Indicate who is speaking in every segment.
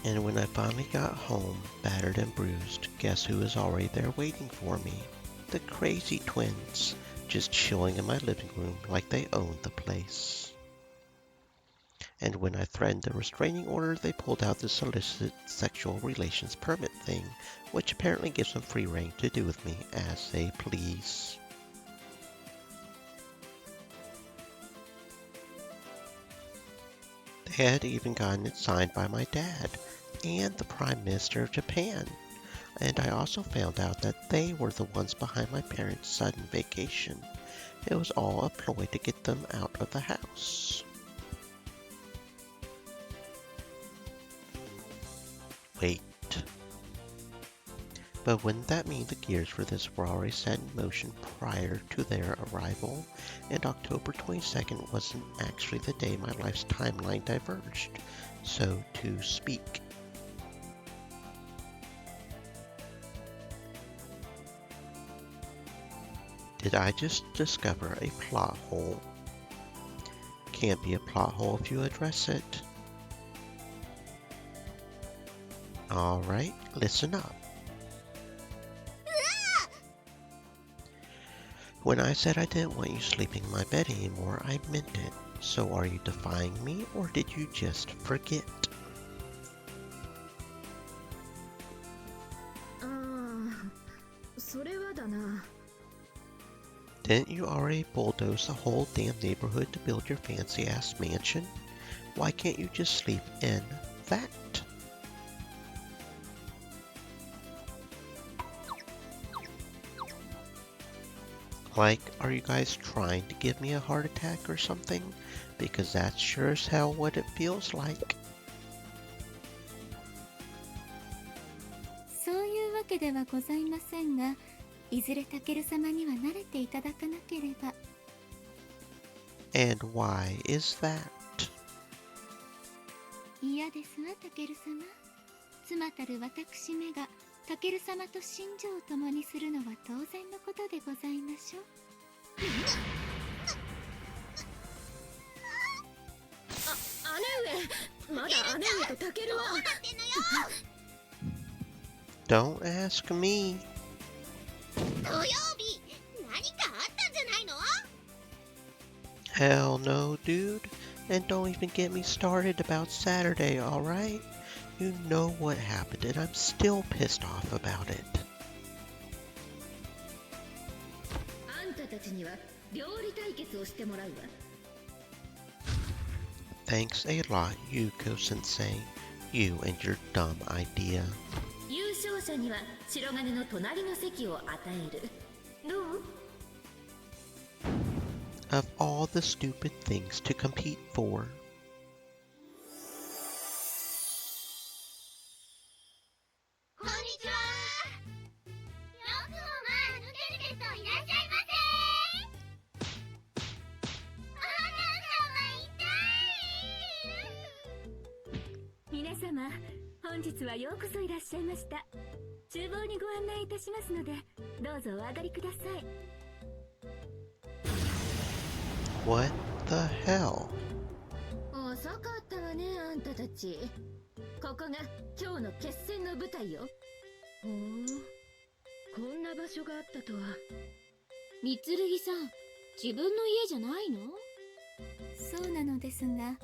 Speaker 1: And when I finally got home, battered and bruised, guess who was already there waiting for me? The crazy twins, just chilling in my living room like they owned the place. And when I threatened a restraining order, they pulled out the solicit sexual relations permit thing, which apparently gives them free rein to do with me as they please. They had even gotten it signed by my dad and the Prime Minister of Japan. And I also found out that they were the ones behind my parents' sudden vacation. It was all a ploy to get them out of the house. Wait. But wouldn't that mean the gears for this were already set in motion prior to their arrival? And October 22nd wasn't actually the day my life's timeline diverged, so to speak. Did I just discover a plot hole? Can't be a plot hole if you address it. Alright, listen up. When I said I didn't want you sleeping in my bed anymore, I meant it. So are you defying me, or did you just forget? Didn't you already bulldoze the whole damn neighborhood to build your fancy-ass mansion? Why can't you just sleep in that? Like, are you guys trying to give me a heart attack or something? Because that's sure as hell what it feels like.
Speaker 2: そういうわけではございませんが、いずれタケル様には慣れていただかなければ。
Speaker 1: And why is that?
Speaker 2: 嫌ですわ、タケル様。妻たる私めがタケル様と心情を共にするのは当然のことでございましょう。姉上、まだ姉上とタケルは。
Speaker 1: Don't ask me.
Speaker 3: 土曜日、何かあったんじゃないの？
Speaker 1: Hell no, dude. And don't even get me started about Saturday, alright? You know what happened, and I'm still pissed off about it.
Speaker 2: あんたたちには料理対決をしてもらうわ。
Speaker 1: Thanks a lot, Yuko-sensei. You and your dumb idea.
Speaker 2: 優勝者には白金の隣の席を与える。どう？
Speaker 1: Of all the stupid things to compete for.
Speaker 3: こんにちは。よくもまあ抜け抜けといらっしゃいませ。お花様痛い。
Speaker 2: 皆様、本日はようこそいらっしゃいました。厨房にご案内いたしますので、どうぞお上がりください。
Speaker 1: What the hell?
Speaker 2: 遅かったわね、あんたたち。ここが今日の決戦の舞台よ。ほう、こんな場所があったとは。三剣さん、自分の家じゃないの？そうなのですが、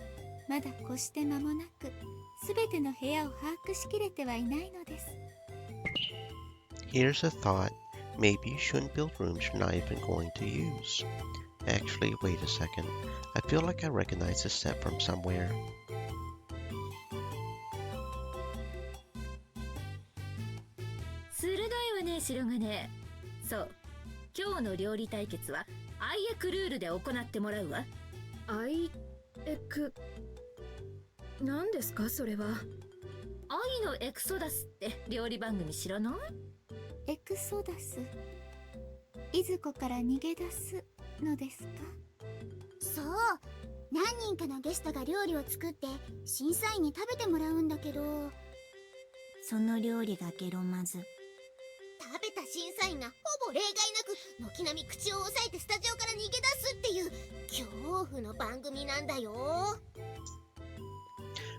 Speaker 2: まだ越して間もなく、すべての部屋を把握しきれてはいないのです。
Speaker 1: Here's a thought. Maybe you shouldn't build rooms you're not even going to use. Actually, wait a second. I feel like I recognize this set from somewhere.
Speaker 2: 鋭いわね、白金。そう、今日の料理対決はアイエクルールで行ってもらうわ。アイエク、何ですかそれは？愛のエクソダスって料理番組知らない？エクソダス、いずこから逃げ出すのですか？
Speaker 3: そう、何人かのゲストが料理を作って審査員に食べてもらうんだけど、
Speaker 4: その料理がゲロまず。
Speaker 3: 食べた審査員がほぼ例外なく軒並み口を押さえてスタジオから逃げ出すっていう恐怖の番組なんだよ。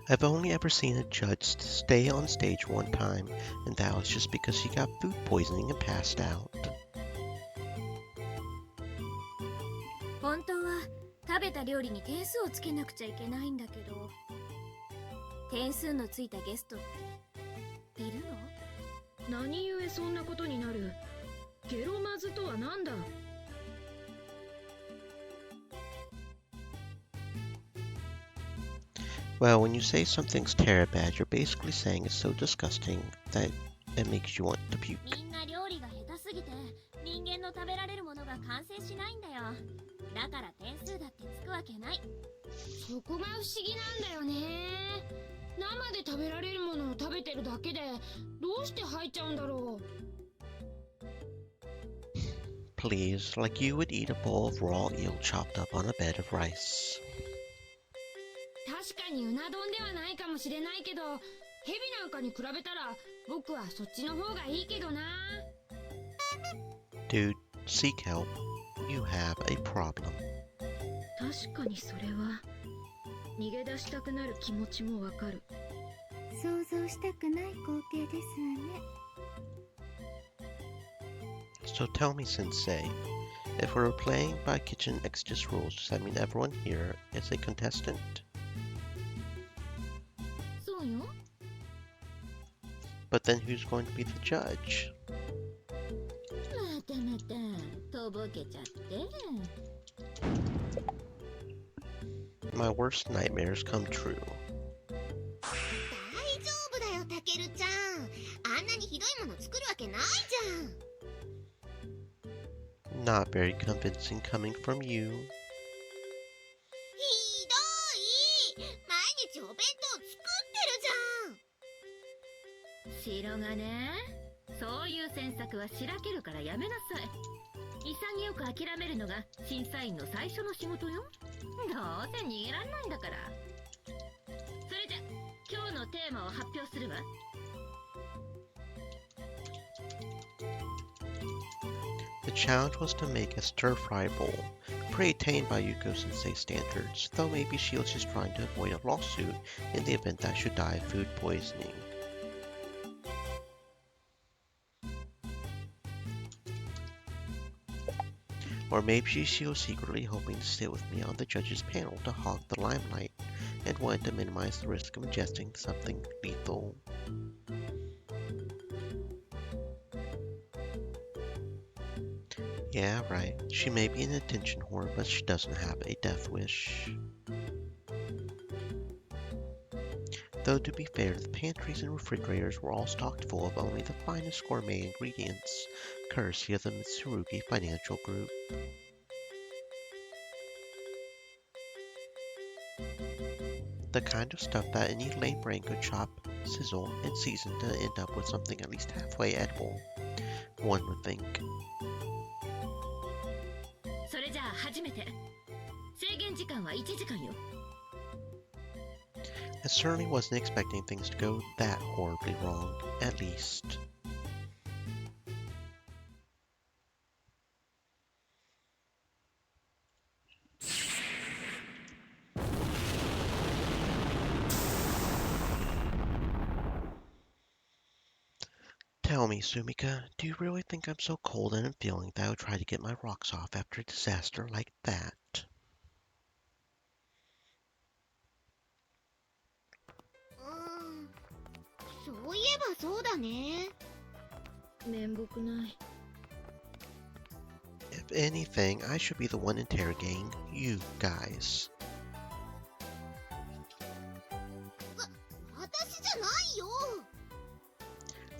Speaker 1: I've only ever seen a judge stay on stage one time, and that was just because she got food poisoning and passed out.
Speaker 2: 本当は食べた料理に点数をつけなくちゃいけないんだけど、点数のついたゲストっているの？何故そんなことになる？ゲロマズとはなんだ？
Speaker 1: Well, when you say something's terribad, you're basically saying it's so disgusting that it makes you want to puke.
Speaker 3: みんな料理が下手すぎて人間の食べられるものが完成しないんだよ。だから点数だってつくわけない。
Speaker 2: そこが不思議なんだよね。生で食べられるものを食べてるだけでどうして吐いちゃうんだろう。
Speaker 1: Please, like you would eat a bowl of raw eel chopped up on a bed of rice.
Speaker 2: 確かにうな丼ではないかもしれないけど、ヘビなんかに比べたら僕はそっちの方がいいけどな。
Speaker 1: Dude, seek help. You have a problem.
Speaker 2: 確かにそれは逃げ出したくなる気持ちもわかる。
Speaker 4: 想像したくない光景ですわね。
Speaker 1: So tell me, Sensei, if we're playing by kitchen exodus rules, does that mean everyone here is a contestant?
Speaker 2: そうよ。
Speaker 1: But then who's going to be the judge?
Speaker 2: またまたとぼけちゃって。
Speaker 3: 大
Speaker 1: My worst nightmares come true.
Speaker 3: 丈夫だよタケルちゃん。あんなにひどいもの作るわけないじゃん。
Speaker 1: Not very convincing coming from you.
Speaker 3: ひどい。毎日お弁当作ってるじゃん。
Speaker 2: 白がね、そういう詮索はしらけるからやめなさい。潔く諦めるのが審査員の最初の仕事よ。どうせ逃げらんないんだから。それじゃ今日のテーマを発表するわ。
Speaker 1: The challenge was to make a stir-fry bowl, pretty tame by Yuko Sensei standards, though maybe she was just trying to avoid a lawsuit in the event that should die of food poisoning. Or maybe she was secretly hoping to sit with me on the judges' panel to hog the limelight, and wanted to minimize the risk of ingesting something lethal. Yeah, right. She may be an attention whore, but she doesn't have a death wish. Though to be fair, the pantries and refrigerators were all stocked full of only the finest gourmet ingredients, courtesy of the Mitsurugi Financial Group. The kind of stuff that any lame brain could chop, sizzle, and season to end up with something at least halfway edible, one would think.
Speaker 2: それじゃあ初めて。制限時間は1時間よ。
Speaker 1: I certainly wasn't expecting things to go that horribly wrong, at least. Tell me, Sumika, do you really think I'm so cold and unfeeling that I would try to get my rocks off after a disaster like that?
Speaker 3: そういえばそうだね。
Speaker 2: 面目ない。
Speaker 1: If anything, I should be the one interrogating you guys.
Speaker 3: 私じゃないよ。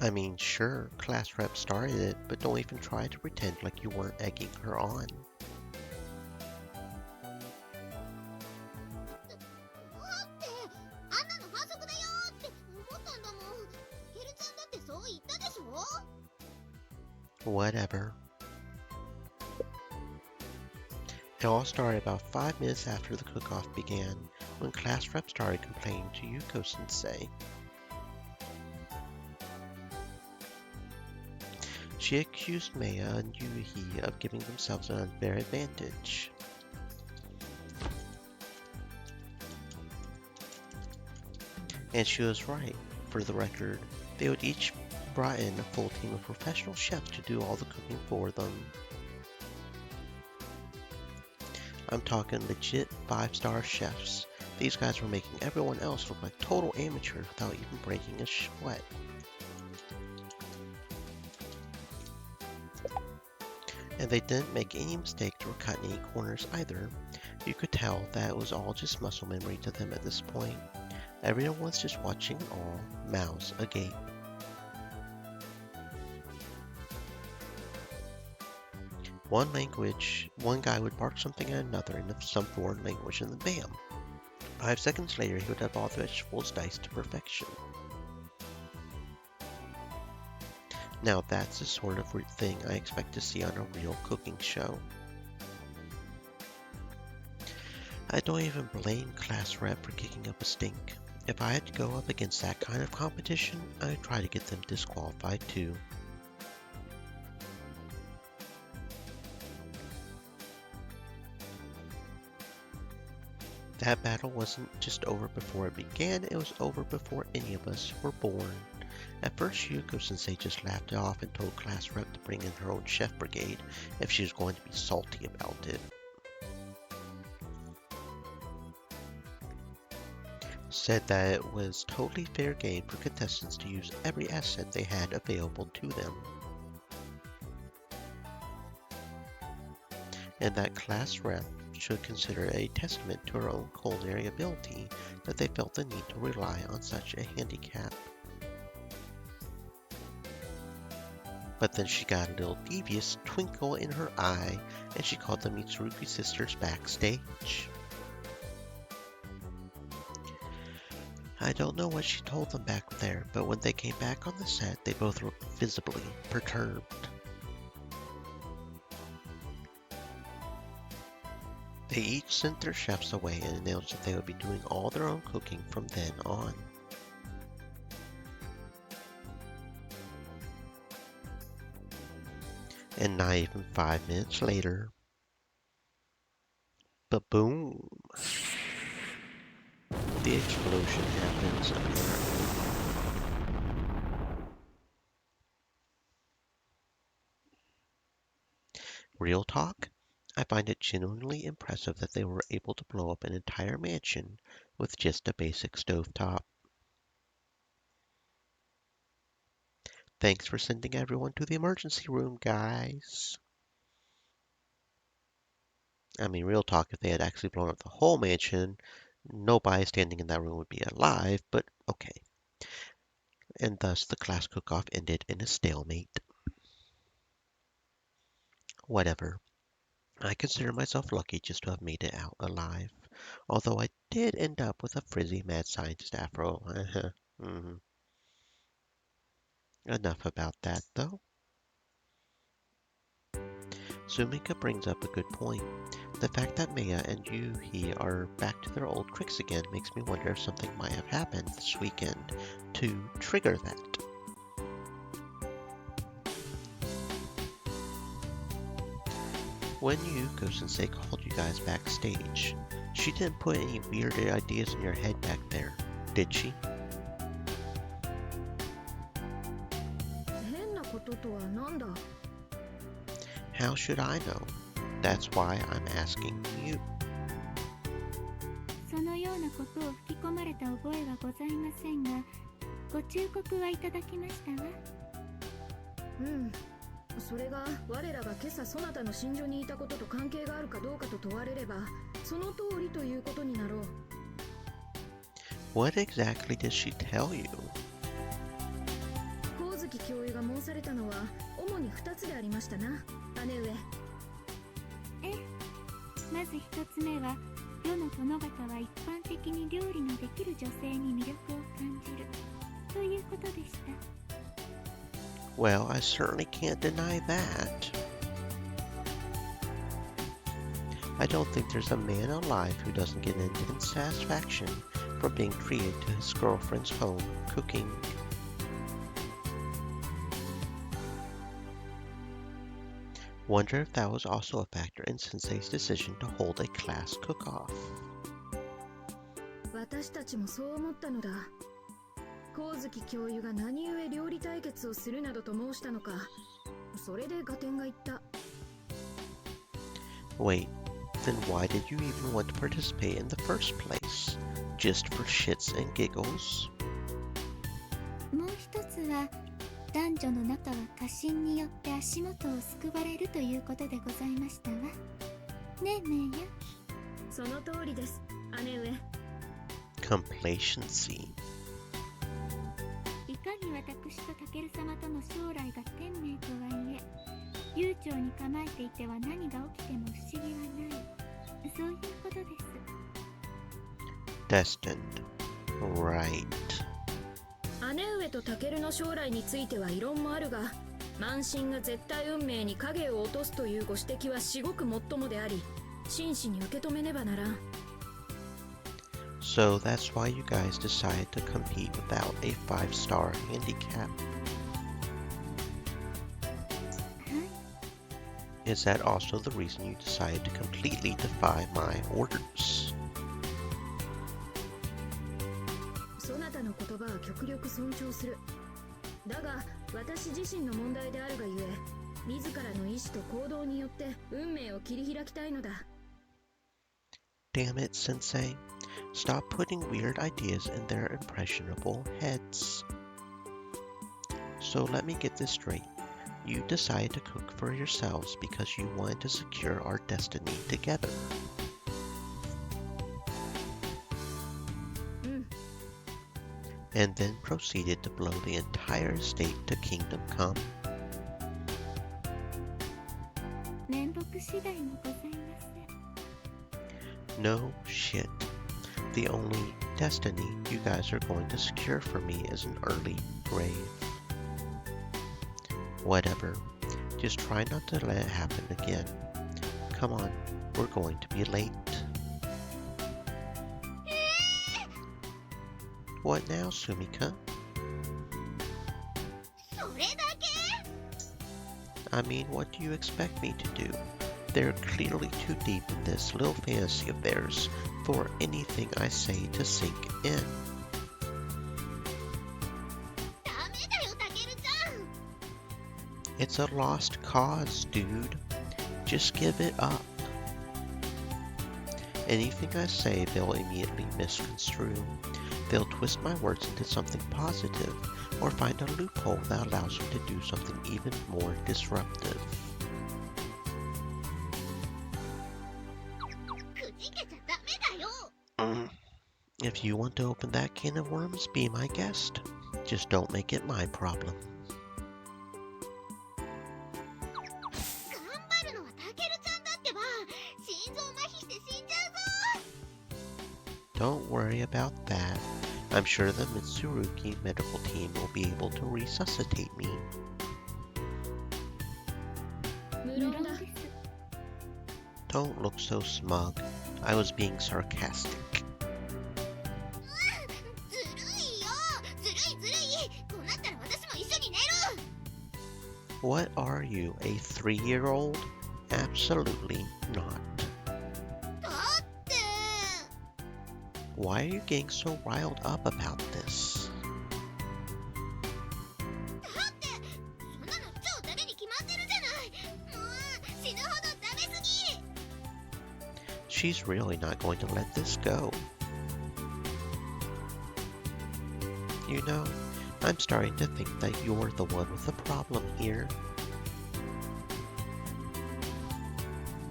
Speaker 1: I mean, sure, class rep started it, but don't even try to pretend like you weren't egging her on.
Speaker 3: だってあんなの反則だよって思ったんだもん。ケルちゃんだってそう言ったでしょ。
Speaker 1: Whatever. It all started about 5 minutes after the cook-off began, when class rep started complaining to Yuko Sensei. She accused Maya and Yuhi of giving themselves an unfair advantage. And she was right. For the record, they would each brought in a full team of professional chefs to do all the cooking for them. I'm talking legit 5-star chefs. These guys were making everyone else look like total amateurs without even breaking a sweat. And they didn't make any mistakes or cut any corners either. You could tell that it was all just muscle memory to them at this point. Everyone was just watching all, mouths agape. One guy would bark something at another in some foreign language, and then bam! 5 seconds later, he would have all the vegetables diced to perfection. Now that's the sort of thing I expect to see on a real cooking show. I don't even blame class rep for kicking up a stink. If I had to go up against that kind of competition, I'd try to get them disqualified too. That battle wasn't just over before it began, it was over before any of us were born. At first, Yuko-sensei just laughed it off and told class rep to bring in her own chef brigade if she was going to be salty about it. Said that it was totally fair game for contestants to use every asset they had available to them. And that class rep should consider it a testament to her own culinary ability that they felt the need to rely on such a handicap. But then she got a little devious twinkle in her eye, and she called the Mitsurugi sisters backstage. I don't know what she told them back there, but when they came back on the set, they both looked visibly perturbed. They each sent their chefs away and announced that they would be doing all their own cooking from then on. And not even 5 minutes later, ba-boom! The explosion happens apparently. Real talk? I find it genuinely impressive that they were able to blow up an entire mansion with just a basic stovetop. Thanks for sending everyone to the emergency room, guys. I mean, real talk, if they had actually blown up the whole mansion, nobody standing in that room would be alive, but okay. And thus the class cook-off ended in a stalemate. Whatever. I consider myself lucky just to have made it out alive, although I did end up with a frizzy mad scientist afro. Enough about that, though. Sumika brings up a good point. The fact that Maya and Yuhi are back to their old tricks again makes me wonder if something might have happened this weekend to trigger that. When Yuko-sensei called you guys backstage, she didn't put any weird ideas in your head back there, did she?
Speaker 2: 変なこととはなんだ?
Speaker 1: How should I know? That's why I'm asking you.
Speaker 3: そのようなことを吹き込まれた覚えはございませんが、ご忠告はいただきましたわ。
Speaker 2: それが我らが今朝そなたの寝所にいたことと関係があるかどうかと問われれば、その通りということになろう。
Speaker 1: What exactly did she tell you?
Speaker 2: 光月教諭が申されたのは主に2つでありましたな、姉上。
Speaker 3: まず一つ目は、世の殿方は一般的に料理のできる女性に魅力を感じるということでした。
Speaker 1: Well, I certainly can't deny that. I don't think there's a man alive who doesn't get intense satisfaction from being treated to his girlfriend's home cooking. Wonder if that was also a factor in Sensei's decision to hold a class cook-off.
Speaker 2: 私たちもそう思ったのだ。光月教諭が何故料理対決をするなどと申したのか。それで合点がいった。
Speaker 1: Wait, then why did you even want to participate in the first place? Just for shits and giggles?
Speaker 3: もう一つは、男女の仲は家臣によって足元をすくわれるということでございましたわ。ねえメイヤ。
Speaker 2: その通りです、姉上。
Speaker 1: Complacency.
Speaker 3: いかに私とタケル様との将来が天命とはいえ、悠長に構えていては何が起きても不思議はない。そういうことです。
Speaker 1: Destined. Right.
Speaker 2: 姉上とタケルの将来については異論もあるが、慢心が絶対運命に影を落とすというご指摘は至極もっともであり、真摯に受け止めねばならん。
Speaker 1: So that's why you guys decided to compete without a 5-star handicap. Is that also the reason you decided to completely defy my orders?
Speaker 2: そなたの言葉は極力尊重する。だが私自身の問題であるがゆえ、自らの意志と行動によって運命を切り開きたいのだ。
Speaker 1: Damn it, Sensei. Stop putting weird ideas in their impressionable heads. So let me get this straight. You decided to cook for yourselves because you wanted to secure our destiny together. And then proceeded to blow the entire estate to kingdom come.
Speaker 3: 面目次第もございません。
Speaker 1: No shit. The only destiny you guys are going to secure for me is an early grave. Whatever. Just try not to let it happen again. Come on, we're going to be late. What now, Sumika?
Speaker 3: それだけ？
Speaker 1: I mean, what do you expect me to do? They're clearly too deep in this little fantasy of theirs for anything I say to sink in.
Speaker 3: ダメだよタケルちゃん。
Speaker 1: It's a lost cause, dude. Just give it up. Anything I say, they'll immediately misconstrue. They'll twist my words into something positive, or find a loophole that allows them to do something even more disruptive.
Speaker 3: くじけちゃダメだよ。
Speaker 1: If you want to open that can of worms, be my guest. Just don't make it my problem.
Speaker 3: 頑張るのはタケルちゃんだってば。心臓麻痺して死んじゃうぞ。
Speaker 1: Don't worry about that. I'm sure the Mitsurugi medical team will be able to resuscitate me.
Speaker 2: 無論だ。
Speaker 1: Don't look so smug. I was being sarcastic.
Speaker 3: ずるいよ。ずるいずるい。こうなったら私も一緒に寝る。
Speaker 1: What are you, a 3-year-old? Absolutely not.
Speaker 3: だって。
Speaker 1: Why are you getting so riled up about this?
Speaker 3: だってそんなの超ダメに決まってるじゃない。もう死ぬほどダメすぎ。
Speaker 1: She's really not going to let this go. You know, I'm starting to think that you're the one with the problem here.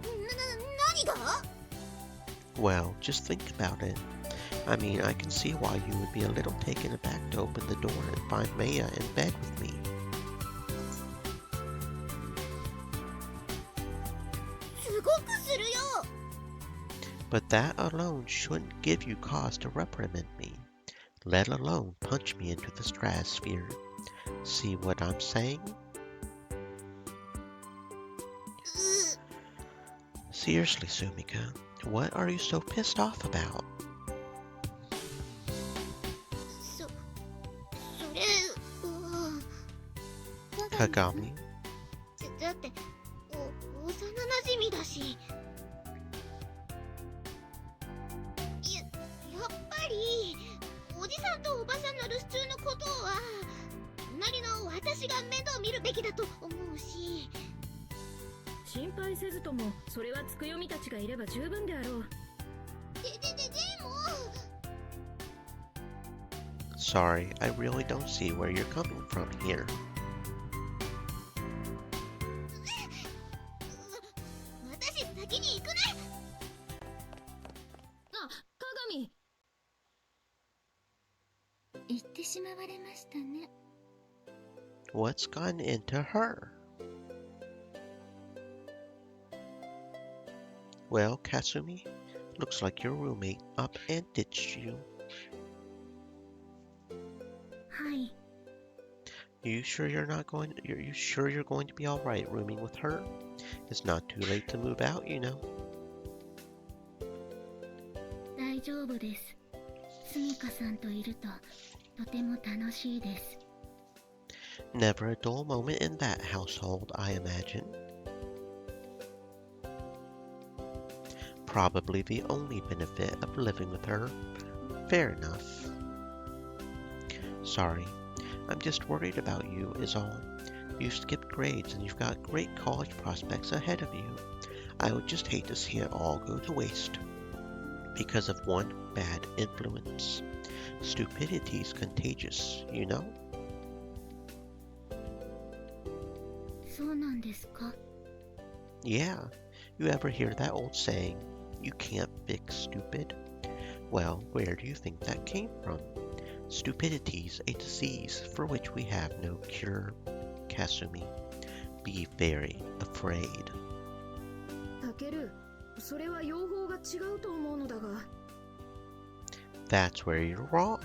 Speaker 3: 何が？
Speaker 1: Well, just think about it. I mean, I can see why you would be a little taken aback to open the door and find Maya in bed with me.
Speaker 3: すごくするよ。
Speaker 1: But that alone shouldn't give you cause to reprimand me, let alone punch me into the stratosphere. See what I'm saying? Seriously, Sumika, what are you so pissed off about?
Speaker 3: それは。
Speaker 1: Kagami?
Speaker 3: だって幼馴染だし。やっぱりおじさんとおばさんの留守中のことは隣の私が面倒見るべきだと思うし。
Speaker 2: 心配せずともそれはつくよみたちがいれば十分であろう。
Speaker 3: でも
Speaker 1: Sorry, I really don't see where you're coming from here.
Speaker 3: 私先に行くね。
Speaker 2: あ、鏡。
Speaker 3: 言ってしまわれましたね。
Speaker 1: What's gotten into her? Well, Kasumi, looks like your roommate up and ditched you.
Speaker 4: はい。
Speaker 1: You sure you're going to be all right rooming with her? It's not too late to move out, you know.
Speaker 4: 大丈夫です。スミカさんといるととても楽しいです。
Speaker 1: Never a dull moment in that household, I imagine. Probably the only benefit of living with her. Fair enough. Sorry, I'm just worried about you is all. You skipped grades and you've got great college prospects ahead of you. I would just hate to see it all go to waste because of one bad influence. Stupidity's contagious, you know?
Speaker 4: そうなんですか？
Speaker 1: Yeah, you ever hear that old saying, you can't fix stupid? Well, where do you think that came from? Stupidity's a disease for which we have no cure. Kasumi, be very afraid.
Speaker 2: タケル、それは用法が違うと思うのだが。
Speaker 1: That's where you're wrong.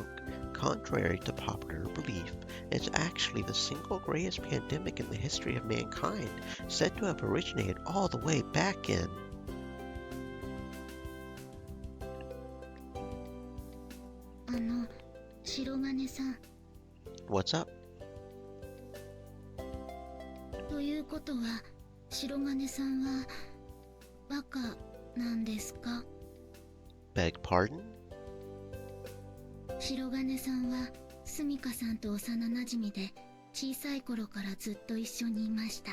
Speaker 1: Contrary to popular belief, it's actually the single greatest pandemic in the history of mankind, said to have originated all the way back in.
Speaker 4: 白金さん。
Speaker 1: What's up?
Speaker 4: ということは、白金さんはバカなんですか？
Speaker 1: Beg pardon?
Speaker 4: 白金さんはスミカさんと幼なじみで小さい頃からずっと一緒にいました。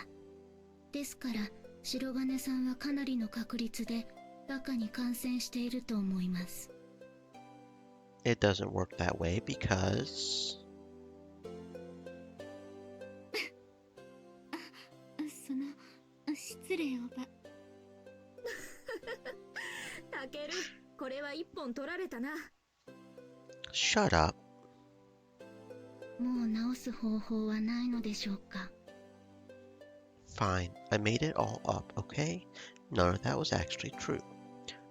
Speaker 4: ですから白金さんはかなりの確率でバカに感染していると思います。
Speaker 1: It doesn't work that way because...
Speaker 4: 失礼をば。
Speaker 2: タケル、これは一本取られたな。
Speaker 1: Shut up.
Speaker 4: もう直す方法はないのでしょうか？
Speaker 1: Fine, I made it all up, okay? None of that was actually true.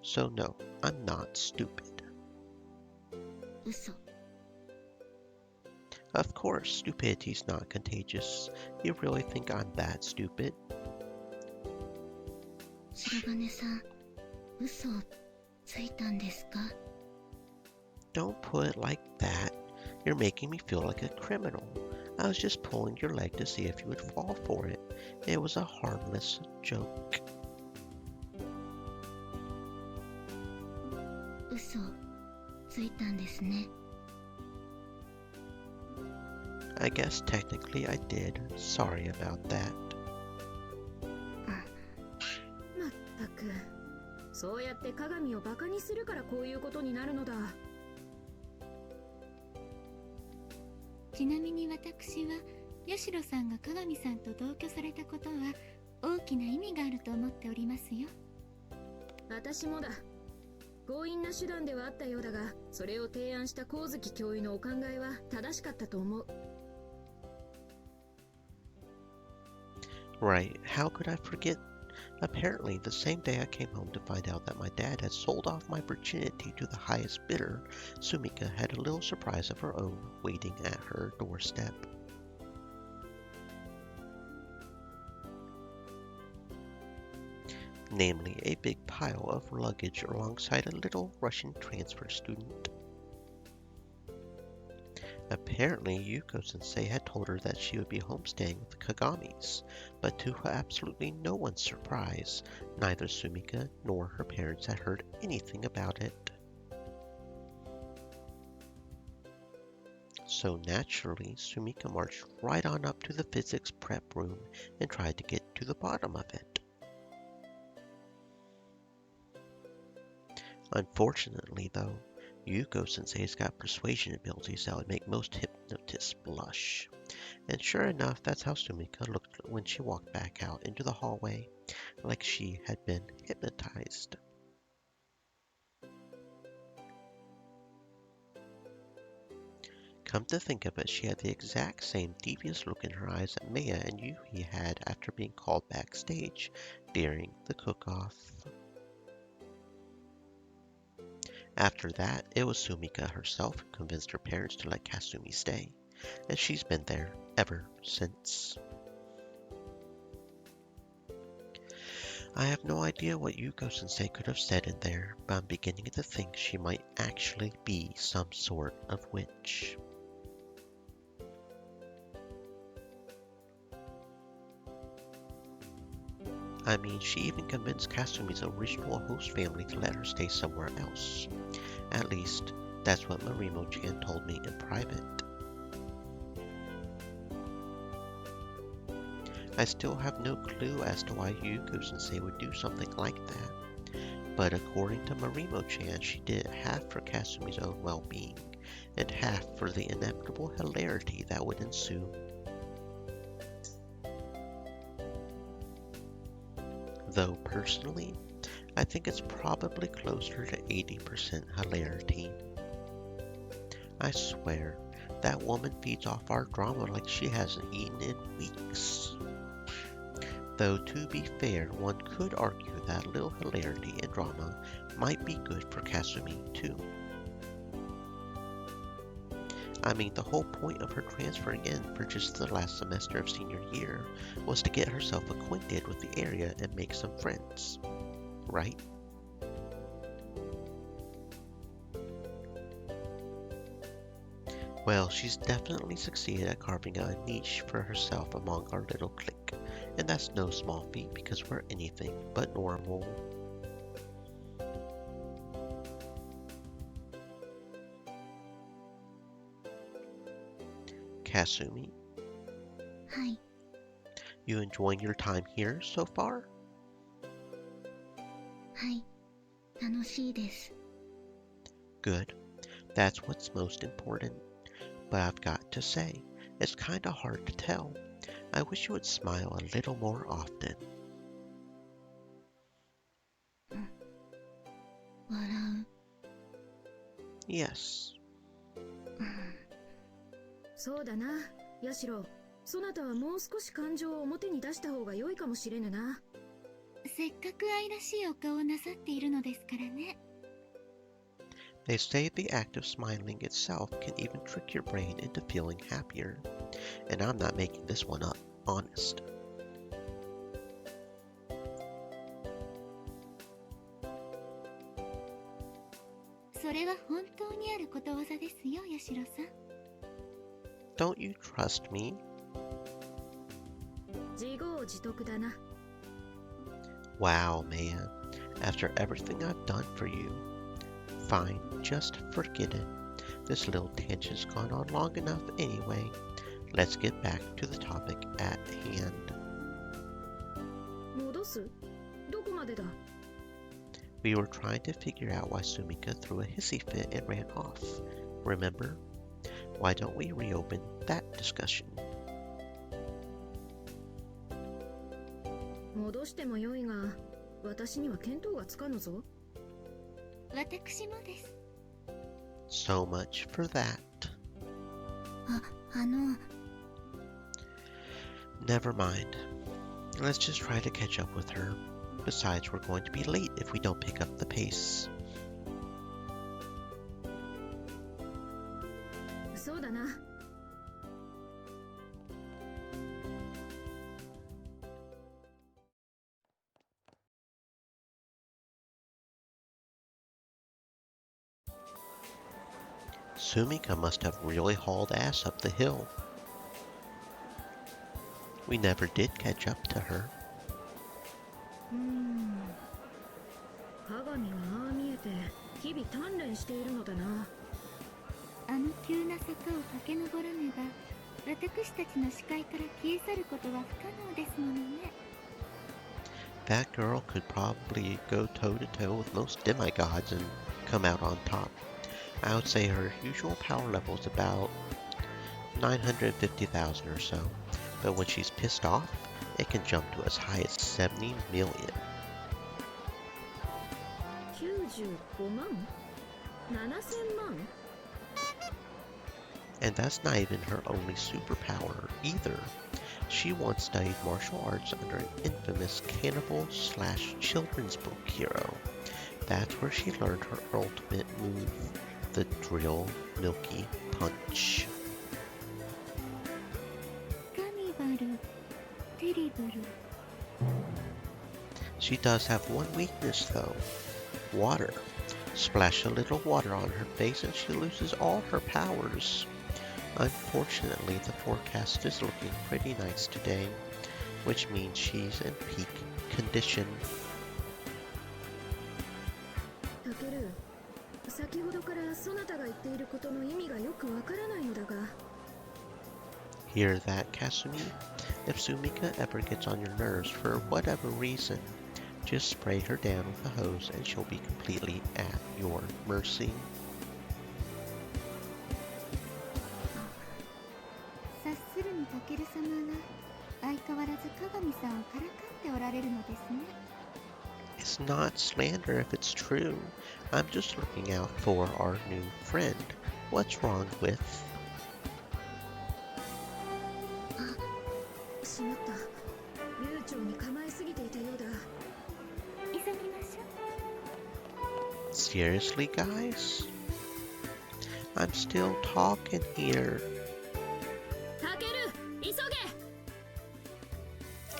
Speaker 1: So no, I'm not stupid.
Speaker 4: 嘘。
Speaker 1: Of course, stupidity's not contagious. You really think I'm that stupid?
Speaker 4: 白金さん、嘘をついたんですか？
Speaker 1: Don't put it like that. You're making me feel like a criminal. I was just pulling your leg to see if you would fall for it. It was a harmless joke.
Speaker 4: 嘘をついたんですね。
Speaker 1: I guess technically I did. Sorry about that.
Speaker 2: まったく、そうやって鏡をバカにするからこういうことになるのだ。
Speaker 5: ちなみに私は八代さんが鏡さんと同居されたことは大きな意味があると思っておりますよ。
Speaker 2: 私もだ。強引な手段ではあったようだが、それを提案した光月教諭のお考えは正しかったと思う。
Speaker 1: Right, how could I forget? Apparently, the same day I came home to find out that my dad had sold off my virginity to the highest bidder, Sumika had a little surprise of her own waiting at her doorstep. Namely, a big pile of luggage alongside a little Russian transfer student. Apparently, Yuko-sensei had told her that she would be homestaying with the Kagamis, but to absolutely no one's surprise, neither Sumika nor her parents had heard anything about it. So naturally, Sumika marched right on up to the physics prep room and tried to get to the bottom of it. Unfortunately, though, Yuko-sensei's got persuasion abilities that would make most hypnotists blush. And sure enough, that's how Sumika looked when she walked back out into the hallway, like she had been hypnotized. Come to think of it, she had the exact same devious look in her eyes that Maya and Yuhi had after being called backstage during the cook-off. After that, it was Sumika herself who convinced her parents to let Kasumi stay, and she's been there ever since. I have no idea what Yuko-sensei could have said in there, but I'm beginning to think she might actually be some sort of witch. I mean, she even convinced Kasumi's original host family to let her stay somewhere else. At least, that's what Marimo-chan told me in private. I still have no clue as to why Yuko-sensei would do something like that. But according to Marimo-chan, she did it half for Kasumi's own well-being, and half for the inevitable hilarity that would ensue. Though personally, I think it's probably closer to 80% hilarity. I swear, that woman feeds off our drama like she hasn't eaten in weeks. Though to be fair, one could argue that little hilarity and drama might be good for Kasumi too. I mean, the whole point of her transferring in for just the last semester of senior year was to get herself acquainted with the area and make some friends, right? Well, she's definitely succeeded at carving out a niche for herself among our little clique, and that's no small feat because we're anything but normal. Kasumi,
Speaker 4: はい。
Speaker 1: you enjoying your time here so far?
Speaker 4: はい。楽しいです。
Speaker 1: Good. That's what's most important. But I've got to say, it's kinda hard to tell. I wish you would smile a little more often.
Speaker 4: 笑
Speaker 1: Yes.
Speaker 4: う。
Speaker 2: そうだな、ヤシロ。そなたはもう少し感情を表に出した方が良いかもしれぬな。
Speaker 5: せっかく愛らしいお顔をなさっているのですからね。
Speaker 1: They say the act of smiling itself can even trick your brain into feeling happier. And I'm not making this one up, honest.
Speaker 5: それは本当にあることわざですよ、ヤシロさん。
Speaker 1: Don't you trust me?
Speaker 2: 自業自得だな。
Speaker 1: Wow, man. After everything I've done for you. Fine, just forget it. This little tangent's gone on long enough anyway. Let's get back to the topic at hand.
Speaker 2: 戻す？どこまでだ？
Speaker 1: We were trying to figure out why Sumika threw a hissy fit and ran off. Remember? Why don't we reopen that discussion?
Speaker 2: 戻してもよいが、私には見当がつかぬぞ。
Speaker 5: 私もです。
Speaker 1: So much for that.
Speaker 4: あの、
Speaker 1: Never mind. Let's just try to catch up with her. Besides, we're going to be late if we don't pick up the pace.
Speaker 2: そうだな。
Speaker 1: Sumika must have really hauled ass up the hill. We never did catch up to her.
Speaker 2: 鏡はああ見えて日々鍛錬しているのだな。
Speaker 5: あの急な坂を駆け上らねば私たちの視界から消え去ることは不可能ですものね。
Speaker 1: That girl could probably go toe to toe with most demigods and come out on top. I would say her usual power level is about 950,000 or so, but when she's pissed off, it can jump to as high as 70 million.
Speaker 2: 95万 ?7000 万
Speaker 1: And that's not even her only superpower either. She once studied martial arts under an infamous cannibal/children's book hero. That's where she learned her ultimate move, the Drill Milky Punch.
Speaker 5: カニバル、テリブル。
Speaker 1: She does have one weakness though, water. Splash a little water on her face and she loses all her powers. Unfortunately, the forecast is looking pretty nice today, which means she's in peak condition.
Speaker 2: タケル、先ほどからそなたが言っていることの意味がよくわからないのだが。
Speaker 1: Hear that, Kasumi? If Sumika ever gets on your nerves for whatever reason, just spray her down with a hose and she'll be completely at your mercy.
Speaker 5: 察するにタケル様は相変わらず鏡さんをからかっておられるのですね。
Speaker 1: It's not slander if it's true. I'm just looking out for our new friend. What's wrong with...
Speaker 2: しまった。流暢に構えすぎていたようだ。
Speaker 5: 急ぎましょう。
Speaker 1: Seriously, guys? I'm still talking here.
Speaker 2: タケル、急げ。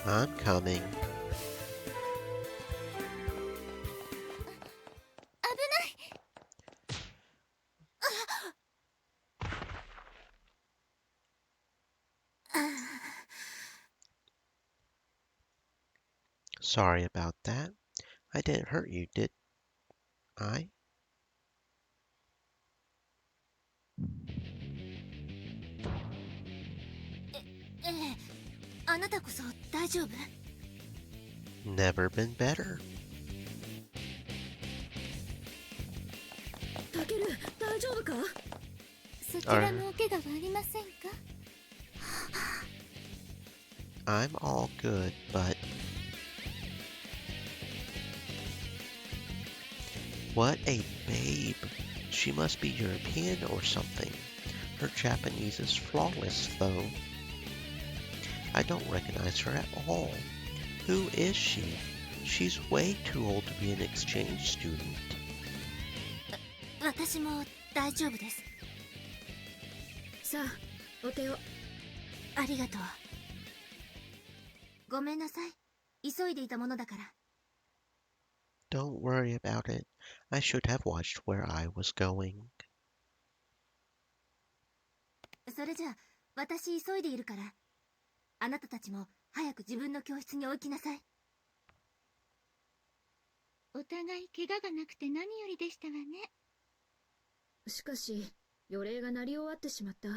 Speaker 1: I'm coming.
Speaker 5: 危ない。
Speaker 1: Sorry about that. I didn't hurt you, did I?
Speaker 3: ええ、あなたこそ大丈夫？
Speaker 1: Never been better.
Speaker 2: タケル、大丈夫か？
Speaker 5: そちらもお怪我はありませんか？
Speaker 1: I'm all good, but... What a babe. She must be European or something. Her Japanese is flawless, though. I don't recognize her at all. Who is she? She's way too old to be an exchange student.
Speaker 3: 私も大丈夫です。
Speaker 2: さあ、お手を。
Speaker 3: ありがとう。ごめんなさい。急いでいたものだから。
Speaker 1: Don't worry about it. I should have watched where I was going.
Speaker 3: それじゃあ、私急いでいるから。あなたたちも早く自分の教室にお行きなさい。
Speaker 5: お互い怪我がなくて何よりでしたわね。
Speaker 2: しかし、予令が鳴り終わってしまった。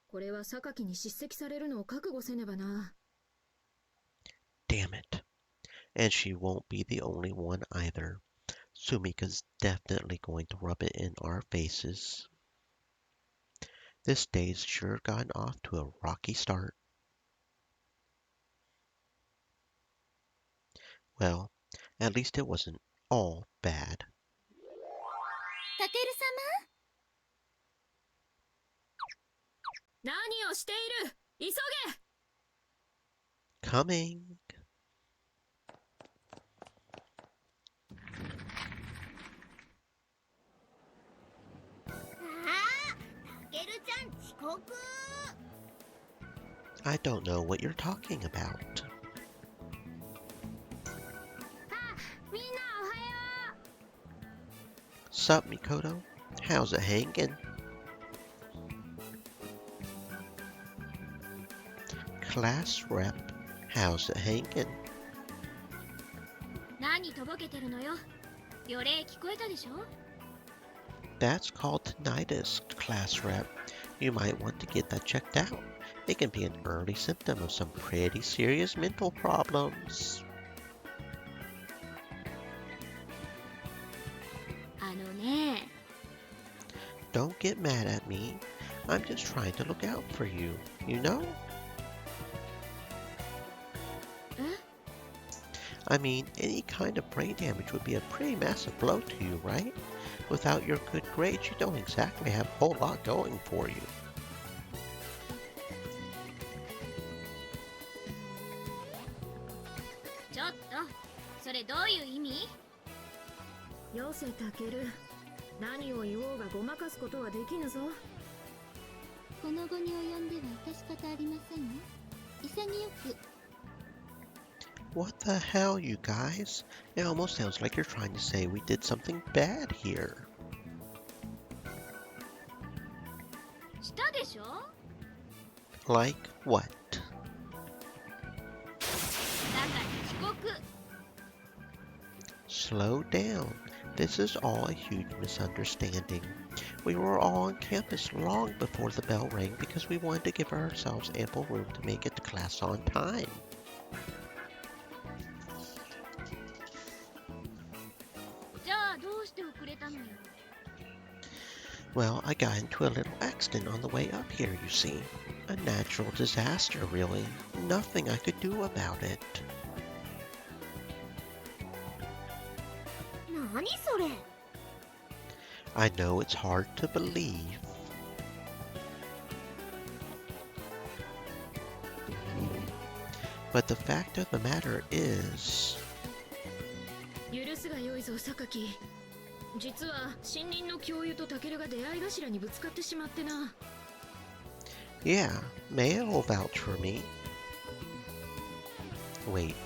Speaker 2: これは榊に叱責されるのを覚悟せねばな。
Speaker 1: Damn it. And she won't be the only one either. Sumika's definitely going to rub it in our faces. This day's sure gotten off to a rocky start. Well, at least it wasn't all bad.
Speaker 5: タケル
Speaker 2: 何をしている？急げ！
Speaker 1: Coming.
Speaker 3: タケルちゃん遅刻。
Speaker 1: I don't know what you're talking about.
Speaker 3: みんなおはよ
Speaker 1: Sup, Mikoto? How's it hangin'? Class rep, how's it hangin'?
Speaker 3: う。何とぼけてるのよ。予令聞こえたでしょ？
Speaker 1: That's called tinnitus, class rep. You might want to get that checked out. It can be an early symptom of some pretty serious mental problems.
Speaker 5: あのね、
Speaker 1: Don't get mad at me. I'm just trying to look out for you, you know?
Speaker 5: え
Speaker 1: I mean, any kind of brain damage would be a pretty massive blow to you, right? Without your good grades, you don't exactly have a whole lot going for you.
Speaker 3: ちょっとそれどういう意味？
Speaker 2: よせタケル、何を言おうがごまかすことはできぬぞ。
Speaker 5: この後に及んでは致し方ありませんよ。潔く。
Speaker 1: What the hell, you guys? It almost sounds like you're trying to say we did something bad here.
Speaker 3: したでしょ？
Speaker 1: Like what?
Speaker 3: だから遅刻。
Speaker 1: Slow down. This is all a huge misunderstanding. We were all on campus long before the bell rang because we wanted to give ourselves ample room to make it to class on time.
Speaker 3: じゃあどうして遅れたのよ？
Speaker 1: Well, I got into a little accident on the way up here, you see. A natural disaster, really. Nothing I could do about it.
Speaker 3: 何それ？
Speaker 1: I know it's hard to believe. But the fact of the matter is,
Speaker 2: 許すがよいぞ榊。実は新任の教諭とタケルが出会い頭にぶつかってしまってな。
Speaker 1: yeah, Maya will vouch for me. Wait,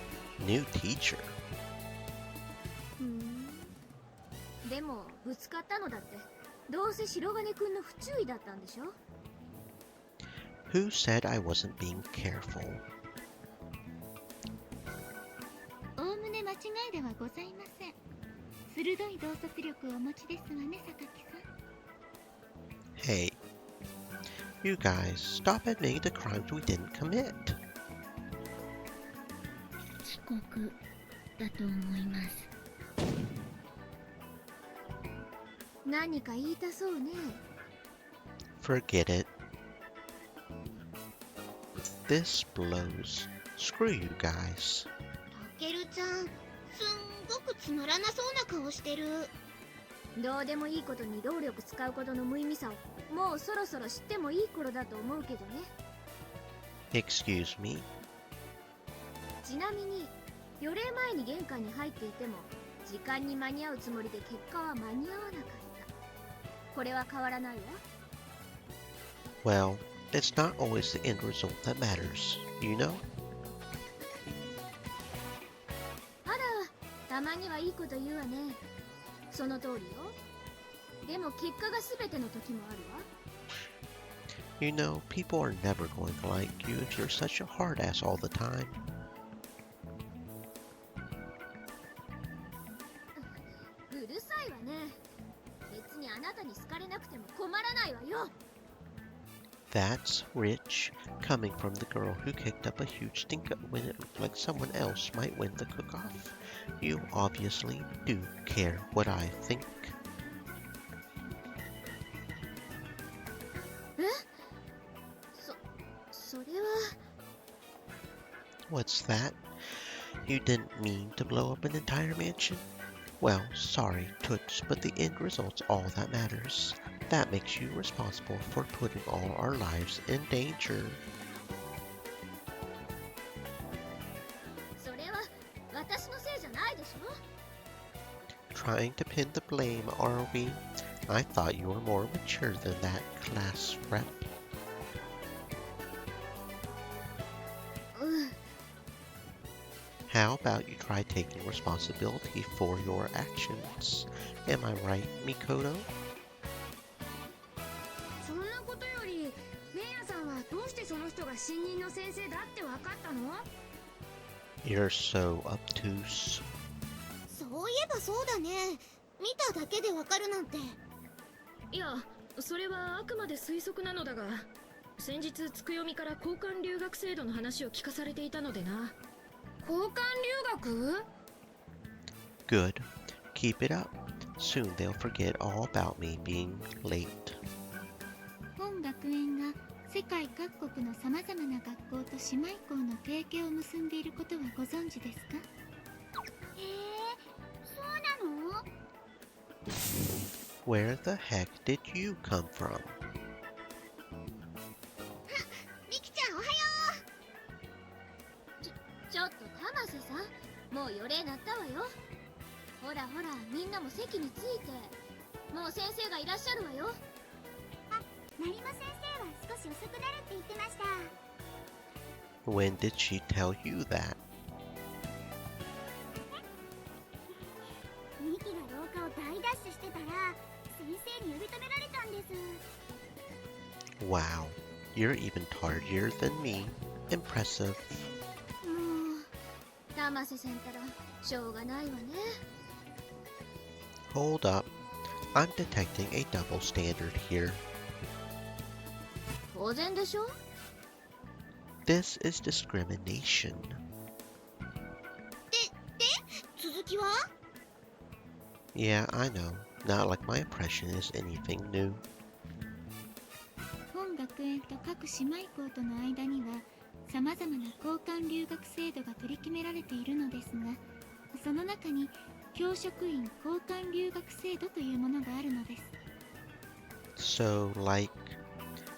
Speaker 1: new teacher?
Speaker 3: でもぶつかったのだってどうせ白金くんの不注意だったんでしょ？
Speaker 1: Who said I wasn't being careful?
Speaker 5: おおむね間違いではございません。鋭い洞察力をお持ちですわね、榊さん。
Speaker 1: Hey, you guys, stop admitting the crimes we didn't commit.
Speaker 4: 遅刻だと思います。
Speaker 3: 何か言いたそうね。
Speaker 1: Forget it. This blows. Screw you guys.
Speaker 3: タケルちゃん、すんごくつまらなそうな顔してる。どうでもいいことに労力使うことの無意味さをもうそろそろ知ってもいい頃だと思うけどね。
Speaker 1: Excuse me?
Speaker 3: ちなみに予例前に玄関に入っていても時間に間に合うつもりで結果は間に合わなかった。これは変わらないわ。
Speaker 1: Well, it's not always the end result that matters, you know?
Speaker 3: あら、たまにはいいこと言うわね。その通りよ。でも結果が全ての時もあるわ。
Speaker 1: You know, people are never going to like you if you're such a hard ass all the time.
Speaker 3: うるさいわね。別にあなたに好かれなくても困らないわよ。
Speaker 1: That's rich, coming from the girl who kicked up a huge stink when it looked like someone else might win the cook-off. You obviously do care what I think.
Speaker 3: それは。
Speaker 1: What's that? You didn't mean to blow up an entire mansion? Well, sorry, Toots, but the end result's all that matters. That makes you responsible for putting all our lives in danger.
Speaker 3: それは私のせいじゃないでしょ。
Speaker 1: Trying to pin the blame, are we? I thought you were more mature than that, class rep.
Speaker 3: うん。
Speaker 1: How about you try taking responsibility for your actions? Am I right, Mikoto?
Speaker 2: そんなことより、メイヤさんはどうしてその人が新任の先生だって分かったの？
Speaker 1: You're so obtuse.
Speaker 3: そういえばそうだね。見ただけでわかるなんて。
Speaker 2: いや、それはあくまで推測なのだが、先日つくよみから交換留学制度の話を聞かされていたのでな。交換留学？
Speaker 1: Good. Keep it up. Soon they'll forget all about me being late.
Speaker 5: 本学園が世界各国のさまざまな学校と姉妹校の提携を結んでいることはご存知ですか？
Speaker 3: へえ、そうなの？
Speaker 1: Where the heck did you come from?
Speaker 3: ミキちゃんおはよ
Speaker 4: ちょっと玉瀬さん、もう予例なったわよ。ほらほら、みんなも席について。もう先生がいらっしゃるわよ。
Speaker 3: う。成馬先生は少し遅くなるって言ってました。
Speaker 1: When did she tell you that?
Speaker 3: ミキが廊下を大ダッシュしてたら先生に呼び止められたんです。
Speaker 1: Wow, you're even tardier than me. Impressive.
Speaker 4: もう玉瀬さんたらしょうがないわね。
Speaker 1: Hold up. I'm detecting a double standard here.
Speaker 4: 当然でしょ。
Speaker 1: This is discrimination.
Speaker 3: 続きは？
Speaker 1: Yeah, I know. Not like my impression is anything new.
Speaker 5: 本学園と各姉妹校との間にはさまざまな交換留学制度が取り決められているのですが、その中に教職員交換留学制度というものがあるのです。
Speaker 1: So, like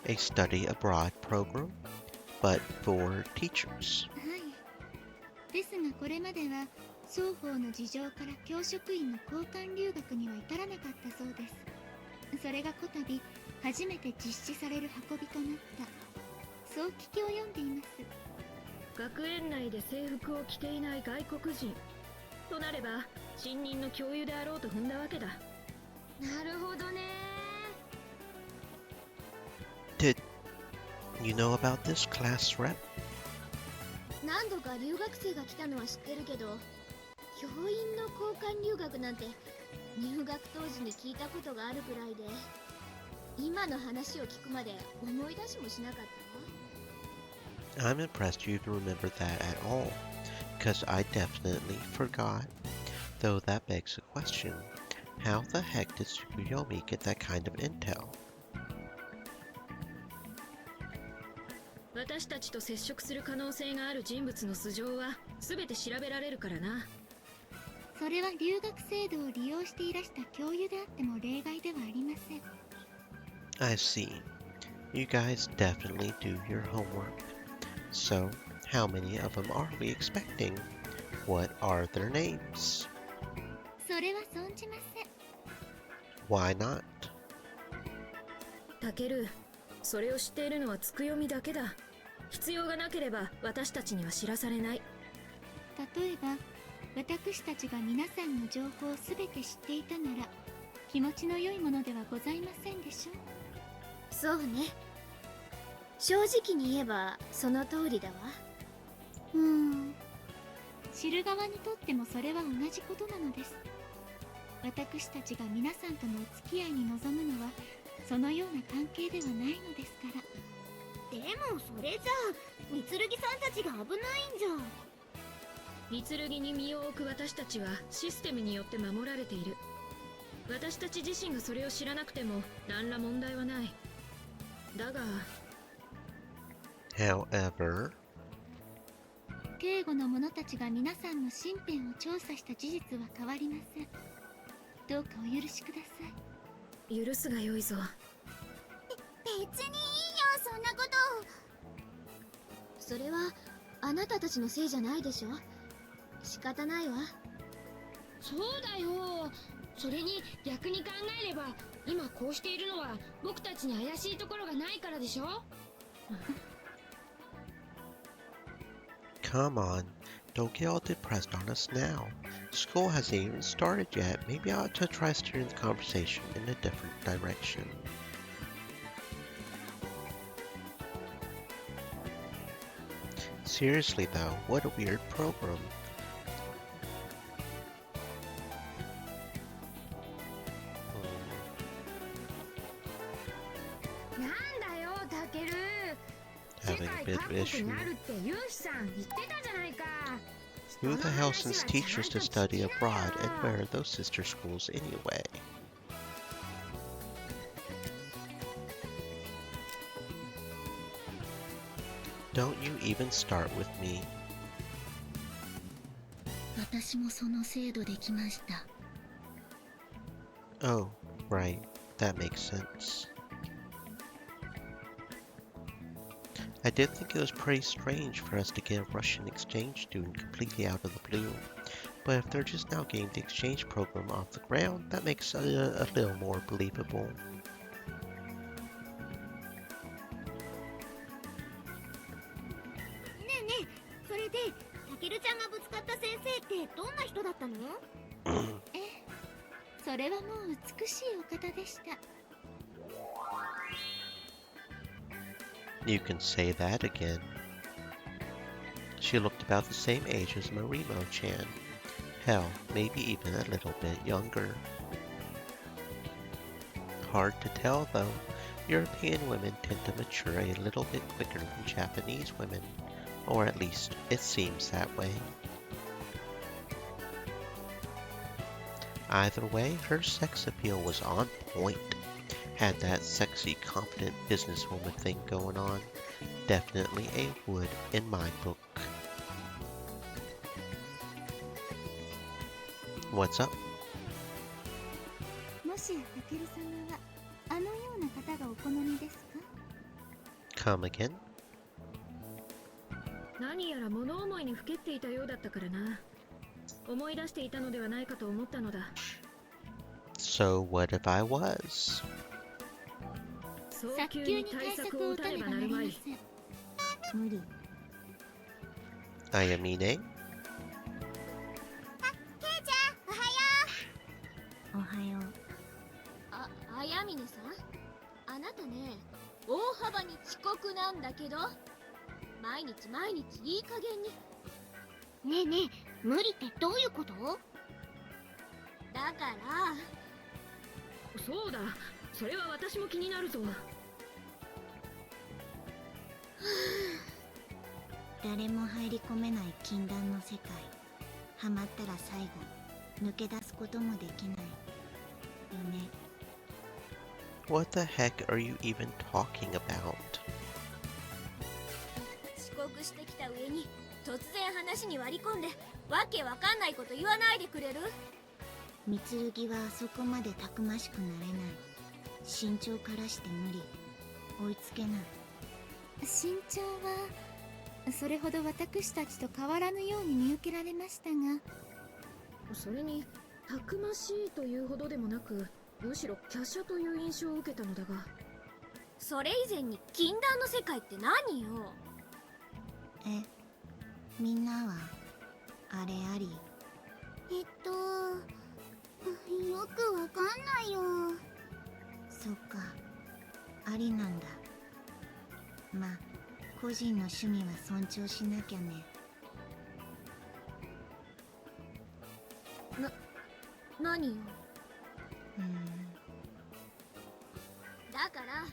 Speaker 1: a study abroad program, but for teachers.
Speaker 5: はい。ですがこれまでは双方の事情から教職員の交換留学には至らなかったそうです。それがこたび初めて実施される運びとなった、そう聞き及んでいます。
Speaker 2: 学園内で制服を着ていない外国人となれば新任の教諭であろうと踏んだわけだ。
Speaker 4: なるほどね。
Speaker 1: Did you know about this, class rep?
Speaker 4: 何度か留学生が来たのは知ってるけど、教員の交換留学なんて入学当時に聞いたことがあるくらいで、今の話を聞くまで思い出しもしなかったわ。
Speaker 1: I'm impressed you remember that at all, because I definitely forgot. Though that begs the question, how the heck did Tsukuyomi get that kind of intel?
Speaker 2: 私たちと接触する可能性がある人物の素性は全て調べられるからな。
Speaker 5: それは留学制度を利用していらした教諭であっても例外ではありません。
Speaker 1: I see. You guys definitely do your homework. So, how many of them are we expecting? What are their names?
Speaker 5: それは存じません。
Speaker 1: Why not?
Speaker 2: タケル、それを知っているのはつくよみだけだ。必要がなければ私たちには知らされない。
Speaker 5: 例えば私たちが皆さんの情報をすべて知っていたなら気持ちの良いものではございませんでしょう。
Speaker 4: そうね。正直に言えばその通りだわ。
Speaker 5: 知る側にとってもそれは同じことなのです。私たちが皆さんとのお付き合いに臨むのはそのような関係ではないのですから。
Speaker 3: でもそれじゃあ三剣さんたちが危ないんじゃ。
Speaker 2: 三剣に身を置く私たちはシステムによって守られている。私たち自身がそれを知らなくても何ら問題はない。だが
Speaker 1: However,
Speaker 5: 警護の者たちが皆さんの身辺を調査した事実は変わりません。どうかお許しください。
Speaker 2: 許すがよいぞ。
Speaker 3: 別にいいよ、そんなこと。
Speaker 4: それはあなたたちのせいじゃないでしょ。仕方ないわ。
Speaker 6: そうだよ。それに逆に考えれば今こうしているのは僕たちに怪しいところがないからでしょ。
Speaker 1: come on, don't get all depressed on us now. School hasn't even started yet. Maybe I ought to try steering the conversation in a different direction. Seriously though, what a weird program. bit of issue.
Speaker 6: なるってユウシさん言ってたじゃないか。
Speaker 1: Who the hell sends teachers to study abroad, and where are those sister schools anyway? Don't you even start with me.
Speaker 4: 私もその制度できました。
Speaker 1: Oh, right. That makes sense. I did think it was pretty strange for us to get a Russian exchange student completely out of the blue, but if they're just now getting the exchange program off the ground, that makes it a little more believable.
Speaker 3: ねえねえ、それでタケルちゃんがぶつかった先生ってどんな人だったの？
Speaker 5: それはもう美しいお方でした。
Speaker 1: You can say that again. She looked about the same age as Marimo-chan. Hell, maybe even a little bit younger. Hard to tell, though. European women tend to mature a little bit quicker than Japanese women, or at least it seems that way. Either way, her sex appeal was on point. Had that sexy, confident businesswoman thing going on. Definitely a would in my book. What's up?
Speaker 5: もしやタケル様はあのような方がお好みですか？
Speaker 1: Come again?
Speaker 2: 何やら物思いにふけっていたようだったからな。思い出していたのではないかと思ったのだ。
Speaker 1: So what if I was?
Speaker 2: 早
Speaker 5: 早
Speaker 2: 急に
Speaker 5: 急に対
Speaker 2: 対策を打
Speaker 5: 策を打た
Speaker 2: たねばなる
Speaker 5: ねばなりま
Speaker 2: まい。
Speaker 5: せん。無理。
Speaker 1: Ayamine?
Speaker 3: ケイちゃん、おはよ
Speaker 4: おはよう。
Speaker 3: う。あやみねさん、あなたね、大幅に遅刻なんだけど、毎日いい加減に。ねえねえ、無理ってどういうこと？だから
Speaker 2: そうだ、それは私も気になるぞ。
Speaker 4: 誰も入り込めない禁断の世界。ハマったら最後抜け出すこともできないよね。
Speaker 1: What the heck are you even talking about?
Speaker 3: 遅刻してきた上に突然話に割り込んでわけわかんないこと言わないでくれる？
Speaker 4: 三剣はあそこまでたくましくなれない。身長からして無理。追いつけない。
Speaker 5: 身長はそれほど私たちと変わらぬように見受けられましたが、
Speaker 2: それにたくましいというほどでもなく、むしろ華奢という印象を受けたのだが。
Speaker 3: それ以前に禁断の世界って何よ？
Speaker 4: みんなはあれあり？
Speaker 3: よくわかんないよ。
Speaker 4: そっか、ありなんだ。まあ個人の趣味は尊重しなきゃね。
Speaker 3: 何よ？
Speaker 4: うーん、
Speaker 3: だから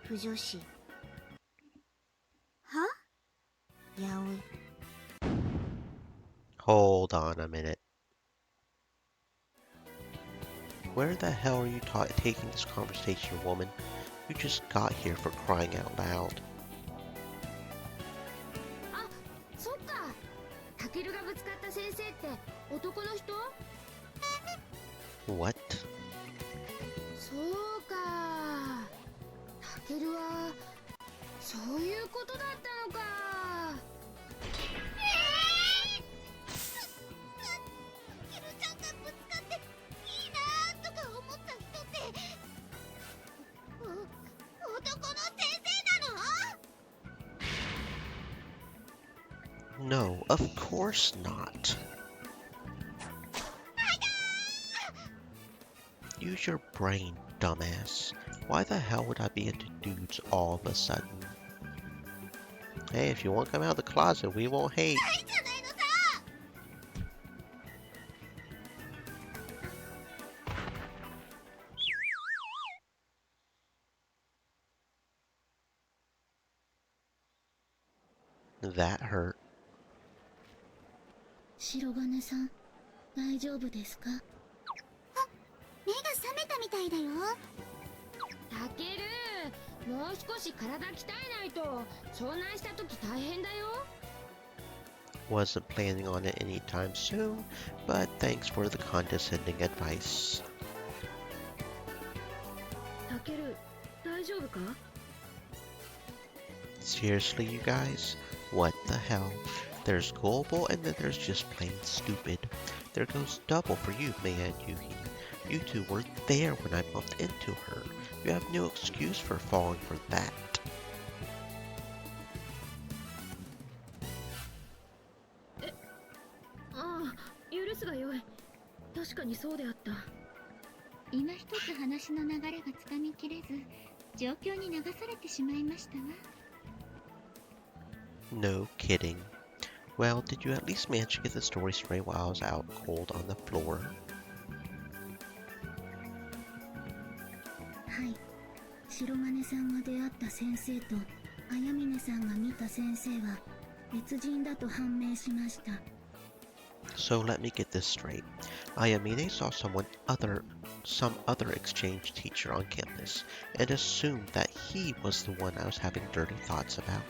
Speaker 4: 不女子。
Speaker 3: は？
Speaker 4: やおい。
Speaker 1: Hold on a minute. Where the hell are you taking this conversation, woman? You just got here for crying out loud.
Speaker 6: あ、そっか。タケルがぶつかった先生って男の人？
Speaker 1: What?
Speaker 6: そうか。タケルはそういうことだったのか。
Speaker 3: ケルちゃんがぶつかっていいなとか思った人って男の先生なの？
Speaker 1: No, of course not. Use your brain, dumbass. Why the hell would I be into dudes all of a sudden? Hey, if you want to come out of the closet, we won't hate.
Speaker 3: ないじゃないのさ。
Speaker 1: That hurt.
Speaker 4: 白金さん、大丈夫ですか？
Speaker 5: 目が覚めたみたいだよ。
Speaker 6: たける、もう少し体鍛えないと遭難した時大変だよ。
Speaker 1: Wasn't planning on it anytime soon, but thanks for the condescending advice.
Speaker 2: タケル、大丈夫か？
Speaker 1: Seriously, you guys? What the hell? There's gullible and then there's just plain stupid. There goes double for you, Mei and Yuhi. You two were there when I bumped into her. You have no excuse for falling for that.
Speaker 2: ああ、許すがよい。確かにそうであった。
Speaker 5: 今一つ話の流れがつかみきれず、状況に流されてしまいましたわ。
Speaker 1: No kidding. Well, did you at least manage to get the story straight while I was out cold on the floor?
Speaker 4: はい。白金さんが出会った先生と綾峰さんが見た先生は別人だと判明しました。
Speaker 1: So let me get this straight. Ayamine saw some other exchange teacher on campus and assumed that he was the one I was having dirty thoughts about.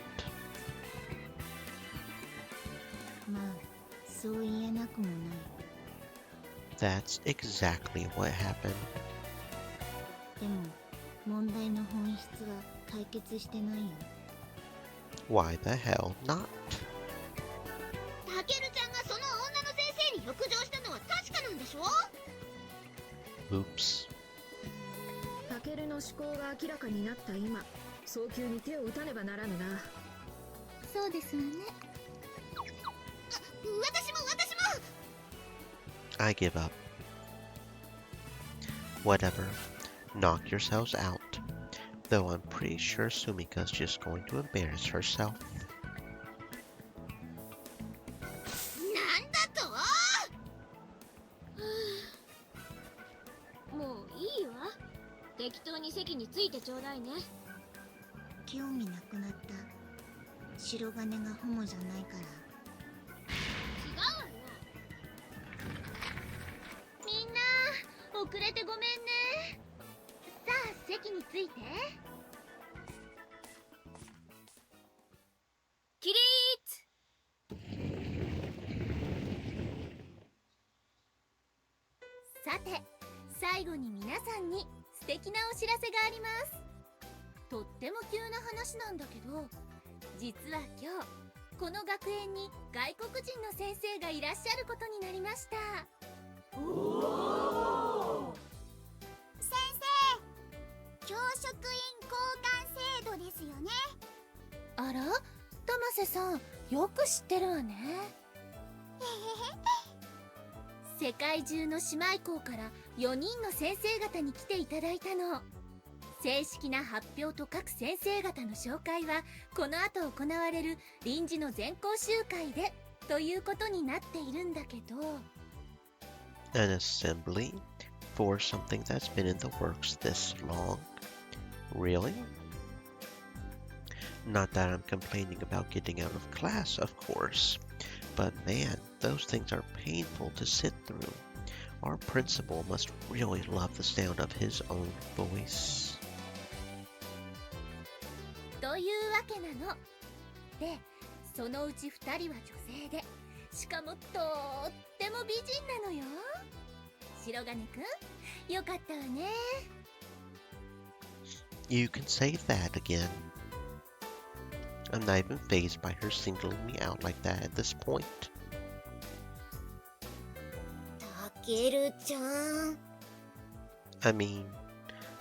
Speaker 4: まあ、そう言えなくもない。
Speaker 1: That's exactly what happened.
Speaker 4: でも、問題の本質は解決してないよ。
Speaker 1: Why the hell not?
Speaker 3: タケルちゃんがその女の先生に欲情したのは確かなんでしょ？
Speaker 1: Oops.
Speaker 2: タケルの思考が明らかになった今、早急に手を打たねばならぬな。
Speaker 5: そうですわね。
Speaker 3: 私も
Speaker 1: I give up. Whatever. Knock yourselves out. Though I'm pretty sure Sumika's just going to embarrass herself.
Speaker 3: なんだと？もういいわ。適当に席についてちょうだいね。
Speaker 4: 興味なくなった。白金がホモじゃないから。
Speaker 3: 違うわよ。みんな遅れてごめんね。さあ席について。起立。さて、最後に皆さんに素敵なお知らせがあります。とっても急な話なんだけど、実は今日この学園に外国人の先生がいらっしゃることになりました。
Speaker 5: 先生、教職員交換制度ですよね。
Speaker 3: あら、玉瀬さん、よく知ってるわね。世界中の姉妹校から4人の先生方に来ていただいたの。正式な発表と各先生方の紹介はこの後行われる臨時の全校集会でということになっているんだけど。
Speaker 1: An assembly for something that's been in the works this long? Really? Not that I'm complaining about getting out of class, of course. But man, those things are painful to sit through. Our principal must really love the sound of his own voice.
Speaker 3: というわけなの。で、そのうち2人は女性で、しかもとっても美人なのよ。白金くん、よかったわね。
Speaker 1: You can say that again. I'm not even fazed by her singling me out like that at this point.
Speaker 3: たけるちゃん。
Speaker 1: I mean,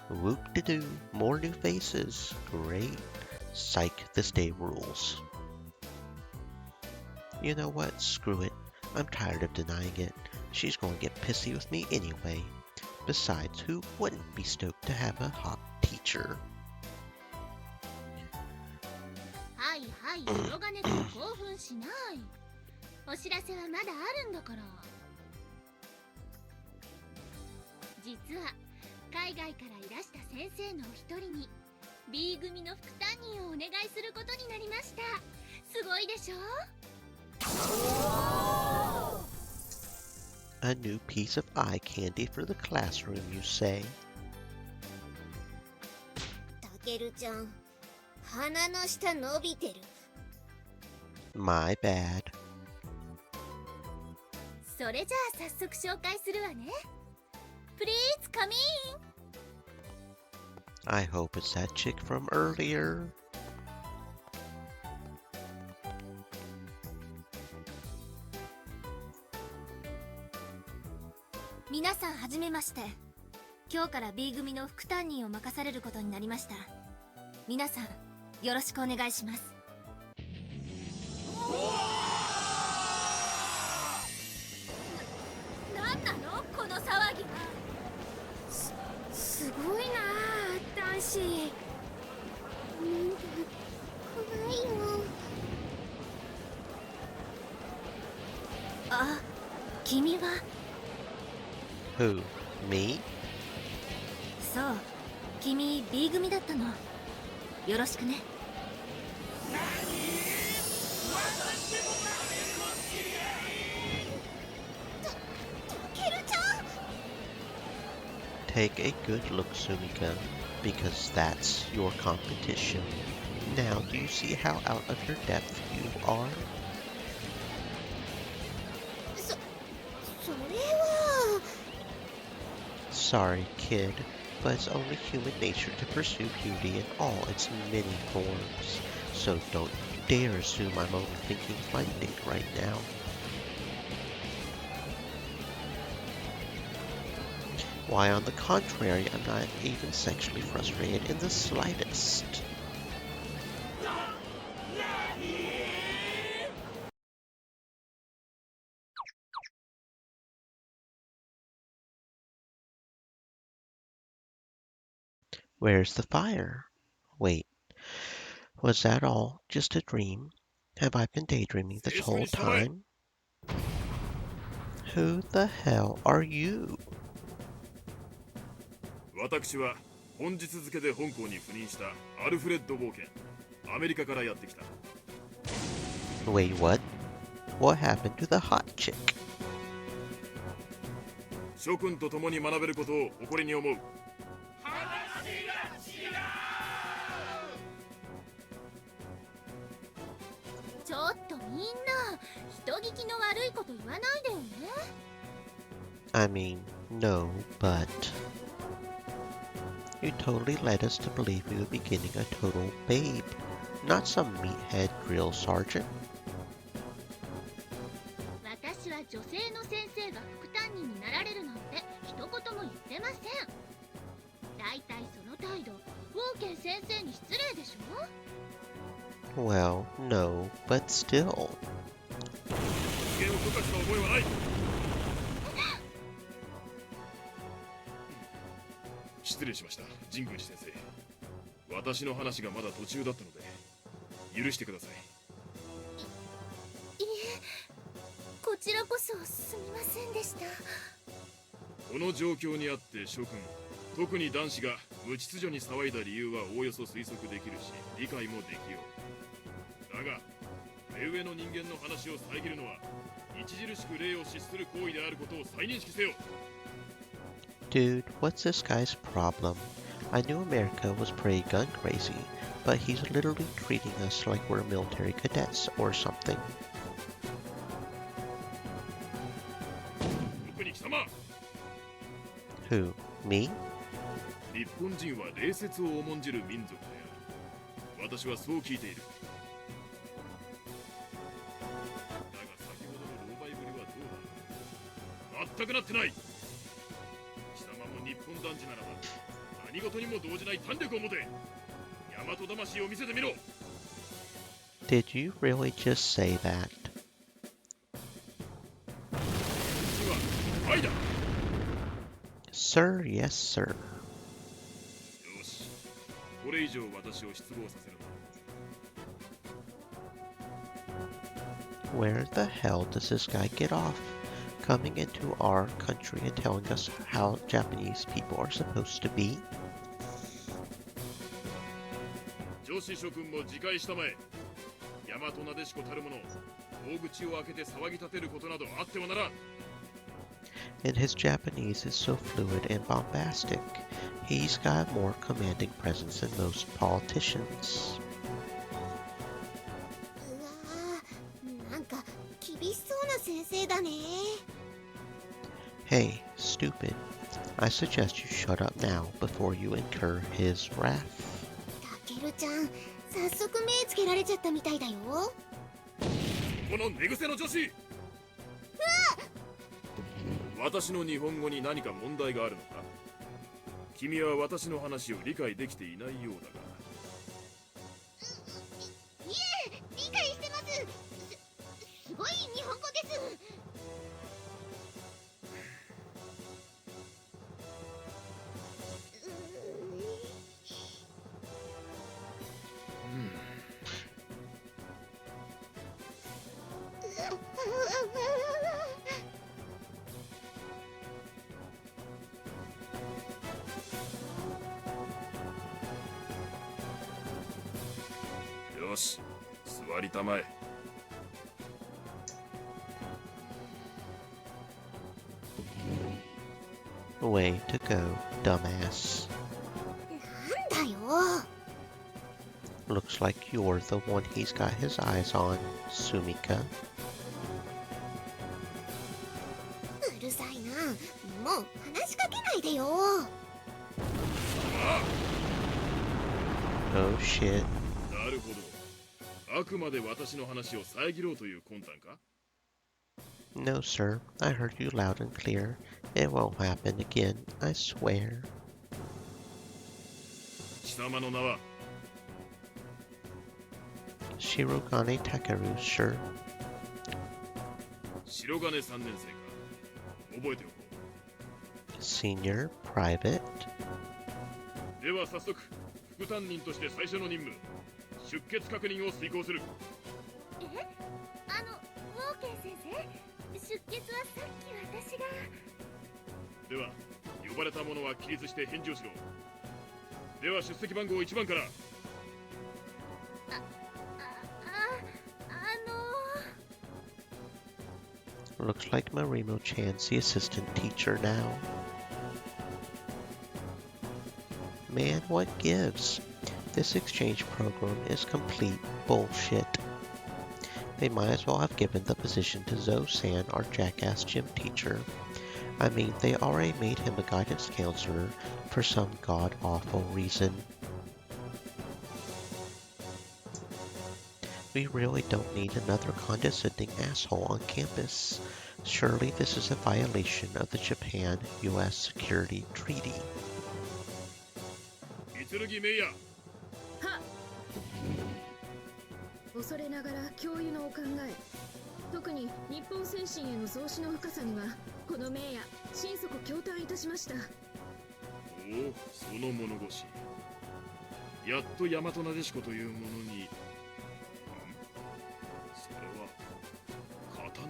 Speaker 1: whoop-de-doo, more new faces. Great. Psych, this day rules. You know what? Screw it. I'm tired of denying it. She's going to get pissy with me anyway. Besides, who wouldn't be stoked to have a hot teacher?
Speaker 3: はいはい、白金くん興奮しない。お知らせはまだあるんだから。実は海外からいらした先生のお一人に B 組の副担任をお願いすることになりました。すごいでしょ。
Speaker 1: A new piece of eye candy for the classroom, you say?
Speaker 3: たけるちゃん、鼻の下伸びてる。
Speaker 1: My bad.
Speaker 3: それじゃあ早速紹介するわね。Please come in.
Speaker 1: I hope it's that chick from earlier.
Speaker 3: 皆さんはじめまして。今日から B 組の副担任を任されることになりました。皆さんよろしくお願いします。なんなのこの騒ぎは。
Speaker 2: すごいなあ、男子。
Speaker 3: なんか怖いよ。あ、君は。
Speaker 1: Who? Me?
Speaker 3: そう、君 B 組だったの。よろしくね。たけるちゃん。
Speaker 1: Take a good look, Sumika, because that's your competition. Now, do you see how out of your depth you are?
Speaker 3: それは。
Speaker 1: Sorry, kid, but it's only human nature to pursue beauty in all its many forms. So don't you dare assume I'm only thinking lightning right now. Why, on the contrary, I'm not even sexually frustrated in the slightest. Where's the fire? Wait, was that all just a dream? Have I been daydreaming this whole time? Who the hell are you?
Speaker 7: 私は本日付で香港に赴任したアルフレッド・冒険。アメリカからやってきた。
Speaker 1: Wait, what? What happened to the hot chick?
Speaker 7: 諸君と共に学べることを誇りに思う。
Speaker 3: ちょっとみんな、人聞きの悪いこと言わないでよね。
Speaker 1: I mean, no, but... You totally led us to believe we were beginning a total babe, not some meathead drill sergeant.
Speaker 3: 私は女性の先生が副担任になられるなんて一言も言ってません。だいたいその態度、ウォーケン先生に失礼でしょ。
Speaker 1: Well, no, but still.
Speaker 7: 機嫌を許可した覚えはない。失礼しました、神宮寺先生。私の話がまだ途中だったので許してください。
Speaker 3: いえ、こちらこそすみませんでした。
Speaker 7: この状況にあって諸君、特に男子が無秩序に騒いだ理由はおおよそ推測できるし理解もできよう。だが目上の人間の話を遮るのは著しく礼を失する行為であることを再認識せよ。
Speaker 1: Dude, what's this guy's problem? I knew America was pretty gun crazy, but he's literally treating us like we're military cadets or something.
Speaker 7: 特に貴様、
Speaker 1: Who? Me?
Speaker 7: 日本人は礼節を重んじる民族である。私はそう聞いている。だが先ほどの狼狽ぶりはどうだ。全くなってない。貴様も日本男児ならば何事にも動じない胆力を持て。大和魂を見せてみろ。
Speaker 1: Did you really just say that?
Speaker 7: うちは愛だ。
Speaker 1: Sir, yes, sir.
Speaker 7: よし、これ以上私を失望させるな。
Speaker 1: Where the hell does this guy get off? Coming into our country and telling us how Japanese people are supposed to be?
Speaker 7: 女子諸君も自戒したまえ。大和なでしこたる者、大口を開けて騒ぎ立てることなどあってはならん。
Speaker 1: And his Japanese is so fluid and bombastic. He's got more commanding presence than most politicians.
Speaker 3: うわー、なんか厳しそうな先生だね。
Speaker 1: Hey, stupid. I suggest you shut up now before you incur his wrath.
Speaker 3: たけるちゃん、早速目つけられちゃったみたいだよ。
Speaker 7: この寝癖の女子、私の日本語に何か問題があるのか？君は私の話を理解できていないようだが。
Speaker 3: いえ、理解してます。すごい日本語です。
Speaker 7: よし、座りたまえ。
Speaker 1: Way to go, dumbass.
Speaker 3: なんだよ。
Speaker 1: Looks like you're the one he's got his eyes on, Sumika.
Speaker 3: うるさいな。もう話しかけないでよ。
Speaker 1: Oh shit.
Speaker 7: なるほど。あくまで私の話を遮ろうという魂胆か？
Speaker 1: No, sir. I heard you loud and clear. It won't happen again, I swear.
Speaker 7: 貴様の名は？
Speaker 1: Shirogane Takeru, sure.
Speaker 7: 白金3年生か。覚えておこ
Speaker 1: Senior, private.
Speaker 7: う。では早速、副担任として最初の任務、出欠確認を遂行する。
Speaker 5: ウォーケン先生、出血はさっき私が。
Speaker 7: では、呼ばれた者は起立して返事をしろ。では出席番号1番から。
Speaker 1: Looks like Marimo-chan's the assistant teacher now. Man, what gives? This exchange program is complete bullshit. They might as well have given the position to Zoe-san, our jackass gym teacher. I mean, they already made him a guidance counselor for some god-awful reason. We really don't need another condescending asshole on campus. Surely this is a violation of the Japan-US Security Treaty.
Speaker 7: 三剣メイヤー。
Speaker 2: はっ。恐れながら教諭のお考え、特に日本精神への増資の深さにはこの名や心底驚嘆いたしました。
Speaker 7: おお、その物腰。やっと大和なでしこというものに。それは刀。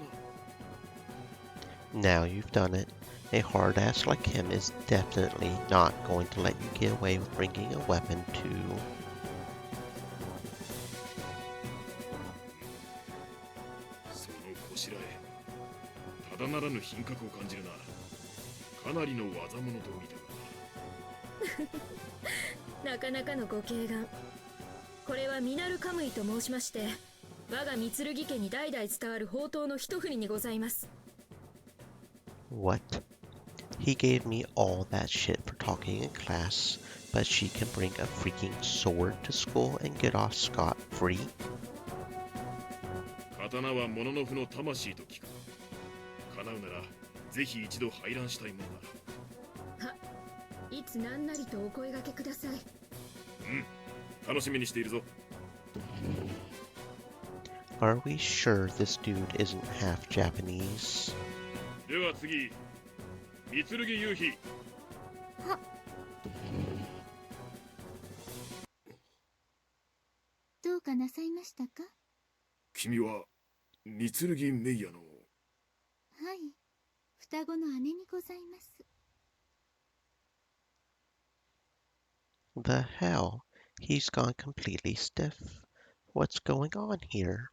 Speaker 1: Now you've done it. A hard ass like him is definitely not going to let you get away with bringing a weapon to...
Speaker 7: そのこしらえ、ただならぬ品格を感じるな。かなりの技物と見たが。
Speaker 2: なかなかのご敬願。これはミナルカムイと申しまして、我が三剣家に代々伝わる宝刀の一振りにございます。
Speaker 1: What? He gave me all that shit for talking in class, but she can bring a freaking sword to school and get off scot-free?
Speaker 7: 刀はモノノフの魂と聞く。叶うならぜひ一度拝覧したいものだ。
Speaker 2: は、いつ何なりとお声掛けください。
Speaker 7: 楽しみにしているぞ。
Speaker 1: Are we sure this dude isn't half Japanese?
Speaker 7: では次、三剣夕日。
Speaker 5: どうかなさいましたか？
Speaker 7: 君は三剣メイヤの。
Speaker 5: はい、双子の姉にございます。
Speaker 1: The hell? He's gone completely stiff. What's going on here?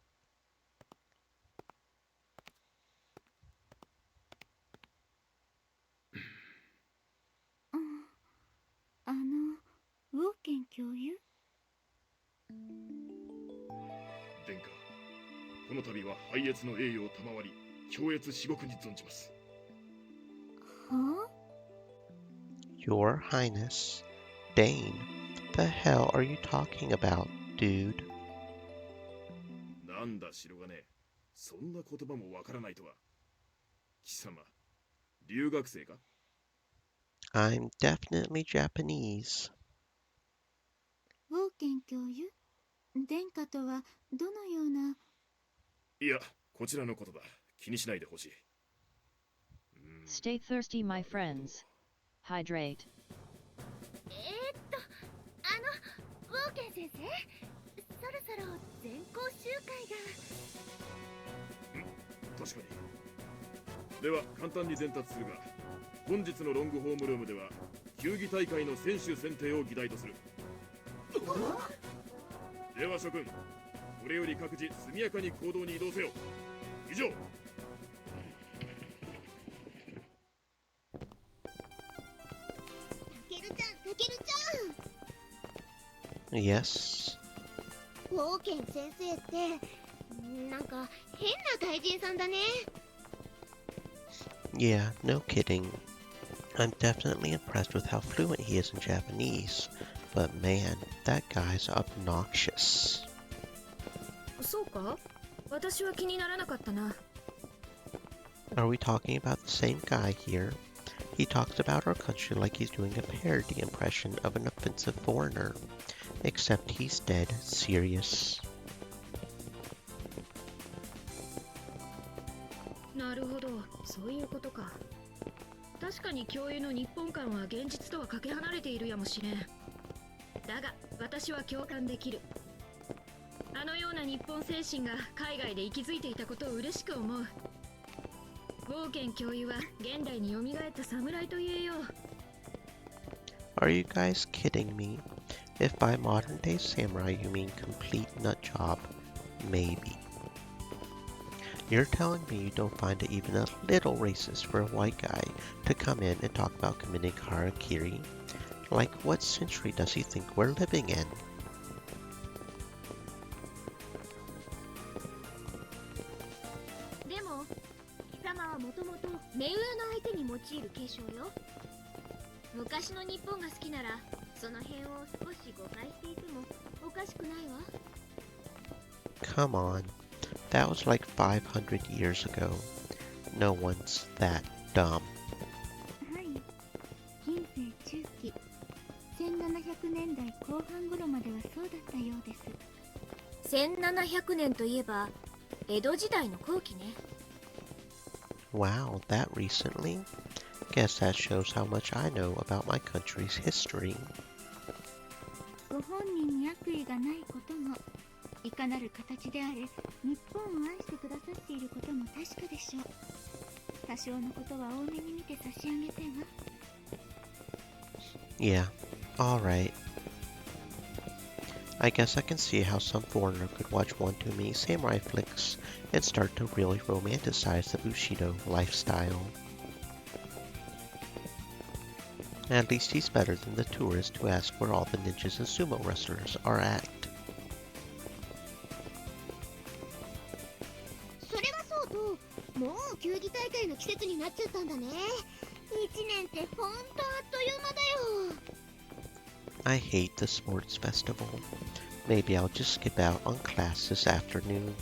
Speaker 5: ウォーケン教諭。
Speaker 7: 殿下、この度は拝謁の栄誉を賜り、強越至極に存じます。
Speaker 5: はあ
Speaker 1: Your Highness. Dane, the hell are you talking about, dude?
Speaker 7: なんだ白金、そんな言葉もわからないとは。貴様、留学生か？
Speaker 1: I'm definitely Japanese.
Speaker 5: ウォーケン教諭、殿下とはどのような。
Speaker 7: いや、こちらのことだ。気にしないでほしい。
Speaker 8: Stay thirsty, my friends. Hydrate.
Speaker 3: ウォーケン先生、そろそろ全校集会が。
Speaker 7: 確かに。では簡単に伝達するが、本日のロングホームルームでは球技大会の選手選定を議題とする。では諸君、これより各自速やかに行動に移動せよ。以上。
Speaker 3: たけるちゃん
Speaker 1: Yes.
Speaker 3: ウォーケン先生ってなんか変な外人さんだね。
Speaker 1: Yeah, no kidding. I'm definitely impressed with how fluent he is in Japanese, but man, that guy's obnoxious.
Speaker 2: そうか？私は気にならなかったな。
Speaker 1: Are we talking about the same guy here? He talks about our country like he's doing a parody impression of an offensive foreigner, except he's dead serious.
Speaker 2: なるほど、そういうことか。確かに教諭の日本観は現実とはかけ離れているやもしれん。だが私は共感できる。あのような日本精神が海外で息づいていたことを嬉しく思う。ウォーケン教諭は現代に蘇った侍と言えよう。
Speaker 1: Are you guys kidding me? If by modern day samurai you mean complete nut job, maybe. You're telling me you don't find it even a little racist for a white guy to come in and talk about committing harakiri? Like, what century does he think we're living in?
Speaker 3: でも貴様はもともと目上の相手に用いる継承よ。昔の日本が好きならその辺を少し誤解していてもおかしくないわ。
Speaker 1: Come on. That was like 500 years ago. No one's that dumb.
Speaker 5: はい、近世中期1700年代後半頃まではそうだったようです。
Speaker 3: 1700年といえば江戸時代の後期ね。
Speaker 1: Wow, that recently? Guess that shows how much I know about my country's history.
Speaker 5: ご本人に悪意がないことも、いかなる形であれ日本を愛してくださっていることも確かでしょう。多少のことは多めに見て差し上げては。
Speaker 1: Yeah, alright. I guess I can see how some foreigner could watch one too many samurai flicks and start to really romanticize the Bushido lifestyle. At least he's better than the tourist who asks where all the ninjas and sumo wrestlers are at.
Speaker 3: それはそうと、もう球技大会の季節になっちゃったんだね。1年ってほんとあっという間だよ。
Speaker 1: I hate the sports festival. Maybe I'll just skip out on class this afternoon.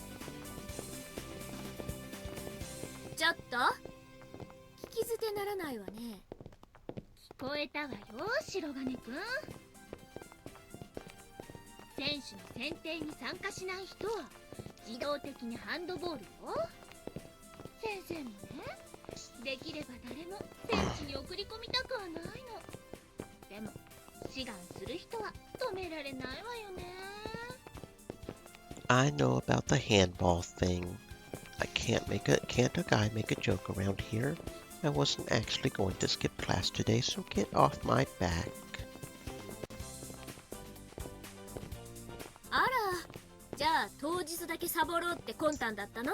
Speaker 3: ちょっと聞き捨てならないわね。聞こえたわよ、白金くん。選手の選定に参加しない人は自動的にハンドボールよ。先生もね、できれば誰も選手に送り込みたくはないの。でも志願する人は止められないわよね。
Speaker 1: I know about the handball thing. Can't a guy make a joke around here? I wasn't actually going to skip class today, so get off my back.
Speaker 3: あら、じゃ日だけサボろうって魂胆だったの？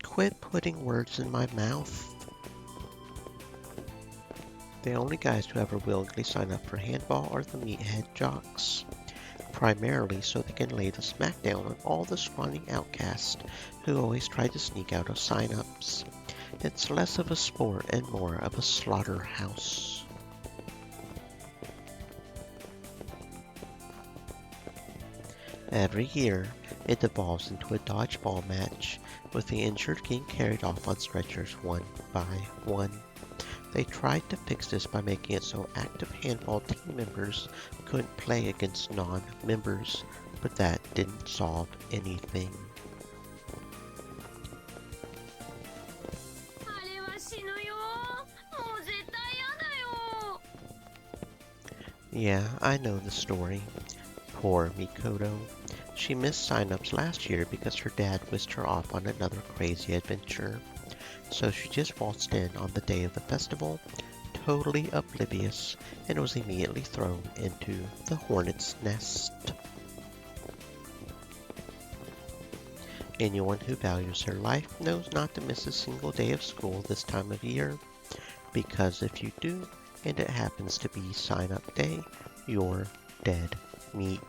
Speaker 1: Quit putting words in my mouth. The only guys who ever willingly sign up for handball are the meathead jocks, primarily so they can lay the smackdown on all the scrawny outcasts who always try to sneak out of sign-ups. It's less of a sport and more of a slaughterhouse. Every year, it devolves into a dodgeball match, with the injured getting carried off on stretchers one by one. They tried to fix this by making it so active handball team members couldn't play against non-members, but that didn't solve anything.
Speaker 2: あれは死ぬよ。もう絶対やだよ。
Speaker 1: Yeah, I know the story. Poor Mikoto. She missed sign-ups last year because her dad whisked her off on another crazy adventure. So she just waltzed in on the day of the festival, totally oblivious, and was immediately thrown into the hornet's nest. Anyone who values their life knows not to miss a single day of school this time of year, because if you do, and it happens to be sign-up day, you're dead meat.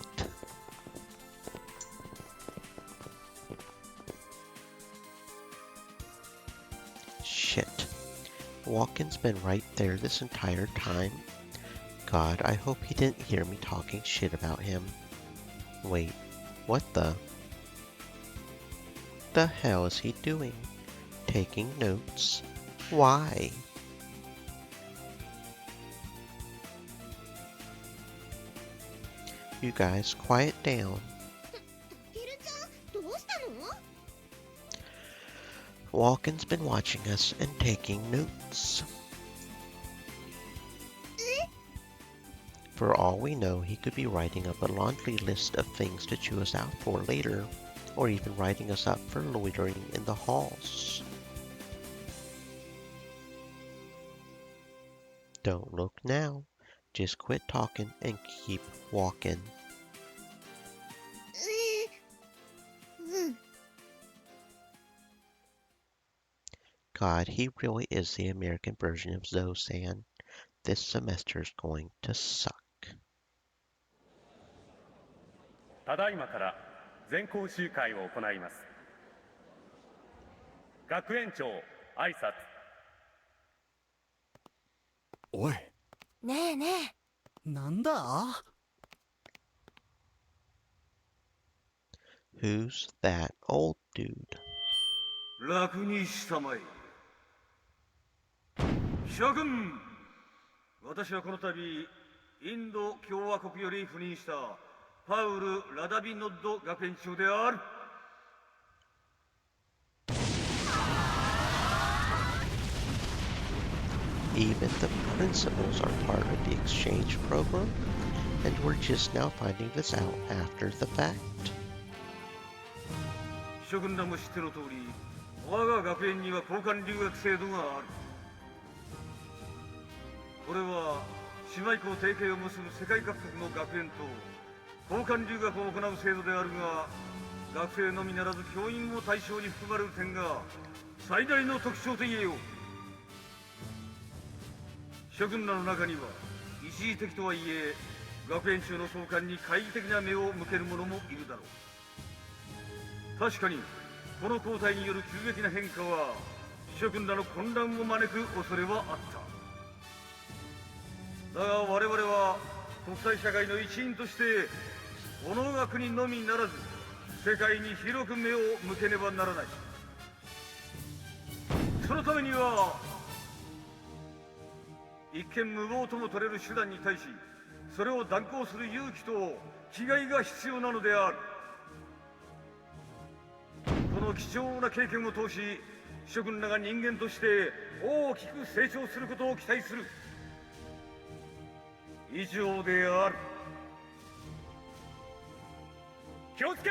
Speaker 1: Shit. Walken's been right there this entire time. God, I hope he didn't hear me talking shit about him. Wait, what the? The hell is he doing? Taking notes? Why? You guys, quiet down.
Speaker 5: タケルちゃん、どうしたの？
Speaker 1: Walken's been watching us and taking notes. For all we know, he could be writing up a laundry list of things to chew us out for later, or even writing us up for loitering in the halls. Don't look now. Just quit talking and keep walking.
Speaker 5: うん。
Speaker 1: God, he really is the American version of Zoe-san. This semester's going to suck.
Speaker 9: ただいまから全校集会を行います。学園長挨拶。
Speaker 10: おい、
Speaker 3: ねえねえ、
Speaker 10: なんだ？
Speaker 1: Who's that old dude?
Speaker 11: 楽にしたまえ。諸君、私はこの度インド共和国より赴任したパウル・ラダビノッド学園長である。
Speaker 1: Even the principals are part of the exchange program, and we're just now finding this out after the fact.
Speaker 11: 諸君らも知っての通り、我が学園には交換留学制度がある。これは姉妹校提携を結ぶ世界各国の学園と交換留学を行う制度であるが、学生のみならず教員も対象に含まれる点が最大の特徴と言えよう。諸君らの中には一時的とはいえ学園中の総監に懐疑的な目を向ける者もいるだろう。確かにこの交代による急激な変化は諸君らの混乱を招く恐れはあった。だが我々は国際社会の一員としてこの学にのみならず世界に広く目を向けねばならない。そのためには一見無謀とも取れる手段に対しそれを断行する勇気と気概が必要なのである。この貴重な経験を通し諸君らが人間として大きく成長することを期待する。以上である。
Speaker 9: 気をつけ！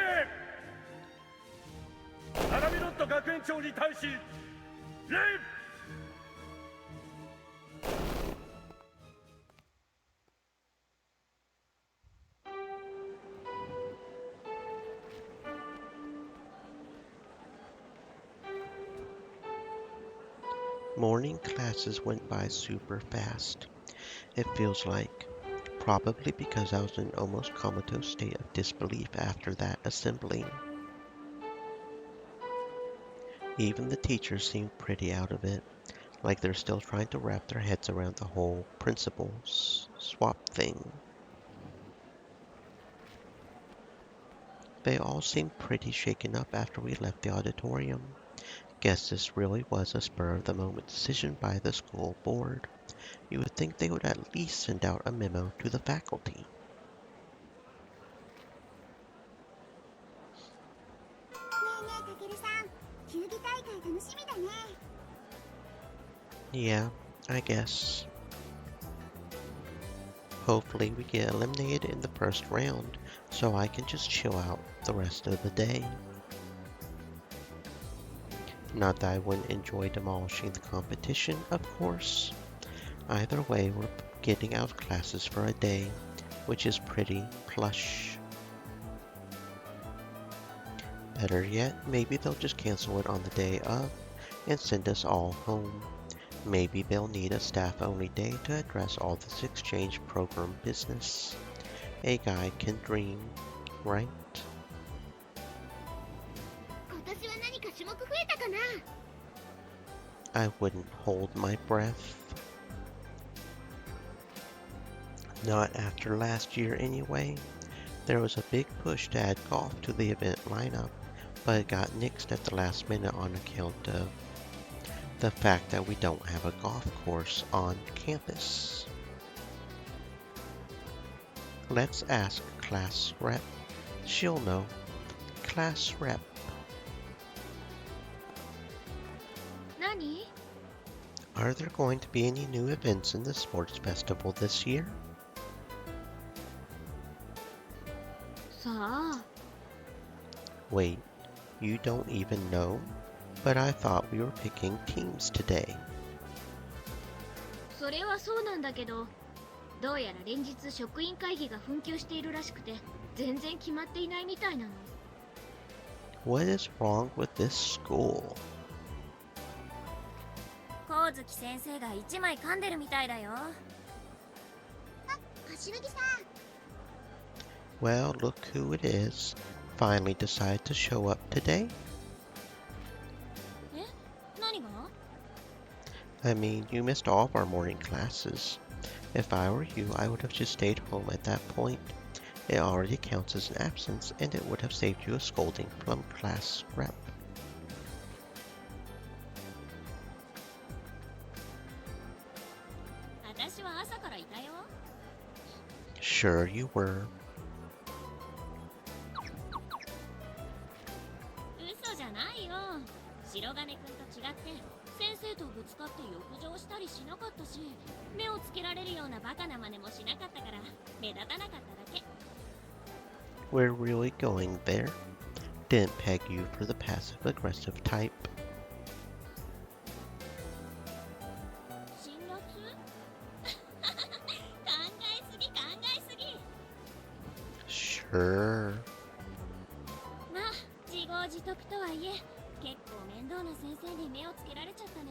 Speaker 9: ラダビノット学園長に対し礼！
Speaker 1: Morning classes went by super fast, it feels like. Probably because I was in an almost comatose state of disbelief after that assembly. Even the teachers seemed pretty out of it, like they're still trying to wrap their heads around the whole principals swap thing. They all seemed pretty shaken up after we left the auditorium. Guess this really was a spur of the moment decision by the school board. You would think they would at least send out a memo to the faculty.
Speaker 3: たけるさん、球技大会楽しみだね。
Speaker 1: Yeah, I guess. Hopefully we get eliminated in the first round, so I can just chill out the rest of the day. Not that I wouldn't enjoy demolishing the competition, of course. Either way, we're getting out of classes for a day, which is pretty plush. Better yet, maybe they'll just cancel it on the day of and send us all home. Maybe they'll need a staff-only day to address all this exchange program business. A guy can dream, right?
Speaker 3: 今年は何か種目増えたかな。
Speaker 1: I wouldn't hold my breath. Not after last year anyway. There was a big push to add golf to the event lineup, but it got nixed at the last minute on account of the fact that we don't have a golf course on campus. Let's ask class rep. She'll know. Class rep.
Speaker 3: 何？
Speaker 1: Are there going to be any new events in the sports festival this year?
Speaker 3: さあ。
Speaker 1: Wait, you don't even know? But I thought we were picking teams today.
Speaker 3: それはそうなんだけど、どうやら連日職員会議が紛糾しているらしくて、全然決まっていないみたいなの。
Speaker 1: What is wrong with this school?
Speaker 3: 光月先生が一枚噛んでるみたいだよ。あ、柏木さん。
Speaker 1: Well, look who it is. Finally decided to show up today.
Speaker 3: え、何が？
Speaker 1: I mean, you missed all of our morning classes. If I were you, I would have just stayed home at that point. It already counts as an absence, and it would have saved you a scolding from class rep.
Speaker 3: 私は朝からいたよ。
Speaker 1: Sure you were.
Speaker 3: 嘘じゃないよ。白金くんと違って先生とぶつかって浴場したりしなかったし、目をつけられるようなバカな真似もしなかったから目立たなかっただけ。
Speaker 1: We're really going there. Didn't peg you for the passive-aggressive type.
Speaker 3: 辛辣？考えすぎ考えすぎ。
Speaker 1: Sure.
Speaker 3: まあ自業自得とはいえ、結構面倒な先生に目をつけられちゃったね。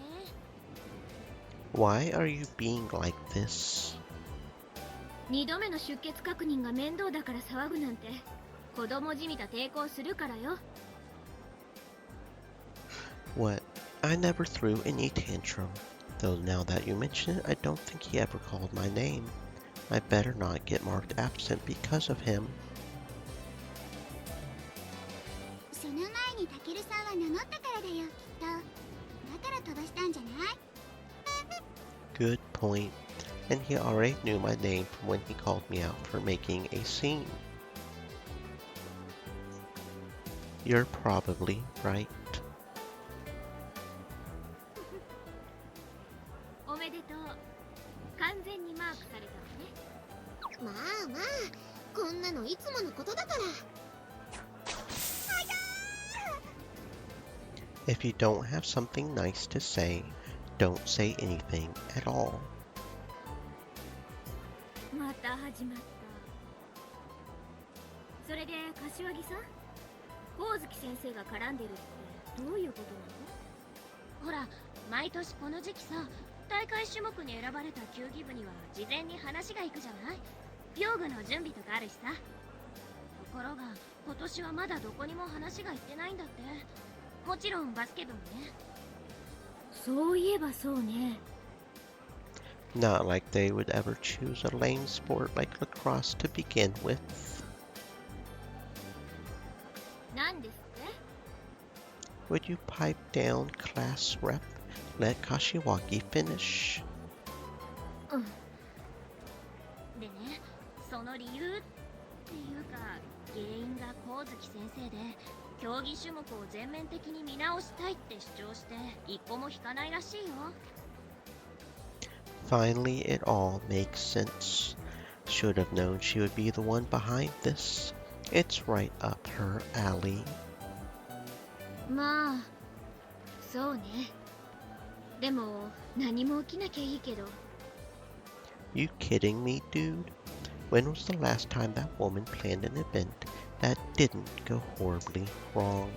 Speaker 1: Why are you being like this?
Speaker 3: 2度目の出欠確認が面倒だから騒ぐなんて、子供じみた抵抗するからよ。
Speaker 1: What? I never threw any tantrum. Though now that you mention it, I don't think he ever called my name. I better not get marked absent because of him.
Speaker 3: その前にタケルさんは名乗ったからだよ、きっと。だから飛ばしたんじゃない？
Speaker 1: Good point. And he already knew my name from when he called me out for making a scene. You're probably right.
Speaker 3: おめでとう。完全にマークされたわね。まあまあ、こんなのいつものことだから。
Speaker 1: If you don't have something nice to say, don't say anything at all.
Speaker 3: また始まった。それで柏木さん、光月先生が絡んでるってどういうことなの？ほら、毎年この時期さ、大会種目に選ばれた球技部には事前に話が行くじゃない。用具の準備とかあるしさ。ところが今年はまだどこにも話が行ってないんだって。もちろんバスケ部もね。
Speaker 2: そういえばそうね。
Speaker 1: Not like they would ever choose a lame sport like lacrosse to begin with.
Speaker 3: なんですって？
Speaker 1: Would you pipe down, class rep? Let Kashiwagi finish.
Speaker 3: でね、その理由っていうか原因が光月先生で、競技種目を全面的に見直したいって主張して一歩も引かないらしいよ。
Speaker 1: Finally, it all makes sense. Should have known she would be the one behind this. It's right up her alley.
Speaker 3: まあ、そうね。でも何も起きなきゃいいけど。
Speaker 1: You kidding me, dude? When was the last time that woman planned an event that didn't go horribly wrong?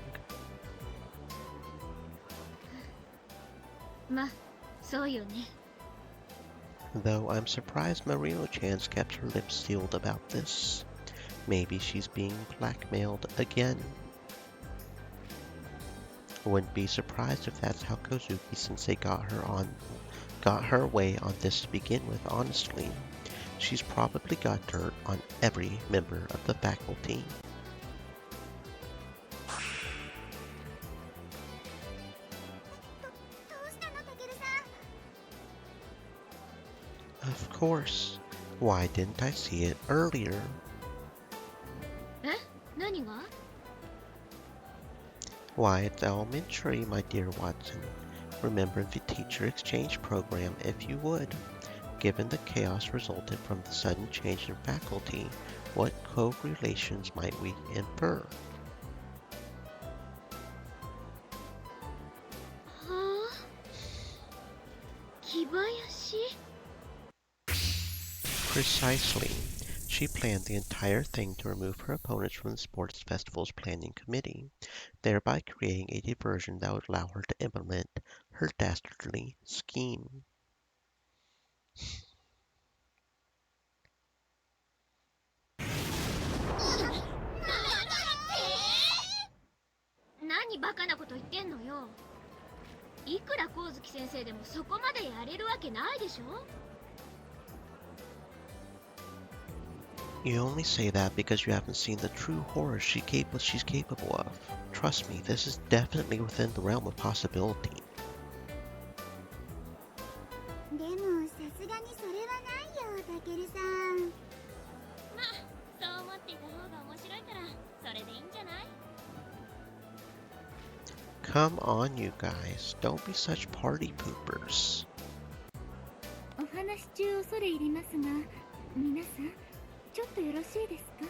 Speaker 3: まあ、そうよね。
Speaker 1: Though I'm surprised Marino-chan's kept her lips sealed about this. Maybe she's being blackmailed again. Wouldn't be surprised if that's how Kozuki-sensei got her way on this to begin with, honestly. She's probably got dirt on every member of the faculty.
Speaker 3: どうしたの、タケルさん。
Speaker 1: Of course. Why didn't I see it earlier?
Speaker 3: え？何が？
Speaker 1: Why, it's elementary, my dear Watson. Remember the teacher exchange program, if you would. Given the chaos resulted from the sudden change in faculty, what correlations might we infer?
Speaker 3: はあ？木林？
Speaker 1: Precisely. She planned the entire thing to remove her opponents from the sports festival's planning committee, thereby creating a diversion that would allow her to implement her dastardly scheme.
Speaker 3: 何バカなこと言ってんのよ。いくら光月先生でもそこまでやれるわけないでしょ。
Speaker 1: You only say that because you haven't seen the true horror she's capable of. Trust me, this is definitely within the realm of possibility.
Speaker 3: でもさすがにそれはないよ、タケルさん。まあ、そう思っていた方が面白いからそれでいいんじゃない？
Speaker 1: Come on, you guys. Don't be such party poopers.
Speaker 5: お話中恐れ入りますが、皆さんちょっとよろしいですか？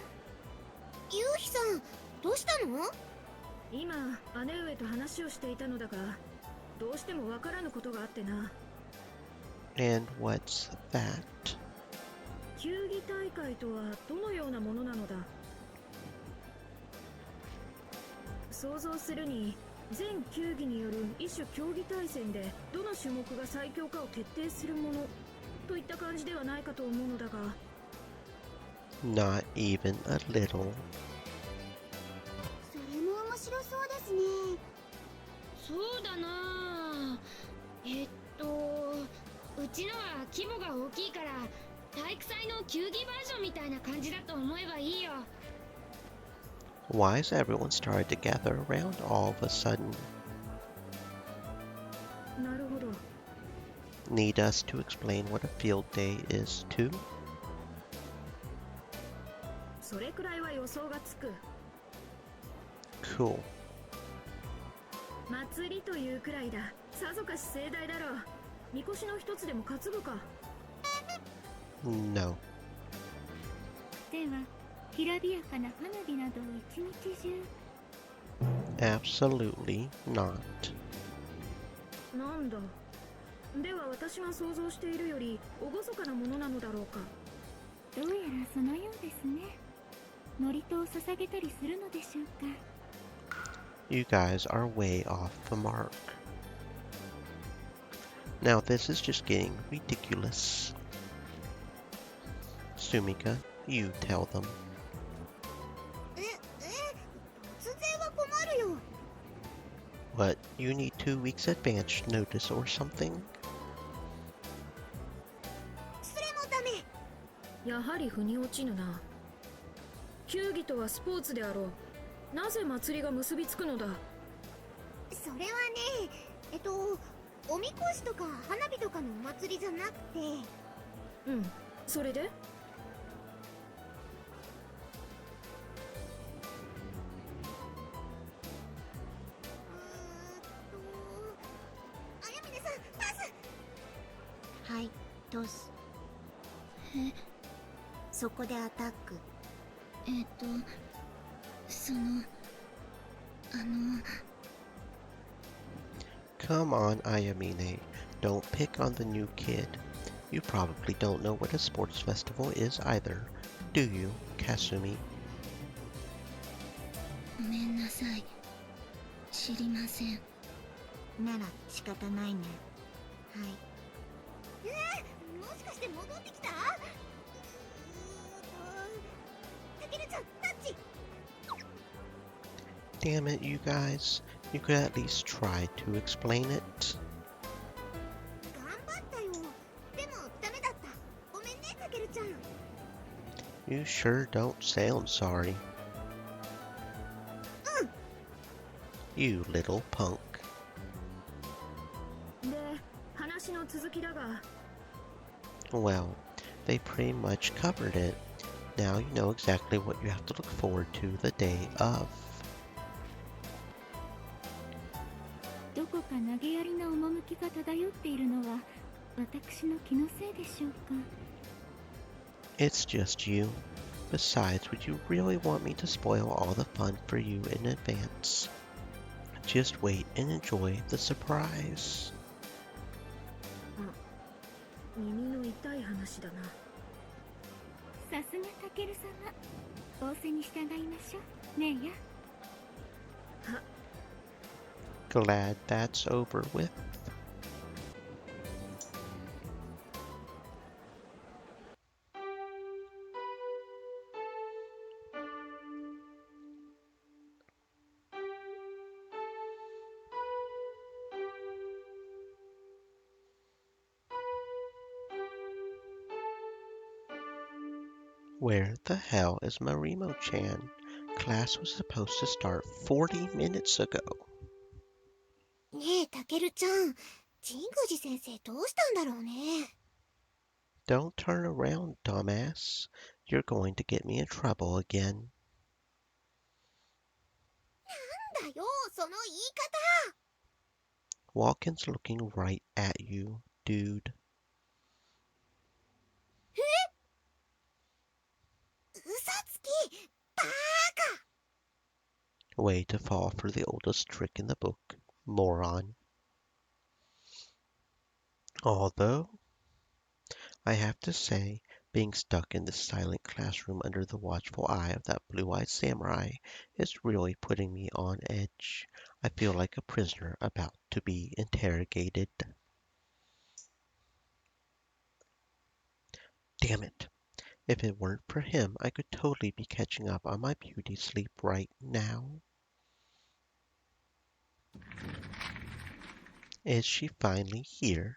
Speaker 3: ゆうひさん、どうしたの？
Speaker 2: 今姉上と話をしていたのだが、どうしてもわからぬことがあってな。
Speaker 1: And what's that?
Speaker 2: 球技大会とはどのようなものなのだ？想像するに、全球技による一種競技対戦でどの種目が最強かを徹底するものといった感じではないかと思うのだが。
Speaker 1: Not even a little.
Speaker 3: それも面白そうですね。
Speaker 6: そうだな。うちのは規模が大きいから体育祭の球技バージョンみたいな感じだと思えばいいよ。
Speaker 1: Why has everyone started to gather around all of a sudden?
Speaker 2: なるほど。
Speaker 1: Need us to explain what a field day is too?
Speaker 2: それくらいは予想がつく。
Speaker 1: Cool.
Speaker 2: 祭りというくらいだ。さぞかし盛大だろう。みこしの一つでも担ぐか。
Speaker 1: No.
Speaker 5: ではきらびやかな花火などを一日中。
Speaker 1: Absolutely not.
Speaker 2: なんだ。では私が想像しているより厳かなものなのだろうか。
Speaker 5: どうやらそのようですね。祝詞を捧げたりするのでしょうか。
Speaker 1: You guys are way off the mark. Now this is just getting ridiculous. Sumika, you tell them.
Speaker 5: 突然は困るよ。
Speaker 1: What, you need 2 weeks advance notice or something?
Speaker 5: それもダメ。
Speaker 2: やはり腑に落ちぬな。球技とはスポーツであろう。なぜ祭りが結びつくのだ。
Speaker 5: それはね、おみこしとか花火とかのお祭りじゃなくて。
Speaker 2: うん、それで
Speaker 5: あやみねさん、パス。はい、トス。そこでアタック。
Speaker 1: Come on, Ayamine. Don't pick on the new kid. You probably don't know what a sports festival is either, do you, Kasumi?
Speaker 4: ごめんなさい。知りません。
Speaker 5: なら仕方ないね。はい。もしかして戻ってきた？たけるちゃん、タッチ。
Speaker 1: Damn it, you guys. You could at least try to explain it.
Speaker 5: 頑張ったよ。でもダメだった。ごめんね、たけるちゃん。
Speaker 1: You sure don't sound sorry. You little punk.
Speaker 2: で、話の続きだが。
Speaker 1: Well, they pretty much covered it. Now you know exactly what you have to look forward to the day of.
Speaker 5: どこか投げやりな趣が漂っているのは私の気のせいでしょうか。
Speaker 1: It's just you. Besides, would you really want me to spoil all the fun for you in advance? Just wait and enjoy the surprise.
Speaker 2: 耳の痛い話だな。
Speaker 5: さすがたける様。仰せに従いましょう。ねえや。
Speaker 1: Glad that's over with. Where the hell is Marimo-chan? Class was supposed to start 40 minutes ago.
Speaker 5: ねえ、たけるちゃん。神宮寺先生どうしたんだろうね。
Speaker 1: Don't turn around, dumbass. You're going to get me in trouble again.
Speaker 5: なんだよ、その言い方。
Speaker 1: Walken's looking right at you, dude.
Speaker 5: 嘘つき、バーカ。
Speaker 1: Way to fall for the oldest trick in the book, moron. Although, I have to say, being stuck in this silent classroom under the watchful eye of that blue-eyed samurai is really putting me on edge. I feel like a prisoner about to be interrogated. Damn it. If it weren't for him, I could totally be catching up on my beauty sleep right now. Is she finally here?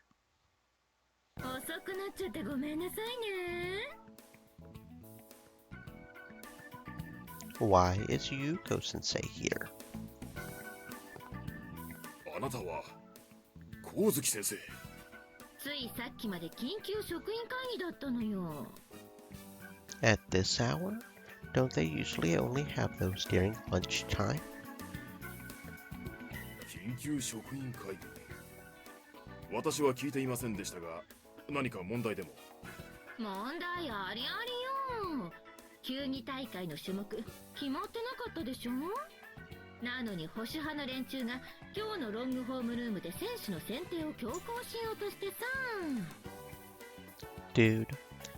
Speaker 2: 遅くなっちゃってごめんなさいね。
Speaker 1: Why is Yuko-sensei here?
Speaker 7: あなたは光月先生。
Speaker 2: ついさっきまで緊急職員会議だったのよ。
Speaker 1: At this hour? Don't they usually only have those during lunchtime?
Speaker 7: 緊急職員会議。私は聞いていませんでしたが、何か問題でも？
Speaker 2: 問題ありありよ。球技大会の種目決まってなかったでしょ。なのに保守派の連中が今日のロングホームルームで選手の選定を強行しようとしてさ。
Speaker 1: Dude,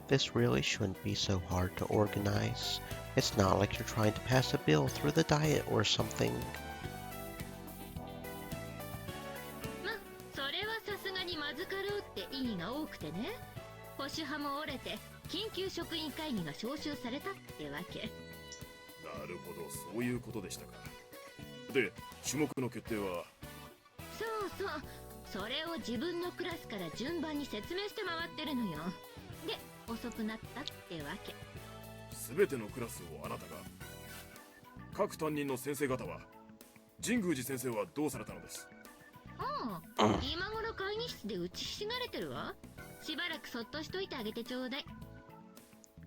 Speaker 1: this really shouldn't be so hard to organize. It's not like you're trying to pass a bill through the diet or something.
Speaker 2: ま、それはさすがににまずかろうって異議が多くてね、保守派も折れて緊急職員会議が招集されたってわけ。
Speaker 7: なるほど、そういうことでしたか。で、種目の決定は？
Speaker 2: そうそう、それを自分のクラスから順番に説明して回ってるのよ。で、遅くなったってわけ。
Speaker 7: 全てのクラスをあなたが？各担任の先生方は？神宮寺先生はどうされたのです？
Speaker 2: ああ、今頃会議室で打ちひしがれてるわ。しばらくそっとしといてあげてちょうだい。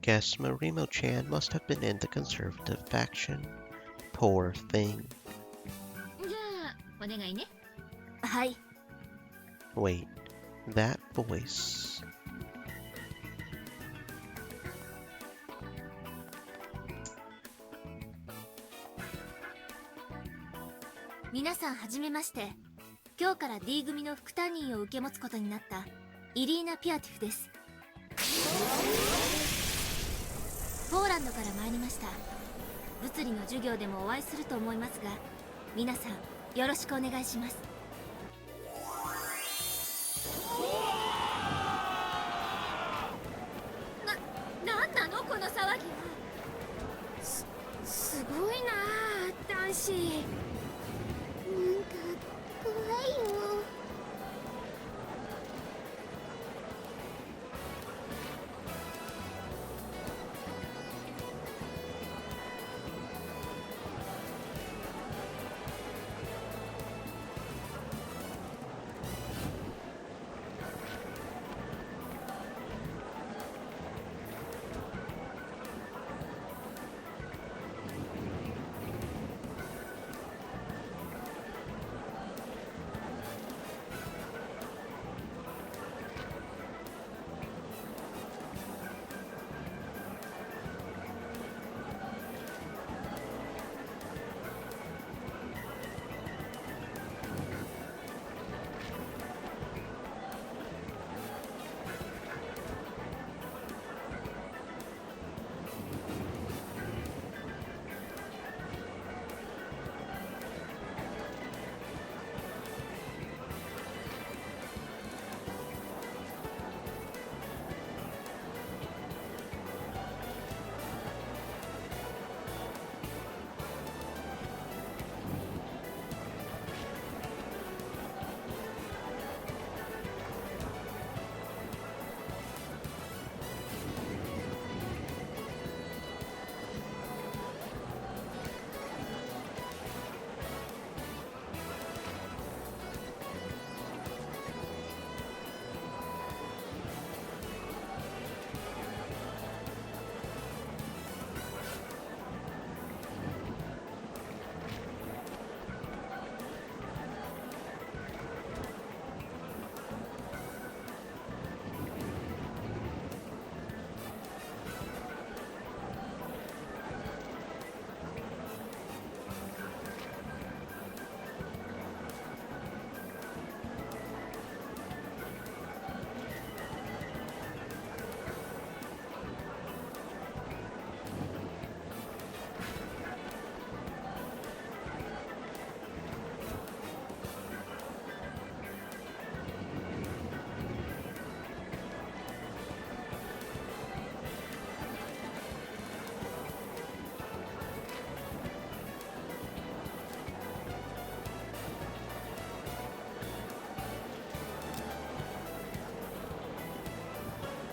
Speaker 1: Guess Marimo-chan must have been in the conservative faction. Poor thing.
Speaker 2: じゃあお願いね。
Speaker 3: はい。
Speaker 1: Wait, that voice.
Speaker 3: 皆さんはじめまして。今日から D 組の副担任を受け持つことになったイリーナ・ピアティフです。ポーランドから参りました。物理の授業でもお会いすると思いますが、皆さんよろしくお願いします。なんなのこの騒ぎは。
Speaker 6: すごいなあ、男子。
Speaker 5: なんか怖いよ。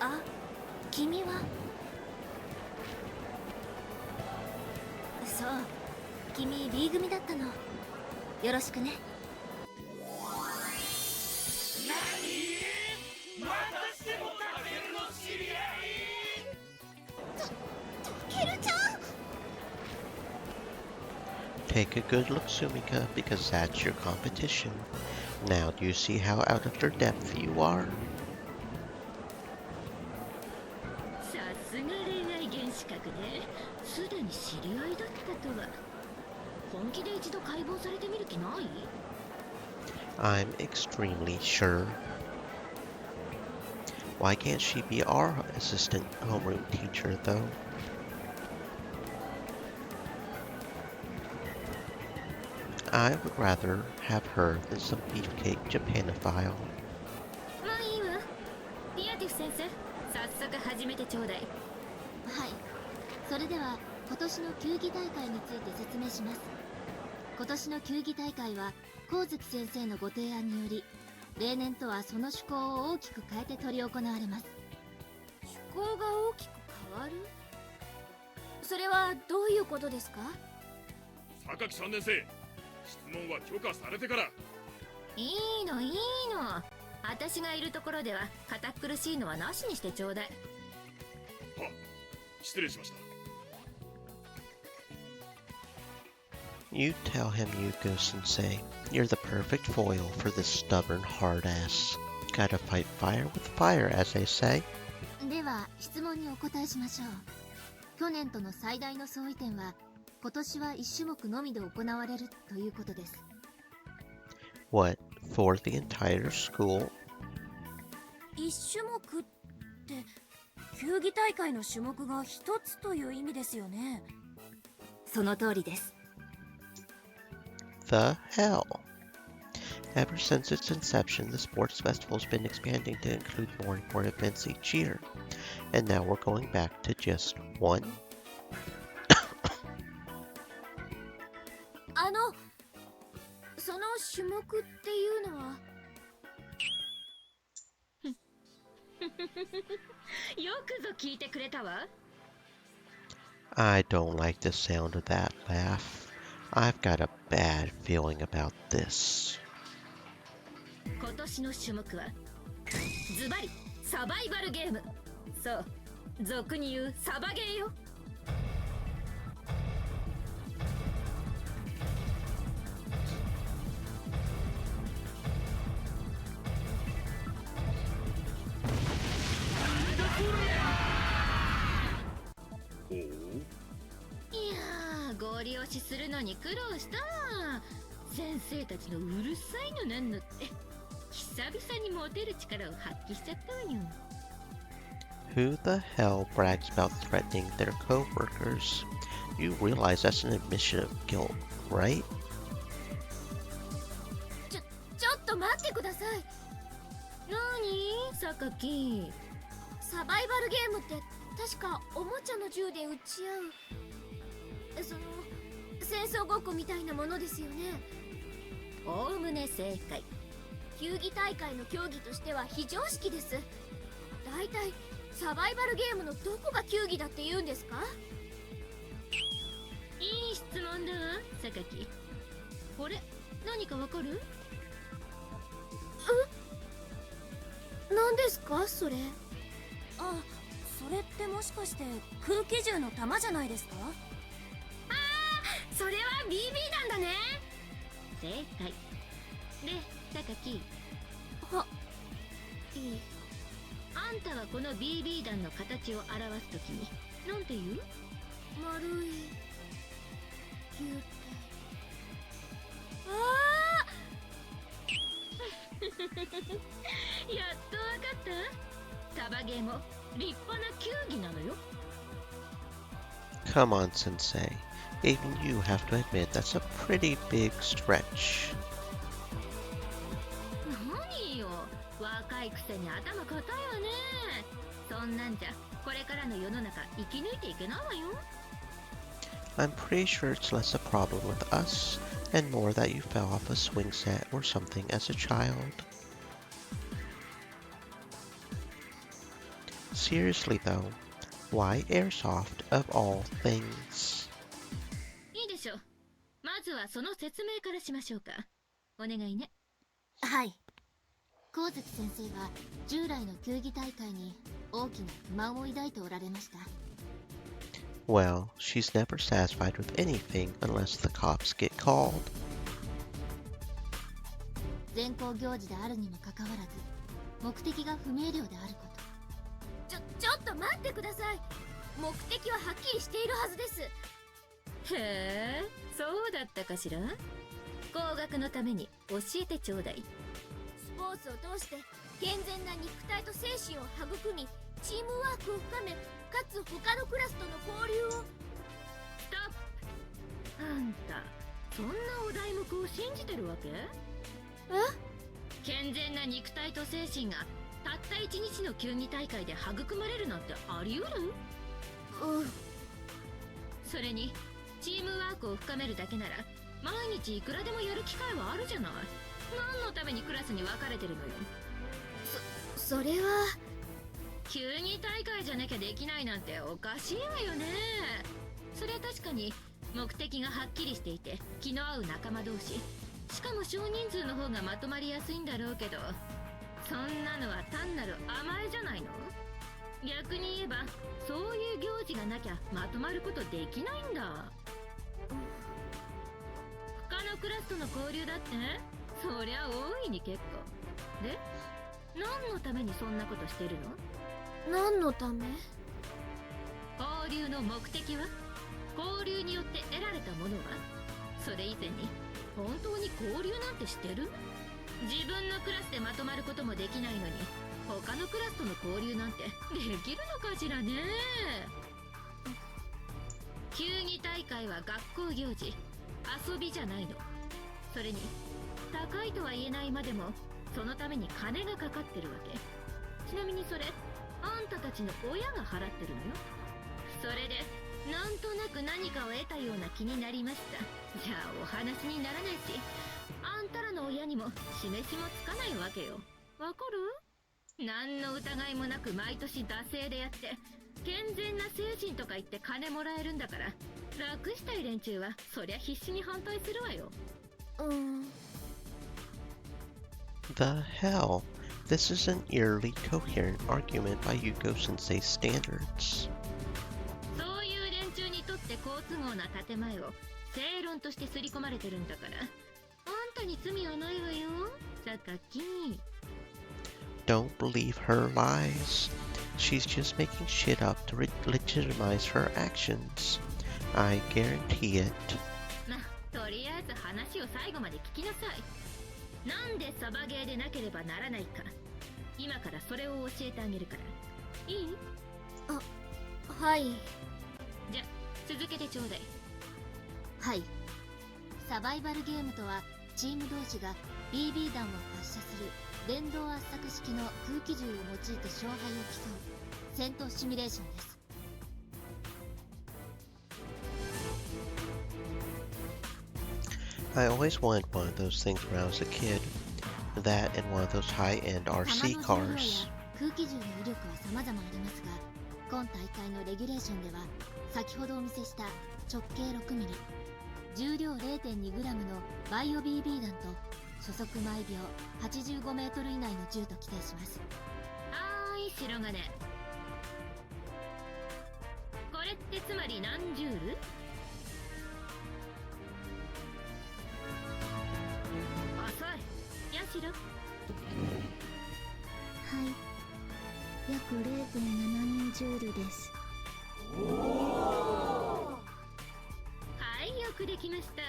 Speaker 3: あ、君は。そう、君 B 組だったの。よろしくね。
Speaker 1: Take a good look, Sumika, because that's your competition. Now, do you see how out of your depth you are?
Speaker 2: さすが恋愛原子核ね。すでに知り合いだったとは。本気で一度解剖されてみる気ない？
Speaker 1: I'm extremely sure. Why can't she be our assistant homeroom teacher, though? I would rather have her than some beefcake Japanophile.
Speaker 2: ティフ先生、早速始めてちょうだい。
Speaker 3: はい。それでは今年の球技大会について説明します。今年の球技大会は光月先生のご提案により、例年とはその趣向を大きく変えて執り行われます。
Speaker 2: 趣向が大きく変わる？
Speaker 3: それはどういうことですか？
Speaker 7: 榊3年生、質問は許可されてから。
Speaker 2: いいのいいの、私がいるところでは堅苦しいのはなしにしてちょうだい。
Speaker 7: はっ、失礼しました。
Speaker 1: You tell him, Yuko Sensei. You're the perfect foil for this stubborn hard ass. Gotta fight fire with fire, as they say.
Speaker 3: では質問にお答えしましょう。去年との最大の相違点は、今年は1種目のみで行われるということです。
Speaker 1: What, for the entire school?
Speaker 2: 一種目って球技大会の種目が一つという意味ですよね。その通りです。
Speaker 1: The hell? Ever since its inception, the sports festival's been expanding to include more and more events each year. And now we're going back to just one?
Speaker 2: その種目っていうのはよくぞ聞いてくれたわ。
Speaker 1: I don't like the sound of that laugh. I've got a bad feeling about this.
Speaker 2: 今年の種目はズバリサバイバルゲーム。そう、俗に言うサバゲーよ。ご利用しするのに苦労したわ。先生たちのうるさいのなんのって久々にモテる力を発揮しちゃったわよ。
Speaker 1: Who the hell brags about threatening their co-workers? You realize that's an admission of guilt, right?
Speaker 3: ちょっと待ってください。
Speaker 2: なに、榊。
Speaker 3: サバイバルゲームって確かおもちゃの銃で撃ち合う、その戦争ごっこみたいなものですよね。
Speaker 2: おおむね正解。
Speaker 3: 球技大会の競技としては非常識です。だいたいサバイバルゲームのどこが球技だって言うんですか？
Speaker 2: いい質問だわ、榊。これ何かわかる？
Speaker 3: 何ですかそれ？
Speaker 2: あ、それってもしかして空気銃の弾じゃないですか？それは BB 弾だね。正解で、榊。
Speaker 3: いい。
Speaker 2: あんたはこの BB 弾の形を表すときになんて言う？
Speaker 3: 丸い球体。
Speaker 2: やっとわかった。サバゲーも立派な球技なのよ。
Speaker 1: Come on, Sensei. Even you have to admit that's a pretty big stretch.
Speaker 2: 何よ、若いくせに頭固いわね。そんなんじゃこれからの世の中生き抜いていけないわよ。
Speaker 1: I'm pretty sure it's less a problem with us and more that you fell off a swing set or something as a child. Seriously though, why airsoft of all things?
Speaker 2: いいでしょう。まずはその説明からしましょうか。お願いね。
Speaker 3: はい。光月先生は従来の球技大会に大きな不満を抱いておられました。
Speaker 1: Well, she's never satisfied with anything unless the cops get called.
Speaker 3: 全校行事であるにもかかわらず、目的が不明瞭であること。ちょっと待ってください。目的ははっきりしているはずです。
Speaker 2: へえ、そうだったかしら。工学のために教えてちょうだい。
Speaker 3: スポーツを通して健全な肉体と精神を育み、チームワークを深め、かつ他のクラスとの交流を。
Speaker 2: ストップ。あんたそんなお題目を信じてるわけ？健全な肉体と精神がたった1日の球技大会で育まれるなんてあり得る？それにチームワークを深めるだけなら毎日いくらでもやる機会はあるじゃない。何のためにクラスに分かれてるのよ。
Speaker 3: それは
Speaker 2: 球技大会じゃなきゃできないなんておかしいわよね。それは確かに目的がはっきりしていて気の合う仲間同士、しかも少人数の方がまとまりやすいんだろうけど、そんなのは単なる甘えじゃないの。逆に言えばそういう行事がなきゃまとまることできないんだ。他のクラスとの交流だって、そりゃ大いに結構で、何のためにそんなことしてるの？
Speaker 3: 何のため？
Speaker 2: 交流の目的は？交流によって得られたものは？それ以前に本当に交流なんてしてる？自分のクラスでまとまることもできないのに他のクラスとの交流なんてできるのかしらね。球技大会は学校行事、遊びじゃないの。それに高いとは言えないまでもそのために金がかかってるわけ。ちなみにそれあんたたちの親が払ってるのよ。それでなんとなく何かを得たような気になりました。じゃあお話にならないし、あんたらの親にも示しもつかないわけよ。わかる？何の疑いもなく毎年惰性でやって健全な精神とか言って金もらえるんだから、楽したい連中はそりゃ必死に反対するわよ。
Speaker 1: The hell? This is an eerily coherent argument by Yuko-sensei's standards.
Speaker 2: そういう連中にとって好都合な建前を正論として刷り込まれてるんだから、あんたに罪はないわよ、榊。
Speaker 1: Don't believe her lies. She's just making shit up to legitimize her actions. I guarantee it.
Speaker 2: ま、とりあえず話を最後まで聞きなさい。なんでサバゲーでなければならないか、今からそれを教えてあげるから。いい？
Speaker 3: はい。
Speaker 2: じゃ、続けてちょうだい。
Speaker 3: はい。サバイバルゲームとは、チーム同士が BB 弾を発射する電動圧搾式の空気銃を用いて勝敗を競う戦闘シミュレーションです。
Speaker 1: I always wanted one of those things when I was a kid. That and one of those high-end
Speaker 3: 弾
Speaker 1: RC
Speaker 3: の重量
Speaker 1: cars.
Speaker 3: や空気銃の威力は様々ありますが、今大会のレギュレーションでは先ほどお見せした直径6ミリ、重量 0.2g のバイオ BB 弾と初速毎秒85メートル以内の銃と規定します。
Speaker 2: はーい、白金。これってつまり何ジュール？遅い、ヤシロ。
Speaker 4: はい、約 0.72 ジュールです。
Speaker 2: はい、よくできました。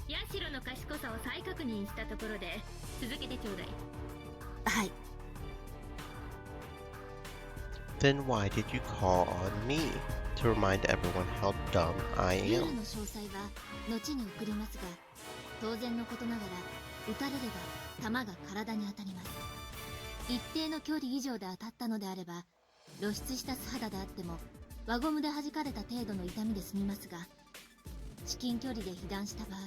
Speaker 2: ヤシロの賢さを再確認したところで続けてちょうだい。
Speaker 3: はい。
Speaker 1: Then why did you call on me to remind everyone how dumb I
Speaker 3: ルール
Speaker 1: am?
Speaker 3: の詳細は後に送りますが、当然のことながら撃たれれば弾が体に当たります。一定の距離以上で当たったのであれば、露出した素肌であっても輪ゴムで弾かれた程度の痛みで済みますが、至近距離で被弾した場合、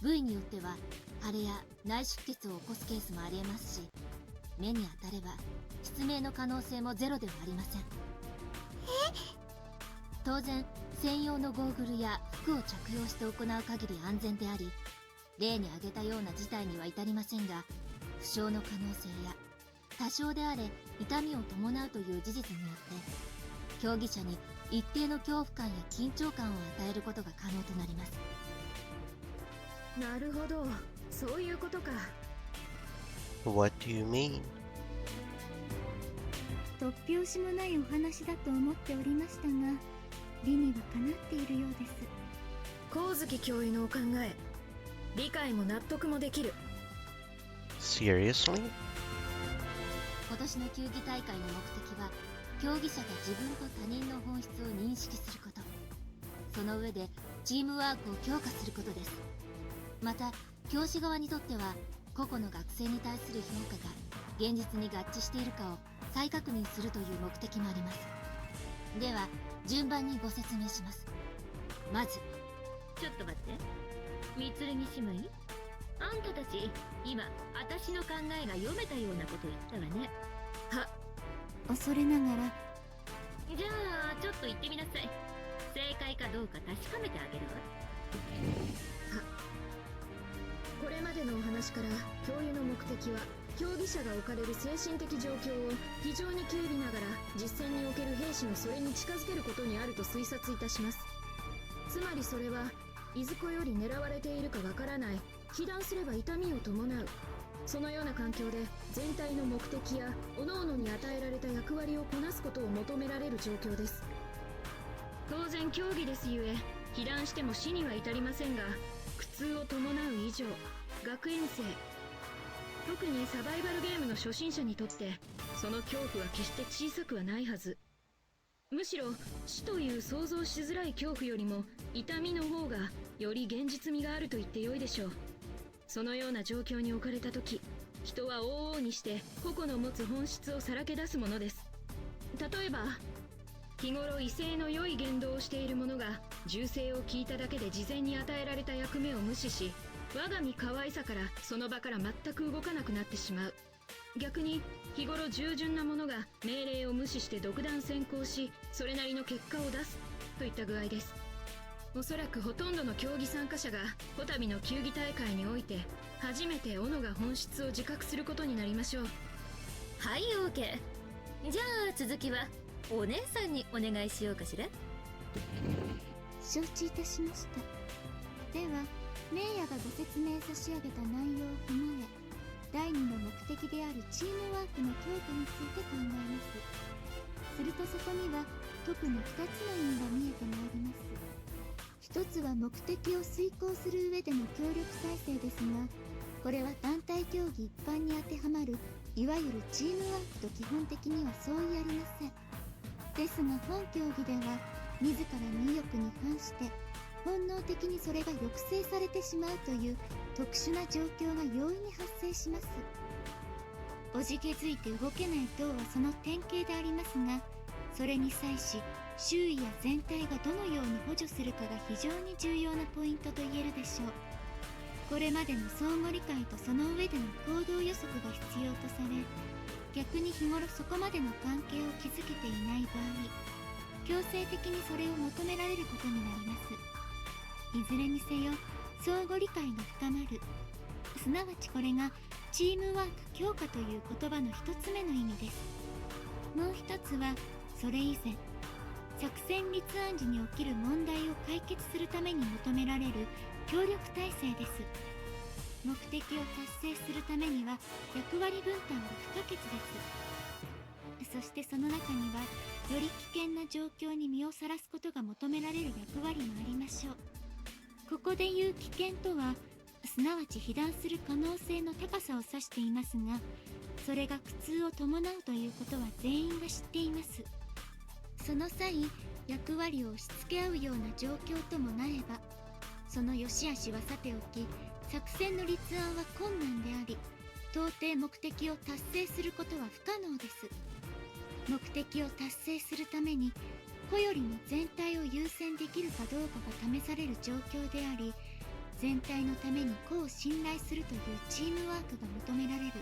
Speaker 3: 部位によっては腫れや内出血を起こすケースもありえますし、目に当たれば失明の可能性もゼロではありません。当然専用のゴーグルや服を着用して行う限り安全であり、例に挙げたような事態には至りませんが、負傷の可能性や多少であれ痛みを伴うという事実によって競技者に一定の恐怖感や緊張感を与えることが可能となります。
Speaker 2: なるほど、そういうことか。
Speaker 1: What do you mean?
Speaker 5: 突拍子もないお話だと思っておりましたが、理にはかなっているようです。
Speaker 2: 光月教諭のお考え、理解も納得もできる。
Speaker 1: Seriously?
Speaker 3: 今年の球技大会の目的は、競技者が自分と他人の本質を認識すること、その上でチームワークを強化することです。また教師側にとっては、個々の学生に対する評価が現実に合致しているかを再確認するという目的もあります。では順番にご説明します。まず、
Speaker 2: ちょっと待って。三剣姉妹、あんたたち今私の考えが読めたようなこと言ったわね。
Speaker 5: 恐れながら。
Speaker 2: じゃあちょっと言ってみなさい。正解かどうか確かめてあげるわ。
Speaker 6: これまでのお話から、教諭の目的は競技者が置かれる精神的状況を非常に軽微ながら実戦における兵士のそれに近づけることにあると推察いたします。つまりそれはいずこより狙われているかわからない、被弾すれば痛みを伴う、そのような環境で全体の目的や各々に与えられた役割をこなすことを求められる状況です。当然競技ですゆえ、被弾しても死には至りませんが、苦痛を伴う以上、学園生、特にサバイバルゲームの初心者にとってその恐怖は決して小さくはないはず。むしろ死という想像しづらい恐怖よりも痛みの方がより現実味があると言ってよいでしょう。そのような状況に置かれた時、人は往々にして個々の持つ本質をさらけ出すものです。例えば日頃威勢の良い言動をしている者が銃声を聞いただけで事前に与えられた役目を無視し、我が身可愛さからその場から全く動かなくなってしまう。逆に日頃従順な者が命令を無視して独断専行し、それなりの結果を出すといった具合です。おそらくほとんどの競技参加者がこたびの球技大会において初めて斧が本質を自覚することになりましょう。
Speaker 2: はい、OK。じゃあ続きはお姉さんにお願いしようかしら。
Speaker 5: 承知いたしました。ではメイヤがご説明差し上げた内容を踏まえ、第2の目的であるチームワークの強化について考えます。するとそこには特に2つの意味が見えてまいります。一つは目的を遂行する上での協力体制ですが、これは団体競技一般に当てはまるいわゆるチームワークと基本的には相違ありません。ですが本競技では自らの意欲に反して本能的にそれが抑制されてしまうという特殊な状況が容易に発生します。おじけづいて動けない塔はその典型でありますが、それに際し周囲や全体がどのように補助するかが非常に重要なポイントと言えるでしょう。これまでの相互理解とその上での行動予測が必要とされ、逆に日頃そこまでの関係を築けていない場合、強制的にそれを求められることになります。いずれにせよ相互理解が深まる、すなわちこれがチームワーク強化という言葉の一つ目の意味です。もう一つはそれ以前、作戦立案時に起きる問題を解決するために求められる協力体制です。目的を達成するためには役割分担が不可欠です。そしてその中にはより危険な状況に身をさらすことが求められる役割もありましょう。ここで言う危険とは、すなわち被弾する可能性の高さを指していますが、それが苦痛を伴うということは全員が知っています。その際、役割を押し付け合うような状況ともなれば、その良し悪しはさておき、作戦の立案は困難であり、到底目的を達成することは不可能です。目的を達成するために個よりも全体を優先できるかどうかが試される状況であり、全体のために個を信頼するというチームワークが求められる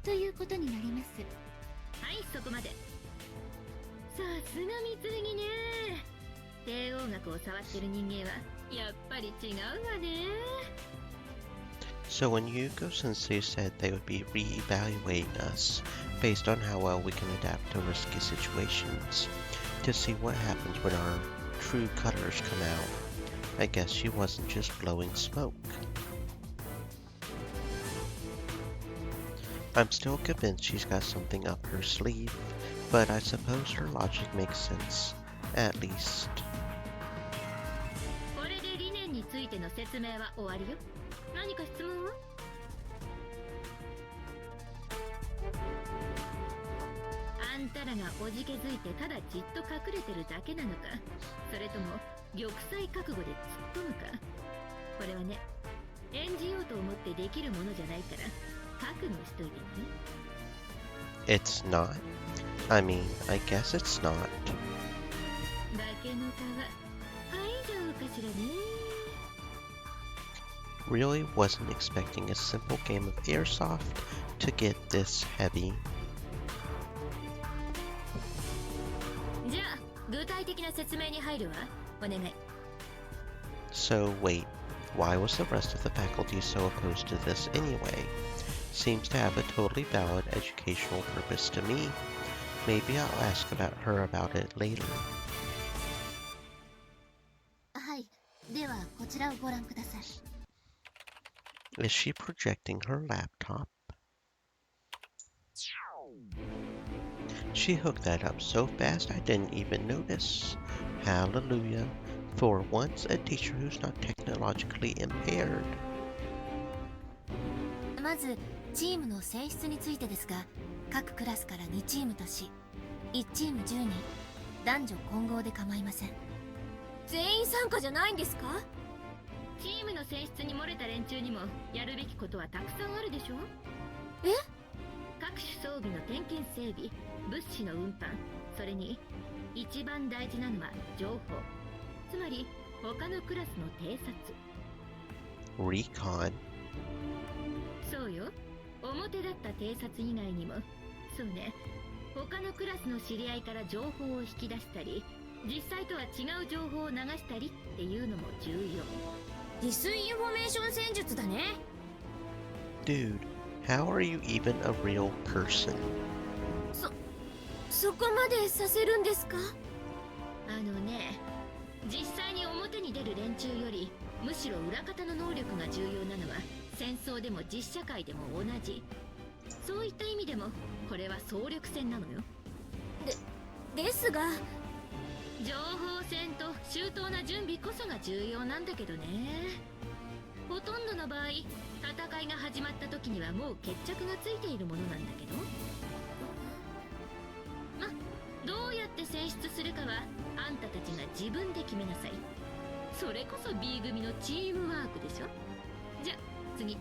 Speaker 5: ということになります。
Speaker 2: はい、そこまで。さすが三剣ね。帝王学を触ってる人間はやっぱり違うわね。
Speaker 1: So when Yuko Sensei said they would be re-evaluating us based on how well we can adapt to risky situations, to see what happens when our true colors come out, I guess she wasn't just blowing smoke. I'm still convinced she's got something up her sleeve, but I suppose her logic makes sense, at least.
Speaker 2: これで理念についての説明は終わりよ。何か質問は？あんたらがおじけづいてただじっと隠れてるだけなのか、それとも玉砕覚悟で突っ込むか。これはね、演じようと思ってできるものじゃないから覚悟しといてね。
Speaker 1: It's not. I mean, I guess it's not.
Speaker 2: 化けの皮はいじゃおうかしらね。
Speaker 1: Really wasn't expecting a simple game of airsoft to get this heavy.
Speaker 2: じゃあ具体的な説明に入るわ。お願い。
Speaker 1: So wait, why was the rest of the faculty so opposed to this anyway? Seems to have a totally valid educational purpose to me. Maybe I'll ask about her about it later.
Speaker 3: はい、ではこちらをご覧ください。
Speaker 1: Is she projecting her laptop? She hooked that up so fast I didn't even notice. Hallelujah. For once, a teacher who's not technologically impaired.
Speaker 3: まずチームの性質についてですが、各クラスから2チームとし、1チーム10人、男女混合で構いません。全員参加じゃないんですか？
Speaker 2: チームの性質に漏れた連中にもやるべきことはたくさんあるでしょ。
Speaker 3: え？
Speaker 2: 各種装備の点検整備、物資の運搬、それに一番大事なのは情報、つまり他のクラスの偵察。
Speaker 1: Recon.
Speaker 2: そうよ、表だった偵察以外にも、そうね、他のクラスの知り合いから情報を引き出したり、実際とは違う情報を流したりっていうのも重要。
Speaker 3: ディスインフォメーション戦術だね。
Speaker 1: Dude, how are you even a real person?
Speaker 3: そこまでさせるんですか？
Speaker 2: あのね、実際に表に出る連中よりむしろ裏方の能力が重要なのは戦争でも実社会でも同じ。そういった意味でもこれは総力戦なのよ。
Speaker 3: ですが、
Speaker 2: 情報戦と周到な準備こそが重要なんだけどね。ほとんどの場合、戦いが始まった時にはもう決着がついているものなんだけど、どうやって選出するかはあんたたちが自分で決めなさい。それこそ B 組のチームワークでしょ。じゃ次。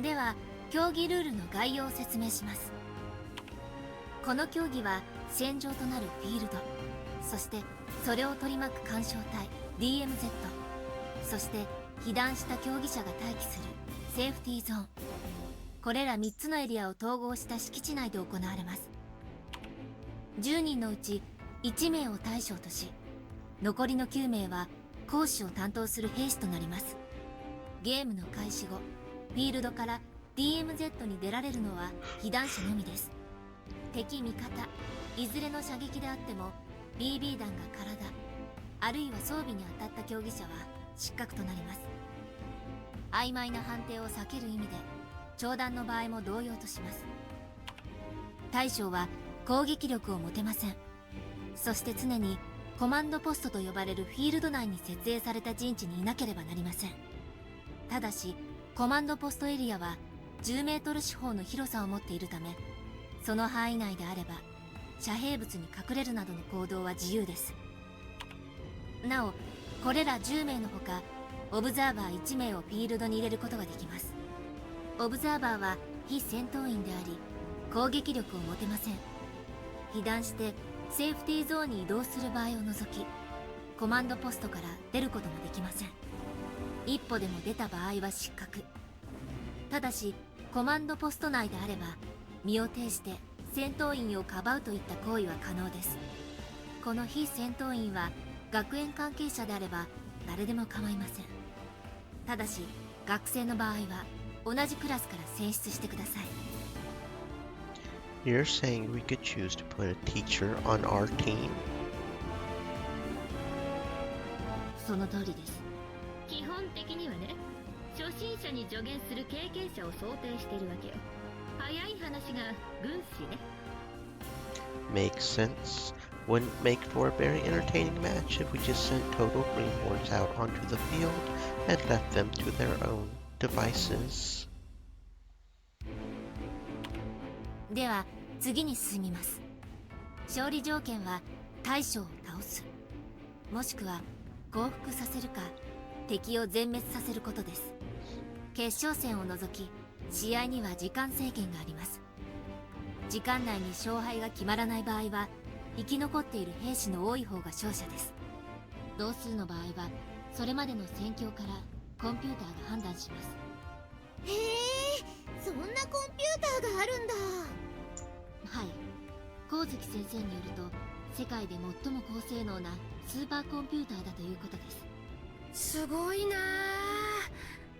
Speaker 3: では競技ルールの概要を説明します。この競技は戦場となるフィールド、そしてそれを取り巻く干渉隊 DMZ、 そして被弾した競技者が待機するセーフティーゾーン、これら3つのエリアを統合した敷地内で行われます。10人のうち1名を大将とし、残りの9名は講師を担当する兵士となります。ゲームの開始後、フィールドから DMZ に出られるのは被弾者のみです。敵味方いずれの射撃であっても BB 弾が体あるいは装備に当たった競技者は失格となります。曖昧な判定を避ける意味で長弾の場合も同様とします。大将は攻撃力を持てません。そして常にコマンドポストと呼ばれるフィールド内に設営された陣地にいなければなりません。ただしコマンドポストエリアは10メートル四方の広さを持っているため、その範囲内であれば遮蔽物に隠れるなどの行動は自由です。なおこれら10名のほか、オブザーバー1名をフィールドに入れることができます。オブザーバーは非戦闘員であり攻撃力を持てません。被弾してセーフティーゾーンに移動する場合を除き、コマンドポストから出ることもできません。一歩でも出た場合は失格。ただしコマンドポスト内であれば身を挺して戦闘員をかばうといった行為は可能です。この非戦闘員は学園関係者であれば誰でも構いません。ただし学生の場合は同じクラスから選出してください。
Speaker 1: You're saying we could choose to put a teacher on our team?
Speaker 2: その通りです。基本的にはね、初心者に助言する経験者を想定しているわけよ。早い話が軍師ね。
Speaker 1: Makes sense. Wouldn't make for a very entertaining match if we just sent total greenhorns out onto the field and left them to their own devices.
Speaker 3: では次に進みます。勝利条件は大将を倒す、もしくは降伏させるか敵を全滅させることです。決勝戦を除き試合には時間制限があります。時間内に勝敗が決まらない場合は生き残っている兵士の多い方が勝者です。同数の場合はそれまでの戦況からコンピューターが判断します。
Speaker 5: へえ、そんなコンピューターがあるんだ。
Speaker 3: はい、光月先生によると世界で最も高性能なスーパーコンピューターだということです。
Speaker 2: すごいなあ。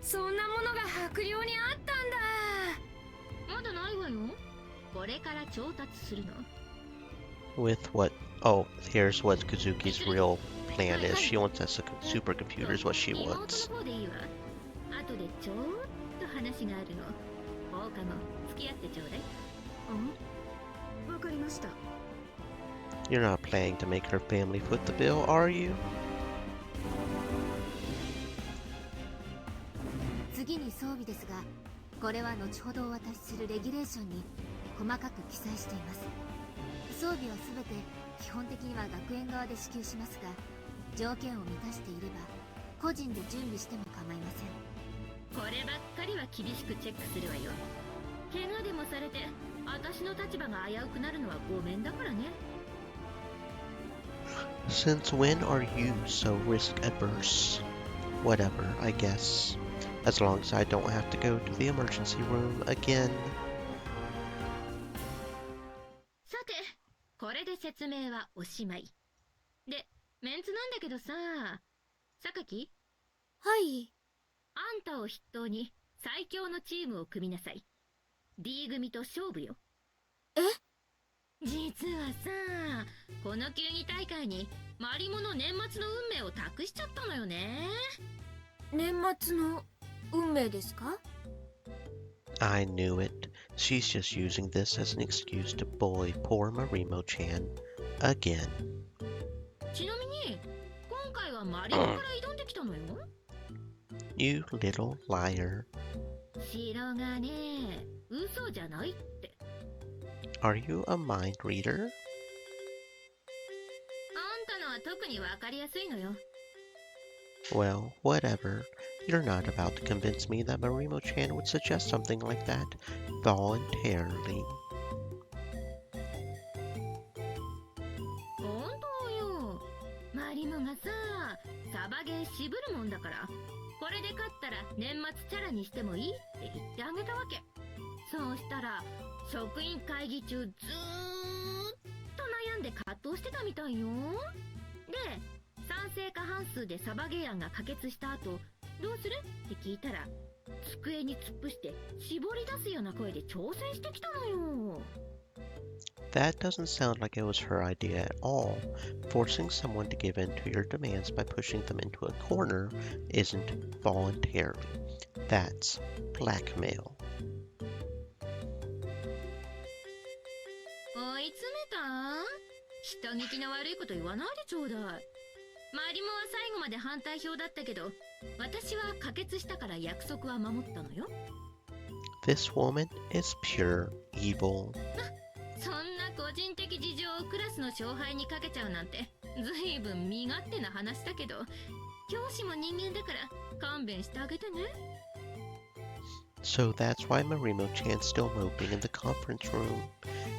Speaker 2: そんなものが白陵にあったんだ。まだないわよ。これから調達するの。
Speaker 1: With what? Oh, here's what Kazuki's real plan is. She wants a supercomputer is what she
Speaker 2: 妹
Speaker 1: wants.
Speaker 2: の方でいいわ。後でちょっと話があるの。放課後付き合ってちょうだい。
Speaker 6: わかりました。
Speaker 1: You're not planning to make her family foot the bill, are you?
Speaker 3: 次に装備ですが、これは後ほどお渡しするレギュレーションに細かく記載しています。装備は全て基本的には学園側で支給しますが、条件を満たしていれば個人で準備しても構いません。
Speaker 2: こればっかりは厳しくチェックするわよ。怪我でもされて私の立場が危うくなるのはごめんだからね。
Speaker 1: Since when are you so risk adverse? Whatever, I guess. As long as I don't have to go to the emergency room again.
Speaker 2: さて、これで説明はおしまい。で、メンツなんだけどさ、榊？
Speaker 3: はい。
Speaker 2: あんたを筆頭に最強のチームを組みなさい。D 組と勝負よ。
Speaker 3: え？
Speaker 2: 実はさ、この球技大会にマリモの年末の運命を託しちゃったのよね。
Speaker 3: 年末の運命ですか？
Speaker 1: I knew it. She's just using this as an excuse to bully poor Marimo-chan again.
Speaker 2: ちなみに、今回はマリモから挑んできたのよ。
Speaker 1: You little liar.
Speaker 2: 白がね、嘘じゃないって。
Speaker 1: Are you a mind reader?
Speaker 2: あんたのは特にわかりやすいのよ。
Speaker 1: Well, whatever. You're not about to convince me that Marimo-chan would suggest something like that voluntarily.
Speaker 2: 本当よ。マリモがさ、サバゲー渋るもんだから、これで勝ったら年末チャラにしてもいいって言ってあげたわけ。そうしたら、職員会議中ずーっと悩んで葛藤してたみたいよ。で、賛成過半数でサバゲー案が可決した後、どうするって聞いたら、机に突っ伏して絞り出すような声で挑戦してきたのよ。
Speaker 1: That doesn't sound like it was her idea at all. Forcing someone to give in to your demands by pushing them into a corner isn't voluntary. That's blackmail.
Speaker 2: 追い詰めた？人聞きの悪いこと言わないでちょうだい。マリモは最後まで反対票だったけど、私は可決したから約束は守ったのよ。
Speaker 1: This woman is pure evil.
Speaker 2: そんな個人的事情をクラスの勝敗にかけちゃうなんて、ずいぶん身勝手な話だけど、教師も人間だから勘弁してあげてね。
Speaker 1: So that's why Marimo-chan's still moping in the conference room.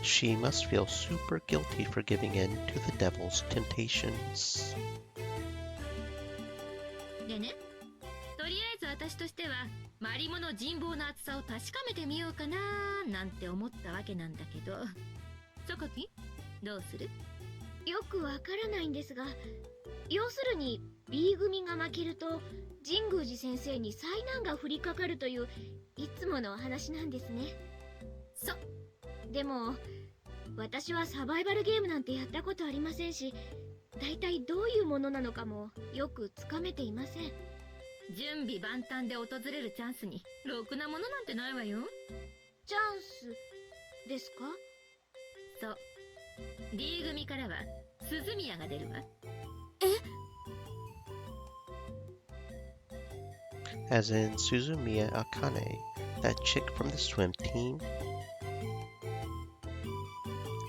Speaker 1: She must feel super guilty for giving in to the devil's temptations.
Speaker 2: でね、とりあえず私としてはマリモの人望の厚さを確かめてみようかなーなんて思ったわけなんだけど、榊、どうする？
Speaker 5: よくわからないんですが、要するに B 組が負けると神宮寺先生に災難が降りかかるといういつものお話なんですね。でも私はサバイバルゲームなんてやったことありませんし、だいたいどういうものなのかもよくつかめていません。
Speaker 2: 準備万端で訪れるチャンスにろくなものなんてないわよ。
Speaker 5: チャンスですか？
Speaker 2: そう。D 組からは鈴宮が出るわ。
Speaker 1: As in Suzumiya Akane, that chick from the swim team?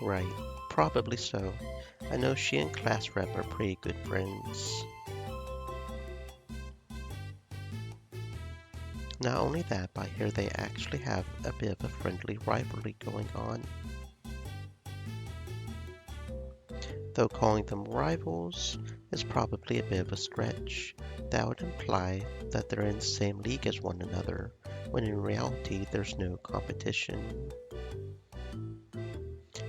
Speaker 1: Right, probably so. I know she and class rep are pretty good friends. Not only that, but I hear they actually have a bit of a friendly rivalry going on. though calling them rivals is probably a bit of a stretch. That would imply that they're in the same league as one another, when in reality there's no competition.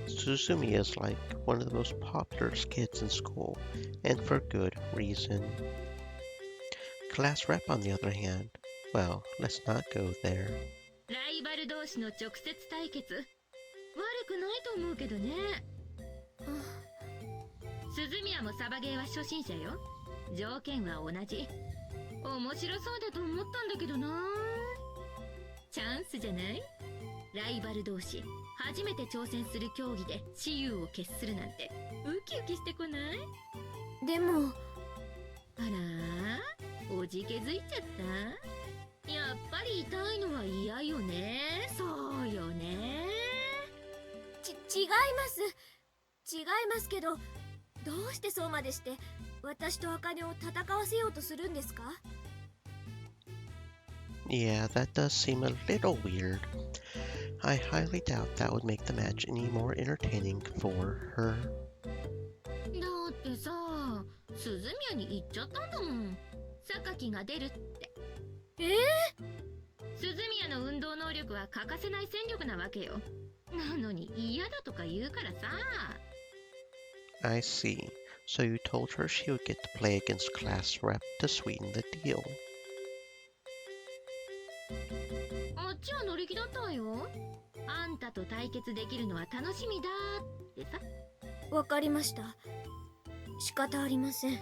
Speaker 1: Suzumi is like one of the most popular kids in school, and for good reason. Class rep, on the other hand, well, let's not go there.
Speaker 2: ライバル同士の直接対決、悪くないと思うけどね。鈴宮もサバゲーは初心者よ。条件は同じ。面白そうだと思ったんだけどな。チャンスじゃない？ライバル同士、初めて挑戦する競技で雌雄を決するなんてウキウキしてこない？
Speaker 3: でも、
Speaker 2: あら、おじけづいちゃった？やっぱり痛いのは嫌よね。そうよね。
Speaker 3: 違いますけど、どうしてそうまでして私と茜を戦わせようとするんですか？
Speaker 1: Yeah, that does seem a little weird. I highly doubt that would make the match any more entertaining for her.
Speaker 2: だってさ、鈴宮に言っちゃったんだもん。榊が出るって。鈴宮の運動能力は欠かせない戦力なわけよ。なのに嫌だとか言うからさ。
Speaker 1: I see. So you told her she would get to play against class rep to sweeten the deal.
Speaker 2: あっちは乗り気だったわよ。あんたと対決できるのは楽しみだってさ。
Speaker 3: わかりました。仕方ありません。
Speaker 2: さ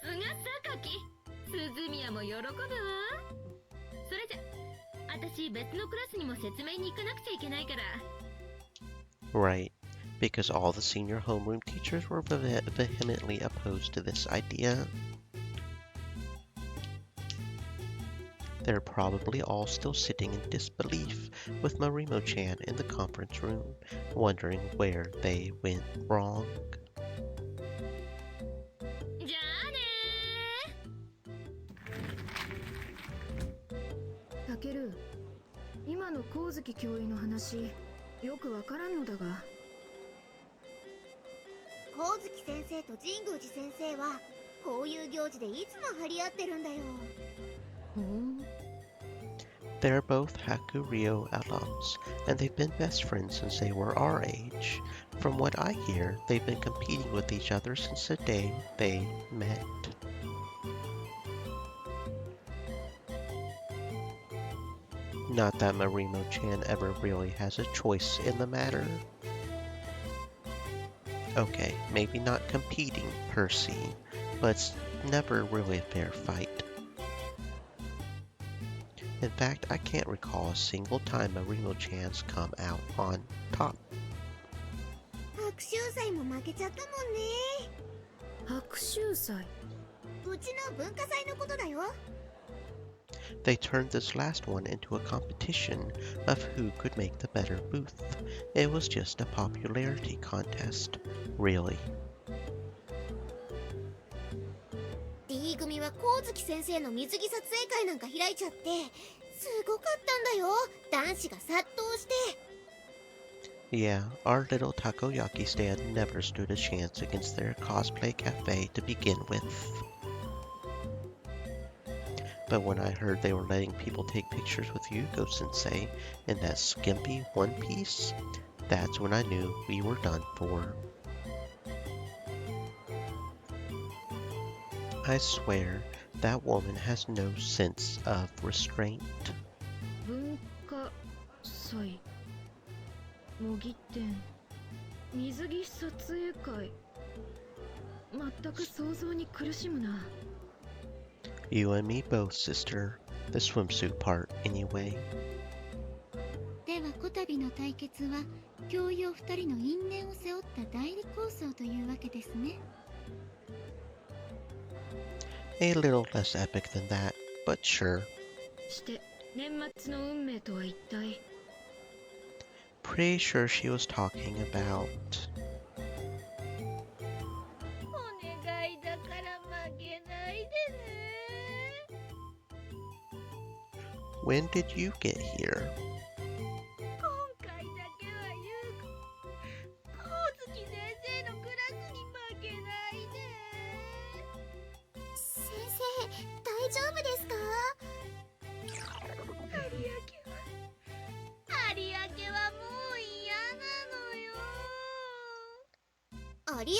Speaker 2: すが榊。鈴宮も喜ぶわ。それじゃ、私別のクラスにも説明に行かなくちゃいけないから。
Speaker 1: Right, because all the senior homeroom teachers were vehemently opposed to this idea. They're probably all still sitting in disbelief with Marimo-chan in the conference room, wondering where they went wrong.
Speaker 2: じゃあね
Speaker 6: タケル、今の光月教諭の話よくわからんのだが。
Speaker 5: 光月先生と神宮寺先生はこういう行事でいつも張り合ってるんだよ。
Speaker 1: They're both Hakuryo alums, and they've been best friends since they were our age. From what I hear, they've been competing with each other since the day they met. Not that Marimo-chan ever really has a choice in the matter. Okay, maybe not competing per se, but it's never really a fair fight. In fact, I can't recall a single time Marimo-chan's come out on top.
Speaker 5: 白秋祭も負けちゃったもんね。
Speaker 6: 白秋祭？
Speaker 5: うちの文化祭のことだよ。
Speaker 1: They turned this last one into a competition of who could make the better booth. It was just a popularity contest, really.
Speaker 5: D 組は光月先生の水着撮影会なんか開いちゃってすごかったんだよ。男子が殺到して。
Speaker 1: Yeah, our little takoyaki stand never stood a chance against their cosplay cafe to begin with. But when I heard they were letting people take pictures with Yuko-sensei in that skimpy one piece, that's when I knew we were done for. I swear, that woman has no sense of restraint.
Speaker 6: 文化祭、模擬店、水着撮影会。全く想像に苦しむな。
Speaker 1: You and me both, sister. The swimsuit part, anyway.
Speaker 5: ではこたびの対決は教養2人の因縁を背負った代理構想というわけですね。
Speaker 1: A little less epic than that, but sure.
Speaker 6: して年末の運命とは一体。
Speaker 1: Pretty sure she was talking about...
Speaker 3: お願いだから負けないでね。
Speaker 1: When did you get here?
Speaker 3: 今回だけは言う。光月先丈夫ですか？有明はもう嫌なのよ。有明？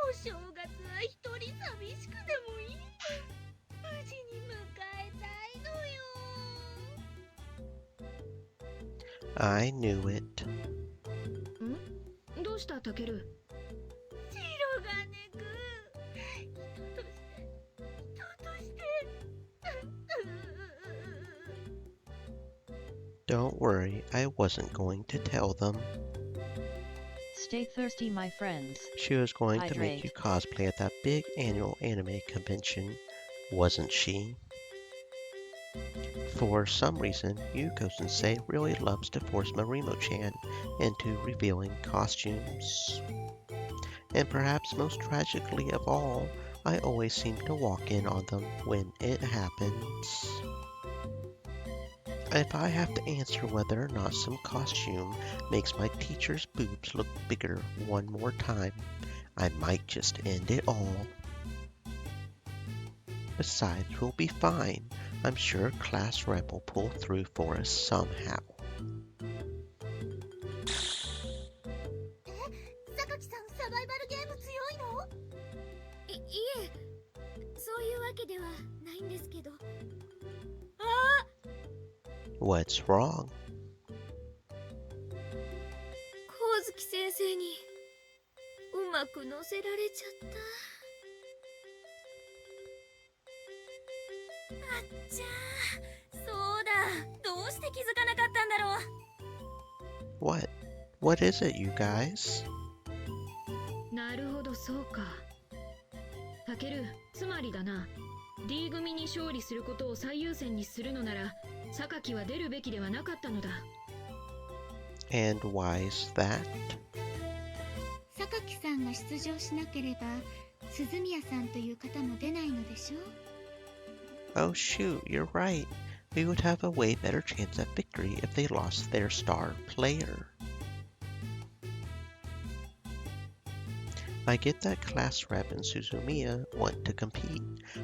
Speaker 3: お正月は一人寂しくでもいいよ。無事に迎えたいのよ。
Speaker 1: I knew it.
Speaker 6: どうしたタケル？
Speaker 3: 白金くん、人として
Speaker 1: Don't worry, I wasn't going to tell them.
Speaker 8: Stay thirsty, my friends.
Speaker 1: She was going to make
Speaker 8: Hydrate.
Speaker 1: you cosplay at that big annual anime convention, wasn't she? For some reason, Yuko Sensei really loves to force Marimo-chan into revealing costumes. And perhaps most tragically of all, I always seem to walk in on them when it happens. If I have to answer whether or not some costume makes my teacher's boobs look bigger one more time, I might just end it all. Besides, we'll be fine. I'm sure class rep will pull through for us somehow.
Speaker 3: 榊さん、サバイバルゲーム強いの？いえ、そういうわけではないんですけど。
Speaker 1: What's wrong?
Speaker 2: 光月先生にうまく乗せられちゃった。あっちゃー、そうだ、どうして気づかなかったんだろう。
Speaker 1: What? What is it, you guys?
Speaker 6: なるほど、そうか。タケル、つまりだな。D 組に勝利することを最優先にするのなら、榊は出るべきではなかったのだ。
Speaker 1: And why's that?
Speaker 5: 榊さんが出場しなければ鈴宮さんという方も出ないのでしょう。
Speaker 1: Oh shoot, you're right. We would have a way better chance at victory if they lost their star player. I get that class rep and Suzumiya want to compete,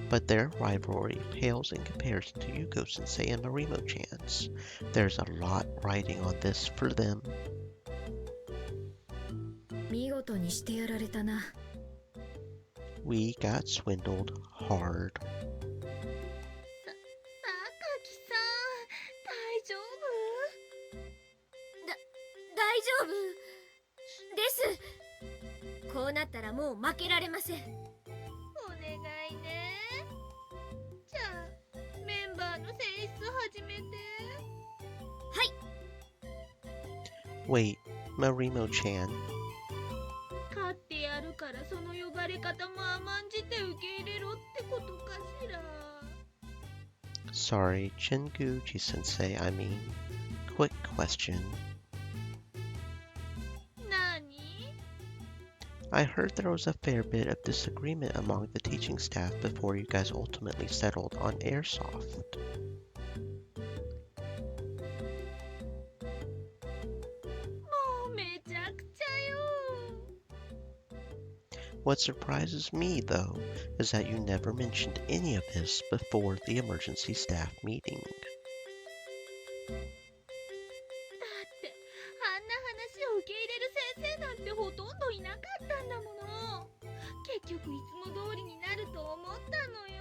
Speaker 1: but their rivalry pales in comparison to Yuko Sensei and Marimo-chan's. There's a lot riding on this for them.
Speaker 2: 見事にしてやられたな。
Speaker 1: We got swindled hard.
Speaker 3: 榊さん、大丈夫です。こうなったらもう負けられません。お願いね。じゃあメンバーの選出始めて。はい。
Speaker 1: Wait, Marimo-chan.
Speaker 3: 勝ってやるからその呼ばれ方も甘んじて受け入れろってことかしら。
Speaker 1: Sorry, Jinguji-sensei, I mean. Quick question.
Speaker 3: 何？
Speaker 1: I heard there was a fair bit of disagreement among the teaching staff before you guys ultimately settled on airsoft.
Speaker 3: もうめちゃくちゃよ。
Speaker 1: What surprises me, though, is that you never mentioned any of this before the emergency staff meeting.
Speaker 3: だってあんな話を受け入れる先生なんてほとんどいなかったんだもの。結局いつも通りになると思ったのよ。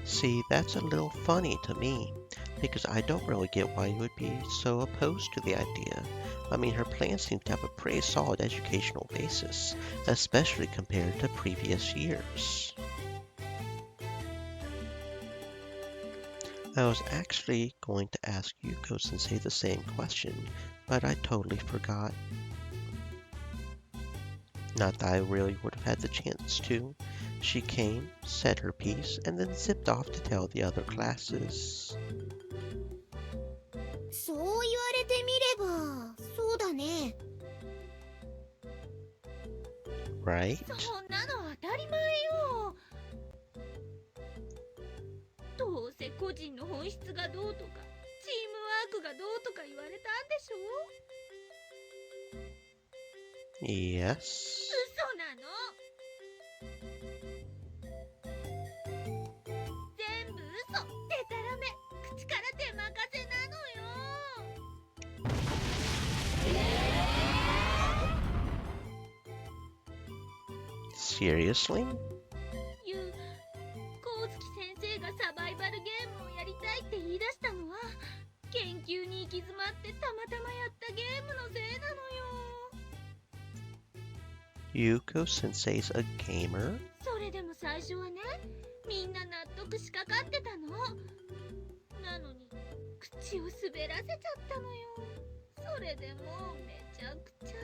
Speaker 1: See, that's a little funny to me, because I don't really get why you would be so opposed to the idea. I mean, her plan seems to have a pretty solid educational basis, especially compared to previous years. I was actually going to ask Yuko Sensei the same question, but I totally forgot. Not that I really would have had the chance to. She came, said her piece, and then zipped off to tell the other classes.
Speaker 3: そう言われてみればそうだね。
Speaker 1: Right?
Speaker 3: そんなの当たり前よ。どうせ個人の本質がどうとかチームワークがどうとか言われたんでしょ。
Speaker 1: Yes.
Speaker 3: 嘘なの。全部嘘。でたらめ。口から手任せなのよ。
Speaker 1: Seriously?
Speaker 3: 光月先生がサバイバルゲームをやりたいって言い出したのは研究に行き詰まってたまたまやったゲームのせいなのよ。
Speaker 1: Yuko Sensei's a gamer?
Speaker 3: それでも最初はね、みんな納得しかかってたの。なのに口を滑らせちゃったのよ。それでもうめちゃくちゃ。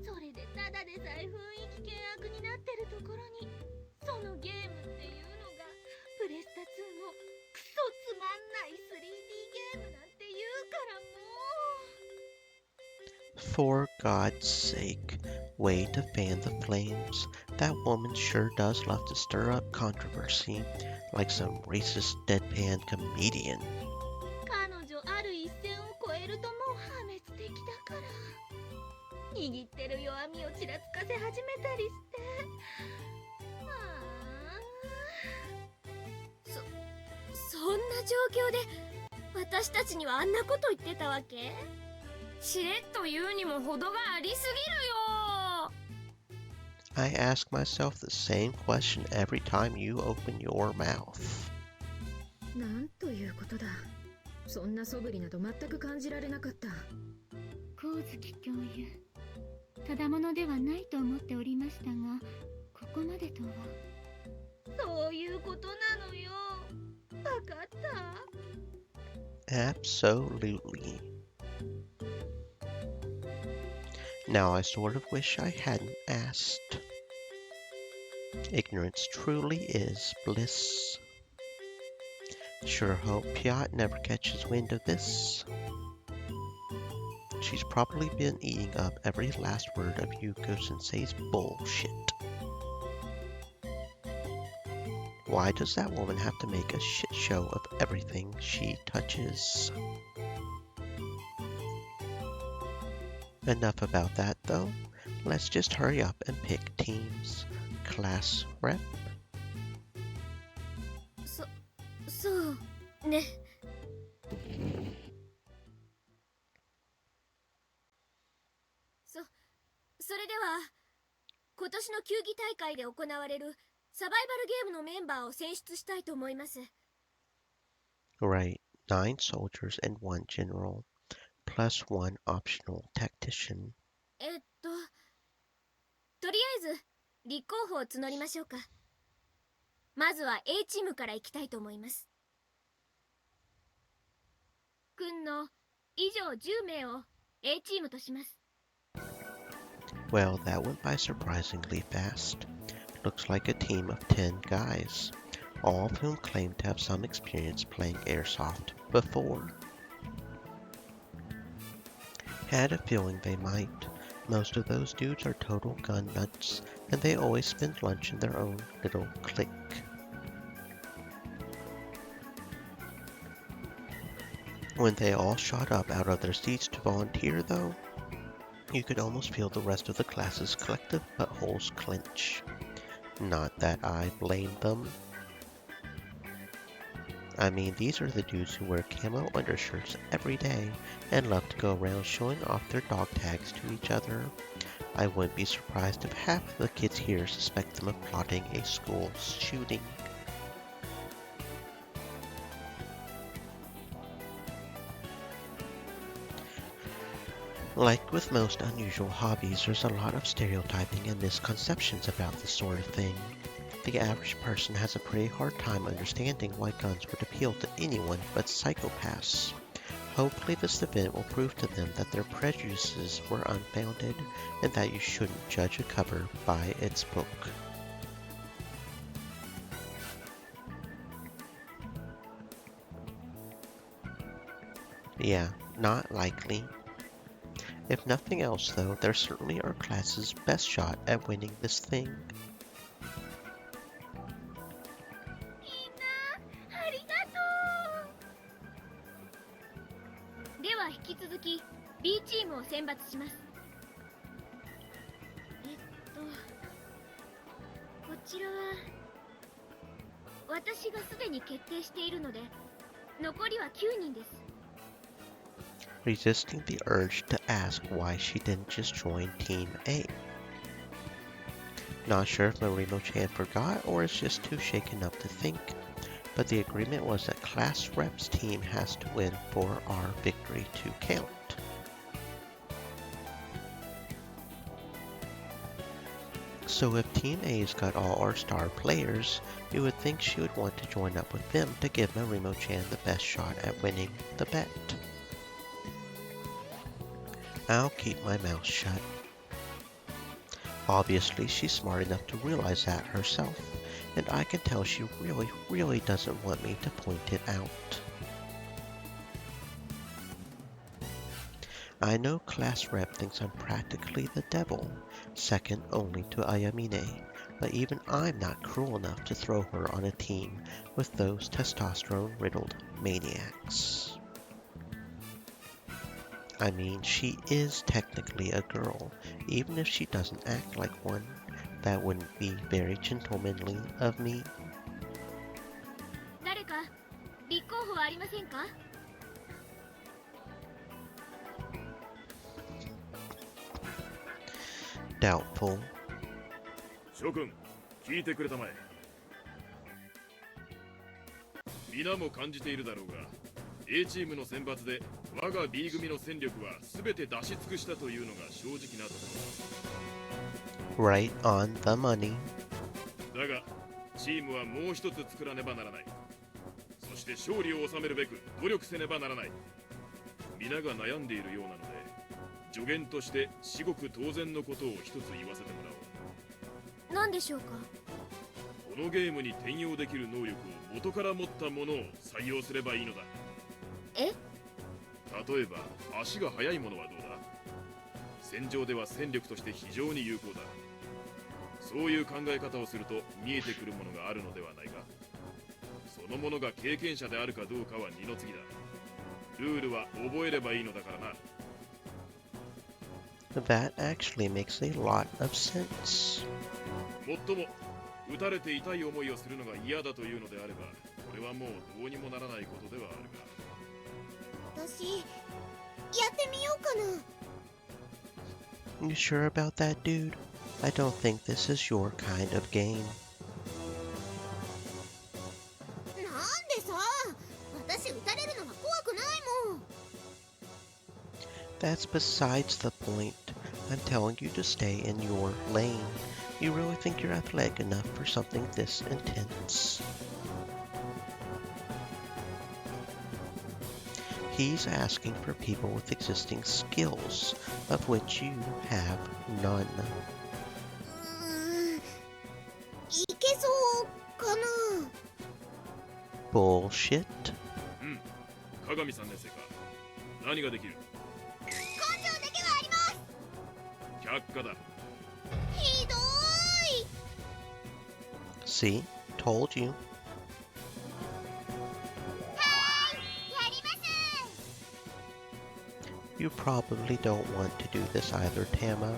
Speaker 3: それでただでさえ雰囲気険悪になってるところに、そのゲームっていうのがプレスタ2のクソつまんない 3D ゲームなんて言うからもう。
Speaker 1: For God's sake, way to fan the flames. That woman sure does love to stir up controversy, like some racist deadpan comedian.
Speaker 3: 彼女ある一線を越えるともう破滅的だから、握ってる弱みをちらつかせ始めたりして。そんな状況で私たちにはあんなこと言ってたわけ？
Speaker 2: しれっと言うにも程がありすぎるよ。
Speaker 1: I ask myself the same question every time you open your mouth.
Speaker 6: なんということだ。そんな素振りなど全く感じられなかった。
Speaker 5: 光月教諭、ただものではないと思っておりましたが、ここまでとは。
Speaker 3: そういうことなのよ。わかった？
Speaker 1: Absolutely. Now I sort of wish I hadn't asked. Ignorance truly is bliss. Sure hope Piot never catches wind of this. She's probably been eating up every last word of Yuko Sensei's bullshit. Why does that woman have to make a shit show of everything she touches? Enough about that though. Let's just hurry up and pick teams. Class rep?
Speaker 3: そうね。それでは今年の球技大会で行われるサバイバルゲームのメンバーを選出したいと思います。
Speaker 1: Right, 9 soldiers and 1 general, plus 1 optional tactician.
Speaker 3: とりあえず立候補を募りましょうか。まずは A チームから行きたいと思います。君の以上10名を A チームとします。
Speaker 1: Well, that went by surprisingly fast. Looks like a team of 10 guys, all of whom claim to have some experience playing airsoft before. Had a feeling they might. Most of those dudes are total gun nuts, and they always spend lunch in their own little clique. When they all shot up out of their seats to volunteer, though, you could almost feel the rest of the class's collective buttholes clench. Not that I blame them. I mean, these are the dudes who wear camo undershirts every day and love to go around showing off their dog tags to each other. I wouldn't be surprised if half of the kids here suspect them of plotting a school shooting. Like with most unusual hobbies, there's a lot of stereotyping and misconceptions about this sort of thing. The average person has a pretty hard time understanding why guns would appeal to anyone but psychopaths. Hopefully this event will prove to them that their prejudices were unfounded and that you shouldn't judge a cover by its book. Yeah, not likely. If nothing else though, they're certainly our class's best shot at winning this thing.
Speaker 3: では引き続き B B チームを選抜します。こちらは私がすでに決定しているので、残りは9人です。
Speaker 1: Resisting the urge to ask why she didn't just join Team A. Not sure if Marimo-chan forgot or is just too shaken up to think, but the agreement was that Class Rep's team has to win for our victory to count. So if Team A's got all our star players, you would think she would want to join up with them to give Marimo-chan the best shot at winning the bet. I'll keep my mouth shut. Obviously, she's smart enough to realize that herself, and I can tell she really doesn't want me to point it out. I know Class Rep thinks I'm practically the devil, second only to Ayamine, but even I'm not cruel enough to throw her on a team with those testosterone-riddled maniacs. I mean, she is technically a girl, even if she doesn't act like one. That wouldn't be very gentlemanly of me.
Speaker 3: 誰か立候補はありませんか？
Speaker 1: Doubtful.
Speaker 7: 諸君、聞いてくれたまえ。皆も感じているだろうが、A チームの選抜で我が B 組の戦力は全て出し尽くしたというのが正直なところ。
Speaker 1: Right on the money.
Speaker 7: だが、チームはもう一つ作らねばならない。そして勝利を収めるべく努力せねばならない。皆が悩んでいるようなので、助言として至極当然のことを一つ言わせてもらおう。
Speaker 3: 何でしょうか？
Speaker 7: このゲームに転用できる能力を元から持ったものを採用すればいいのだ。
Speaker 3: え？
Speaker 7: 例えば足が速いものはどうだ？戦場では戦力として非常に有効だ。そういう考え方をすると見えてくるものがあるのではないか。そのものが経験者であるかどうかは二の次だ。ルールは覚えればいいのだからな。
Speaker 1: That actually makes a lot of sense.
Speaker 7: もっとも撃たれて痛い思いをするのが嫌だというのであれば、これはもうどうにもならないことではあるが。
Speaker 3: 私、やってみようかな。
Speaker 1: You sure about that, dude? I don't think this is your kind of game.
Speaker 3: なんでさ、私撃たれるのが怖くないもん。
Speaker 1: That's besides the point. I'm telling you to stay in your lane. You really think you're athletic enough for something this intense? He's asking for people with existing skills, of which you have none.
Speaker 3: いけそうかな。
Speaker 1: Bullshit.
Speaker 7: 鏡さんですか。何ができる？
Speaker 3: 根性だけはあります。
Speaker 7: 却下だ。
Speaker 3: ひどい。
Speaker 1: See? Told you.
Speaker 3: やります。
Speaker 1: You probably don't want to do this either, Tama.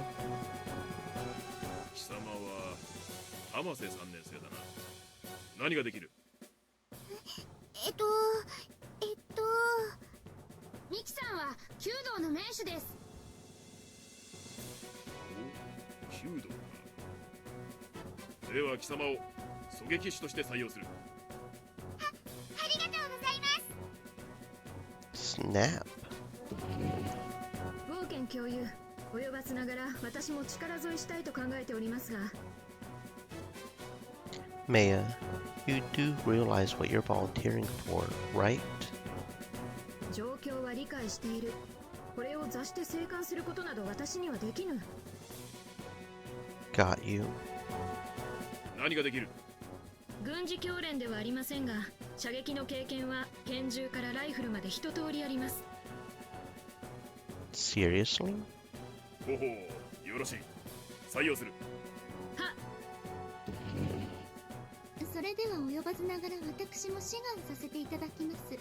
Speaker 7: 貴様は浜瀬3年生だな。何ができる？
Speaker 6: ミキさんは弓道の名手です。
Speaker 7: お、弓道か。では貴様を狙撃手として採用する。
Speaker 3: ありがとうございます。
Speaker 1: Snap.
Speaker 6: 冒険共有及ばずながら私も力添えしたいと考えておりますが。
Speaker 1: Maya, you do realize what you're volunteering for, right?
Speaker 6: 状況は理解している。これを座して生還することなど私にはできぬ。
Speaker 1: Got you.
Speaker 7: 何ができる？
Speaker 6: 軍事教練ではありませんが、射撃の経験は拳銃からライフルまで一通りあります。
Speaker 1: Seriously?
Speaker 7: ほほう、よろしい。採用する。
Speaker 6: は。
Speaker 5: それでは及ばずながら私も志願させていただきます。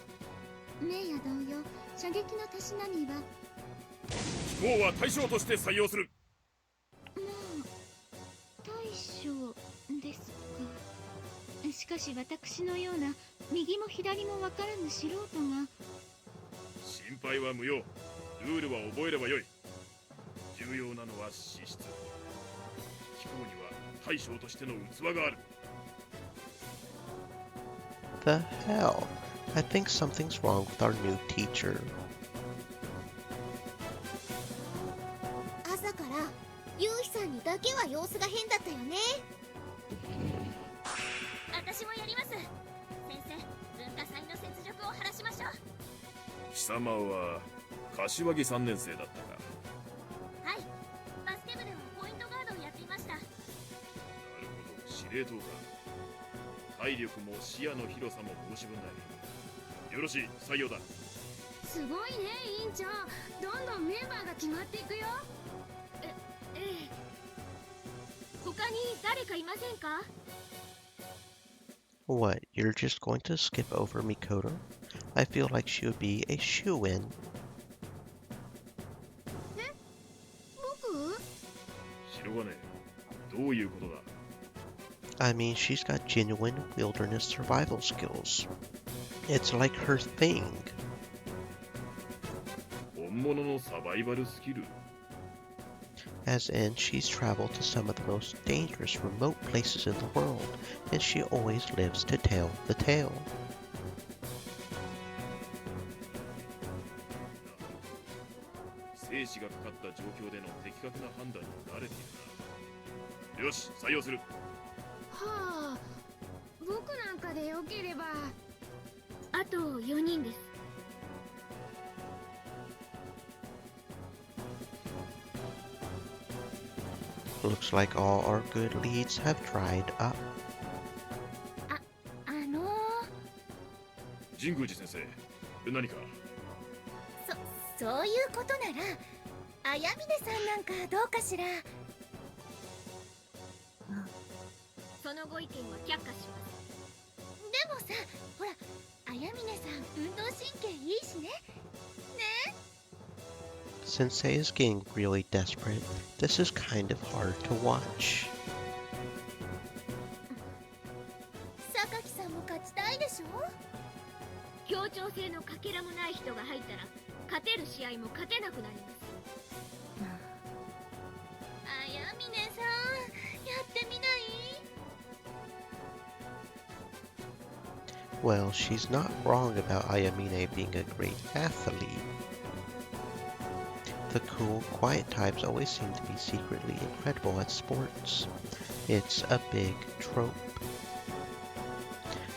Speaker 5: メイヤ同様、射撃のたしなみは
Speaker 7: 飛行は大将として採用する。
Speaker 5: まあ大将ですか。しかし私のような右も左も分からぬ素人が。
Speaker 7: 心配は無用。ルールは覚えればよい。重要なのは資質。飛行には大将としての器がある。
Speaker 1: The hell? I think something's wrong with our new teacher.
Speaker 3: 朝からユウヒさんにだけは様子が変だったよね。私もやります。先生、文化祭の雪辱を晴らしましょう。
Speaker 7: 貴様は柏木3年生だったか。
Speaker 3: はい、バスケ部ではポイントガードをやっていました。
Speaker 7: なるほど、司令塔か。体力も視野の広さも申し分ない。よろしい、採用だ。
Speaker 6: すごいね委員長、どんどんメンバーが決まっていくよ。
Speaker 3: ええ。他に誰かいませんか？
Speaker 1: What, you're just going to skip over Mikoto? I feel like she would be a shoo-in.
Speaker 6: 僕？
Speaker 7: 白金、どういうことだ。
Speaker 1: I mean, she's got genuine wilderness survival skills. It's like her thing.
Speaker 7: 本物のサバイバルスキル。
Speaker 1: As in, she's traveled to some of the most dangerous remote places in the world, and she always lives to tell the tale.
Speaker 7: 生死がかかった状況での的確な判断に慣れているな。よし、採用する。
Speaker 6: はあ、僕なんかでよければ。
Speaker 3: あと4人です。
Speaker 1: Looks like all our good leads have dried up.
Speaker 7: 神宮寺先生、何か。
Speaker 3: そういうことなら綾峰さんなんかどうかしら。そのご意見は却下します。でもさ、ほら綾峰さん運動神経いいしね。ね。
Speaker 1: Sensei is getting really desperate. This is kind of hard to watch.
Speaker 3: 榊さんも勝ちたいでしょ。協調性のかけらもない人が入ったら勝てる試合も勝てなくなります。綾峰さん、やってみない？
Speaker 1: Well, she's not wrong about Ayamine being a great athlete. The cool, quiet types always seem to be secretly incredible at sports. It's a big trope.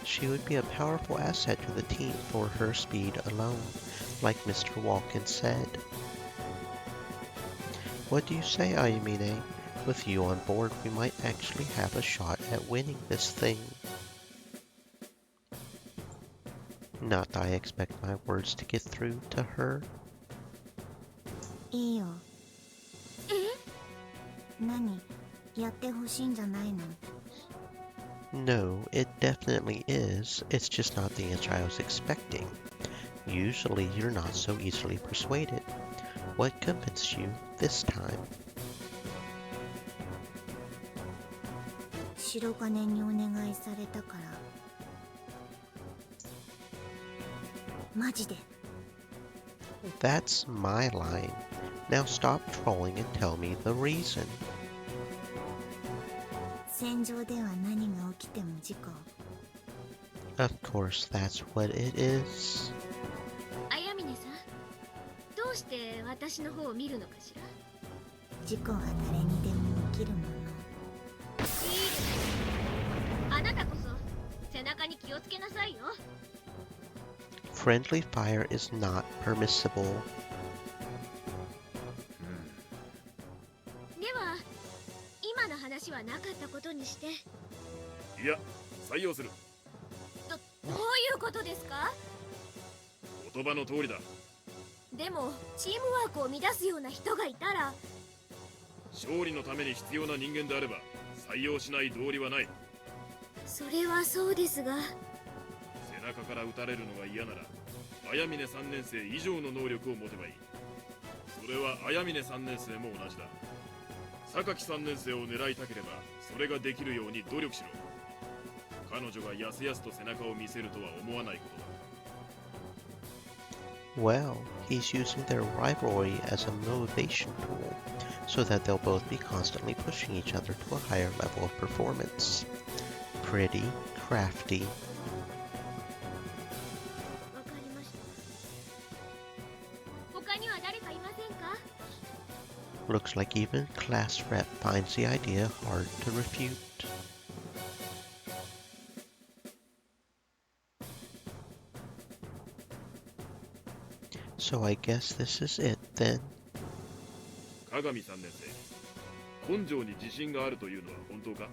Speaker 1: She would be a powerful asset to the team for her speed alone, like Mr. Walken said. What do you say, Ayamine? With you on board, we might actually have a shot at winning this thing. Not that I expect my words to get through to her.
Speaker 3: いいよ。何？やってほしいんじゃないの？
Speaker 1: No, it definitely is. It's just not the answer I was expecting. Usually, you're not so easily persuaded. What convinced you this time?
Speaker 3: 白金にお願いされたから。マジで。
Speaker 1: That's my line. Now stop trolling and tell me the reason.
Speaker 3: 戦場では何が起きても事故。
Speaker 1: Of course, that's what it is.
Speaker 3: 綾峰さん、どうして私の方を見るのかしら。事故は誰にでも起きるもの。いいです。あなたこそ背中に気をつけなさいよ。
Speaker 1: Friendly fire is not permissible.
Speaker 3: では、今の話はなかったことにして。
Speaker 7: いや、採用する。
Speaker 3: どういうことですか？
Speaker 7: 言葉の通りだ。
Speaker 3: でもチームワークを乱すような人がいたら。
Speaker 7: 勝利のために必要な人間であれば採用しない道理はない。
Speaker 3: それはそうですが。
Speaker 7: 背中から撃たれるのが嫌なら綾峰3年生以上の能力を持てばいい。それは綾峰3年生も同じだ。榊3年生を狙いたければそれができるように努力しろ。彼女がやすやすと背中を見せるとは思わないことだ。
Speaker 1: Well, he's using their rivalry as a motivation tool, so that they'll both be constantly pushing each other to a higher level of performance. Pretty crafty.
Speaker 3: わかりました。他には誰かいませんか？
Speaker 1: Looks like even class rep finds the idea hard to refute. So I guess this is it then.
Speaker 7: 鏡3年生、根性に自信があるというのは本当か？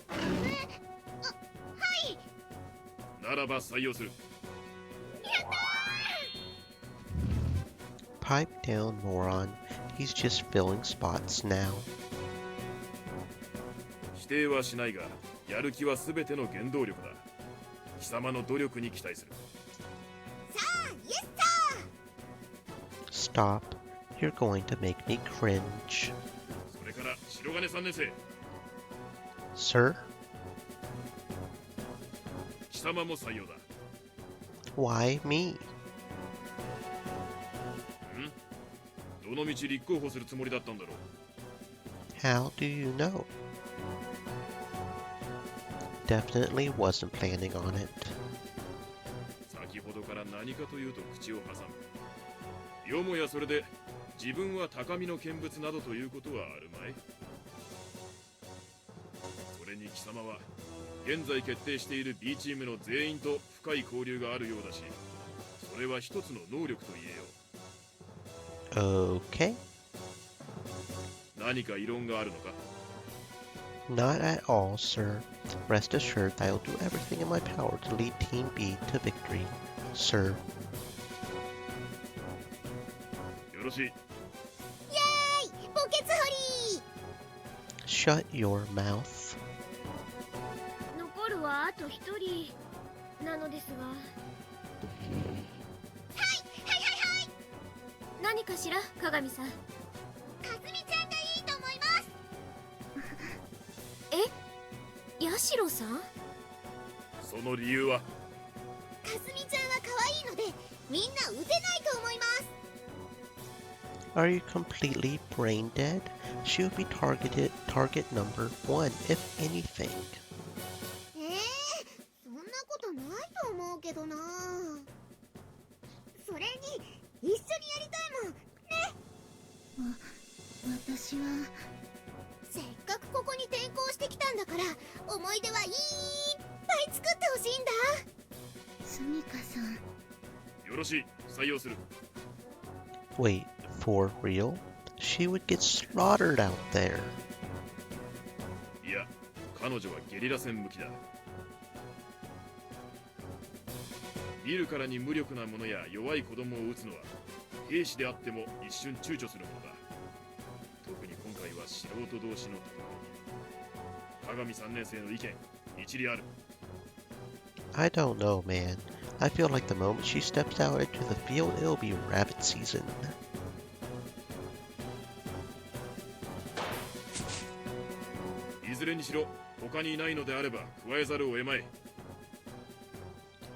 Speaker 3: はい。
Speaker 7: ならば採用する。
Speaker 3: やったー。
Speaker 1: Pipe down, moron. He's just filling spots now.
Speaker 7: 否定はしないが、やる気は全ての原動力だ。貴様の努力に期待する。
Speaker 3: さあ、イエスター。
Speaker 1: Stop. You're going to make me cringe.
Speaker 7: それから白金3年生、
Speaker 1: Sir?
Speaker 7: 貴様も採用だ。
Speaker 1: Why me?
Speaker 7: どの道立候補するつもりだったんだろう。
Speaker 1: How do you know? Definitely wasn't planning on it.
Speaker 7: 先ほどから何かというと口を挟む。よもやそれで自分は高みの見物などということはあるまい。それに貴様は現在決定している B チームの全員と深い交流があるようだし、それは一つの能力と言えよ。
Speaker 1: Okay.
Speaker 7: 何か異論があるのか？
Speaker 1: Not at all, sir. Rest assured that I'll do everything in my power to lead Team B to victory, sir.
Speaker 7: よろしい。
Speaker 3: イエーイ、墓穴掘り。
Speaker 1: Shut your mouth.
Speaker 3: 残るはあと一人なのですが。何かしら、鏡さん。かすみちゃんがいいと思います。え、ヤシロさん？
Speaker 7: その理由は？
Speaker 3: かすみちゃんは可愛いので、みんな撃てないと思います。
Speaker 1: Are you completely brain dead? She would be target number 1, if anything.
Speaker 3: そんなことないと思うけどな。それに一緒にやりたいもんね。
Speaker 4: 私は
Speaker 3: せっかくここに転校してきたんだから、思い出はいっぱい作ってほしいんだ。
Speaker 4: スミカさん。
Speaker 7: よろしい、採用する。
Speaker 1: Wait, for real? She would get slaughtered out there.
Speaker 7: いや、彼女はゲリラ戦向きだ。見るからに無力な者や弱い子供を撃つのは兵士であっても一瞬躊躇するものだ。特に今回は素人同士の戦い。鏡3年生の意見一理ある。
Speaker 1: I don't know, man. I feel like the moment she steps out into the field, it'll be rabbit season.
Speaker 7: いずれにしろ他にいないのであれば加えざるを得まい。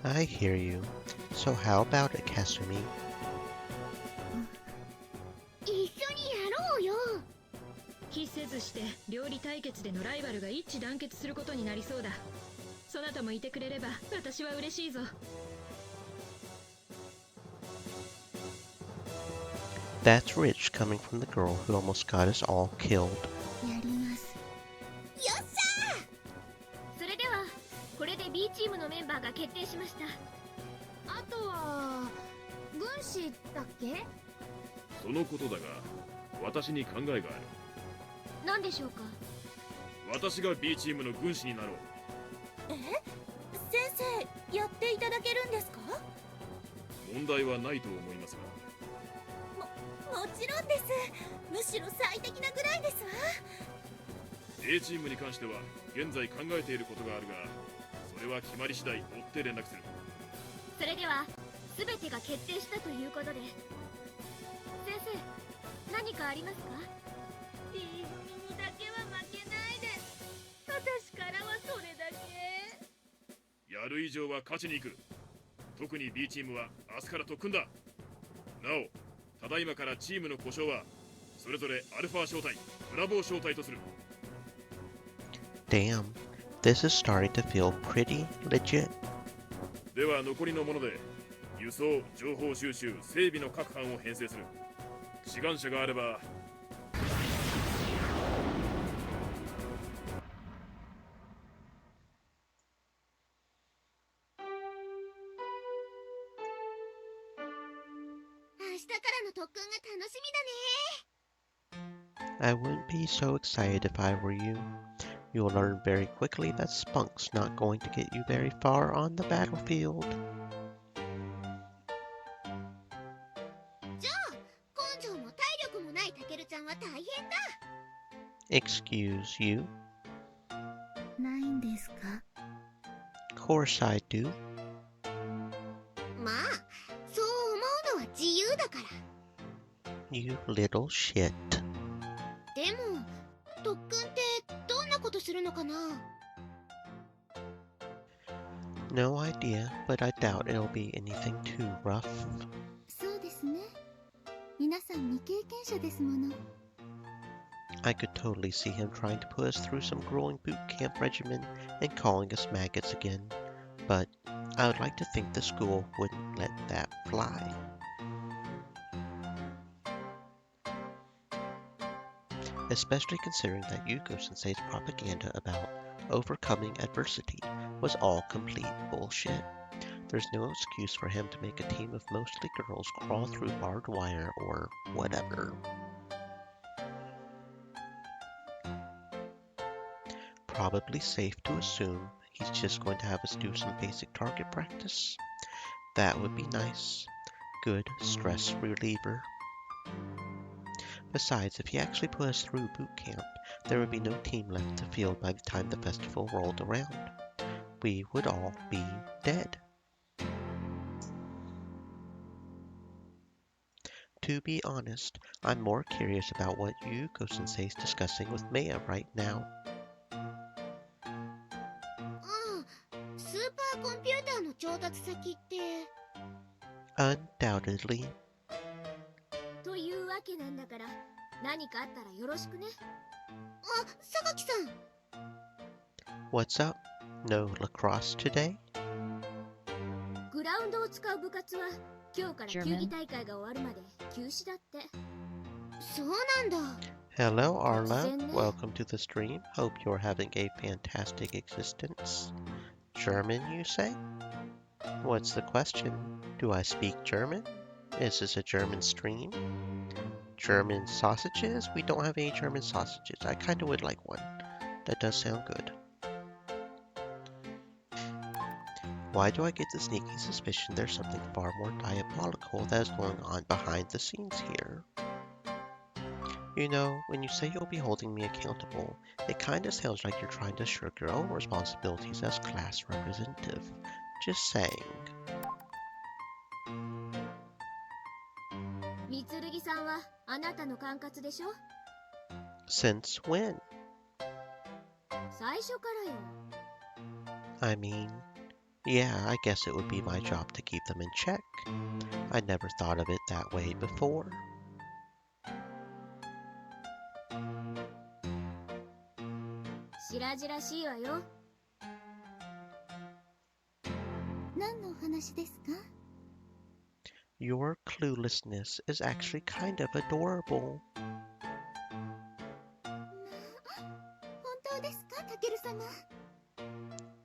Speaker 1: I hear you. So how about it, Kasumi?
Speaker 3: 一緒にやろうよ。
Speaker 6: 期せずして料理対決でのライバルが一致団結することになりそうだ。そなたもいてくれれば私は嬉しいぞ。
Speaker 1: That's rich coming from the girl who almost got us all killed.
Speaker 4: やります。
Speaker 3: よっしゃー。それではこれで B チームのメンバーが決定しました。
Speaker 5: あとは軍師だっけ？
Speaker 7: そのことだが私に考えがある。
Speaker 3: 何でしょうか？
Speaker 7: 私が B チームの軍師になろう。
Speaker 3: 先生、やっていただけるんですか？
Speaker 7: 問題はないと思いますが。
Speaker 3: もちろんです。むしろ最適なぐらいですわ。
Speaker 7: A チームに関しては現在考えていることがあるが、それは決まり次第追って連絡する。
Speaker 3: それでは全てが決定したということで、先生、何かありますか？
Speaker 2: リーフにだけは負けないで。私からはそれだけ。
Speaker 7: やる以上は勝ちに行く。特に B チームは明日から特訓だ。なお、ただいまからチームの故障はそれぞれアルファ小隊、ブラボー小隊とする。
Speaker 1: Damn, this is starting to feel pretty legit.
Speaker 7: では残りのもので輸送、情報収集、整備の各班を編成する。志願者があれば。
Speaker 3: 明日からの特訓が楽しみだね。
Speaker 1: I wouldn't be so excited if I were you. You'll learn very quickly that spunk's not going to get you very far on the battlefield.
Speaker 3: じゃあ根性も体力もないタケルちゃんは大変だ。
Speaker 1: Excuse you?
Speaker 4: ないんですか？
Speaker 1: Course I do.
Speaker 3: まあそう思うのは自由だから。
Speaker 1: You little shit.
Speaker 3: でも特訓ってどんなことするのかな？
Speaker 1: No idea, but I doubt it'll be anything too rough.
Speaker 5: そうですね。皆さん未経験者ですもの。
Speaker 1: I could totally see him trying to put us through some grueling boot camp regimen and calling us maggots again. But I would like to think the school wouldn't let that fly. Especially considering that Yuko Sensei's propaganda about overcoming adversity was all complete bullshit. There's no excuse for him to make a team of mostly girls crawl through barbed wire or whatever. Probably safe to assume he's just going to have us do some basic target practice. That would be nice. Good stress reliever. Besides, if he actually put us through boot camp, there would be no team left to field by the time the festival rolled around. We would all be dead. To be honest, I'm more curious about what Yuko Sensei's discussing with Maya right now.
Speaker 3: スーパーコンピューターの調達先って。
Speaker 1: Undoubtedly.
Speaker 3: というわけなんだから何かあったらよろしくね。あ、榊さん。
Speaker 1: What's up? No lacrosse today?
Speaker 3: グラウンドを使う部活は今日から球技大会が終わるまで休止だって。そうなんだ。
Speaker 1: Hello, Arla. Welcome to the stream. Hope you're having a fantastic existence. German, you say? What's the question? Do I speak German? Is this a German stream? German sausages? We don't have any German sausages. I kind of would like one. That does sound good. Why do I get the sneaking suspicion there's something far more diabolical that is going on behind the scenes here? You know, when you say you'll be holding me accountable, it kinda sounds like you're trying to shirk your own responsibilities as class representative. Just saying.
Speaker 3: 三剣さんはあなたの管轄でしょ？
Speaker 1: Since when?
Speaker 3: 最初からよ。
Speaker 1: I mean, yeah, I guess it would be my job to keep them in check. I never thought of it that way before.
Speaker 3: 白々しいわよ。
Speaker 5: 何のお話ですか？
Speaker 1: Your cluelessness is actually kind of adorable.
Speaker 5: 本当ですか、タケル様？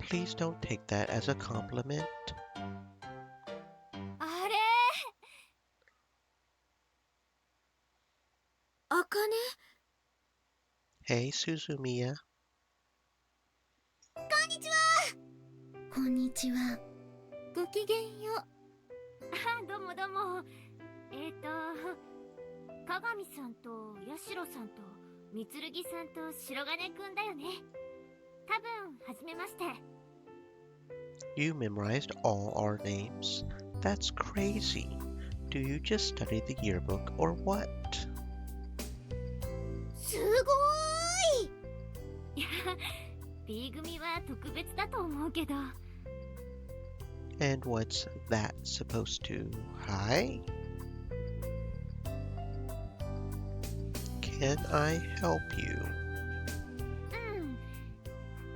Speaker 1: Please don't take that as a compliment.
Speaker 3: あれ？あかね？
Speaker 1: Hey, Suzumiya.
Speaker 3: こんにちは。
Speaker 4: こんにちは。
Speaker 5: ごきげんよう。
Speaker 3: あ、どうもどうも。鏡さんと八代さんと三剣さんと白金くんだよね。多分初めまして。
Speaker 1: You memorized all our names? That's crazy. Do you just study the yearbook or what?
Speaker 3: B 組は特別だと思うけど。
Speaker 1: And what's that supposed to hide? Can I help you?
Speaker 3: うん。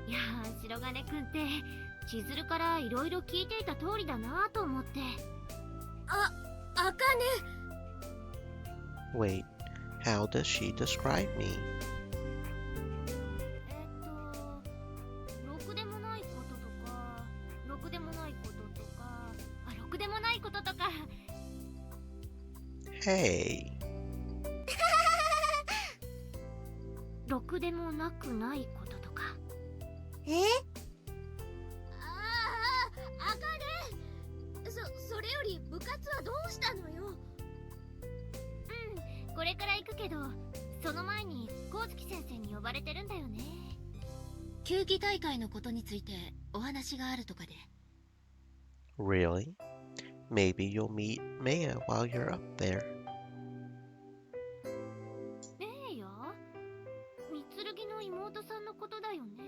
Speaker 3: いやー、白金くんって千鶴からいろいろ聞いていた通りだなと思って。
Speaker 2: あかね。
Speaker 1: Wait, how does she describe me?
Speaker 3: ろくでもないこととか、ろくでもないこととか、ろくでもないこととか。
Speaker 1: Hey.
Speaker 3: ろくでもなくないこととか。あかね。それより部活はどうしたのよ。これから行くけど、その前に光月先生に呼ばれてるんだよね。
Speaker 2: 球技大会のことについてお話があるとかで。
Speaker 1: Really? Maybe you'll meet Maya while you're up there.
Speaker 3: いや、三剣の妹さんのことだよね。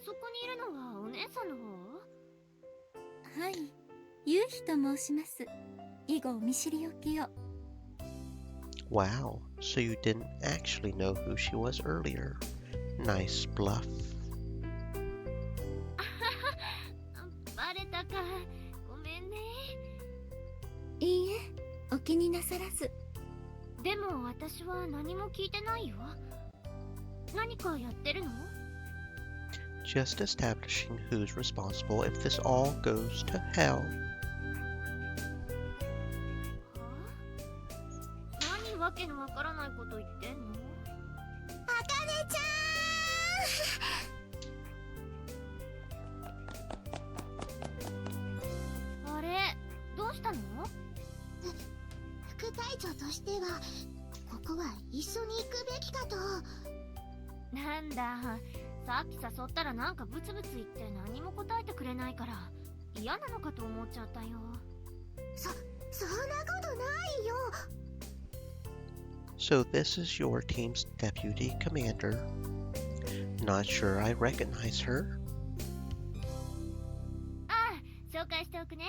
Speaker 3: そこにいるのはお姉さんの方？
Speaker 5: はい、ゆうひと申します。以後見知りおきを。
Speaker 1: Wow, so you didn't actually know who she was earlier. Nice bluff.
Speaker 3: バレたか。ごめんね。
Speaker 5: いいえ、お気になさらず。
Speaker 3: でも私は何も聞いてないよ。何かやってるの
Speaker 1: Just establishing who's responsible if this all goes to hell.
Speaker 3: 何わけのわからないこと言ってんの？
Speaker 5: あかねち
Speaker 3: ゃん。あれ、どうしたの？
Speaker 5: 副隊長としてはここは一緒に行くべきかと。
Speaker 3: なんだ、さっき誘ったらなんかブツブツ言って何も答えてくれないから嫌なのかと思っちゃったよ。
Speaker 5: そんなことないよ。
Speaker 1: So this is your team's deputy commander. Not sure I recognize her.
Speaker 3: 紹介しておくね。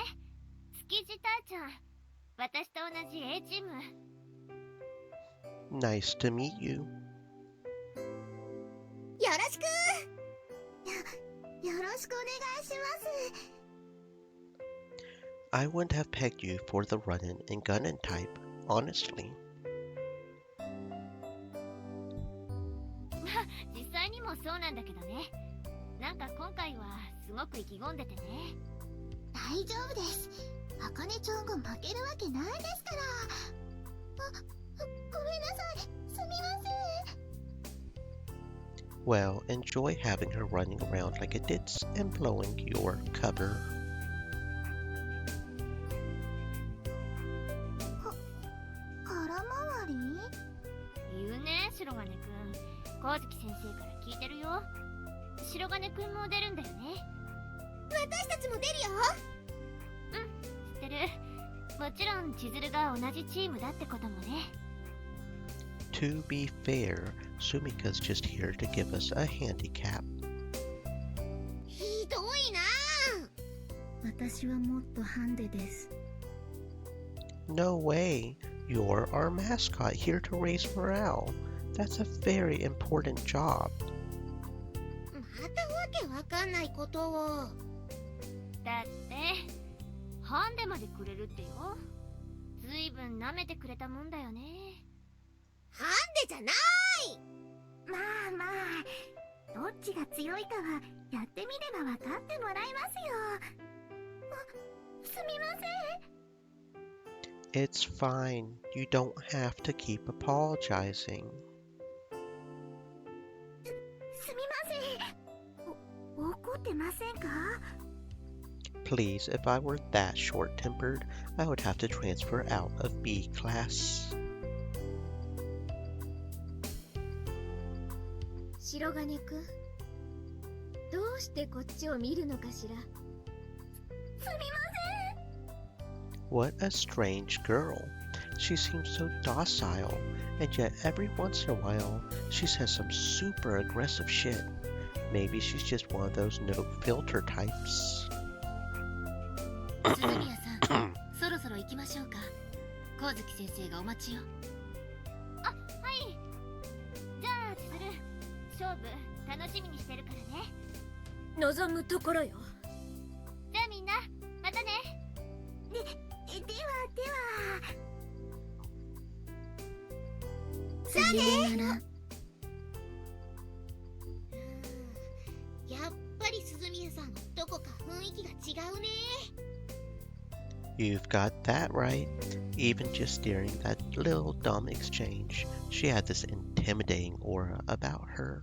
Speaker 3: 築地隊長。私と同じ A チーム。
Speaker 1: Nice to meet you.
Speaker 5: よろしく。よろしくお願いします。
Speaker 1: I wouldn't have pegged you for the run-in and gun-in type, honestly.
Speaker 3: 実際にもそうなんだけどね。なんか今回はすごく意気込んでてね。
Speaker 5: 大丈夫です。あかねちゃんが負けるわけないですから。ごめんなさい。すみません。
Speaker 1: Well, enjoy having her running around like a ditz and blowing your cover.
Speaker 5: 空回り？
Speaker 3: 言うね、白金くん。光月先生から聞いてるよ。白金くんも出るんだよね。
Speaker 5: 私たちも出るよ。
Speaker 3: 知ってる。もちろん千鶴が同じチームだってこともね。
Speaker 1: To be fair, Sumika's just here to give us a handicap.
Speaker 5: ひどいな。私はもっとハンデです。
Speaker 1: No way. You're our mascot here to raise morale. That's a very important job.
Speaker 5: またわけわかんないことを。
Speaker 3: だってハンデまでくれるってよ。ずいぶん舐めてくれたもんだよね。
Speaker 5: ハンデじゃない。まあどっちが強いかはやってみれば分かってもらえますよ。すみません。
Speaker 1: It's fine. You don't have to keep apologizing.
Speaker 5: すみません。怒ってませんか？
Speaker 1: Please, if I were that short-tempered, I would have to transfer out of B class.
Speaker 6: 白金くん、どうしてこっちを見るのかしら。すみません。
Speaker 1: What a strange girl. She seems so docile and yet every once in a while she says some super aggressive shit. Maybe she's just one of those no filter types.
Speaker 3: 鈴宮さん、そろそろ行きましょうか。光月先生がお待ちよ。あ、はい。じゃあ千鶴、勝負楽しみにしてるからね。
Speaker 2: 望むところよ。
Speaker 3: じゃあみんなまたね。では
Speaker 4: さよなら。
Speaker 3: やっぱり鈴宮さんどこか雰囲気が違うね。
Speaker 1: You've got that right. Even just during that little dumb exchange, she had this intimidating aura about her.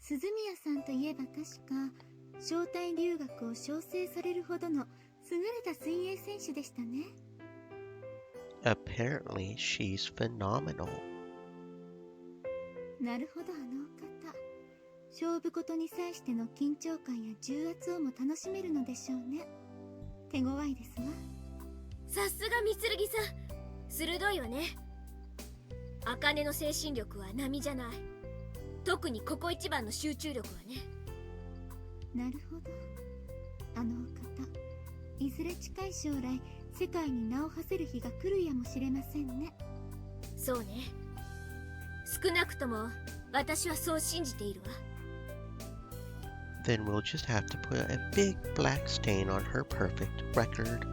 Speaker 5: 鈴宮さんといえば確か招待留学を奨励されるほどの優れた水泳選手でしたね。
Speaker 1: Apparently, she's phenomenal.
Speaker 5: なるほど、あのお方。勝負事に際しての緊張感や重圧をも楽しめるのでしょうね。手強いですわ。
Speaker 2: さすが三剣さん、鋭いわね。茜の精神力は並じゃない。特にここ一番の集中力はね。
Speaker 5: なるほど。あのお方、いずれ近い将来世界に名を馳せる日が来るやもしれませんね。
Speaker 2: そうね。少なくとも私はそう信じているわ。
Speaker 1: Then we'll just have to put a big black stain on her perfect record.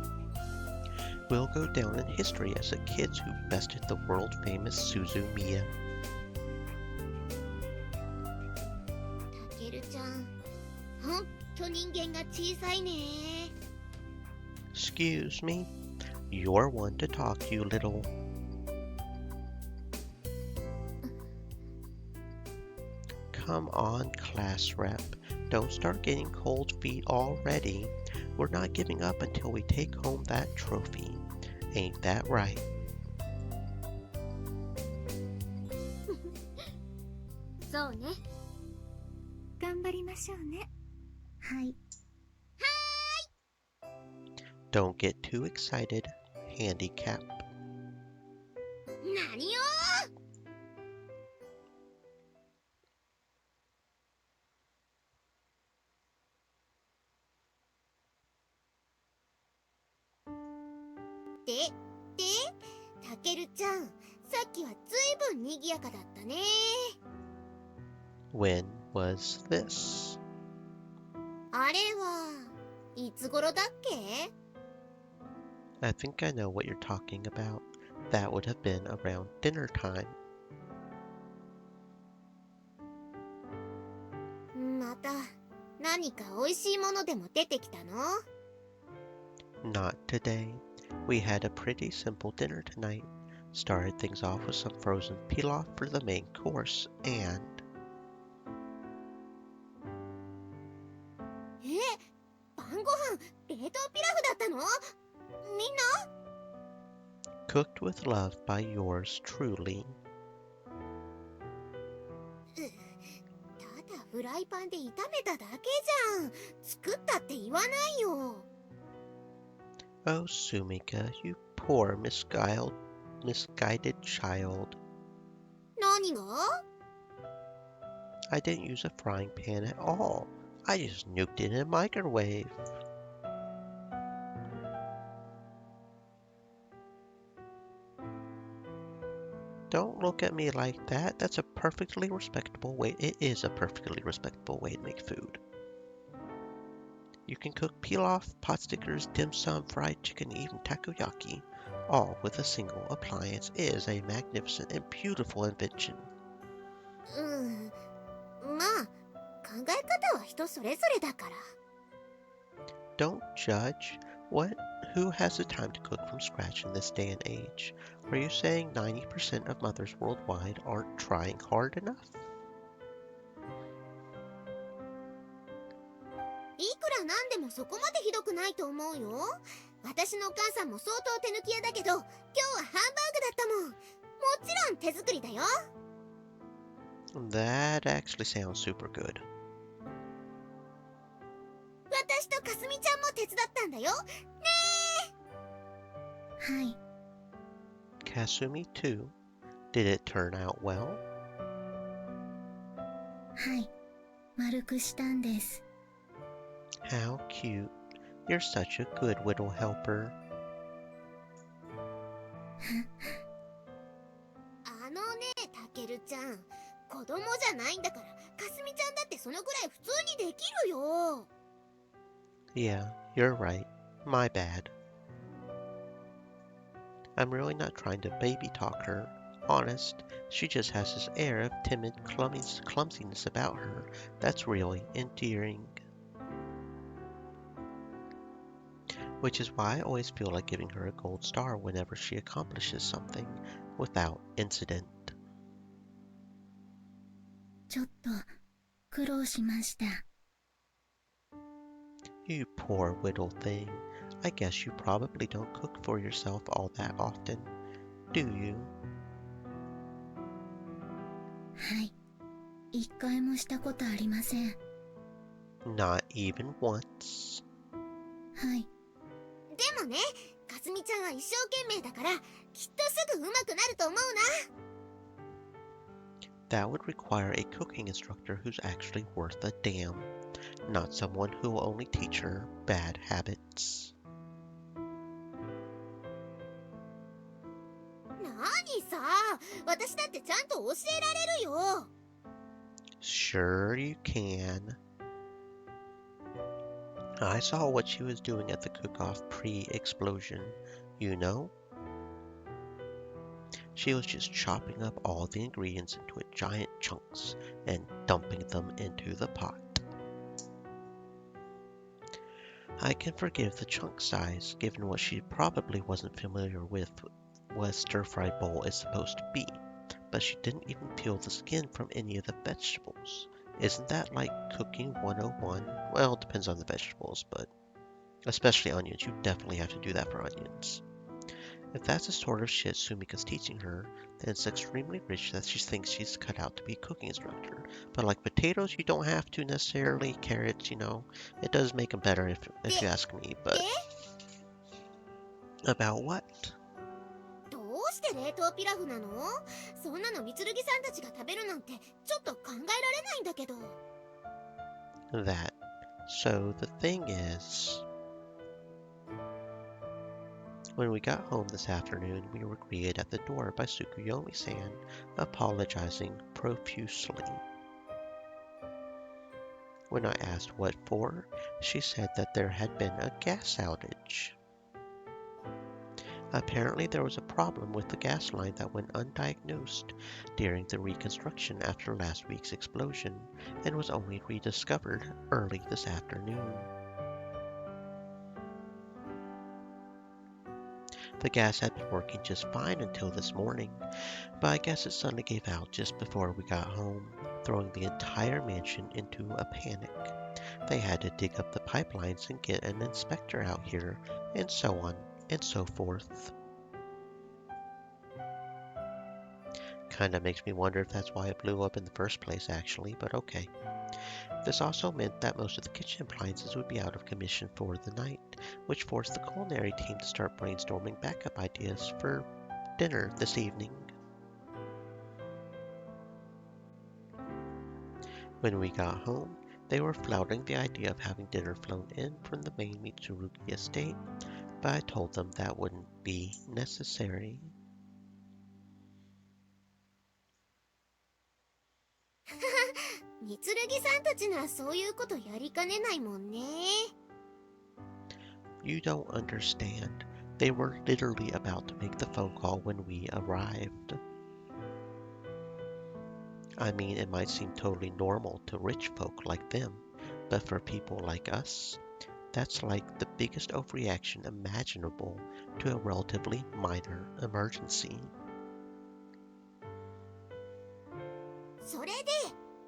Speaker 1: We'll go down in history as the kids who bested the world-famous Suzumiya.
Speaker 3: たけるちゃん、ほんと人間が小さいね。
Speaker 1: Excuse me? You're one to talk, you little... Come on, class rep. Don't start getting cold feet already. We're not giving up until we take home that trophy. Ain't that right?
Speaker 3: そうね。
Speaker 5: 頑張りましょうね。
Speaker 4: はい。
Speaker 1: Don't get too excited. Handicap.
Speaker 3: 何よ。たけるちゃん、さっきはずいぶん賑やかだったね。
Speaker 1: When was this?
Speaker 3: あれはいつ頃だっけ？
Speaker 1: I think I know what you're talking about. That would have been around dinner time.
Speaker 3: また何か美味しいものでも出てきたの？
Speaker 1: Not today. We had a pretty simple dinner tonight. Started things off with some frozen pilaf for the main course, and...
Speaker 3: 晩ご飯冷凍ピラフだったの？みんな？
Speaker 1: cooked with love by yours truly.
Speaker 3: ただフライパンで炒めただけじゃん。作ったって言わないよ。
Speaker 1: Oh, Sumika, you poor misguided child.
Speaker 3: 何が？
Speaker 1: I didn't use a frying pan at all. I just nuked it in a microwave. Don't look at me like that. That's a perfectly respectable way. It is a perfectly respectable way to make food. You can cook pilaf, pot stickers, dim sum, fried chicken, even takoyaki, all with a single appliance. It is a magnificent and beautiful invention.
Speaker 3: まあ考え方は人それぞれだから。
Speaker 1: Don't judge. Who has the time to cook from scratch in this day and age? Are you saying 90% of mothers worldwide aren't trying hard enough?
Speaker 3: いくらなんでもそこまでひどくないと思うよ。私のお母さんも相当手抜き屋だけど、今日はハンバーグだったもん。もちろん手作りだよ。
Speaker 1: That actually sounds super good.
Speaker 3: 私とかすみちゃんも手伝ったんだよ。ね
Speaker 4: はい。
Speaker 1: Kasumi too. Did it turn out well?
Speaker 4: はい、丸くしたんです。
Speaker 1: How cute. You're such a good whittle helper.
Speaker 3: あのね、たけるちゃん。子供じゃないんだから、かすみちゃんだってそのぐらい普通にできるよ。
Speaker 1: Yeah, you're right. My bad. I'm really not trying to baby talk her. Honest, she just has this air of timid clumsiness about her that's really endearing. Which is why I always feel like giving her a gold star whenever she accomplishes something without incident.
Speaker 4: ちょっと苦労しました。
Speaker 1: You poor whittle thing. I guess you probably don't cook for yourself all that often, do you?
Speaker 4: はい、一回もしたことありません。
Speaker 1: Not even once.
Speaker 4: はい、
Speaker 3: でもね、かすみちゃんは一生懸命だから、きっとすぐ上手くなると思うな。
Speaker 1: That would require a cooking instructor who's actually worth a damn, not someone who will only teach her bad habits.
Speaker 3: 何さ、私だってちゃんと教えられるよ。
Speaker 1: Sure you can. I saw what she was doing at the cook-off pre-explosion, you know? She was just chopping up all the ingredients into giant chunks and dumping them into the pot. I can forgive the chunk size, given what she probably wasn't familiar with what a stir-fry bowl is supposed to be, but she didn't even peel the skin from any of the vegetables. Isn't that like cooking 101? Well, it depends on the vegetables, but especially onions. You definitely have to do that for onions. If that's the sort of shit Sumika's teaching her, then it's extremely rich that she thinks she's cut out to be a cooking instructor. But like potatoes, you don't have to necessarily. Carrots, you know, it does make them better if you ask me. But about what?
Speaker 3: どうして冷凍ピラフなの？そんなのみつるぎさんたちが食べるなんてちょっと考えられないんだけど。
Speaker 1: That. So the thing is, when we got home this afternoon, we were greeted at the door by Tsukuyomi-san, apologizing profusely. When I asked what for, she said that there had been a gas outage. Apparently there was a problem with the gas line that went undiagnosed during the reconstruction after last week's explosion and was only rediscovered early this afternoon. The gas had been working just fine until this morning, but I guess it suddenly gave out just before we got home, throwing the entire mansion into a panic. They had to dig up the pipelines and get an inspector out here, and so on and so forth. Kinda makes me wonder if that's why it blew up in the first place, actually, but okay. This also meant that most of the kitchen appliances would be out of commission for the night, which forced the culinary team to start brainstorming backup ideas for dinner this evening. When we got home, they were flouting the idea of having dinner flown in from the main Mitsurugi estate, but I told them that wouldn't be necessary.
Speaker 3: みつるぎさんたちならそういうことやりかねないもんね。
Speaker 1: You don't understand. They were literally about to make the phone call when we arrived. I mean, it might seem totally normal to rich folk like them, but for people like us, that's like the biggest overreaction imaginable to a relatively minor emergency.
Speaker 3: それで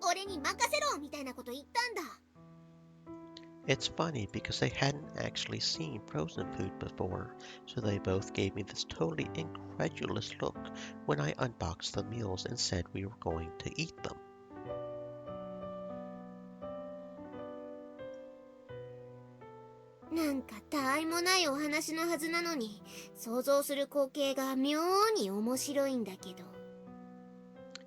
Speaker 3: 俺に任せろみたいなこと言ったんだ。
Speaker 1: It's funny because they hadn't actually seen frozen food before, so they both gave me this totally incredulous look when I unboxed the meals and said we were going to eat them.
Speaker 3: ねなんかたわいもないお話のはずなのに、想像する光景が妙に面白いんだけど。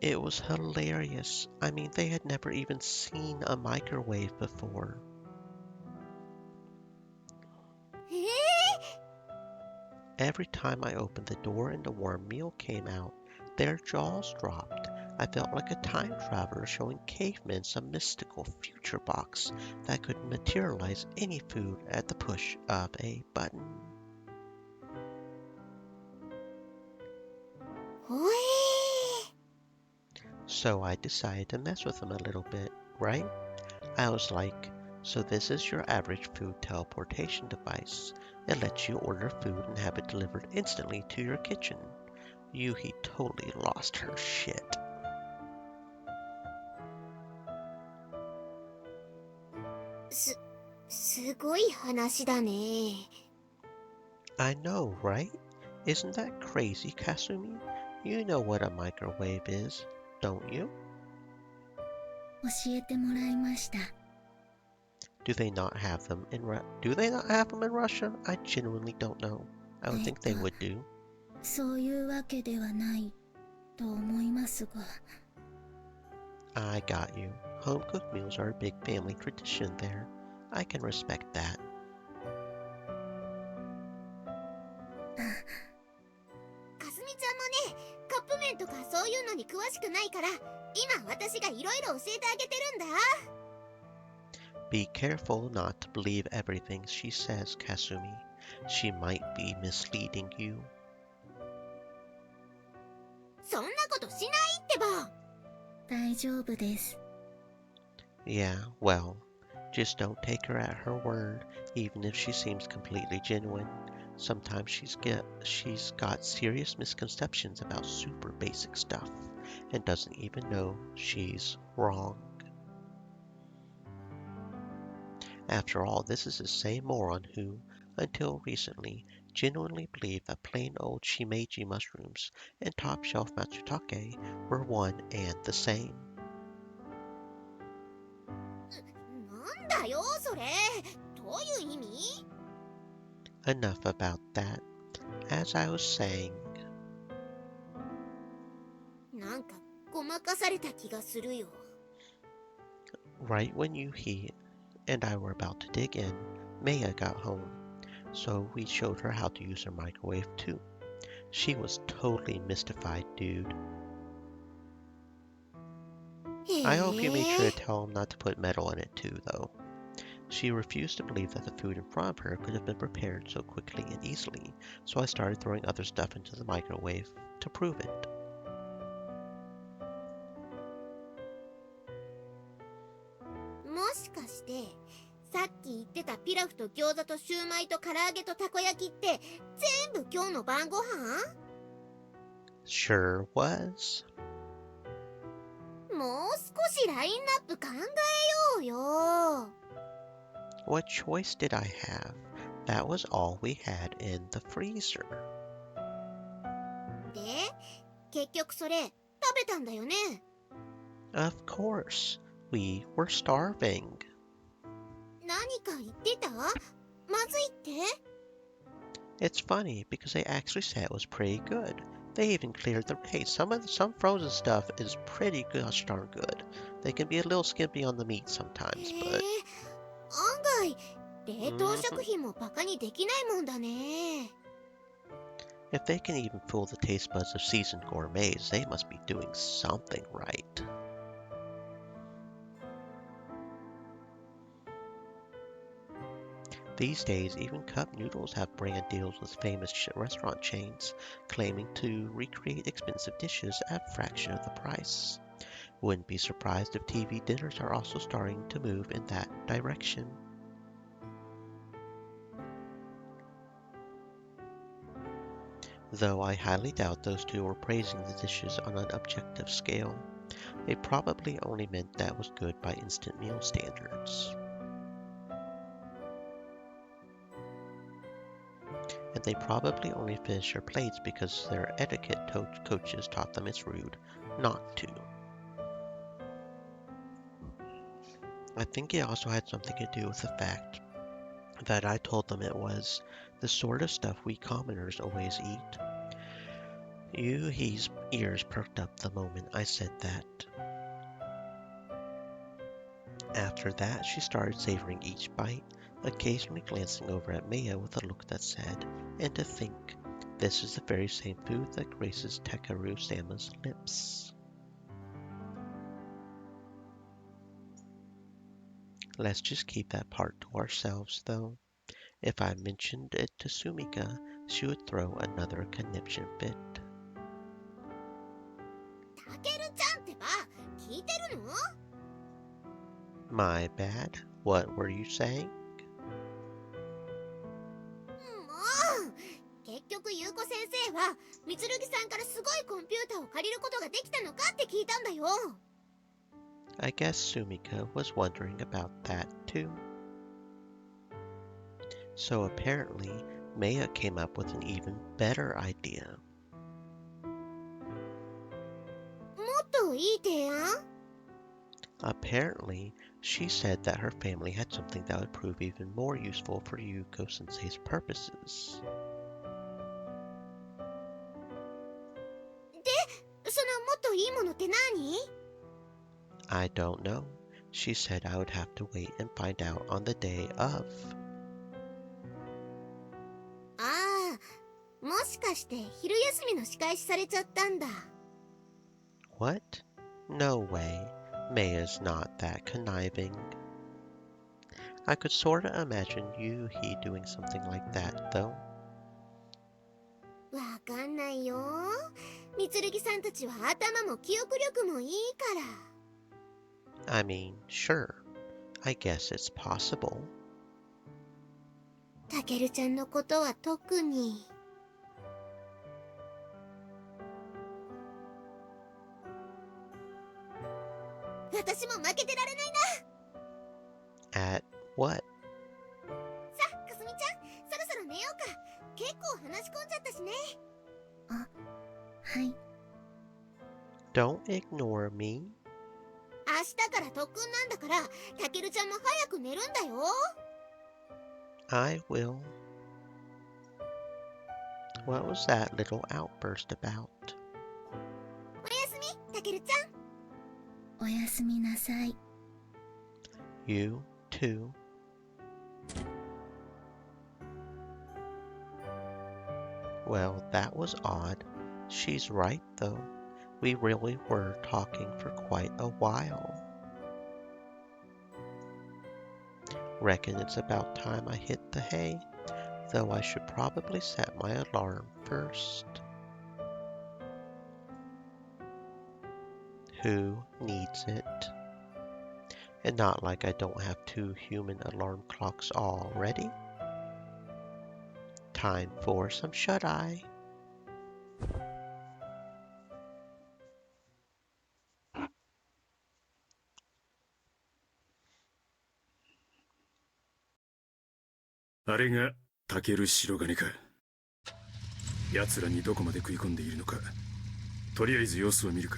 Speaker 1: It was hilarious. I mean, they had never even seen a microwave before. Every time I opened the door and a warm meal came out, their jaws dropped. I felt like a time traveler showing cavemen some mystical future box that could materialize any food at the push of a button. So I decided to mess with them a little bit, right? I was like, so this is your average food teleportation device. It lets you order food and have it delivered instantly to your kitchen. Yuhi totally lost her shit.
Speaker 3: すごい話だね。
Speaker 1: I know, right? Isn't that crazy, Kasumi? You know what a microwave is, don't you?
Speaker 4: 教えてもらいました。
Speaker 1: Do they not have them in Russia? I genuinely don't know. I would think they would do.
Speaker 4: そういうわけではないと思いますが。
Speaker 1: I got you. Home-cooked meals are a big family tradition there. I can respect that.
Speaker 3: かすみちゃんもね、カップ麺とかそういうのに詳しくないから、今私がいろいろ教えてあげてるんだ。
Speaker 1: Be careful not to believe everything she says, Kasumi. She might be misleading you.
Speaker 3: そんなことしないってば。
Speaker 4: 大丈夫です。
Speaker 1: Yeah, well, just don't take her at her word, even if she seems completely genuine. Sometimes she's got serious misconceptions about super basic stuff and doesn't even know she's wrong. After all, this is the same moron who, until recently, genuinely believed that plain old shimeji mushrooms and top-shelf matsutake were one and the same.
Speaker 3: なんだよそれ、どういう意味？
Speaker 1: Enough about that. As I was saying,
Speaker 3: なんかごまかされた気がするよ。
Speaker 1: right when Yuhi and I were about to dig in, Maya got home, so we showed her how to use her microwave too. She was totally mystified, dude. I hope you made sure to tell him not to put metal in it too, though. She refused to believe that the food in front of her could have been prepared so quickly and easily, so I started throwing other stuff into the microwave to prove it.
Speaker 3: Saっき言ってたピラフと餃子とシューマイと唐揚げとたこ焼きって全部今日の晩ご飯？
Speaker 1: Sure was.
Speaker 3: もう少しラインナップ考えようよ。
Speaker 1: What choice did I have? That was all we had in the freezer.
Speaker 3: で、結局それ食べたんだよね。
Speaker 1: Of course. We were starving.
Speaker 3: 何か言ってた？まずいって？
Speaker 1: It's funny because they actually said it was pretty good. They even cleared the hey, some frozen stuff is pretty gosh darn good. They can be a little skimpy on the meat sometimes, but
Speaker 3: 案外冷凍食品もバカにできないもんだね。
Speaker 1: if they can even fool the taste buds of seasoned gourmets, they must be doing something right. These days, even cup noodles have brand deals with famous restaurant chains, claiming to recreate expensive dishes at a fraction of the price. Wouldn't be surprised if TV dinners are also starting to move in that direction. Though I highly doubt those two were praising the dishes on an objective scale. They probably only meant that was good by instant meal standards. And they probably only finish their plates because their etiquette coaches taught them it's rude not to. I think it also had something to do with the fact that I told them it was the sort of stuff we commoners always eat. Yuhi's ears perked up the moment I said that. After that, she started savoring each bite, occasionally glancing over at Maya with a look that said, "And to think, this is the very same food that graces Tekaru-sama's lips." Let's just keep that part to ourselves, though. If I mentioned it to Sumika, she would throw another conniption fit.
Speaker 3: タケルちゃんってば、聞いてるの？
Speaker 1: My bad. What were you saying?
Speaker 3: もう結局優子先生はみつるぎさんからすごいコンピューターを借りることができたのかって聞いたんだよ。
Speaker 1: I guess Sumika was wondering about that too. So apparently, Maya came up with an even better idea.
Speaker 3: もっといい提案？
Speaker 1: Apparently, she said that her family had something that would prove even more useful for Yuko Sensei's purposes.
Speaker 3: で、そのもっといいものって何？
Speaker 1: I don't know. She said I would have to wait and find out on the day of.
Speaker 3: ああ、もしかして昼休みの仕返しされちゃったんだ。
Speaker 1: What? No way. Maya's not that conniving. I could sorta imagine Yuhi doing something like that, though.
Speaker 3: わかんないよ。みつるぎさんたちは頭も記憶力もいいから。
Speaker 1: I mean, sure. I guess it's possible.
Speaker 3: たけるちゃんのことは特に。私も負けてられないな。
Speaker 1: At what?
Speaker 3: さあ、かすみちゃん、そろそろ寝ようか。結構話し込んじゃったしね。
Speaker 4: あ、はい。
Speaker 1: Don't ignore me.
Speaker 3: 明日から特訓なんだから、たけるちゃんも早く寝るんだよ。
Speaker 1: I will. What was that little outburst about?
Speaker 3: おやすみ、たけるちゃん。
Speaker 4: おやすみなさい。
Speaker 1: You too. Well, that was odd. She's right, though. We really were talking for quite a while. Reckon it's about time I hit the hay, though I should probably set my alarm first. Who needs it? And not like I don't have 2 human alarm clocks already. Time for some shut-eye.
Speaker 12: 「あれがタケル白金か。奴らにどこまで食い込んでいるのか。とりあえず様子を見るか。」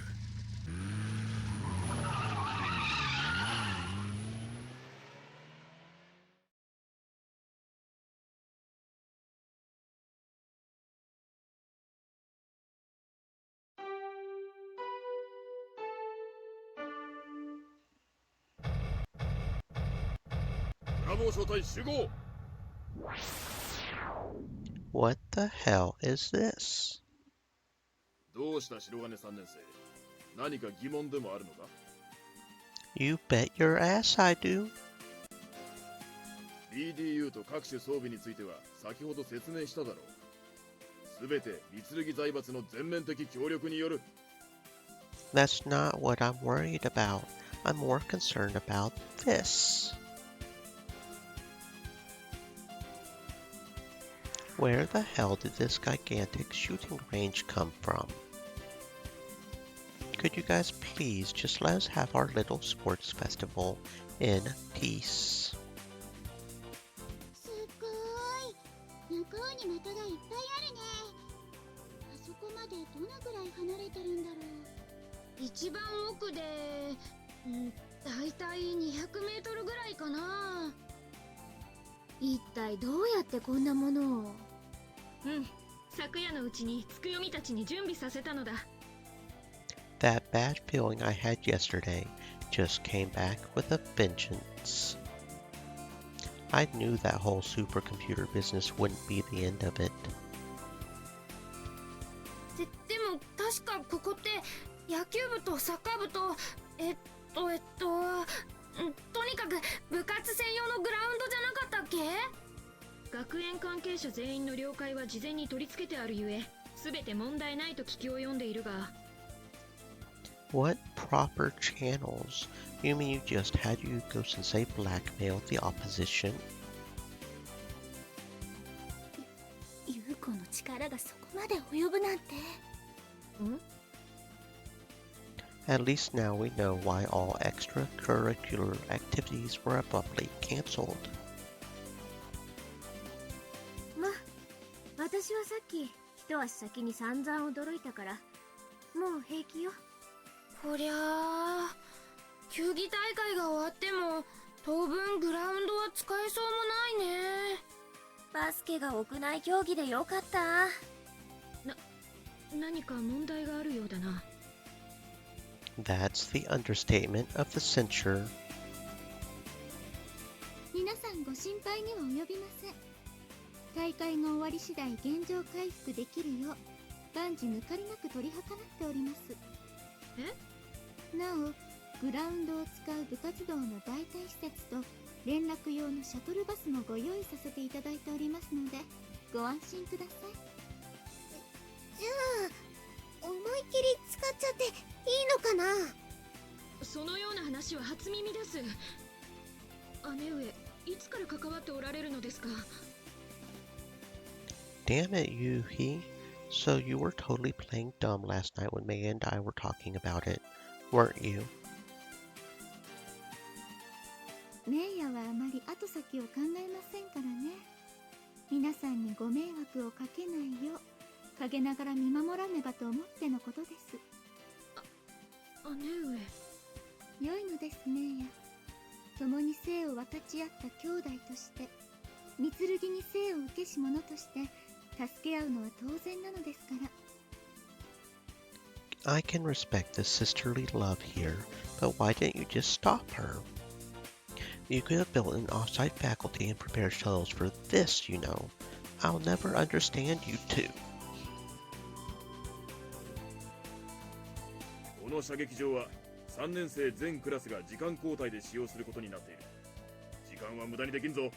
Speaker 7: ブラボー小隊集合。
Speaker 1: What the hell is this?
Speaker 7: どうした白金3年生。何か疑問でもあるのか？
Speaker 1: You bet your ass I do.
Speaker 7: BDU と各種装備については先ほど説明しただろう。すべて三剣財閥の全面的協力による。
Speaker 1: That's not what I'm worried about. I'm more concerned about this. Where the hell did this gigantic shooting range come from? Could you guys please just let us have our little sports festival in peace?
Speaker 5: すごーい。向こうに的がいっぱいあるね。あそこまでどのぐらい離れてるんだろう。
Speaker 6: 一番奥で、だいたい200メートルぐらいかな。
Speaker 3: 一体どうやってこんなものを。
Speaker 6: うん、昨夜のうちにつくよみたちに準備させたのだ。
Speaker 1: That bad feeling I had yesterday just came back with a vengeance. I knew that whole supercomputer business wouldn't be the end of it.
Speaker 6: でも確かここって野球部とサッカー部ととにかく部活専用のグラウンドじゃなかったっけ？学園関係者全員の了解は事前に取り付けてあるゆえ、全て問題ないと聞き及んでいるが。
Speaker 1: What proper channels? You mean you just had Yuko Sensei blackmail the opposition?
Speaker 3: 優子の力がそこまで及ぶなんて。
Speaker 1: At least now we know why all extracurricular activities were abruptly cancelled.
Speaker 3: 私はさっき一足先に散々驚いたからもう平気よ。
Speaker 6: こりゃあ、球技大会が終わっても当分グラウンドは使えそうもないね。
Speaker 3: バスケが屋内競技でよかった。
Speaker 6: 何か問題があるようだな。
Speaker 1: That's the understatement of the century.
Speaker 5: 皆さんご心配には及びません。大会が終わり次第現状回復できるよう万事抜かりなく取り計らっております。なお、グラウンドを使う部活動の代替施設と連絡用のシャトルバスもご用意させていただいておりますのでご安心ください。
Speaker 3: じゃあ思いっきり使っちゃっていいのかな。
Speaker 6: そのような話は初耳です。姉上、いつから関わっておられるのですか？
Speaker 1: Damn it, Yuhi. So you were totally playing dumb last night when May and I were talking about it, weren't you?
Speaker 5: メイヤはあまり後先を考えませんからね。皆さんにご迷惑をかけないよう陰ながら見守らねばと思ってのことです。
Speaker 6: 姉
Speaker 5: 上、良いのですメイヤ。共に生を分かち合った兄弟として御剣に生を受けし者として助け合うのは当然なのですから。
Speaker 1: I can respect the sisterly love here, but why didn't you just stop her? You could have built an off-site faculty and prepared shuttles for this, you know. I'll never understand you two.
Speaker 7: この射撃場は3年生全クラスが時間交代で使用することになっている。時間は無駄にできんぞ。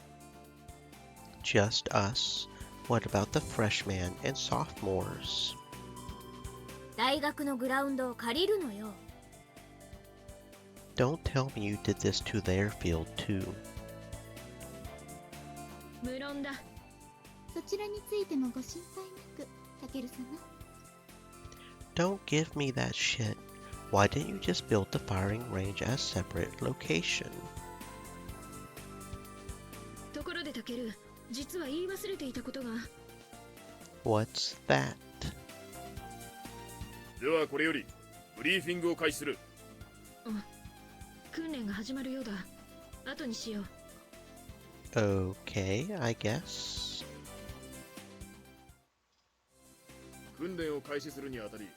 Speaker 1: Just us? What about the freshmen and sophomores?
Speaker 3: 大学のグラウンドを借りるのよ。
Speaker 1: Don't tell me you did this to their field too.
Speaker 6: 無論だ。
Speaker 5: そちらについてもご心配なく、タケル様。
Speaker 1: Don't give me that shit. Why didn't you just build the firing range as separate location?
Speaker 6: ところでタケル、実は言い忘れていたことが。
Speaker 1: What's that?
Speaker 7: ではこれよりブリーフィングを開始する。
Speaker 6: 訓練が始まるようだ。後にしよう。
Speaker 1: Okay, I guess.
Speaker 7: 訓練を開始するにあたり、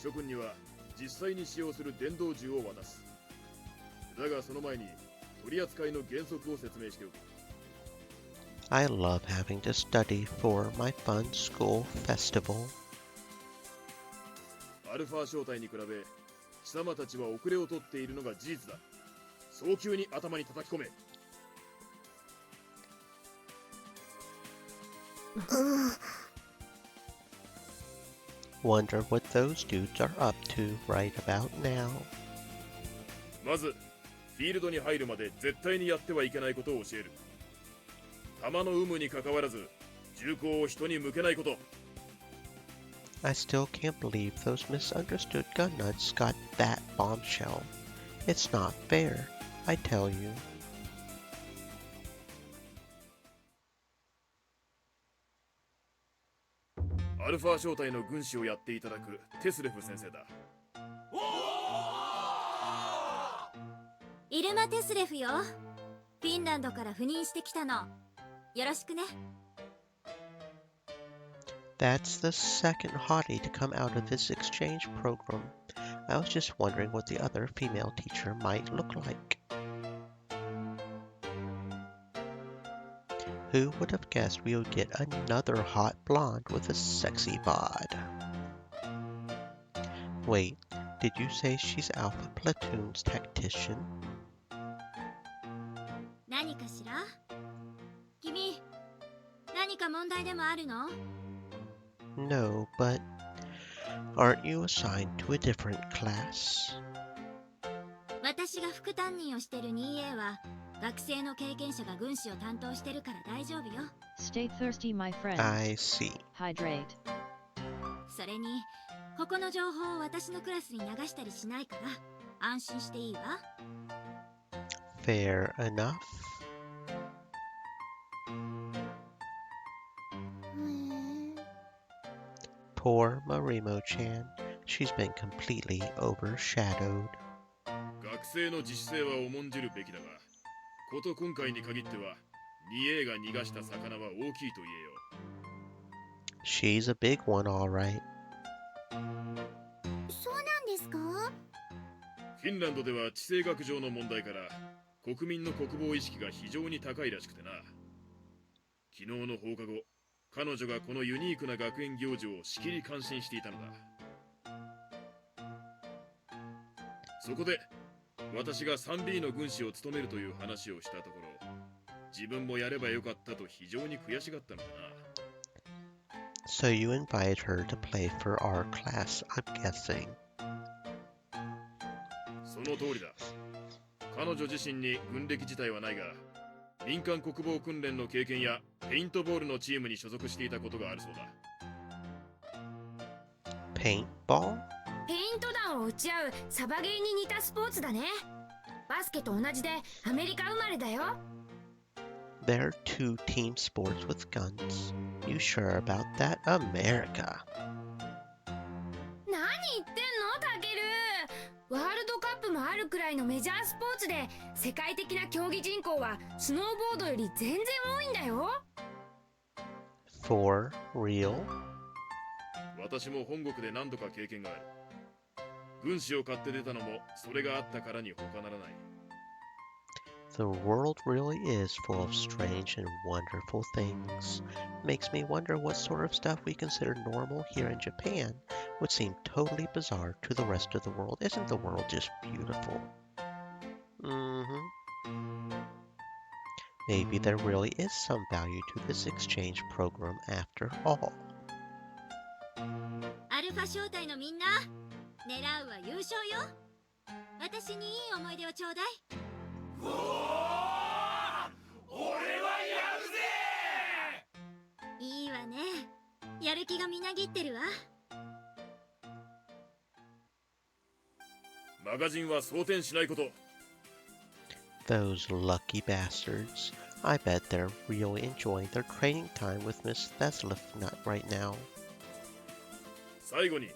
Speaker 7: 諸君には実際に使用する電動銃を渡す。だがその前に取り扱いの原則を説明しておく。
Speaker 1: I love having to study for my fun school festival.
Speaker 7: アルファ小隊に比べ貴様たちは遅れをとっているのが事実だ。早急に頭に叩き込め。
Speaker 1: Wonder what those dudes are up to right about now.
Speaker 7: まずフィールドに入るまで絶対にやってはいけないことを教える。弾の有無にかかわらず銃口を人に向けないこと。
Speaker 1: I still can't believe those misunderstood gun nuts got that bombshell. It's not fair, I tell you.
Speaker 7: アルファ小隊の軍師をやっていただくテスレフ先生だ。
Speaker 3: イルマ・テスレフよ。フィンランドから赴任してきたの。よろしくね。
Speaker 1: That's the second hottie to come out of this exchange program. I was just wondering what the other female teacher might look like. Who would have guessed we would get another hot blonde with a sexy bod? Wait, did you say she's Alpha Platoon's tactician?
Speaker 3: 何かしら？君、何か問題でもあるの？
Speaker 1: No, but aren't you assigned to a different class?
Speaker 3: 私が副担任をしてる 2A は学生の経験者が軍師を担当してるから大丈夫よ。
Speaker 8: Stay thirsty, my friends.
Speaker 1: I see.
Speaker 8: Hydrate.
Speaker 3: それにここの情報を私のクラスに流したりしないから安心していいわ。
Speaker 1: Fair enough. Poor Marimo-chan. She's been completely overshadowed.
Speaker 7: 学生の自主性は重んじるべきだが、こと今回に限っては 2A が逃がした魚は大きいと言えよ。
Speaker 1: She's a big one, all right.
Speaker 3: そうなんですか？
Speaker 7: フィンランドでは地政学上の問題から国民の国防意識が非常に高いらしくてな。昨日の放課後、彼女がこのユニークな学園行事をしきり感心していたのだ。そこで私が 3B の軍師を務めるという話をしたところ、自分もやればよかったと非常に悔しがったのだな。
Speaker 1: So you invited her to play for our class, I'm guessing.
Speaker 7: その通りだ。彼女自身に軍歴自体はないが、民間国防訓練の経験やペイントボールのチームに所属していたことがあるそうだ。
Speaker 1: Paintball?
Speaker 2: ペイント弾を撃ち合うサバゲーに似たスポーツだね。バスケと同じでアメリカ生まれだよ。
Speaker 1: There are two team sports with guns. You sure about that, America?
Speaker 2: 何言ってんのタケル。ワールドカップもあるくらいのメジャースポーツで世界的な競技人口はスノーボードより全然多いんだよ。
Speaker 1: For real?
Speaker 7: 私も本国で何度か経験がある。軍師を買って出たのもそれがあったからに他ならない。
Speaker 1: The world really is full of strange and wonderful things. Makes me wonder what sort of stuff we consider normal here in Japan would seem totally bizarre to the rest of the world. Isn't the world just beautiful? Maybe there really is some value to this exchange program after all.
Speaker 3: アルファ小隊のみんな、狙うは優勝よ。私にいい思い出をちょうだい。
Speaker 11: 俺はやるぜ。
Speaker 3: いいわね。やる気がみなぎってるわ。
Speaker 7: マガジンは装填しないこと。
Speaker 1: Those lucky bastards. I bet they're really enjoying their training time with Miss Theslifnut right now.
Speaker 7: 最後に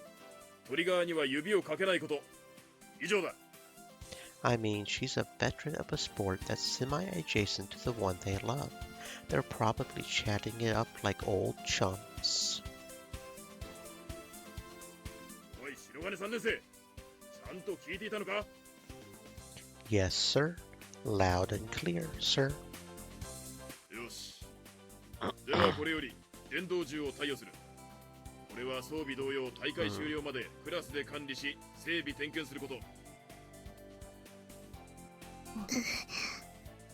Speaker 7: トリガーには指をかけないこと。以上だ。
Speaker 1: I mean, she's a veteran of a sport that's semi-adjacent to the one they love. They're probably chatting it up like old chums.
Speaker 7: おい、白金3年生。ちゃんと聞いていたのか？
Speaker 1: Yes, sir. Loud and clear, sir.
Speaker 7: よし。ではこれより電動銃を貸与する。これは装備同様大会終了までクラスで管理し整備点検すること。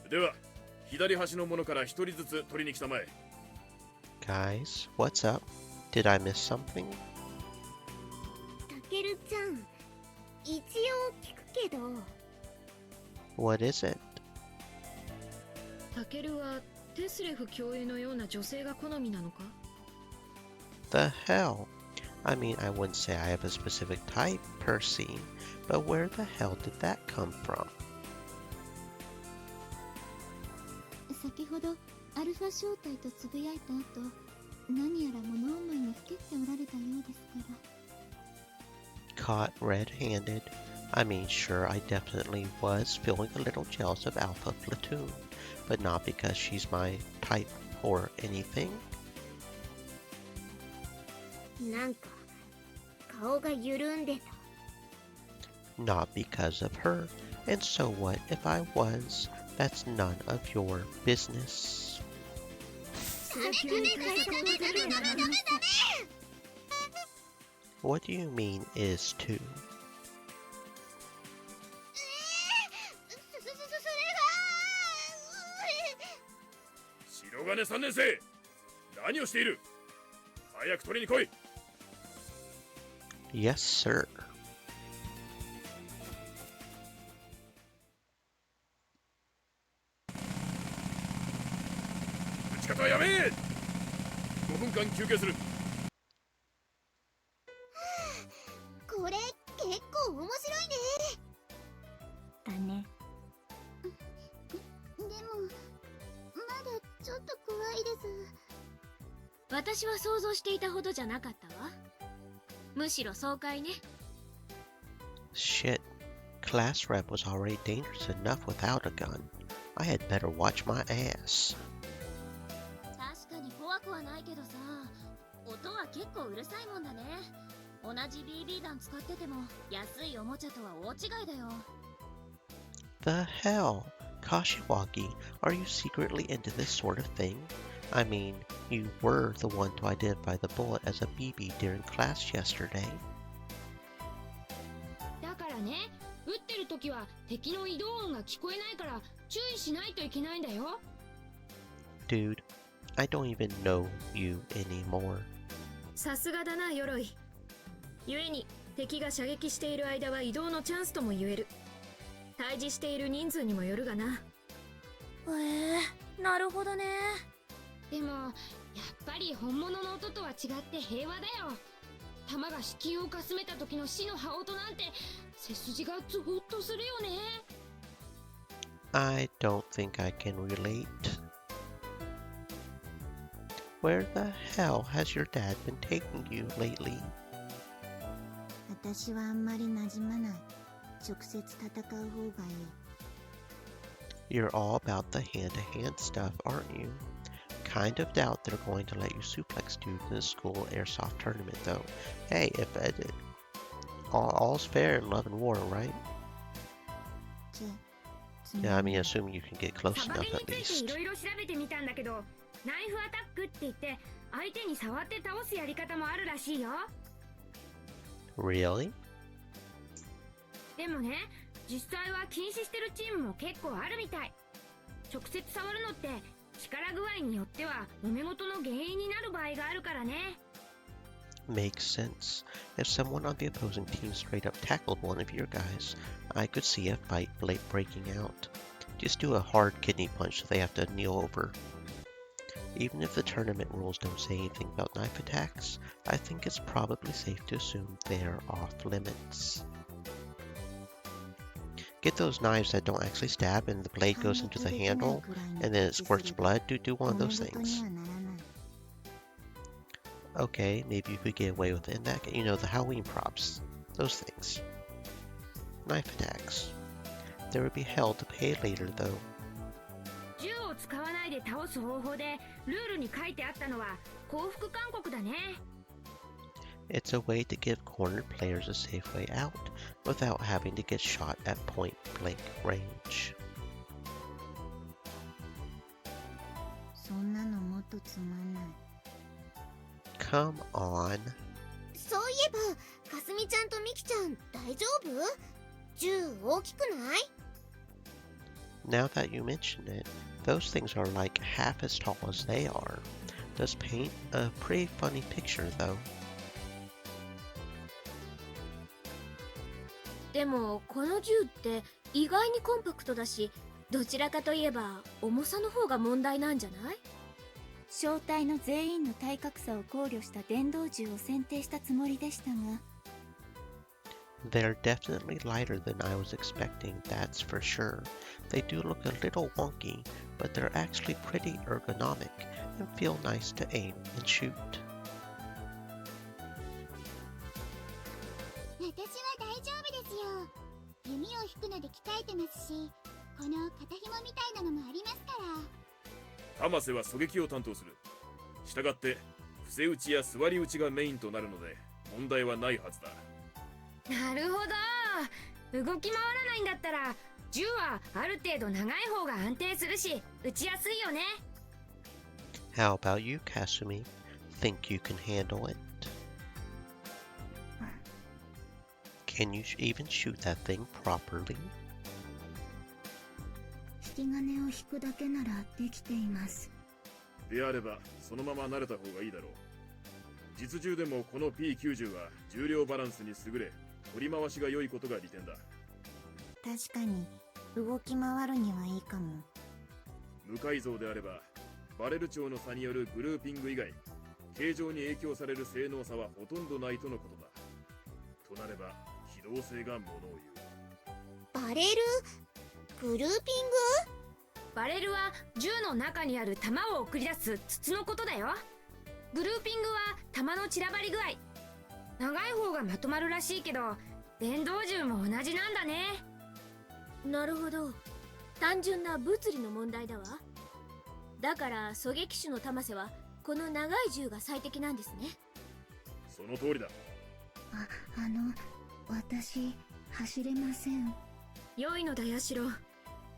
Speaker 7: では左端の者から一人ずつ取りに来たまえ。
Speaker 1: Guys, what's up? Did I miss something?
Speaker 5: たけるちゃん、一応聞くけど。
Speaker 1: What is it?
Speaker 6: タケルはテスレフ教諭のような女性が好みなのか？
Speaker 1: The hell? I mean, I wouldn't say I have a specific type per scene, but where the hell did that come from?
Speaker 5: 先ほどアルファ小隊とつぶやいた後、何やら物思いにふけっておられたようですから。
Speaker 1: Caught red-handed. I mean, sure, I definitely was feeling a little jealous of Alpha Platoon, but not because she's my type or anything?
Speaker 3: なんか顔が緩んでた。
Speaker 1: Not because of her. And so what if I was? That's none of your business. What do you mean is to?
Speaker 7: 白金3年生、何をしている？早く取りに来い。
Speaker 1: Yes, sir.
Speaker 7: 打ち方はやめえ。5分間休憩する。
Speaker 3: これ結構面白いね。
Speaker 4: だね。
Speaker 3: でもまだちょっと怖いです。私は想像していたほどじゃなかったわ。むしろ爽快ね。
Speaker 1: Shit. Class rep was already dangerous enough without a gun. I had better watch my ass.
Speaker 3: 確かに怖くはないけどさ、音は結構うるさいもんだね。同じ BB 弾使ってても安いおもちゃとは大違いだよ。
Speaker 1: The hell? Kashiwagi, are you secretly into this sort of thing? I mean, you were the one to identify the bullet as a BB during class yesterday.
Speaker 6: だからね、撃ってる時は敵の移動音が聞こえないから注意しないといけないんだよ。
Speaker 1: Dude, I don't even know you anymore.
Speaker 2: さすがだな、鎧。故に敵が射撃している間は移動のチャンスとも言える。対峙している人数にもよるがな。
Speaker 3: なるほどね。
Speaker 6: でもやっぱり本物の音とは違って平和だよ。弾が子宮をかすめた時の死の羽音なんて背筋がゾッとするよね。
Speaker 1: I don't think I can relate. Where the hell has your dad been taking you lately?
Speaker 4: 私はあんまり馴染まない。直接戦う方がいい。
Speaker 1: You're all about the hand-to-hand stuff, aren't you? Kind of doubt they're going to let you suplex dudes in a school airsoft tournament, though. Hey, if all's fair in love and war, right? Yeah, I mean, assuming you can get close
Speaker 6: サバ
Speaker 1: enough
Speaker 6: ベに
Speaker 1: at
Speaker 6: ついて
Speaker 1: least.
Speaker 6: いろいろ調べてみたんだけど、ナイフアタックって言って相手に触って倒すやり方もあるらしいよ。
Speaker 1: Really?
Speaker 6: でもね、実際は禁止してるチームも結構あるみたい。直接触るのって力具合によっては揉め事の原因になる場合があるからね。
Speaker 1: Makes sense. If someone on the opposing team straight up tackled one of your guys, I could see a fight breaking out. Just do a hard kidney punch so they have to kneel over. Even if the tournament rules don't say anything about knife attacks, I think it's probably safe to assume they're off limits. Get those knives that don't actually stab and the blade goes into the handle and then it squirts blood. Do one of those things. Okay, maybe you could get away with it in that. You know, the Halloween props. Those things. Knife attacks. There would be hell to pay later, though.
Speaker 6: 銃を使わないで倒す方法でルールに書いてあったのは降伏勧告だね。
Speaker 1: It's a way to give cornered players a safe way out without having to get shot at point blank range.
Speaker 4: そんなのもっとつまんない。
Speaker 1: Come on.
Speaker 3: そういえばかすみちゃんとみきちゃん大丈夫？銃大きくない？
Speaker 1: Now that you mention it, those things are like half as tall as they are. Does paint a pretty funny picture, though.
Speaker 3: でもこの銃って意外にコンパクトだし、どちらかといえば重さの方が問題なんじゃない？
Speaker 4: 小隊の全員の体格差を考慮した電動銃を選定したつもりでしたが。
Speaker 1: They're definitely lighter than I was expecting, that's for sure. They do look a little wonky, but they're actually pretty ergonomic and feel nice to aim and shoot.
Speaker 3: 私は大丈夫ですよ。弓を引くので鍛えてますし、この肩紐みたいなのもありますか
Speaker 7: 玉瀬は狙撃を担当する。したがって伏せ撃ちや座り撃ちがメインとなるので問題はないはずだ。
Speaker 2: なるほど。動き回らないんだったら銃はある程度長い方が安定するし撃ちやすいよね。
Speaker 1: How about you, Kasumi? Think you can handle it? Can you even shoot that thing properly?
Speaker 4: 引き金を引くだけならできています。
Speaker 7: であればそのまま慣れた方がいいだろう。実銃でもこの P90 は重量バランスに優れ取り回しが良いことが利点だ。
Speaker 13: 確かに動き回るにはいいかも。
Speaker 7: 無改造であればバレル長の差によるグルーピング以外形状に影響される性能差はほとんどないとのことだ。となれば機動性がものを言う。
Speaker 3: バレルグルーピング。
Speaker 2: バレルは銃の中にある弾を送り出す筒のことだよ。グルーピングは弾の散らばり具合。長い方がまとまるらしいけど電動銃も同じなんだね。
Speaker 3: なるほど。単純な物理の問題だわ。だから狙撃手の玉瀬はこの長い銃が最適なんですね。
Speaker 7: その通りだ。
Speaker 4: 私走れません。
Speaker 6: 良いのだヤシロ。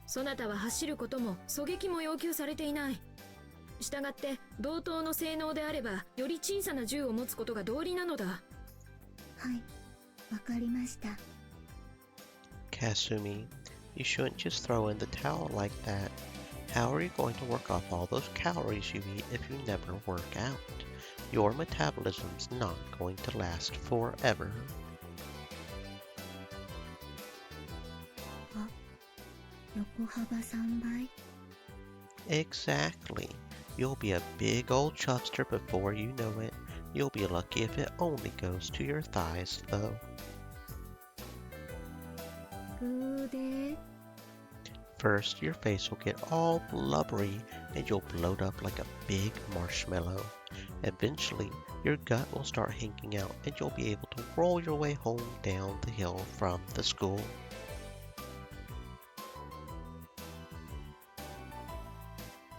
Speaker 6: そなたは走ることも狙撃も要求されていない。したがって同等の性能であればより小さな銃を持つことが道理なのだ。
Speaker 4: はい、わかりました。
Speaker 1: Kasumi, you shouldn't just throw in the towel like that. How are you going to work off all those calories you eat if you never work out? Your metabolism's not going to last forever.
Speaker 4: 横幅3倍
Speaker 1: Exactly. You'll be a big old chubster before you know it. You'll be lucky if it only goes to your thighs, though.
Speaker 4: 腕
Speaker 1: First, your face will get all blubbery and you'll bloat up like a big marshmallow. Eventually, your gut will start hanging out and you'll be able to roll your way home down the hill from the school.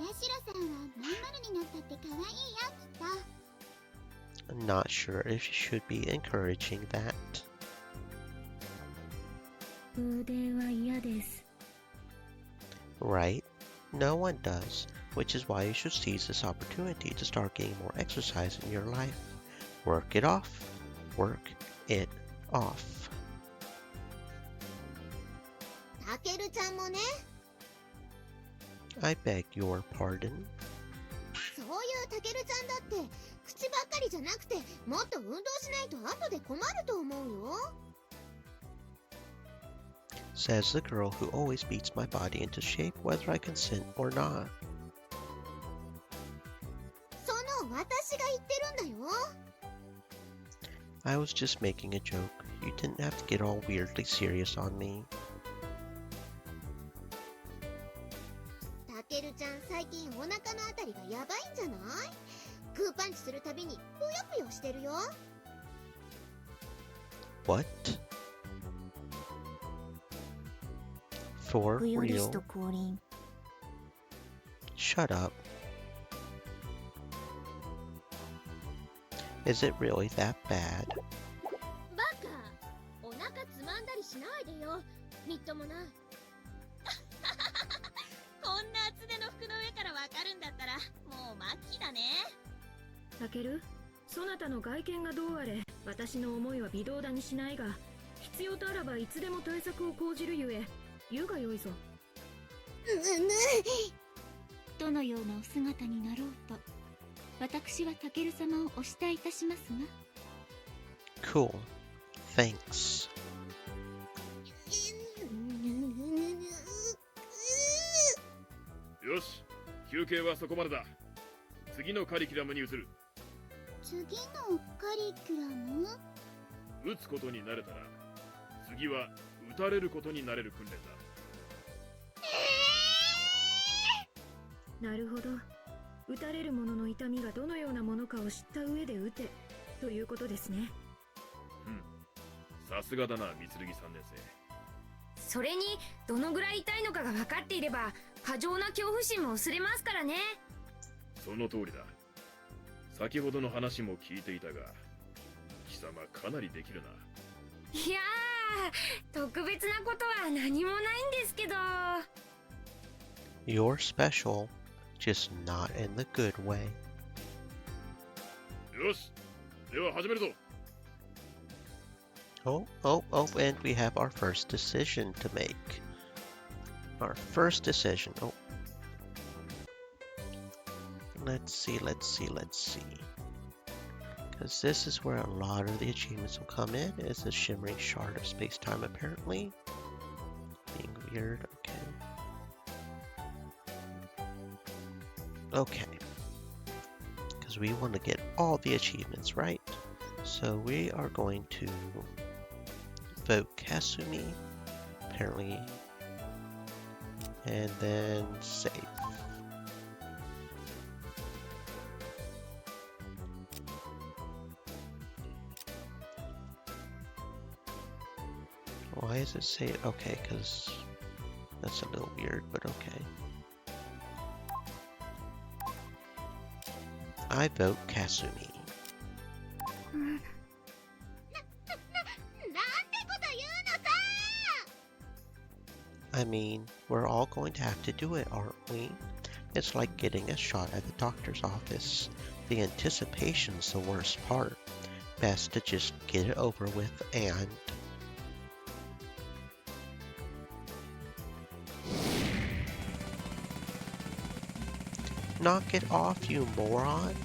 Speaker 3: ヤシロさんはまん丸になったって可愛いよきっと。
Speaker 1: I'm not sure if you should be encouraging that.
Speaker 4: 腕は嫌です。
Speaker 1: Right? No one does, which is why you should seize this opportunity to start getting more exercise in your life. Work it off. Work it off.
Speaker 3: タケルちゃんもね。
Speaker 1: I beg your pardon?
Speaker 3: そういうタケルちゃんだって口ばっかりじゃなくてもっと運動しないと後で困ると思うよ。
Speaker 1: Says the girl who always beats my body into shape whether I consent or not.
Speaker 3: その私が言ってるんだよ。
Speaker 1: I was just making a joke. You didn't have to get all weirdly serious on me.
Speaker 3: タケルちゃん最近お腹のあたりがやばいんじゃない？グーパンチするたびにぷよぷよしてるよ。
Speaker 1: What? For
Speaker 13: 不要リス
Speaker 1: real?
Speaker 13: ト降臨。
Speaker 1: Shut up. Is it really that bad?
Speaker 3: バカ、お腹つまんだりしないでよ。みっともない。こんな厚手の服の上からわかるんだったらもう末期だね。
Speaker 6: タケル、そなたの外見がどうあれ私の思いは微動だにしないが、必要とあらばいつでも対策を講じるゆえ言うがよいぞ。
Speaker 5: どのようなお姿になろうと私はタケル様をお慕いいたしますが。
Speaker 1: Cool. Thanks.
Speaker 7: よし、休憩はそこまでだ。次のカリキュラムに移る。
Speaker 3: 次のカリキュラム？
Speaker 7: 撃つことになれたら次は撃たれることになれる訓練だ。
Speaker 6: なるほど。撃たれる者の痛みがどのようなものかを知った上で撃てということですね。
Speaker 7: さすがだな、三剣3年
Speaker 2: それにどのぐらい痛いのかが分かっていれば過剰な恐怖心も薄れますからね。
Speaker 7: その通りだ。先ほどの話も聞いていたが、貴様かなりできるな。
Speaker 2: いやー、特別なことは何もないんですけど。
Speaker 1: You're special, just not in the good way.
Speaker 7: よし、では始めるぞ。
Speaker 1: Oh, and we have our first decision to make. Our first decision. Oh. Let's see. Because this is where a lot of the achievements will come in. It's a shimmering shard of space-time, apparently. Being weird, okay. Because we want to get all the achievements, right? So we are going to vote Kasumi, apparently, and then save. Why does it say okay? Because that's a little weird, but okay. I vote Kasumi. I mean, we're all going to have to do it, aren't we? It's like getting a shot at the doctor's office. The anticipation's the worst part. Best to just get it over with and... Knock it off, you moron!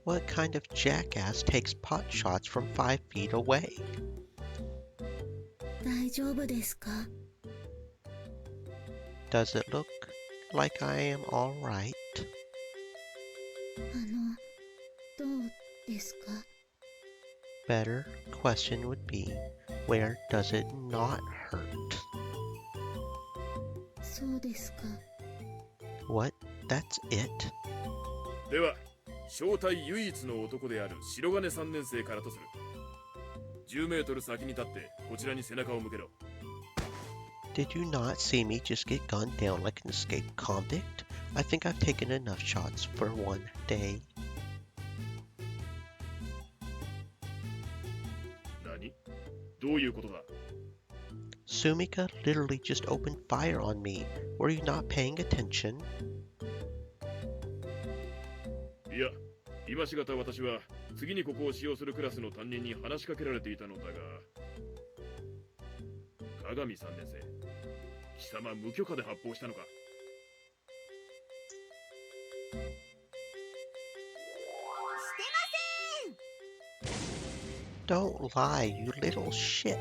Speaker 1: What kind of jackass takes pot shots from 5 feet away?
Speaker 4: 大丈夫ですか?
Speaker 1: Does it look like I am alright?
Speaker 4: どうですか?
Speaker 1: Better question would be, where does it not hurt?
Speaker 4: そうですか.
Speaker 1: What? That's it?
Speaker 7: では、正体唯一の男である白金3年生からとする。10メートル先に立ってこちらに背中を向けろ。
Speaker 1: Did you not see me just get gunned down like an escaped convict? I think I've taken enough shots for one day.
Speaker 7: 何？どういうことだ？
Speaker 1: Sumika literally just opened fire on me. Were you not paying attention?
Speaker 7: いや、今しがた私は次にここを使用するクラスの担任に話しかけられていたのだが、鏡3年生、貴様無許可で発砲したのか？
Speaker 1: Don't lie, you little shit.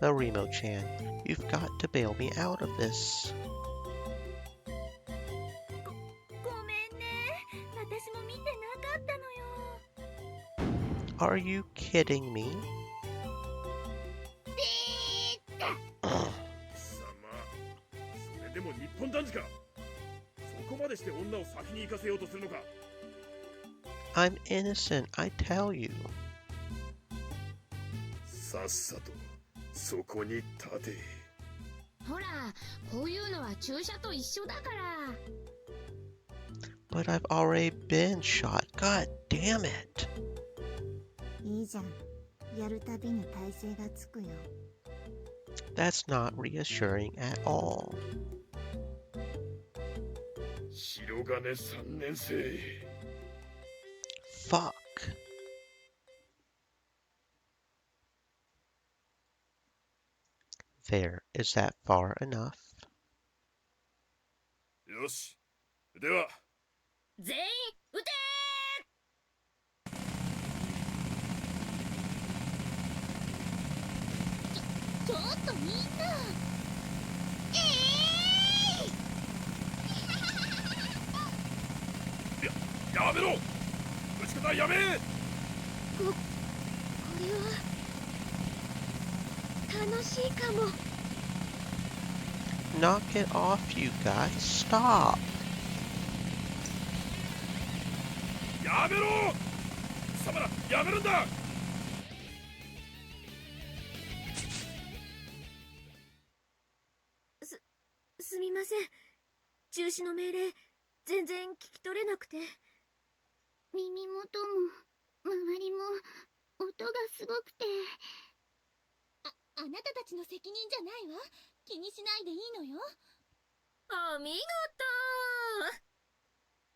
Speaker 1: Arimo-chan, you've got to bail me out of this.
Speaker 5: ごめんね。私も見てなかったのよ。
Speaker 1: Are you kidding me?
Speaker 7: 貴様、それでも日本男児か？そこまでして女を先に行かせようとするのか？
Speaker 1: I'm innocent, I tell you.
Speaker 7: さっさとそこに立て。
Speaker 2: ほら、こういうのは注射と一緒だから。
Speaker 1: But I've already been shot. God damn it.
Speaker 13: いいじゃん。やるたびに耐性がつくよ。
Speaker 1: That's not reassuring at all.
Speaker 7: 白金3年生。
Speaker 1: Fuck. There, is that far enough?
Speaker 7: よし。では。
Speaker 2: 全員撃て
Speaker 3: ー！ちょっとみんな。
Speaker 7: やめろ！撃ち方やめ！
Speaker 3: これは楽しいかも。
Speaker 1: Knock it off, you guys. Stop.
Speaker 7: やめろ。貴様らやめるんだ。
Speaker 2: すみません。中止の命令、全然聞き取れなくて。
Speaker 5: 耳元も周りも音がすごくて。あなたたちの責任じゃないわ。気にしないでいいのよ。
Speaker 2: お見事。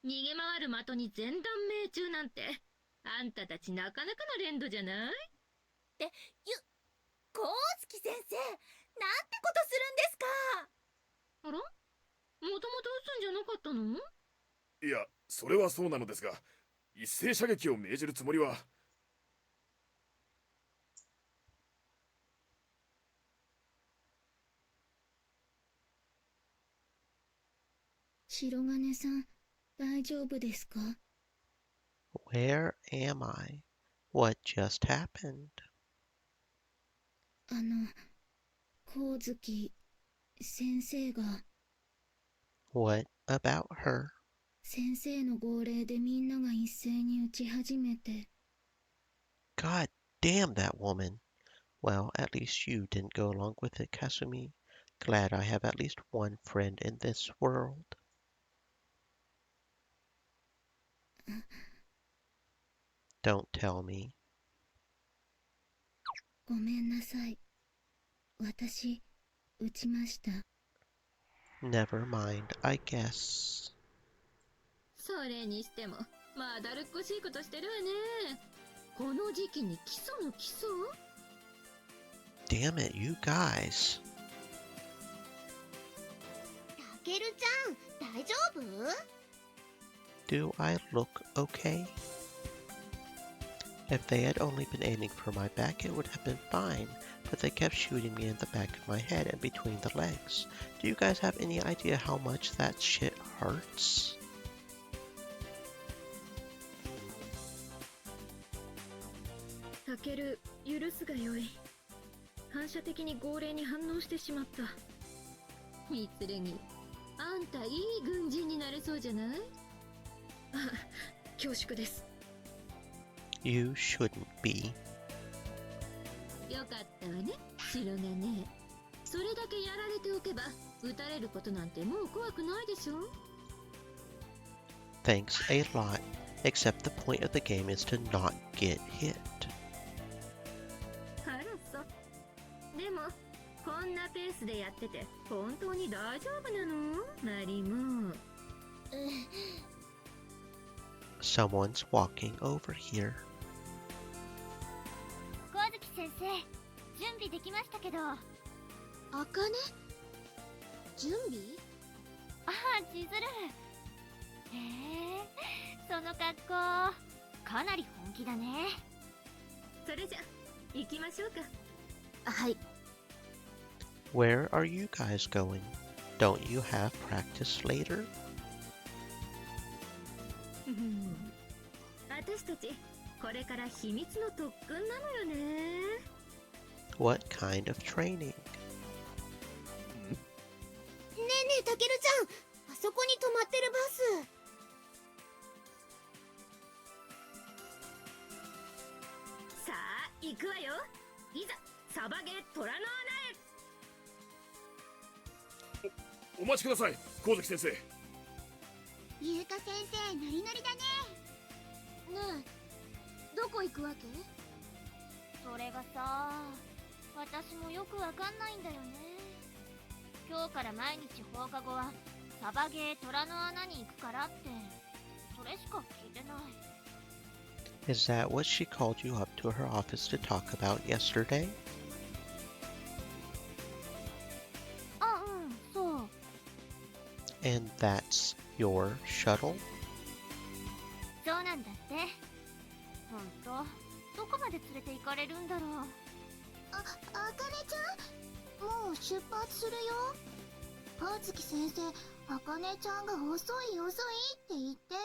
Speaker 2: 逃げ回る的に全断命中なんて、あんたたちなかなかの連動じゃない？
Speaker 3: 光月先生、なんてことするんですか。
Speaker 2: あら？もともと撃つんじゃなかったの？
Speaker 7: いや、それはそうなのですが、一斉射撃を命じるつもりは。
Speaker 4: 白金さん、大丈夫ですか？
Speaker 1: Where am I? What just happened?
Speaker 4: 光月先生が。
Speaker 1: What about her?
Speaker 4: 先生の号令でみんなが一斉に撃ち始めて。
Speaker 1: God damn that woman. Well, at least you didn't go along with it, Kasumi. Glad I have at least one friend in this world. Don't tell me.
Speaker 4: ごめんなさい。私、撃ちました。
Speaker 1: Never mind, I guess.
Speaker 2: それにしても、まあだるっこしいことしてるわね。この時期に基礎の基礎？
Speaker 1: Damn it, you guys.
Speaker 3: たけるちゃん、大丈夫？
Speaker 1: Do I look okay? If they had only been aiming for my back, it would have been fine, but they kept shooting me in the back of my head and between the legs. Do you guys have any idea how much that shit hurts?
Speaker 6: タケル、許すがよい。反射的に号令に反応してしまった。
Speaker 2: みつるぎ、あんたいい軍人になれそうじゃない？
Speaker 6: あ、恐縮です。
Speaker 1: You shouldn't be.
Speaker 2: よかったわね、白がね。それだけやられておけば、撃たれることなんてもう怖くないでしょ？
Speaker 1: Thanks a lot, except the point of the game is to not get hit.
Speaker 2: あらそう。でも、こんなペースでやってて、本当に大丈夫なの？マリモ。
Speaker 1: Someone's walking over here.
Speaker 3: 光月先生、準備できましたけど。あかね？準備？ああ、千鶴。へえ、その格好、かなり本気だね。
Speaker 2: それじゃ、行きましょうか。
Speaker 3: はい。
Speaker 1: Where are you guys going? Don't you have practice later?
Speaker 2: 私たち、これから秘密の特訓なのよね。
Speaker 1: What kind of training?
Speaker 3: ねえねえ、たけるちゃん、あそこに止まってるバス。
Speaker 2: さあ、行くわよ。いざ、サバゲー虎の穴へ。
Speaker 7: お待ちください、光月先生。
Speaker 5: 優香先生、ノリノリだね。
Speaker 3: ねえ、どこ行くわけ？それがさ、私もよくわかんないんだよね。今日から毎日放課後はサバゲー虎の穴に行くからって、それしか聞いてない。
Speaker 1: Is that what she called you up to her office to talk about yesterday?
Speaker 3: あ、うん、そう。
Speaker 1: And that's your shuttle?
Speaker 3: そうなんだって。ほんと、どこまで連れて行かれるんだろう。
Speaker 5: あかねちゃん、もう出発するよ。光月先生、あかねちゃんが遅い遅いって言ってる。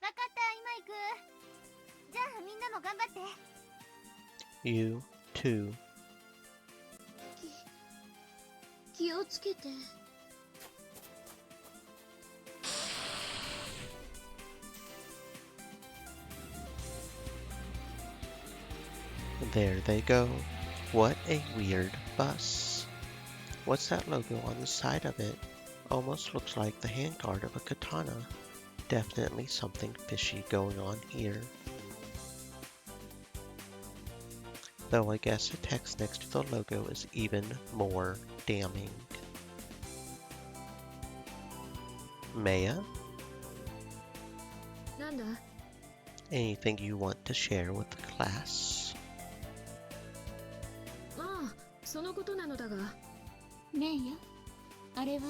Speaker 3: わかった、今行く。じゃあみんなも頑張って。
Speaker 1: You too.
Speaker 3: 気をつけて。
Speaker 1: There they go. What a weird bus. What's that logo on the side of it? Almost looks like the handguard of a katana. Definitely something fishy going on here. Though I guess the text next to the logo is even more damning. Maya?
Speaker 6: なんだ
Speaker 1: Anything you want to share with the class?
Speaker 6: ああ、そのことなのだが。
Speaker 5: ねえよ、あれは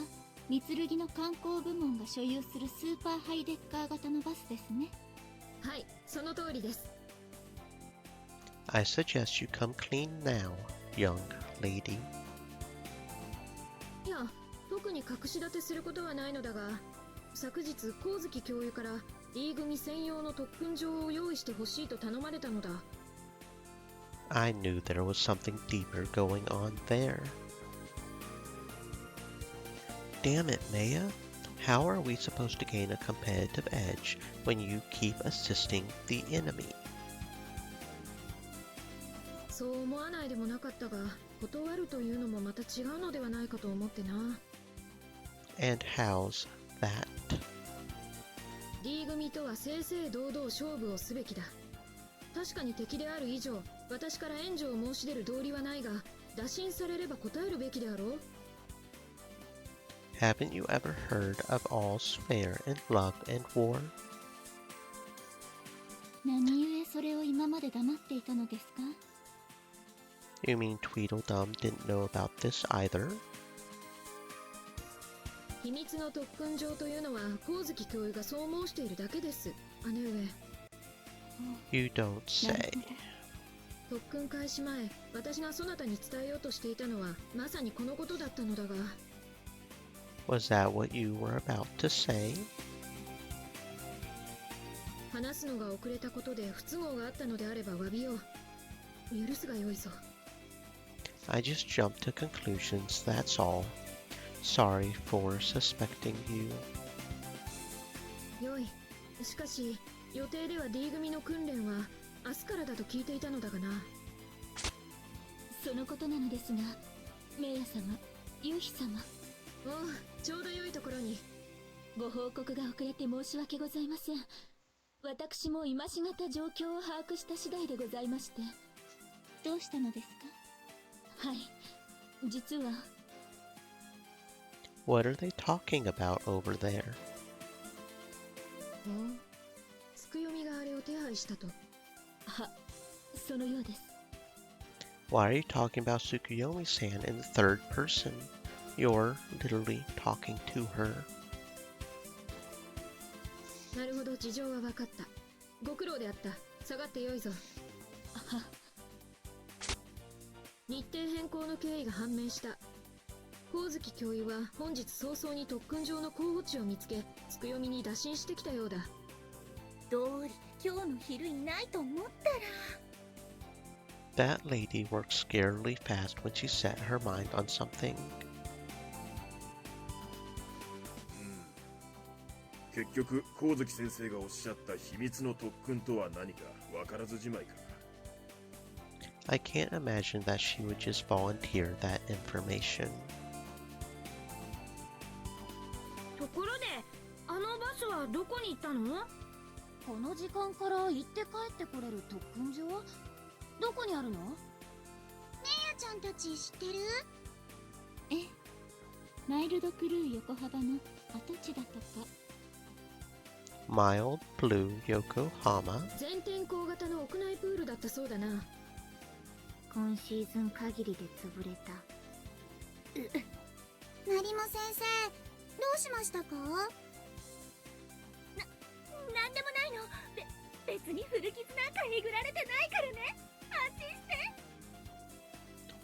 Speaker 5: 三剣の観光部門が所有するスーパーハイデッカー型のバスですね。
Speaker 6: はい、その通りです。
Speaker 1: I suggest you come clean now, young lady.
Speaker 6: いや、特に隠し立てすることはないのだが、昨日光月教諭から D 組専用の特訓場を用意してほしいと頼まれたのだ。
Speaker 1: I knew there was something deeper going on there. Damn it, Maya. How are we supposed to gain a competitive edge when you keep assisting the enemy?
Speaker 6: そう思わないでもなかったが、断るというのもまた違うのではないかと思ってな。
Speaker 1: And how's that?
Speaker 6: D 組とは正々堂々勝負をすべきだ。確かに敵である以上、私から援助を申し出る道理はないが、打診されれば答えるべきであろう。
Speaker 1: Haven't you ever heard of all's fair in love and war?
Speaker 5: 何故それを今まで黙っていたのですか？
Speaker 1: You mean Tweedledum didn't know about this either?
Speaker 6: 秘密の特訓場というのは光月教諭がそう申しているだけです、姉上。
Speaker 1: You don't say.
Speaker 6: 特訓開始前、私がそなたに伝えようとしていたのはまさにこのことだったのだが。
Speaker 1: Was that what you were about to say?
Speaker 6: 話すのが遅れたことで不都合があったのであれば詫びを。許すがよいぞ。
Speaker 1: I just jumped to conclusions, that's all. Sorry for suspecting you.
Speaker 6: よい。しかし、予定では D 組の訓練は明日からだと聞いていたのだがな。
Speaker 5: そのことなのですが、メイヤ様、ユヒ様。
Speaker 6: おう、ちょうど良いところに。
Speaker 5: ご報告が遅れて申し訳ございません。私も今しがた状況を把握した次第でございまして。どうしたのですか？はい、実は。
Speaker 1: What are they talking about over there?
Speaker 6: おう、つくよみがあれを手配したと。
Speaker 5: は、そのようです。
Speaker 1: Why are you talking about Tsukuyomi-san in the third person? You're literally talking to her.
Speaker 6: なるほど、事情は分かった。ご苦労であった。下がってよいぞ。
Speaker 5: は。
Speaker 6: 日程変更の経緯が判明した。光月教諭は本日早々に特訓場の候補地を見つけ、つくよみに打診してきたようだ。
Speaker 5: どうりで今日の昼いないと思ったら。
Speaker 1: That lady works scarily fast when she set her mind on something.
Speaker 7: 結局光月先生がおっしゃった秘密の特訓とは何か分からずじまいか。
Speaker 1: I can't imagine that she would just volunteer that information.
Speaker 3: ところで、あのバスはどこに行ったの？この時間から行って帰ってこれる特訓場？どこにあるの？メイヤちゃんたち知ってる？
Speaker 5: ええ、マイルドクルー横幅の跡地だとか。
Speaker 1: Mild Blue Yokohama?
Speaker 6: 全天候型の屋内プールだったそうだな。
Speaker 13: 今シーズン限りで潰れた。
Speaker 3: 成も先生、どうしましたか？なんでもないの。別に古傷なんかえぐられてないからね。安心して。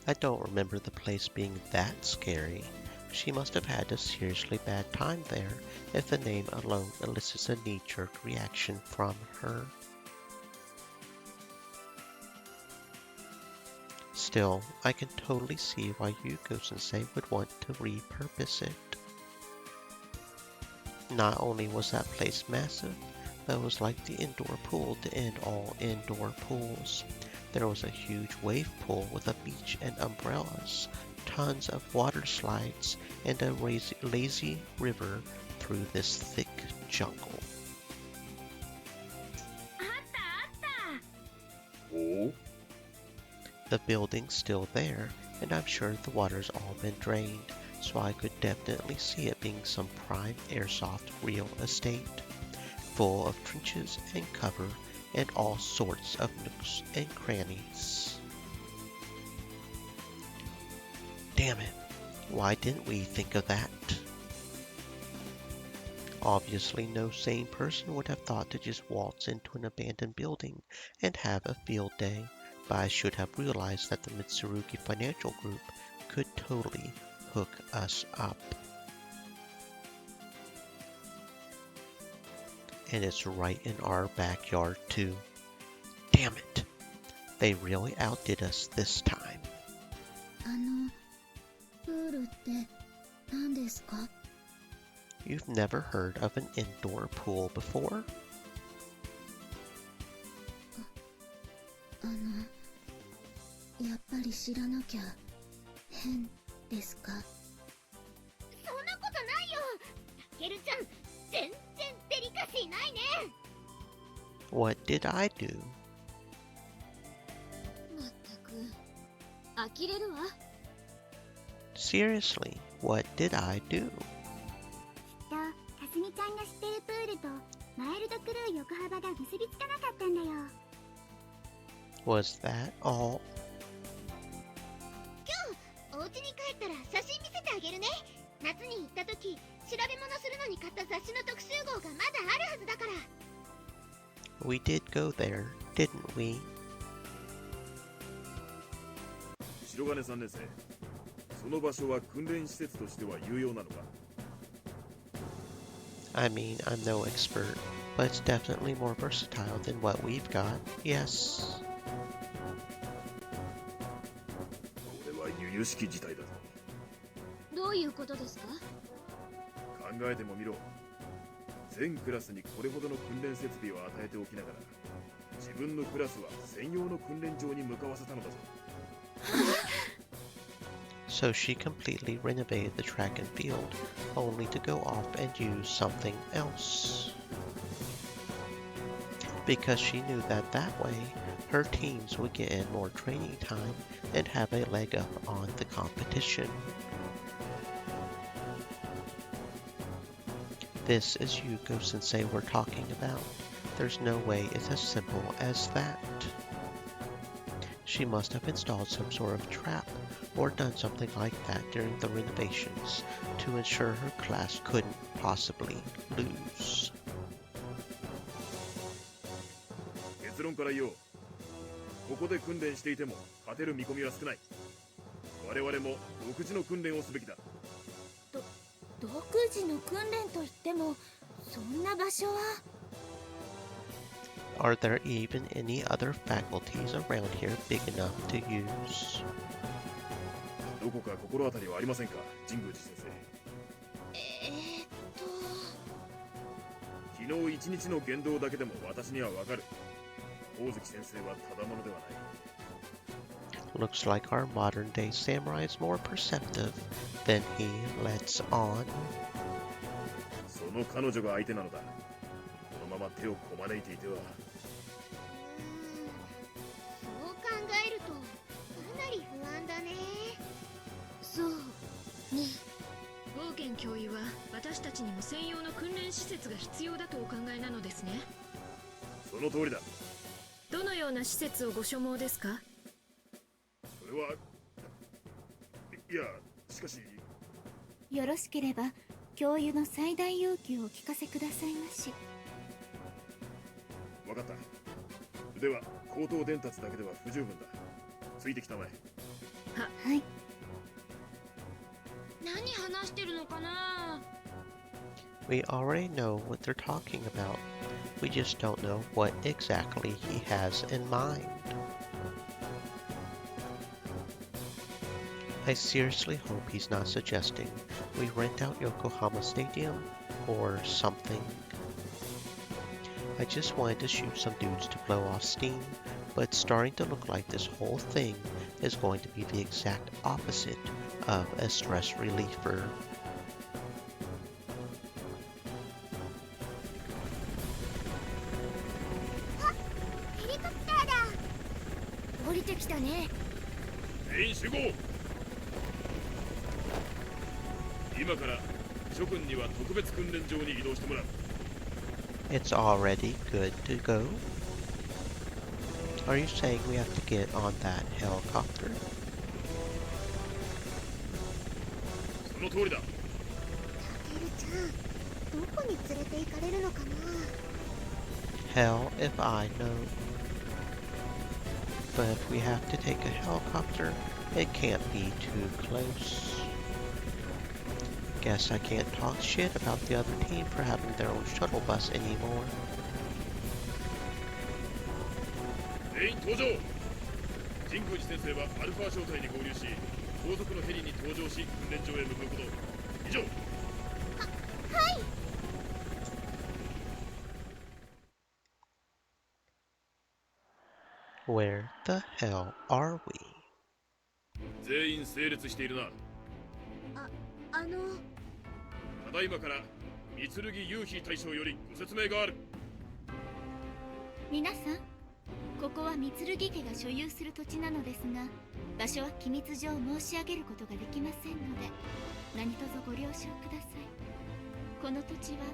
Speaker 1: I don't remember the place being that scary. She must have had a seriously bad time there if the name alone elicits a knee-jerk reaction from her. Still, I can totally see why Yuko-sensei would want to repurpose it. Not only was that place massive, but it was like the indoor pool to end all indoor pools. There was a huge wave pool with a beach and umbrellas, tons of water slides, and a lazy river through this thick jungle.
Speaker 7: Oh?
Speaker 1: The building's still there, and I'm sure the water's all been drained, so I could definitely see it being some prime airsoft real estate, full of trenches and cover and all sorts of nooks and crannies. Damn it, why didn't we think of that? Obviously, no sane person would have thought to just waltz into an abandoned building and have a field day, but I should have realized that the Mitsurugi Financial Group could totally hook us up. And it's right in our backyard too. Damn it! They really outdid us this time.
Speaker 4: プールって何ですか?
Speaker 1: You've never heard of an indoor pool before?
Speaker 4: やっぱり知らなきゃ変ですか?
Speaker 3: そんなことないよ。タケルちゃん、全然デリカシーないね。
Speaker 1: What did I do?
Speaker 3: まったく、呆れるわ。
Speaker 1: Seriously, what did I do?
Speaker 13: きっとかすみちゃんが知ってるプールとマイルドクルー横幅が結びつかなかったんだよ。
Speaker 1: Was that all?
Speaker 3: 今日お家に帰ったら写真見せてあげるね。夏に行った時、調べ物するのに買った雑誌の特集号がまだあるはずだから。
Speaker 1: We did go there, didn't we?
Speaker 7: 白金3年生、その場所は訓練施設としては有用なのか?
Speaker 1: I mean, I'm no expert, but it's definitely more versatile than what we've got, yes.
Speaker 7: これは由々しき事態だぞ。
Speaker 3: どういうことですか?
Speaker 7: 考えてもみろ。全クラスにこれほどの訓練設備を与えておきながら、自分のクラスは専用の訓練場に向かわせたのだぞ。
Speaker 1: So she completely renovated the track and field, only to go off and use something else. Because she knew that way, her teams would get in more training time and have a leg up on the competition. This is Yuko-sensei we're talking about. There's no way it's as simple as that. She must have installed some sort of trap or done something like that during the renovations to ensure her class couldn't possibly lose.
Speaker 7: 結論から言おう。ここで訓練していても勝てる見込みは少ない。我々も独自の訓練をすべきだ。
Speaker 5: 独自の訓練といっても、そんな場所は。
Speaker 1: Are there even any other faculties around here big enough to use?
Speaker 7: どこか心当たりはありませんか、神宮寺先生。昨日一日の言動だけでも私にはわかる。大関先生はただものではない。
Speaker 1: Looks like our modern day samurai is more perceptive than he lets on.
Speaker 7: その彼女が相手なのだ。このまま手をこまねいていては。
Speaker 3: そう考えるとかなり不安だね。そうね。
Speaker 6: 冒険教諭は私たちにも専用の訓練施設が必要だとお考えなのですね。
Speaker 7: その通りだ。
Speaker 6: どのような施設をご所望ですか？
Speaker 7: それは、いや、しかし。
Speaker 5: よろしければ教諭の最大要求をお聞かせくださいまし。
Speaker 7: わかった。では口頭伝達だけでは不十分だ。ついてきたまえ。
Speaker 5: はい。
Speaker 3: 何話してるのかな。
Speaker 1: We already know what they're talking about. We just don't know what exactly he has in mind. I seriously hope he's not suggesting we rent out Yokohama Stadium or something. I just wanted to shoot some dudes to blow off steam, but it's starting to look like this whole thing is going to be the exact opposite of a stress reliever. It's already good to go? Are you saying we have to get on that helicopter? Hell if I know. But if we have to take a helicopter, it can't be too close. Guess I can't talk shit about the other team for having their own shuttle bus anymore.
Speaker 7: 全員搭乗。神宮寺先生はアルファ小隊に合流し、後続のヘリに搭乗し訓練場へ向かうこと。以上。
Speaker 3: はい。
Speaker 1: Where the hell are we?
Speaker 7: 全員整列しているな。ただいまから三剣夕日大将よりご説明がある。
Speaker 5: 皆さん、ここは三剣家が所有する土地なのですが、場所は機密上申し上げることができませんので、何卒ご了承ください。この土地は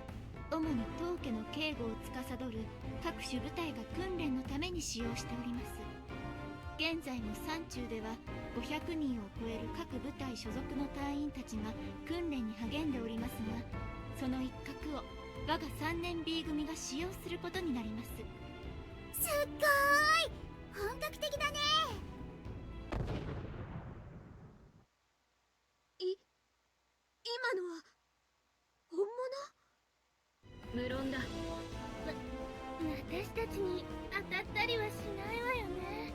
Speaker 5: 主に当家の警護を司る各種部隊が訓練のために使用しております。現在も山中では500人を超える各部隊所属の隊員たちが訓練に励んでおりますが、その一角を我が3年 B 組が使用することになります。
Speaker 13: すっごーい、本格的だね。
Speaker 3: 今のは本物？
Speaker 6: 無論だ。
Speaker 5: 私たちに当たったりはしないわよね。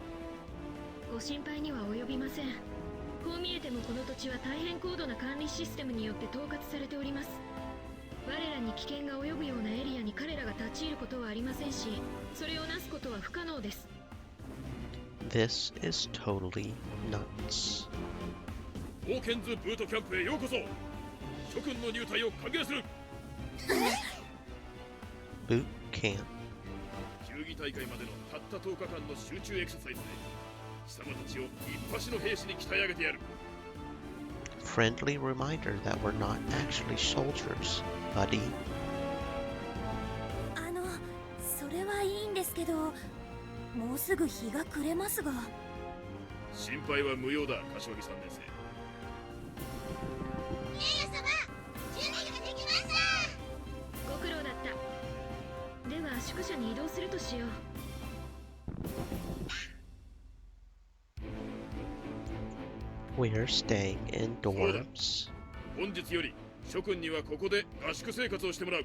Speaker 6: ご心配には及びません。こう見えてもこの土地は大変高度な管理システムによって統括されております。我らに危険が及ぶようなエリアに彼らが立ち入ることはありませんし、それをなすことは不可能です。
Speaker 1: This is totally nuts.
Speaker 7: ホーケンズブートキャンプへようこそ。諸君の入隊を歓迎する。
Speaker 1: Boot camp.
Speaker 7: 球技大会までのたった10日間の集中エクササイズで貴様たちを一発の兵士に鍛え上げてやる。
Speaker 1: Friendly reminder that we're not actually soldiers, buddy.
Speaker 3: それはいいんですけど、もうすぐ日が暮れますが。
Speaker 7: 心配は無用だ、柏木3年生。
Speaker 3: レイヤ様、準備ができました。
Speaker 6: ご苦労だった。では宿舎に移動するとしよう。
Speaker 1: We're staying in dorms.
Speaker 7: 本日より諸君にはここで合宿生活をしてもらう。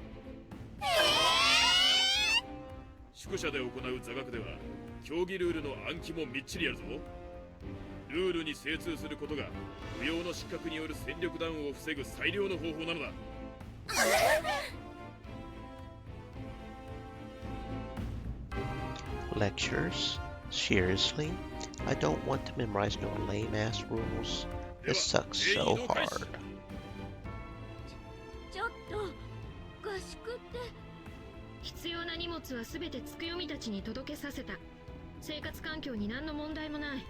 Speaker 7: 宿舎で行う座学では競技ルールの暗記もみっちりやるぞ。ルールに精通することが不要の失格による戦力ダウンを防ぐ最良の方法なのだ。
Speaker 1: Lectures? Seriously? I don't want to memorize no lame-ass rules. This sucks so hard.
Speaker 3: ちょっと、合宿って。
Speaker 6: 必要な荷物は全てつくよみたちに届けさせた。生活環境に何の問題もない。
Speaker 3: だっ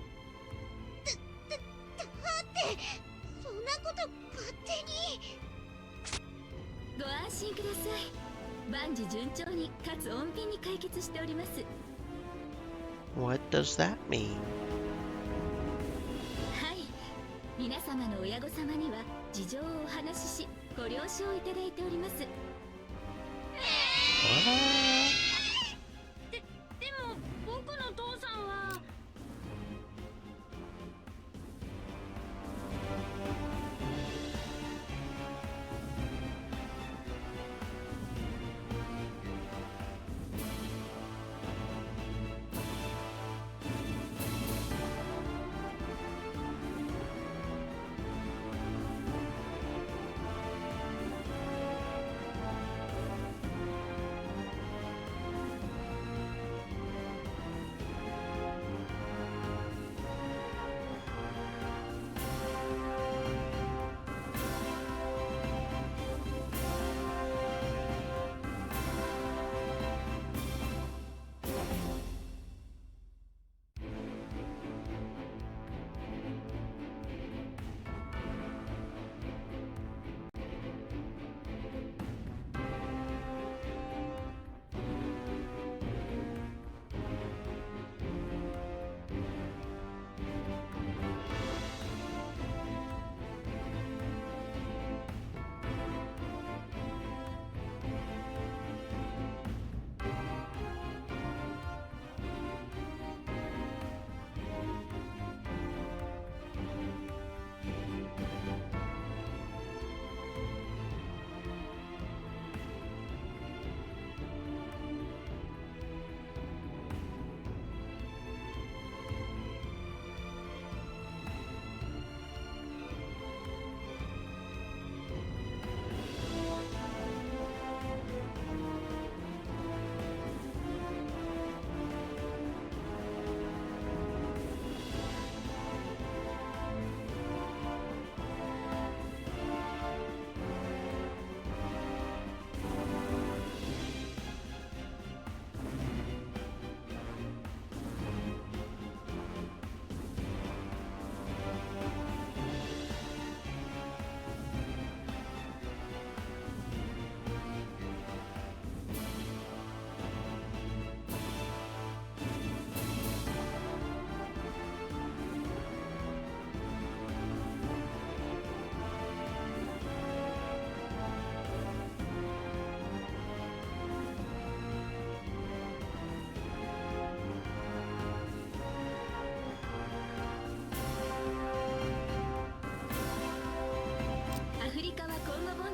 Speaker 3: てそんなこと勝手に。ご安心ください。万事順調にかつ穏便に解決しております。
Speaker 1: What does that mean?
Speaker 3: はい、皆様の親御様には事情をお話しし、ご了承いただいております。でも僕の父さんは。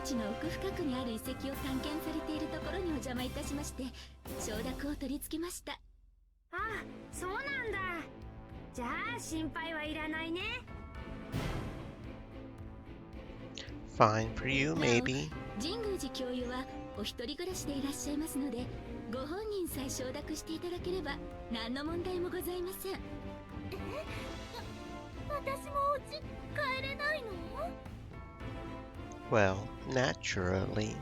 Speaker 2: 地の奥深くにある遺跡を探検されているところにお邪魔いたしまして、承諾を取り付けました。
Speaker 6: あ、そうなんだ。じゃあ心配はいらないね。
Speaker 1: Fine for you,
Speaker 2: なお、
Speaker 1: maybe.
Speaker 2: 神宮寺教諭はお一人暮らしでいらっしゃいますので、ご本人さえ承諾していただければ何の問題もございません。
Speaker 3: 私もお家帰れないの？
Speaker 1: Well, naturally.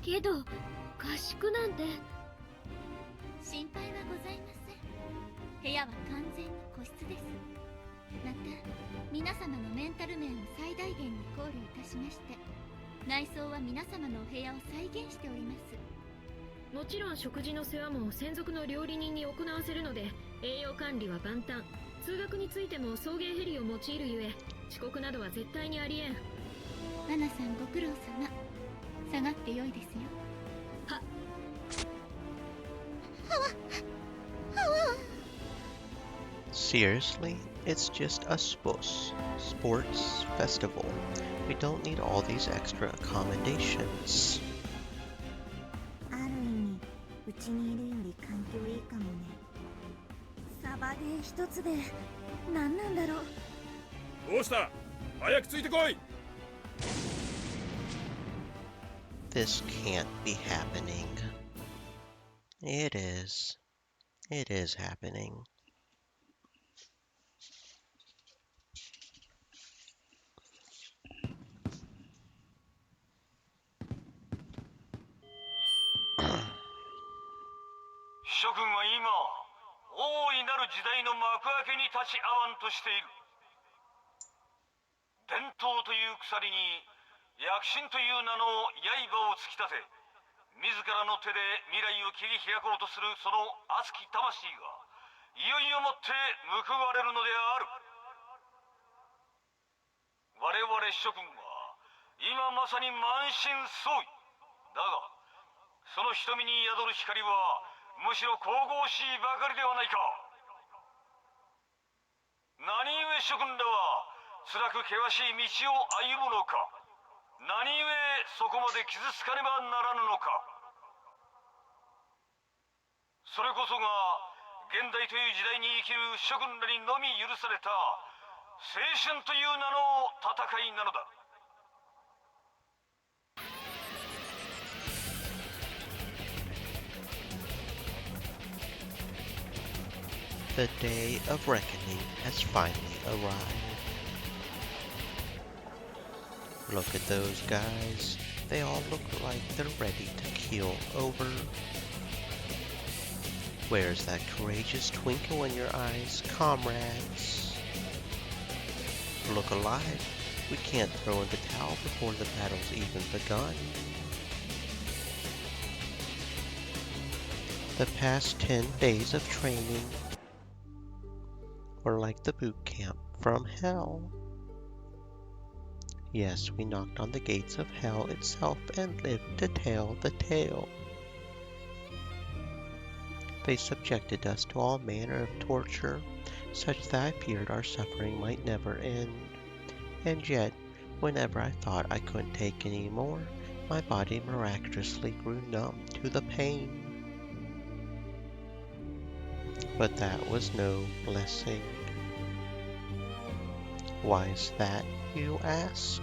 Speaker 3: けど合宿なんて。
Speaker 4: 心配はございません。部屋は完全に個室です。また皆様のメンタル面を最大限に考慮いたしまして、内装は皆様のお部屋を再現しております。
Speaker 6: もちろん食事の世話も専属の料理人に行わせるので、栄養管理は万端。通学についても送迎ヘリを用いるゆえ、遅刻などは絶対にありえん。
Speaker 4: アナさんご苦労様。下がってよいですよ。
Speaker 2: は。
Speaker 1: Seriously? It's just a sports festival. We don't need all these extra accommodations.
Speaker 13: ある意味うちにいるより環境いいかもね。サバゲー一つで何なんだろう。
Speaker 7: どうした？早くついてこい。
Speaker 1: This can't be happening. It is. It is happening.
Speaker 11: 諸君は今、大いなる時代の幕開けに立ち会わんとしている。伝統という鎖に躍進という名の刃を突き立て、自らの手で未来を切り開こうとするその熱き魂がいよいよもって報われるのである。我々諸君は今まさに満身創痍だが、その瞳に宿る光はむしろ神々しいばかりではないか。何故諸君らは辛く険しい道を歩むのか。何故そこまで傷つかねばならぬのか。それこそが現代という時代に生きる諸君らにのみ許された青春という名の戦いなのだ。
Speaker 1: The day of reckoning has finally arrived. Look at those guys. They all look like they're ready to keel over. Where's that courageous twinkle in your eyes, comrades? Look alive. We can't throw in the towel before the battle's even begun. The past 10 days of training were like the boot camp from hell. Yes, we knocked on the gates of hell itself and lived to tell the tale. They subjected us to all manner of torture, such that I feared our suffering might never end. And yet, whenever I thought I couldn't take any more, my body miraculously grew numb to the pain. But that was no blessing. Why is that, you ask?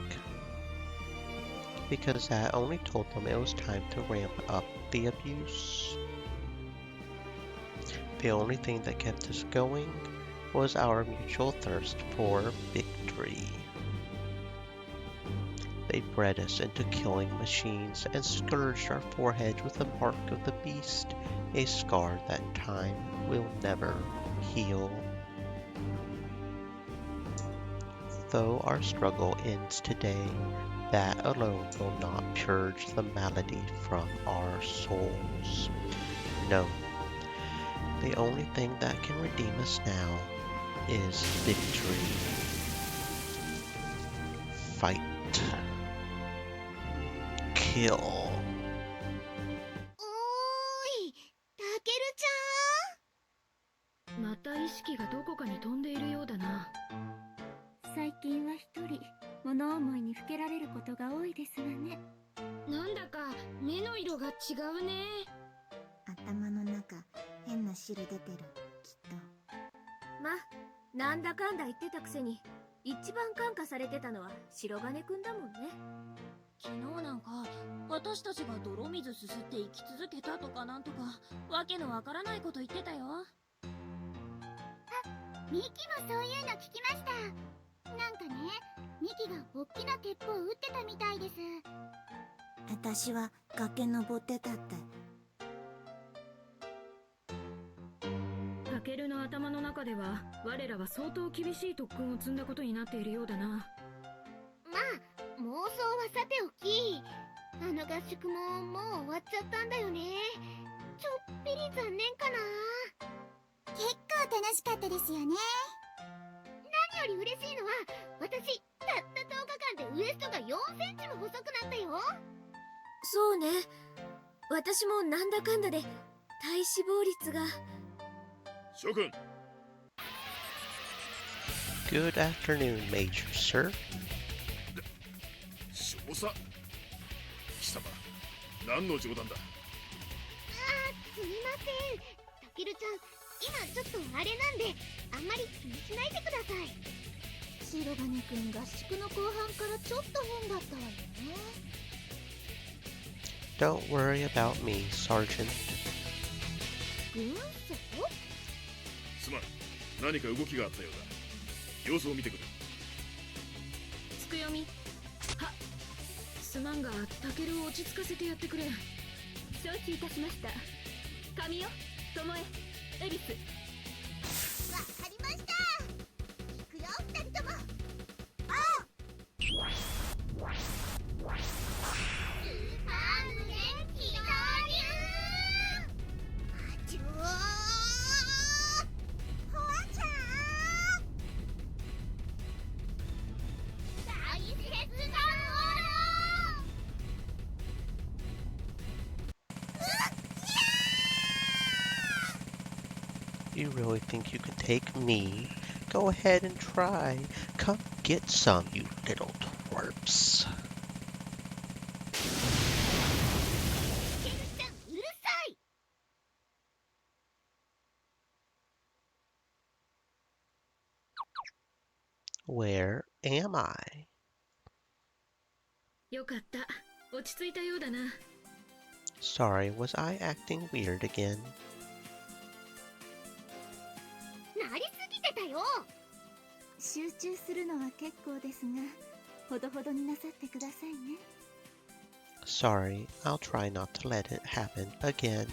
Speaker 1: Because that only told them it was time to ramp up the abuse. The only thing that kept us going was our mutual thirst for victory. They bred us into killing machines and scourged our foreheads with the mark of the beast, a scar that time will never heal. Though our struggle ends today, that alone will not purge the malady from our souls. No, the only thing that can redeem us now is victory. Fight. Kill.
Speaker 5: おーい、たけるちゃん。
Speaker 6: また意識がどこかに飛んでいるようだな。
Speaker 5: 最近は一人物思いにふけられるこことが多いですわね。
Speaker 6: なんだか目の色が違うね。
Speaker 13: 頭の中変な汁出てる、きっと。
Speaker 3: ま、なんだかんだ言ってたくせに一番感化されてたのは白金くんだもんね。昨日なんか私たちが泥水すすって生き続けたとかなんとかわけのわからないこと言ってたよ。
Speaker 5: ミキもそういうの聞きました。なんかね、ミキが大きな鉄砲を撃ってたみたいです。
Speaker 13: 私は崖登ってたって。
Speaker 6: タケルの頭の中では我らは相当厳しい特訓を積んだことになっているようだな。
Speaker 5: まあ、妄想はさておき、あの合宿ももう終わっちゃったんだよね。ちょっぴり残念かな。結構楽しかったですよね。何より嬉しいのは、私たった10日間でウエストが4センチも細くなったよ。
Speaker 3: そうね、私もなんだかんだで体脂肪率が。
Speaker 7: 諸君。
Speaker 1: Good afternoon, Major Sir.
Speaker 7: 少佐貴様、何の冗談だ。
Speaker 5: すみません。タケルちゃん、今ちょっとあれなんで、あんまり気にしないでください。白金くん合宿の後半からちょっと変だったわよね。
Speaker 1: Don't worry about me, Sergeant.
Speaker 5: 軍曹？
Speaker 7: すまん、何か動きがあったようだ。様子を見てくる。
Speaker 6: つくよみ。はっ。すまんがタケルを落ち着かせてやってくれ。
Speaker 2: 承知いたしました。神よ、巴、エリス。
Speaker 5: わかりました。行くよ、二人とも。スーパー無限起動流。あちゅー。ほわちゃん。大切な
Speaker 1: You really think you can take me? Go ahead and try. Come get some, you little twerps.
Speaker 5: ケルちゃん、うるさい。
Speaker 1: Where am I?
Speaker 6: よかった。落ち着いたようだな。
Speaker 1: Sorry, was I acting weird again?
Speaker 5: なりすぎてたよ。集中するのは結構ですが、ほどほどになさってくださいね。
Speaker 1: Sorry, I'll try not to let it happen again.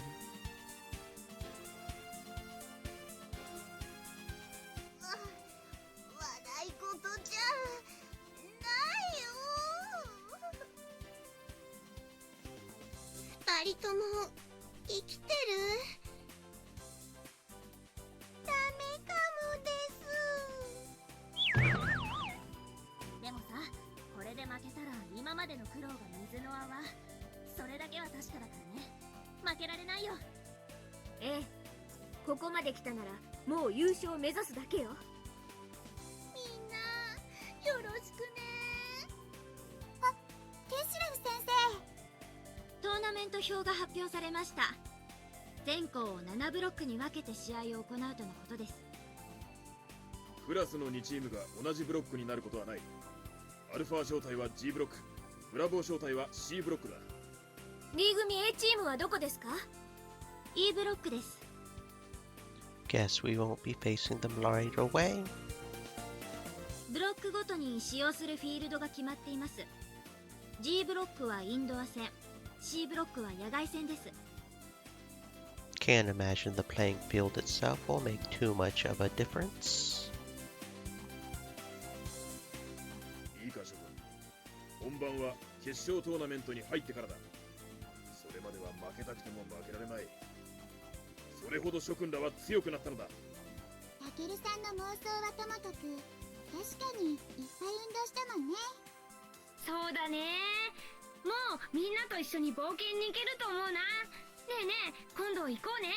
Speaker 5: 笑い事じゃないよ。二人とも生きてる？ダメかもです。でもさ、これで負けたら今までの苦労が水の泡。それだけは確かだからね。負けられないよ。
Speaker 3: ええ、ここまで来たならもう優勝を目指すだけよ。
Speaker 5: みんなよろしくね。あ、ケシレフ先生。
Speaker 3: トーナメント表が発表されました。全校を7ブロックに分けて試合を行うとのことです。
Speaker 7: クラスの2チームが同じブロックになることはない。アルファ小隊は G ブロック、ブラボー小隊は C ブロックだ。
Speaker 3: D 組 A チームはどこですか？ E ブロックです。
Speaker 1: Guess we won't be facing them right away.
Speaker 3: ブロックごとに使用するフィールドが決まっています。G ブロックはインドア戦、C ブロックは野外戦です。
Speaker 1: Can't imagine the playing field itself will make too much of a difference.
Speaker 7: いいか諸君、本番は決勝トーナメントに入ってからだ。それまでは負けたくても負けられない。それほど諸君らは強くなったのだ。
Speaker 5: タケルさんの妄想はともかく、確かにいっぱい運動したもんね。
Speaker 6: そうだね。もうみんなと一緒に冒険に行けると思うな。ねえねえ、今度行こうね。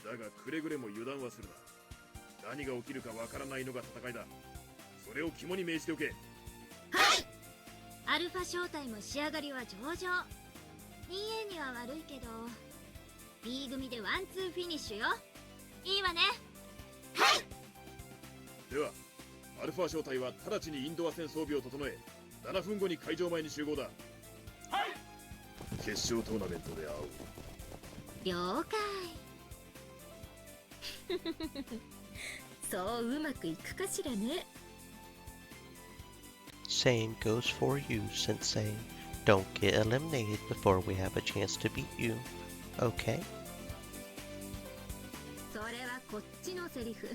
Speaker 7: だがくれぐれも油断はするな。何が起きるかわからないのが戦いだ。それを肝に銘じておけ。
Speaker 3: アルファ招待も仕上がりは上々。2A には悪いけど B 組でワンツーフィニッシュよ。いいわね。
Speaker 7: ではアルファ招待は直ちにインドア戦装備を整え、7分後に会場前に集合だ。はい。決勝トーナメントで会おう。
Speaker 3: 了解。
Speaker 2: そううまくいくかしらね。
Speaker 1: Same goes for you, Sensei. Don't get eliminated before we have a chance to beat you. Okay?
Speaker 2: それはこっちのセリフ。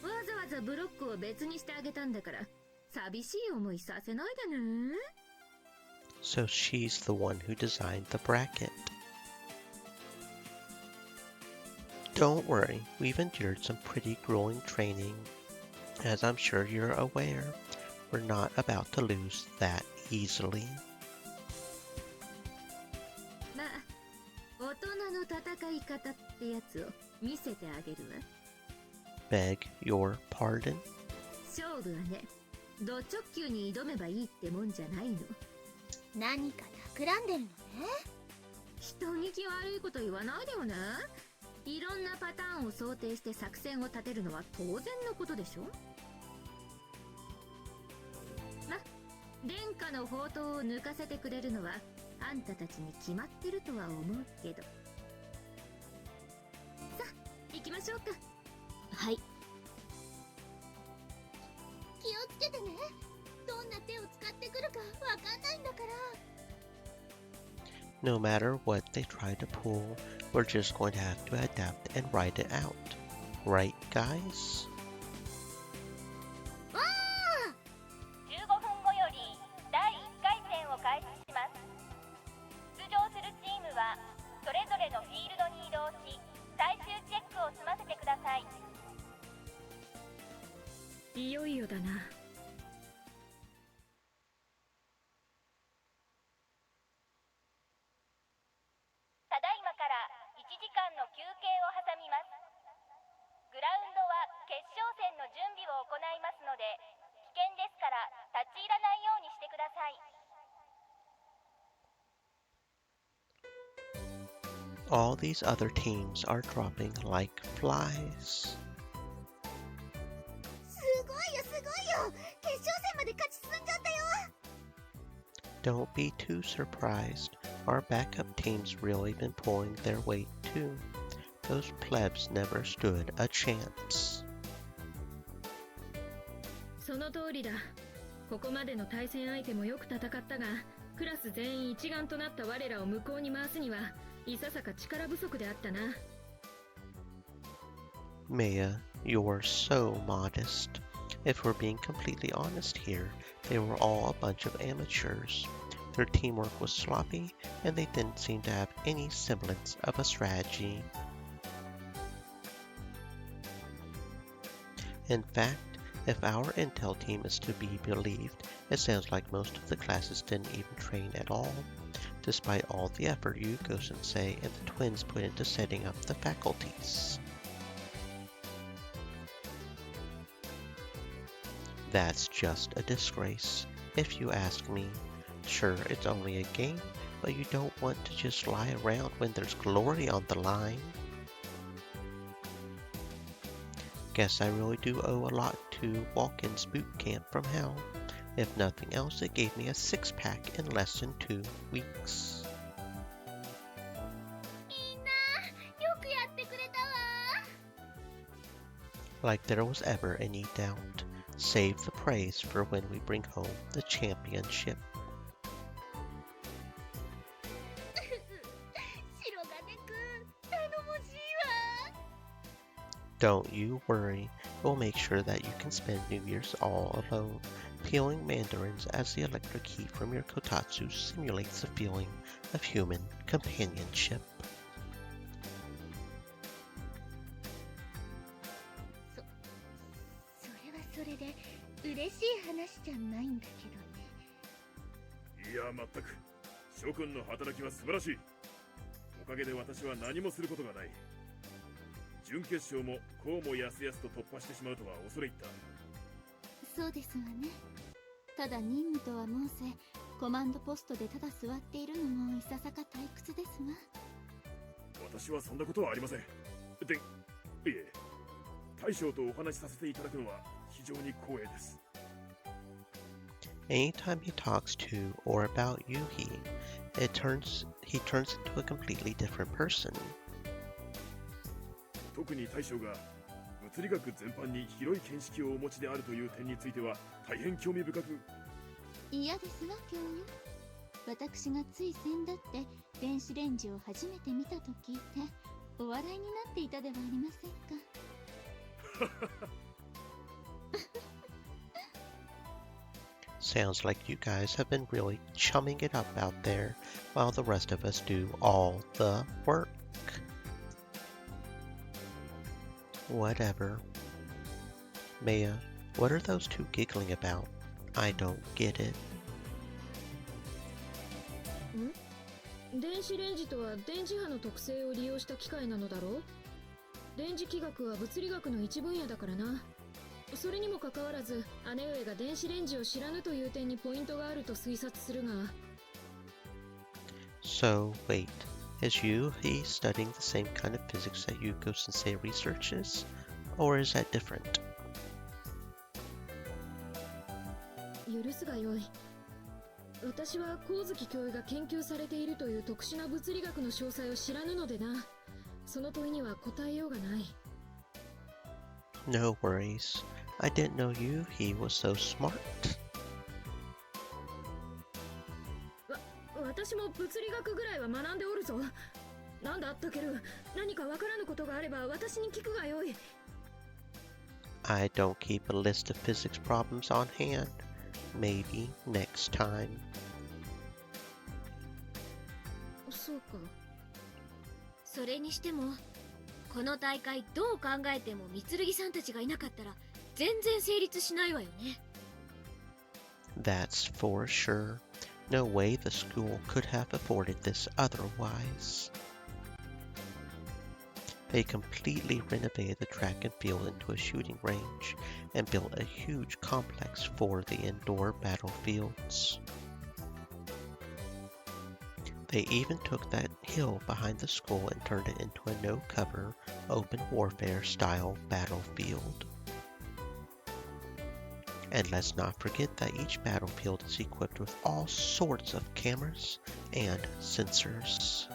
Speaker 2: わざわざブロックを別にしてあげたんだから、寂しい思いさせないでね。
Speaker 1: So she's the one who designed the bracket. Don't worry, we've endured some pretty grueling training. As I'm sure you're aware, we're not about to lose that easily.
Speaker 2: まあ、大人の戦い方ってやつを見せてあげるわ。
Speaker 1: Beg your pardon?
Speaker 2: 勝負はね、ド直球に挑めばいいってもんじゃないの。
Speaker 3: 何か企んでるのね。
Speaker 2: 人聞き悪いこと言わないでよね。いろんなパターンを想定して作戦を立てるのは当然のことでしょ。ま、殿下の宝刀を抜かせてくれるのはあんたたちに決まってるとは思うけど。さあ、行きましょうか。
Speaker 3: はい。
Speaker 5: 気をつけてね。どんな手を使ってくるかわかんないんだから。
Speaker 1: No matter what they try to pull, we're just going to have to adapt and ride it out. Right, guys?
Speaker 3: わあ！15分後より第1回戦を開始します。出場するチームはそれぞれのフィールドに移動し、最終チェックを済ませてください。
Speaker 2: いよいよだな。
Speaker 3: ただいまから1時間の休憩を挟みます。グラウンドは決勝戦の準備を行いますので、危険ですから立ち入らないようにしてください。
Speaker 1: All these other teams are dropping like flies.
Speaker 5: すごいよすごいよ。決勝戦まで勝ち進んじゃったよ。
Speaker 1: Don't be too surprised. Our backup team's really been pulling their weight too. Those plebs never stood a chance.
Speaker 2: その通りだ。ここまでの対戦相手もよく戦ったが、クラス全員一丸となった我らを向こうに回すにはいささか力不足であったな。
Speaker 1: Maya, you're so modest. If we're being completely honest here, they were all a bunch of amateurs. Their teamwork was sloppy, and they didn't seem to have any semblance of a strategy. In fact, if our intel team is to be believed, it sounds like most of the classes didn't even train at all, despite all the effort Yuko Sensei and the twins put into setting up the faculties. That's just a disgrace, if you ask me. Sure, it's only a game, but you don't want to just lie around when there's glory on the line. Guess I really do owe a lot to Walk-in's boot camp from hell. If nothing else, it gave me a six-pack in less than 2 weeks.
Speaker 5: みんなよくやってくれたわ。
Speaker 1: Like there was ever any doubt. Save the praise for when we bring home the championship.
Speaker 5: 白金くん頼もしいわ。
Speaker 1: Don't you worry, we'll make sure that you can spend New Year's all alone. Peeling mandarins as the electric heat from your kotatsu simulates the feeling of human companionship.
Speaker 5: それはそれで嬉しい話じゃないんだけどね。
Speaker 7: いやまったく諸君の働きは素晴らしい。おかげで私は何もすることがない。準決勝もこうもやすやすと突破してしまうとは恐れ入った。
Speaker 5: そうですわね。ただ任務とは申せ、コマンドポストでただ座っているのもいささか退屈ですわ。
Speaker 7: 私はそんなことはありません。で、いえ、大将とお話しさせていただくのは非常に光栄です。
Speaker 1: Anytime he talks to or about Yuhi, he turns into a completely different person.
Speaker 7: 特に大将が物理学全般に広い見識をお持ちであるという点については大変興味深く。
Speaker 5: 嫌ですわ、教諭。私がつい先だって電子レンジを初めて見たと聞いてお笑いになっていたではありませんか。
Speaker 1: Sounds like you guys have been really chumming it up out there while the rest of us do all the work. Whatever. Maya, what are those two giggling about? I don't get it.
Speaker 6: 電子レンジとは電磁波の特性を利用した機械なのだろう。電磁気学は物理学の一分野だからな。それにもかかわらず姉上が電子レンジを知らぬという点にポイントがあると推察するが。
Speaker 1: So, wait, is Yuhi studying the same kind of physics that Yuko Sensei researches? Or is that different?
Speaker 6: 許すがよい。私は光月教諭が研究されているという特殊な物理学の詳細を知らぬのでな。その問いには答えようがない。
Speaker 1: No worries. I didn't know Yuhi was so smart.
Speaker 6: 私も物理学ぐらいは学んでおるぞ。なんだタケル、何かわからぬことがあれば私に聞くがよい。
Speaker 1: I don't keep a list of physics problems on hand. Maybe next time.
Speaker 6: そうか。
Speaker 3: それにしてもこの大会どう考えても三剣さんたちがいなかったら全然成立しないわよね。
Speaker 1: That's for sure. No way the school could have afforded this otherwise. They completely renovated the track and field into a shooting range and built a huge complex for the indoor battlefields. They even took that hill behind the school and turned it into a no-cover, open warfare-style battlefield. And let's not forget that each battlefield is equipped with all sorts of cameras and sensors,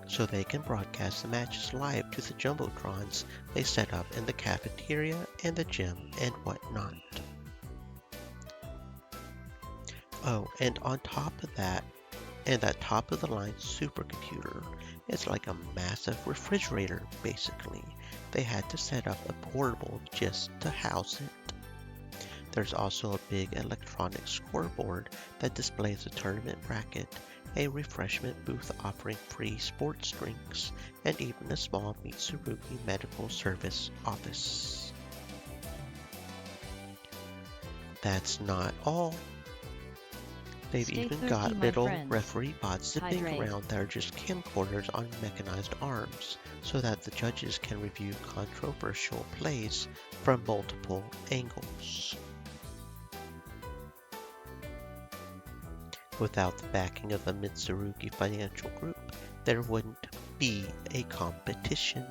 Speaker 1: so they can broadcast the matches live to the jumbotrons they set up in the cafeteria and the gym and whatnot. Oh, and on top of that, and that top-of-the-line supercomputer is like a massive refrigerator, basically. They had to set up a portable just to house it. There's also a big electronic scoreboard that displays a tournament bracket, a refreshment booth offering free sports drinks, and even a small Mitsurugi medical service office. That's not all. They've
Speaker 8: Stay
Speaker 1: even
Speaker 8: thirsty,
Speaker 1: got
Speaker 8: my
Speaker 1: little
Speaker 8: friends.
Speaker 1: referee bots zipping
Speaker 8: Hydrate.
Speaker 1: around that are just camcorders on mechanized arms, so that the judges can review controversial plays from multiple angles. Without the backing of the Mitsurugi Financial Group, there wouldn't be a competition.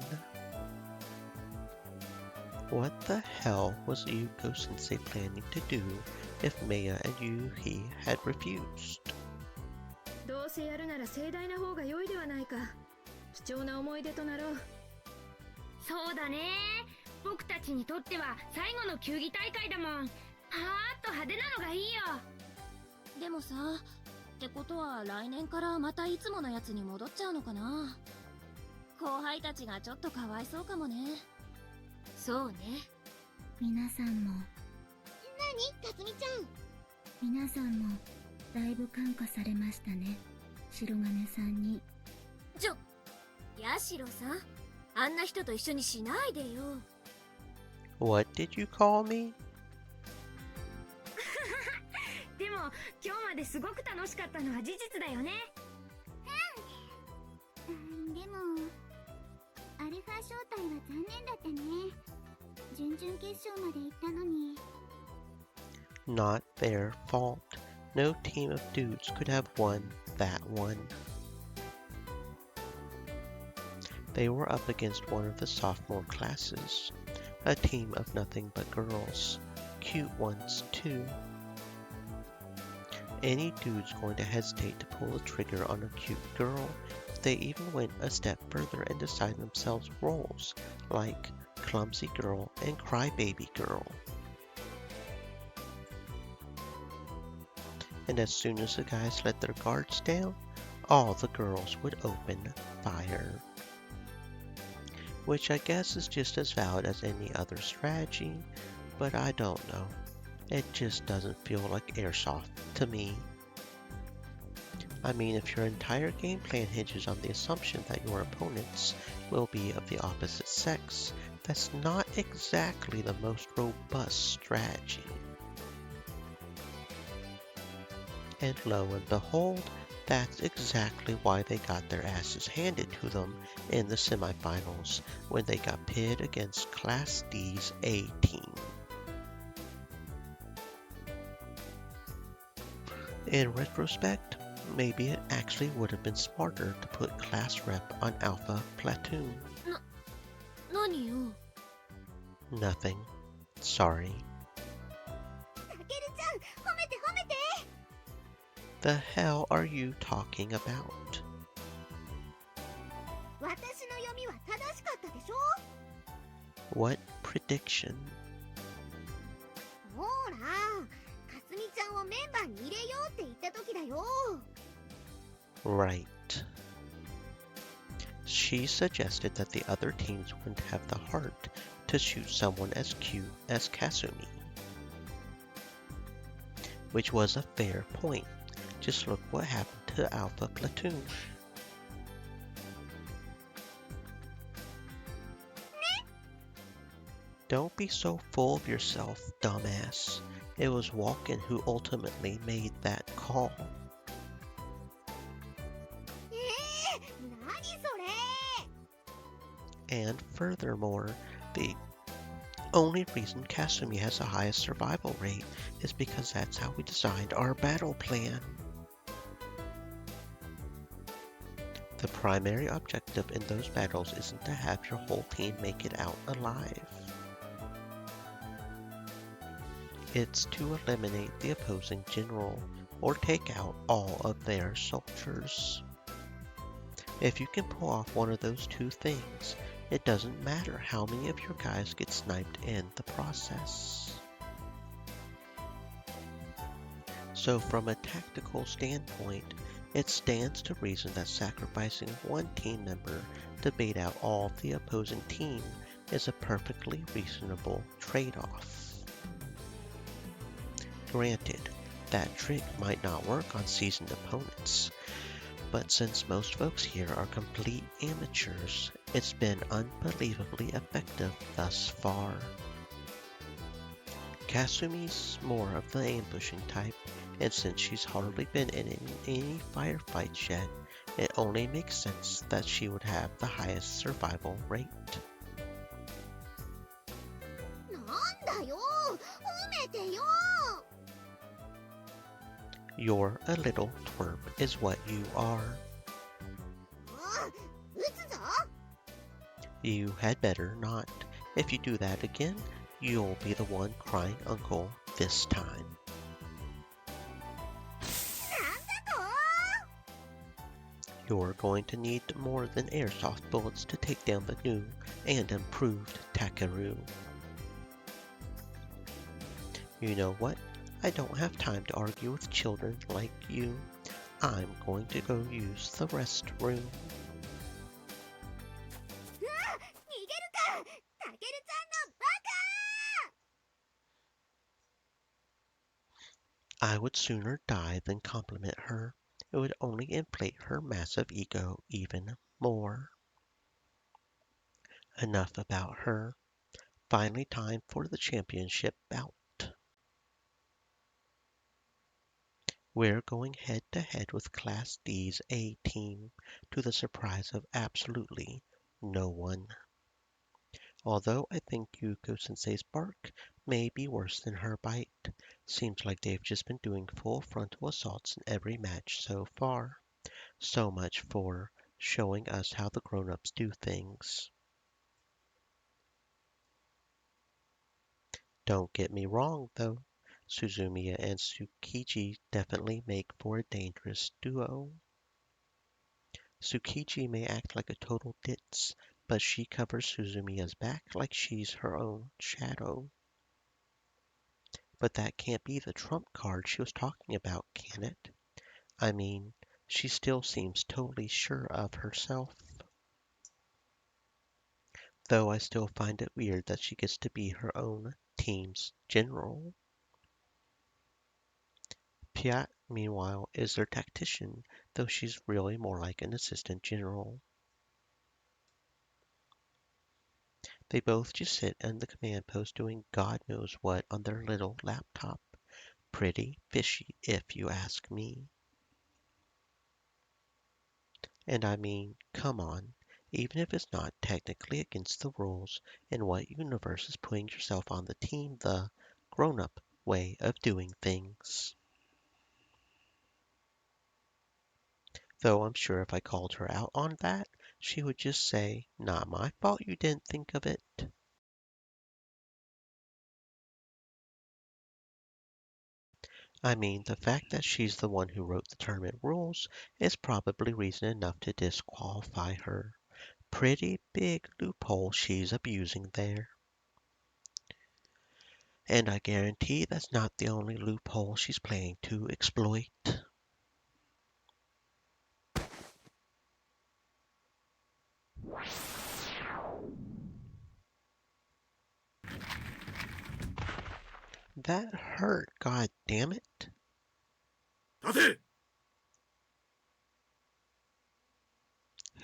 Speaker 1: What the hell was Yuko Sensei planning to do if Maya and Yuhi had refused?
Speaker 6: どうせやるなら盛大な方が良いではないか。貴重な思い出となろう。
Speaker 3: そうだね。僕たちにとっては最後の球技大会だもん。はーっと派手なのがいいよ。でもさ、ってことは来年からまたいつものやつに戻っちゃうのかな。後輩たちがちょっとかわいそうかもね。そうね。
Speaker 4: 皆さんも
Speaker 3: 何、かすみちゃん。
Speaker 4: 皆さんもだいぶ感化されましたね、白金さんに。
Speaker 3: ヤシロさん、あんな人と一緒にしないでよ。
Speaker 1: What did you call me?
Speaker 6: でも今日まですごく楽しかったのは事実だよね。
Speaker 5: でもアルファ招待は残念だったね。
Speaker 13: 準々決勝まで行ったのに。
Speaker 1: Not their fault. No team of dudes could have won that one. They were up against one of the sophomore classes, a team of nothing but girls, cute ones too. Any dude's going to hesitate to pull the trigger on a cute girl if they even went a step further and decide themselves roles like clumsy girl and crybaby girl. And as soon as the guys let their guards down, all the girls would open fire. Which I guess is just as valid as any other strategy, but I don't know. It just doesn't feel like airsoft to me. I mean, if your entire game plan hinges on the assumption that your opponents will be of the opposite sex, that's not exactly the most robust strategy. And lo and behold, that's exactly why they got their asses handed to them in the semifinals when they got pitted against Class D's A team. In retrospect, maybe it actually would have been smarter to put class rep on Alpha Platoon.
Speaker 3: 何よ。
Speaker 1: Nothing. Sorry.
Speaker 13: たけるちゃん、褒めて褒めて。
Speaker 1: The hell are you talking about?
Speaker 13: 私の読みは正しかったでしょ。
Speaker 1: What prediction?
Speaker 13: ほら、かすみちゃんをメンバーに入れようって言った時だよ。
Speaker 1: Right. She suggested that the other teams wouldn't have the heart to shoot someone as cute as Kasumi. Which was a fair point. Just look what happened to Alpha Platoon. Don't be so full of yourself, dumbass. It was Walken who ultimately made that call.
Speaker 13: 何それ。
Speaker 1: And furthermore, the only reason Kasumi has the highest survival rate is because that's how we designed our battle plan. The primary objective in those battles isn't to have your whole team make it out alive. It's to eliminate the opposing general or take out all of their soldiers. If you can pull off one of those two things, it doesn't matter how many of your guys get sniped in the process. So from a tactical standpoint, it stands to reason that sacrificing one team member to bait out all of the opposing team is a perfectly reasonable trade-off. Granted, that trick might not work on seasoned opponents, but since most folks here are complete amateurs, it's been unbelievably effective thus far. Kasumi's more of the ambushing type, and since she's hardly been in any firefights yet, it only makes sense that she would have the highest survival rate.
Speaker 13: なんだよ、褒めてよ。
Speaker 1: You're a little twerp is what you are.
Speaker 13: 撃つぞ。
Speaker 1: You had better not. If you do that again, you'll be the one crying uncle this time.
Speaker 13: なんだと。
Speaker 1: You're going to need more than airsoft bullets to take down the new and improved Takeru. You know what? I don't have time to argue with children like you. I'm going to go use the restroom.
Speaker 13: 逃げるか、たけるちゃんのバカ。
Speaker 1: I would sooner die than compliment her. It would only inflate her massive ego even more. Enough about her. Finally time for the championship bout. We're going head to head with Class D's A team, to the surprise of absolutely no one. Although I think Yuko-sensei's bark may be worse than her bite. Seems like they've just been doing full frontal assaults in every match so far. So much for showing us how the grown-ups do things. Don't get me wrong, though. Suzumiya and Tsukiji definitely make for a dangerous duo. Tsukiji may act like a total ditz, but she covers Suzumiya's back like she's her own shadow. But that can't be the trump card she was talking about, can it? I mean, she still seems totally sure of herself. Though I still find it weird that she gets to be her own team's general. Piat, meanwhile, is their tactician, though she's really more like an assistant general. They both just sit in the command post doing God knows what on their little laptop. Pretty fishy, if you ask me. And I mean, come on. Even if it's not technically against the rules, in what universe is putting yourself on the team the grown-up way of doing things? Though I'm sure if I called her out on that, she would just say, "Not my fault you didn't think of it." I mean, the fact that she's the one who wrote the tournament rules is probably reason enough to disqualify her. Pretty big loophole she's abusing there. And I guarantee that's not the only loophole she's planning to exploit. That hurt, god damn it.
Speaker 12: 立て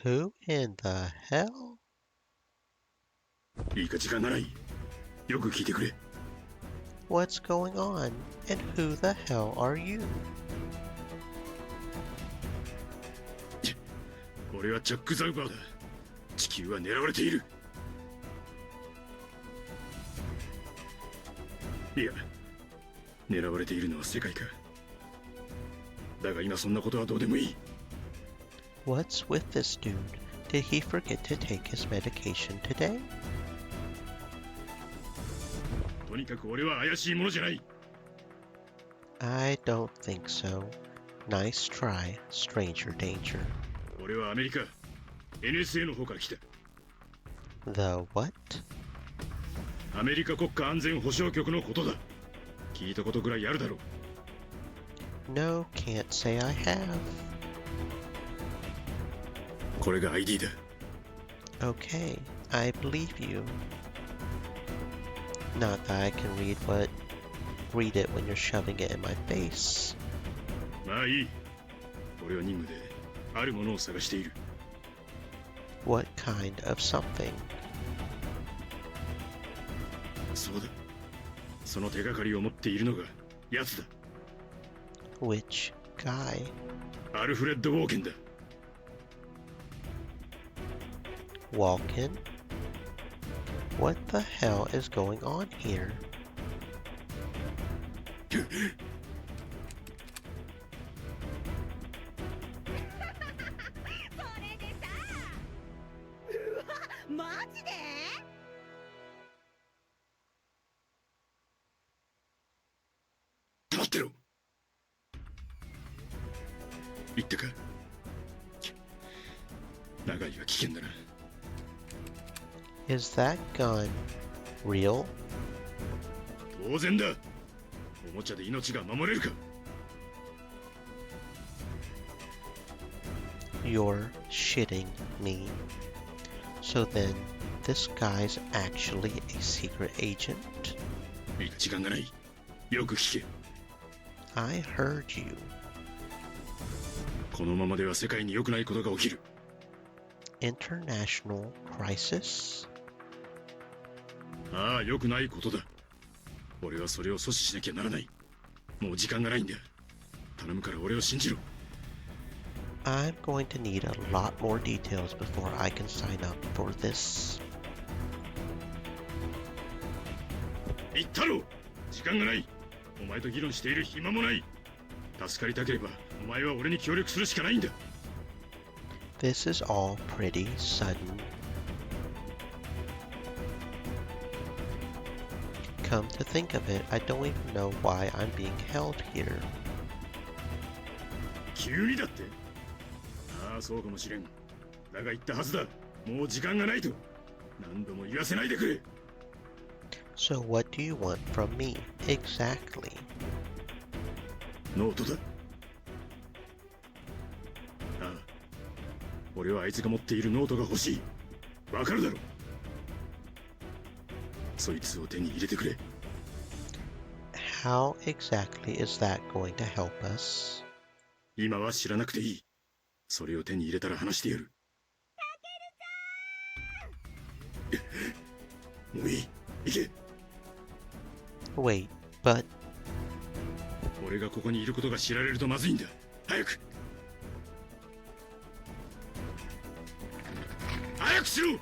Speaker 1: Who in the hell?
Speaker 12: いいか時間がない。よく聞いてくれ。
Speaker 1: What's going on? And who the hell are you?
Speaker 12: 俺はジャック・ザウバーだ。地球は狙われている。いや、狙われているのは世界か。だが今そんなことはどうでもいい。
Speaker 1: What's with this dude? Did he forget to take his medication today?
Speaker 12: とにかく俺は怪しいものじゃない。
Speaker 1: I don't think so. Nice try, stranger danger.
Speaker 12: 俺はアメリカ NSA の方から来た。
Speaker 1: The what?
Speaker 12: アメリカ国家安全保障局のことだ。聞いたことぐらいあるだろう。
Speaker 1: No, can't say I have.
Speaker 12: これが ID だ。
Speaker 1: Okay, I believe you. Not that I can read it when you're shoving it in my face.
Speaker 12: まあいい。俺は任務であるものを探している。
Speaker 1: What kind of something?
Speaker 12: そうだ。その手がかりを持っているのが奴だ。
Speaker 1: Which guy?
Speaker 12: アルフレッド・ウォーケンだ。
Speaker 1: Walken? What the hell is going on here?
Speaker 3: マジで？
Speaker 12: 黙ってろ。言ったか。長井は危険だな。
Speaker 1: Is that gun real?
Speaker 12: 当然だ。おもちゃで命が守れるか。
Speaker 1: You're shitting me. So then, this guy's actually a secret agent?
Speaker 12: いいか時間がない。よく聞け。
Speaker 1: I heard you.
Speaker 12: このままでは世界に良くないことが起きる。
Speaker 1: International crisis?
Speaker 12: ああ、良くないことだ。俺はそれを阻止しなきゃならない。もう時間がないんだ。頼むから俺を信じろ。
Speaker 1: I'm going to need a lot more details before I can sign up for this.
Speaker 12: 太郎、時間がない。お前と議論している暇もない。助かりたければお前は俺に協力するしかないんだ。
Speaker 1: This is all pretty sudden. Come to think of it, I don't even know why I'm being held here.
Speaker 12: 急にだって。ああ、そうかもしれん。だが言ったはずだ。もう時間がないと。何度も言わせないでくれ。
Speaker 1: So what do you want from me, exactly?
Speaker 12: ノートだ。ああ、俺はあいつが持っているノートが欲しい。わかるだろ。そいつを手に入れてくれ。
Speaker 1: How exactly is that going to help us?
Speaker 12: 今は知らなくていい。それを手に入れたら話してやる。もういい。行け。
Speaker 1: Wait, but...
Speaker 12: 俺がここにいることが知られるとまずいんだ。早く。早くしろ。
Speaker 3: もう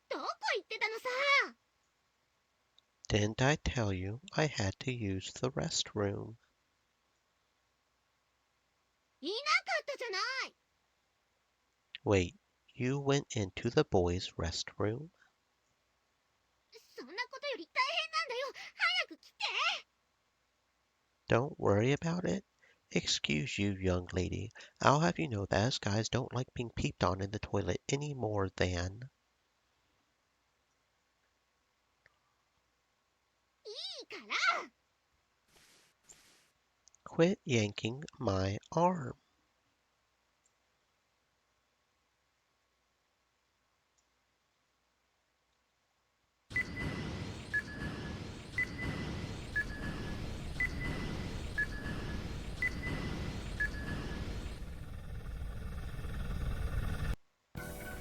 Speaker 3: どこ行ってたのさ。
Speaker 1: Didn't I tell you I had to use the restroom?
Speaker 3: いなかったじゃない。
Speaker 1: Wait, you went into the boys' restroom?
Speaker 3: そんなことより大変なんだよ。早く来て。
Speaker 1: Don't worry about it. Excuse you, young lady. I'll have you know that us guys don't like being peeped on in the toilet any more than...
Speaker 3: いいから。
Speaker 1: Quit yanking my arm.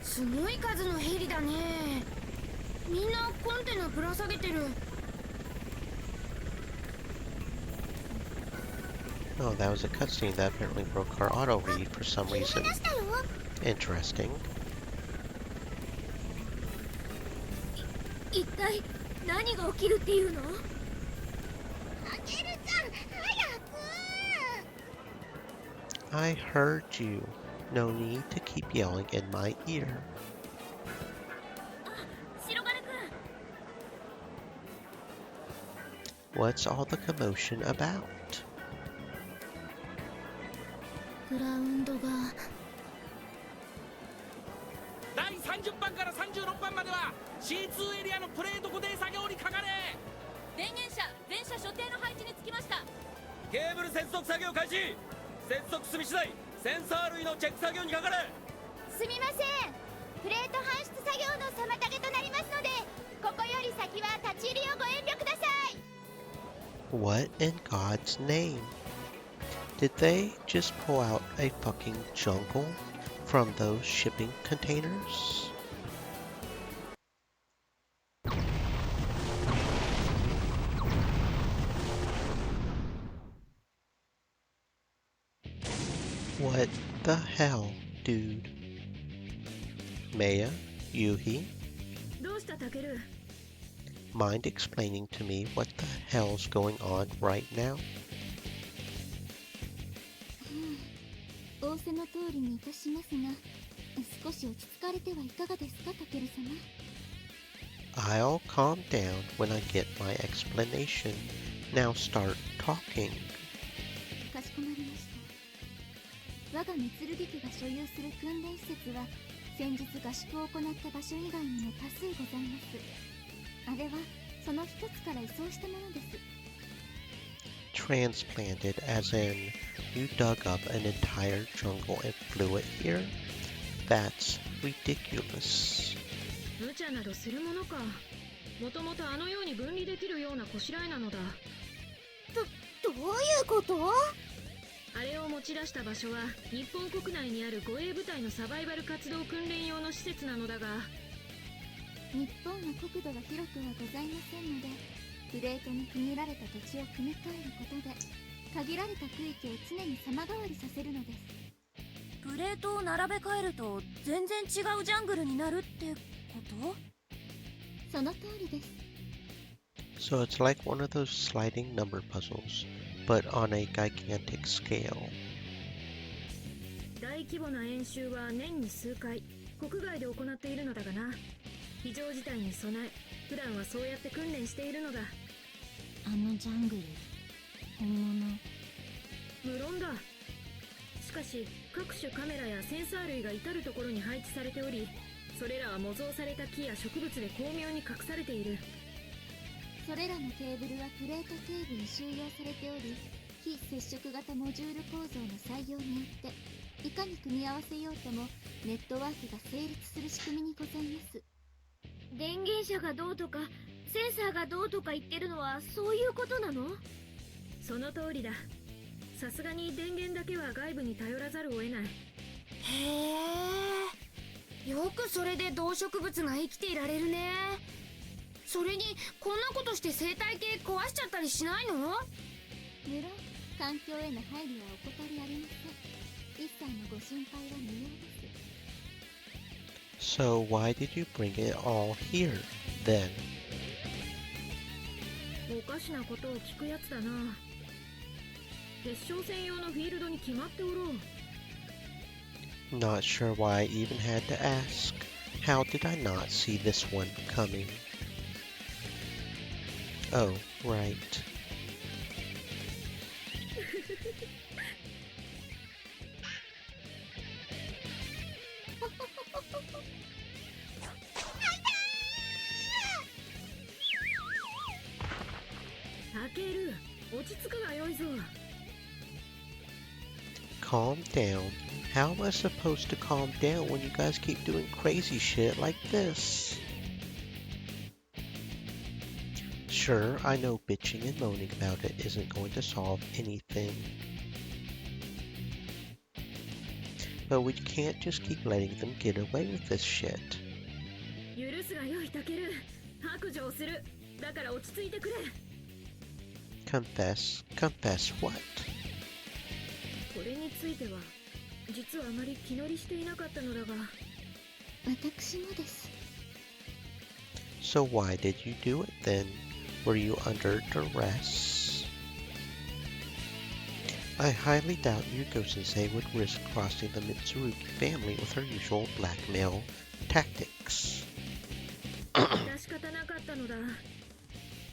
Speaker 2: すごい数のヘリだね。みんなコンテナぶら下げてる。
Speaker 1: Oh, that was a cutscene that apparently broke our auto read for some reason. Interesting.
Speaker 2: 一体何が起きるっていうの？
Speaker 3: たけるちゃん、早く。
Speaker 1: I heard you. No need to keep yelling in my ear.
Speaker 2: 白金くん。
Speaker 1: What's all the commotion about?
Speaker 4: グラウンドが
Speaker 14: 第30番から36番までは C2 エリアのプレート固定作業にかかれ。
Speaker 2: 電源車全車所定の配置につきました。
Speaker 14: ケーブル接続作業開始。接続済み次第センサー類のチェック作業にかかれ。
Speaker 3: すみません。プレート搬出作業の妨げとなりますので、ここより先は立ち入りをご遠慮ください。
Speaker 1: What in God's name? Did they just pull out a fucking jungle from those shipping containers? What the hell, dude? Maya, Yuhi,
Speaker 6: どうしたタケル？
Speaker 1: mind explaining to me what the hell's going on right now?
Speaker 3: 仰せの通りにいたしますが、少し落ち着かれてはいかがですか、タケル様。
Speaker 1: I'll calm down when I get my explanation. Now start talking.
Speaker 3: かしこまりました。我がメツルギ家が所有する訓練施設は、先日合宿を行った場所以外にも多数ございます。あれはその一つから移送したものです。
Speaker 1: Transplanted, as in you dug up an entire jungle and flew it here? That's ridiculous.
Speaker 6: 無茶などするものか。もともとあのように分離できるようなこしらえなのだ。
Speaker 3: どういうこと？
Speaker 6: あれを持ち出した場所は日本国内にある護衛部隊のサバイバル活動訓練用の施設なのだが、
Speaker 3: 日本の国土が広くはございませんので、プレートに区切られた土地を組み替えることで
Speaker 5: 限られた区域を常に様変わりさせるのです。
Speaker 13: プレートを並べ替えると全然違うジャングルになるってこと？
Speaker 5: その通りです。
Speaker 1: So it's like one of those sliding number puzzles, but on a gigantic scale.
Speaker 6: 大規模な演習は年に数回国外で行っているのだがな。非常事態に備え普段はそうやって訓練しているのだ。
Speaker 4: あのジャングル本物？
Speaker 6: 無論だ。しかし各種カメラやセンサー類が至る所に配置されており、それらは模造された木や植物で巧妙に隠されている。
Speaker 5: それらのケーブルはプレート底部に収容されており、非接触型モジュール構造の採用によっていかに組み合わせようともネットワークが成立する仕組みにございます。
Speaker 3: 電源車がどうとかセンサーがどうとか言ってるのはそういうことなの？
Speaker 6: その通りだ。さすがに電源だけは外部に頼らざるを得ない。
Speaker 2: へえ、よくそれで動植物が生きていられるね。それにこんなことして生態系壊しちゃったりしないの？
Speaker 5: 無論環境への配慮は怠りありません。一切のご心配は無用です。
Speaker 1: So why did you bring it all here, then?
Speaker 6: おかしなことを聞くやつだな。決勝戦用のフィールドに決まっておろう。
Speaker 1: Not sure why I even had to ask. How did I not see this one coming? Oh, right.
Speaker 6: タケル、落ち着くがよいぞ。
Speaker 1: Calm down. How am I supposed to calm down when you guys keep doing crazy shit like this? Sure, I know bitching and moaning about it isn't going to solve anything. But we can't just keep letting them get away with this shit.
Speaker 6: 許すがよいタケル。白状する。だから落ち着いてくれ。
Speaker 1: Confess? Confess what?
Speaker 6: これについては実はあまり気乗りしていなかったのだが。
Speaker 5: 私もです。
Speaker 1: So why did you do it then? Were you under duress? I highly doubt Yuko-sensei would risk crossing the Mitsurugi family with her usual blackmail tactics.
Speaker 6: 致し方なかったのだ。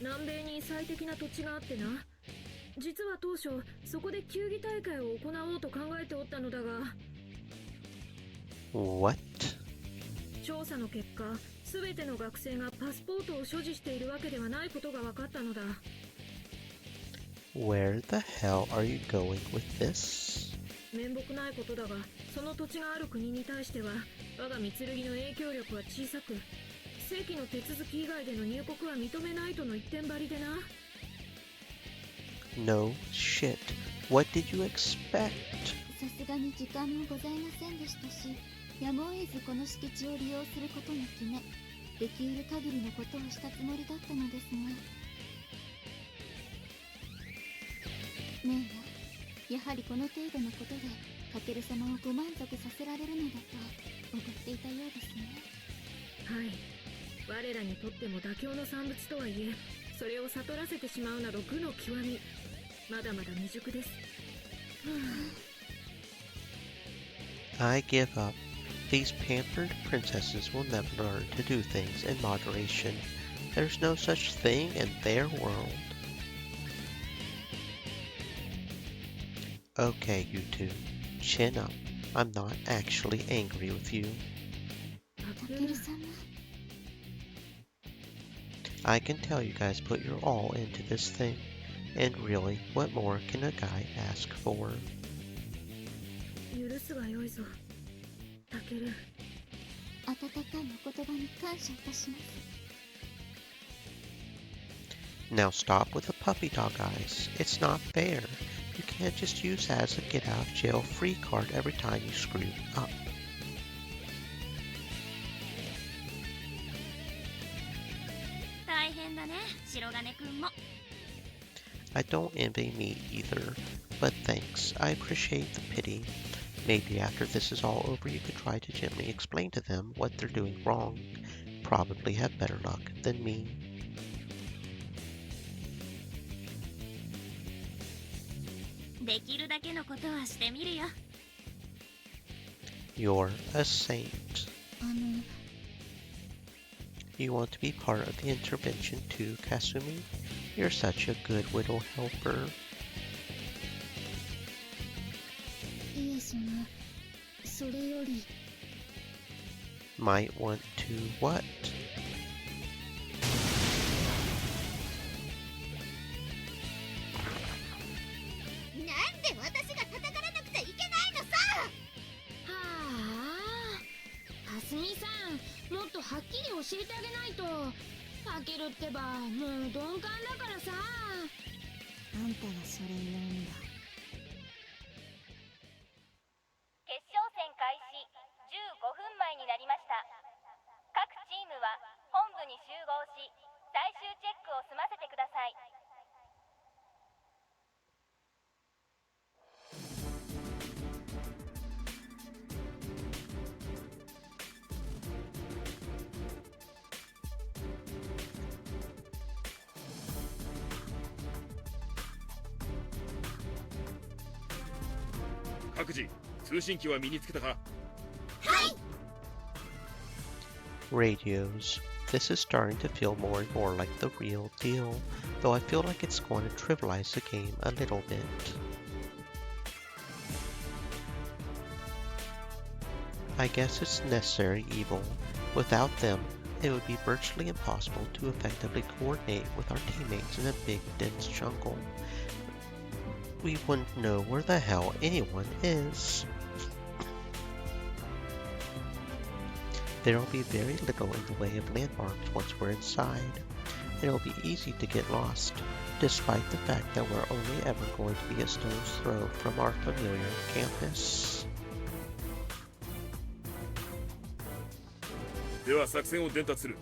Speaker 6: 南米に最適な土地があってな。実は当初そこで球技大会を行おうと考えておったのだが。
Speaker 1: What?
Speaker 6: 調査の結果、すべての学生がパスポートを所持しているわけではないことが分かったのだ。
Speaker 1: Where the hell are you going with this?
Speaker 6: 面目ないことだが、その土地がある国に対しては我が三剣の影響力は小さく、正規の手続き以外での入国は認めないとの一点張りでな。
Speaker 1: No shit. What did you expect?
Speaker 5: さすがに時間もございませんでしたし、やむを得ずこの敷地を利用することに決め、できうる限りのことをしたつもりだったのですが。ねえ、やはりこの程度のことでカケル様をご満足させられるのだと思っていたようですね。
Speaker 6: はい。我らにとっても妥協の産物とはいえ、それを悟らせてしまうなど愚の極み。まだまだ未熟です。
Speaker 1: I give up. These pampered princesses will never learn to do things in moderation. There's no such thing in their world. Okay, you two. Chin up. I'm not actually angry with you.
Speaker 5: タケル様。
Speaker 1: I can tell you guys put your all into this thing. And really, what more can a guy ask for?
Speaker 6: 許すがよいぞ、タケル。
Speaker 5: 温かいお言葉に感謝いたします。
Speaker 1: Now stop with the puppy dog eyes. It's not fair. You can't just use that as a get out of jail free card every time you screw up.
Speaker 13: 大変だね、白金くんも。
Speaker 1: I don't envy me either, but thanks, I appreciate the pity. Maybe after this is all over you could try to gently explain to them what they're doing wrong. Probably have better luck than me.
Speaker 3: できるだけのことはしてみるよ。
Speaker 1: You're a saint. You want to be part of the intervention too, Kasumi? You're such a good widow helper.
Speaker 4: いえ、それより
Speaker 1: Might want to what?
Speaker 3: なんで私が叩かれなくちゃいけないのさ。
Speaker 6: はあ、かすみさん、もっとはっきり教えてあげないと。たけるってばもう鈍感だからさ。
Speaker 13: あんたがそれ言うんだ。
Speaker 15: 決勝戦開始15分前になりました。各チームは本部に集合し、最終チェックを済ませてください。
Speaker 7: 各自、通信機は身につけたか？
Speaker 1: Radios. This is starting to feel more and more like the real deal, though I feel like it's going to trivialize the game a little bit. I guess it's necessary evil. Without them, it would be virtually impossible to effectively coordinate with our teammates in a big, dense jungle. We wouldn't know where the hell anyone is. There will be very little in the way of landmarks once we're inside. It will be easy to get lost, despite the fact that we're only ever going to be a stone's throw from our familiar campus.
Speaker 7: では作戦を伝達する。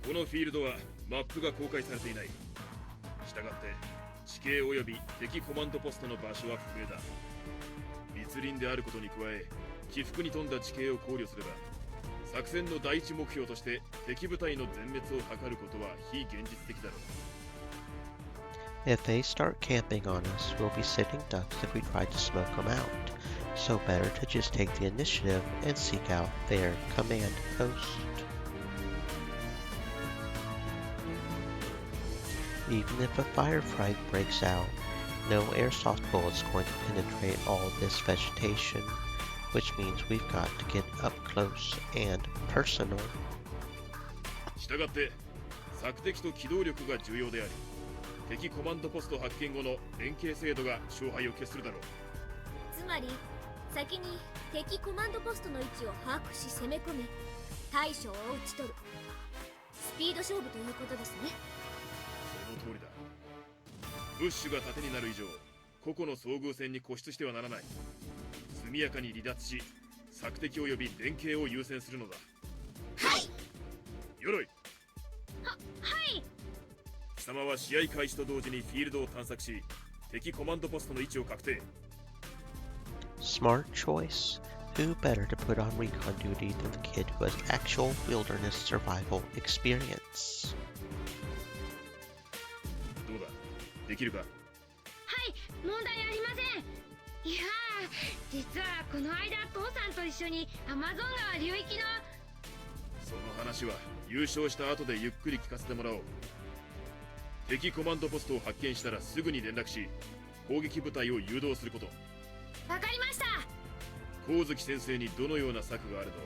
Speaker 7: このフィールドはマップが公開されていない。したがって地形及び敵コマンドポストの場所は不明だ。密林であることに加え、起伏に富んだ地形を考慮すれば、作戦の第一目標として敵部隊の全滅を図ることは非現実的だろう。
Speaker 1: If they start camping on us, we'll be sitting ducks if we try to smoke them out. So better to just take the initiative and seek out their command post. Even if a firefight breaks out, no airsoft bullet is going to penetrate all this vegetation, which means we've got to get up close and personal.
Speaker 7: したがって、索敵と機動力が重要であり、敵コマンドポスト発見後の連携制度が勝敗を決するだろう。
Speaker 3: つまり先に敵コマンドポストの位置を把握し攻め込め、大将を討ち取るスピード勝負ということですね。
Speaker 7: その通りだ。ブッシュが盾になる以上、個々の遭遇戦に固執してはならない。速やかに離脱し、索敵及び連携を優先するのだ。
Speaker 3: はい。
Speaker 7: 鎧。
Speaker 6: はい。
Speaker 7: 貴様は試合開始と同時にフィールドを探索し、敵コマンドポストの位置を確定。
Speaker 1: Smart choice. Who better to put on recon duty than the kid who has actual wilderness survival experience?
Speaker 7: どうだ、できるか？
Speaker 6: はい、問題ありません。いやー、実はこの間父さんと一緒にアマゾン川流域の…
Speaker 7: その話は優勝した後でゆっくり聞かせてもらおう。敵コマンドポストを発見したらすぐに連絡し、攻撃部隊を誘導すること。
Speaker 6: わかりました。
Speaker 7: 光月先生にどのような策があると、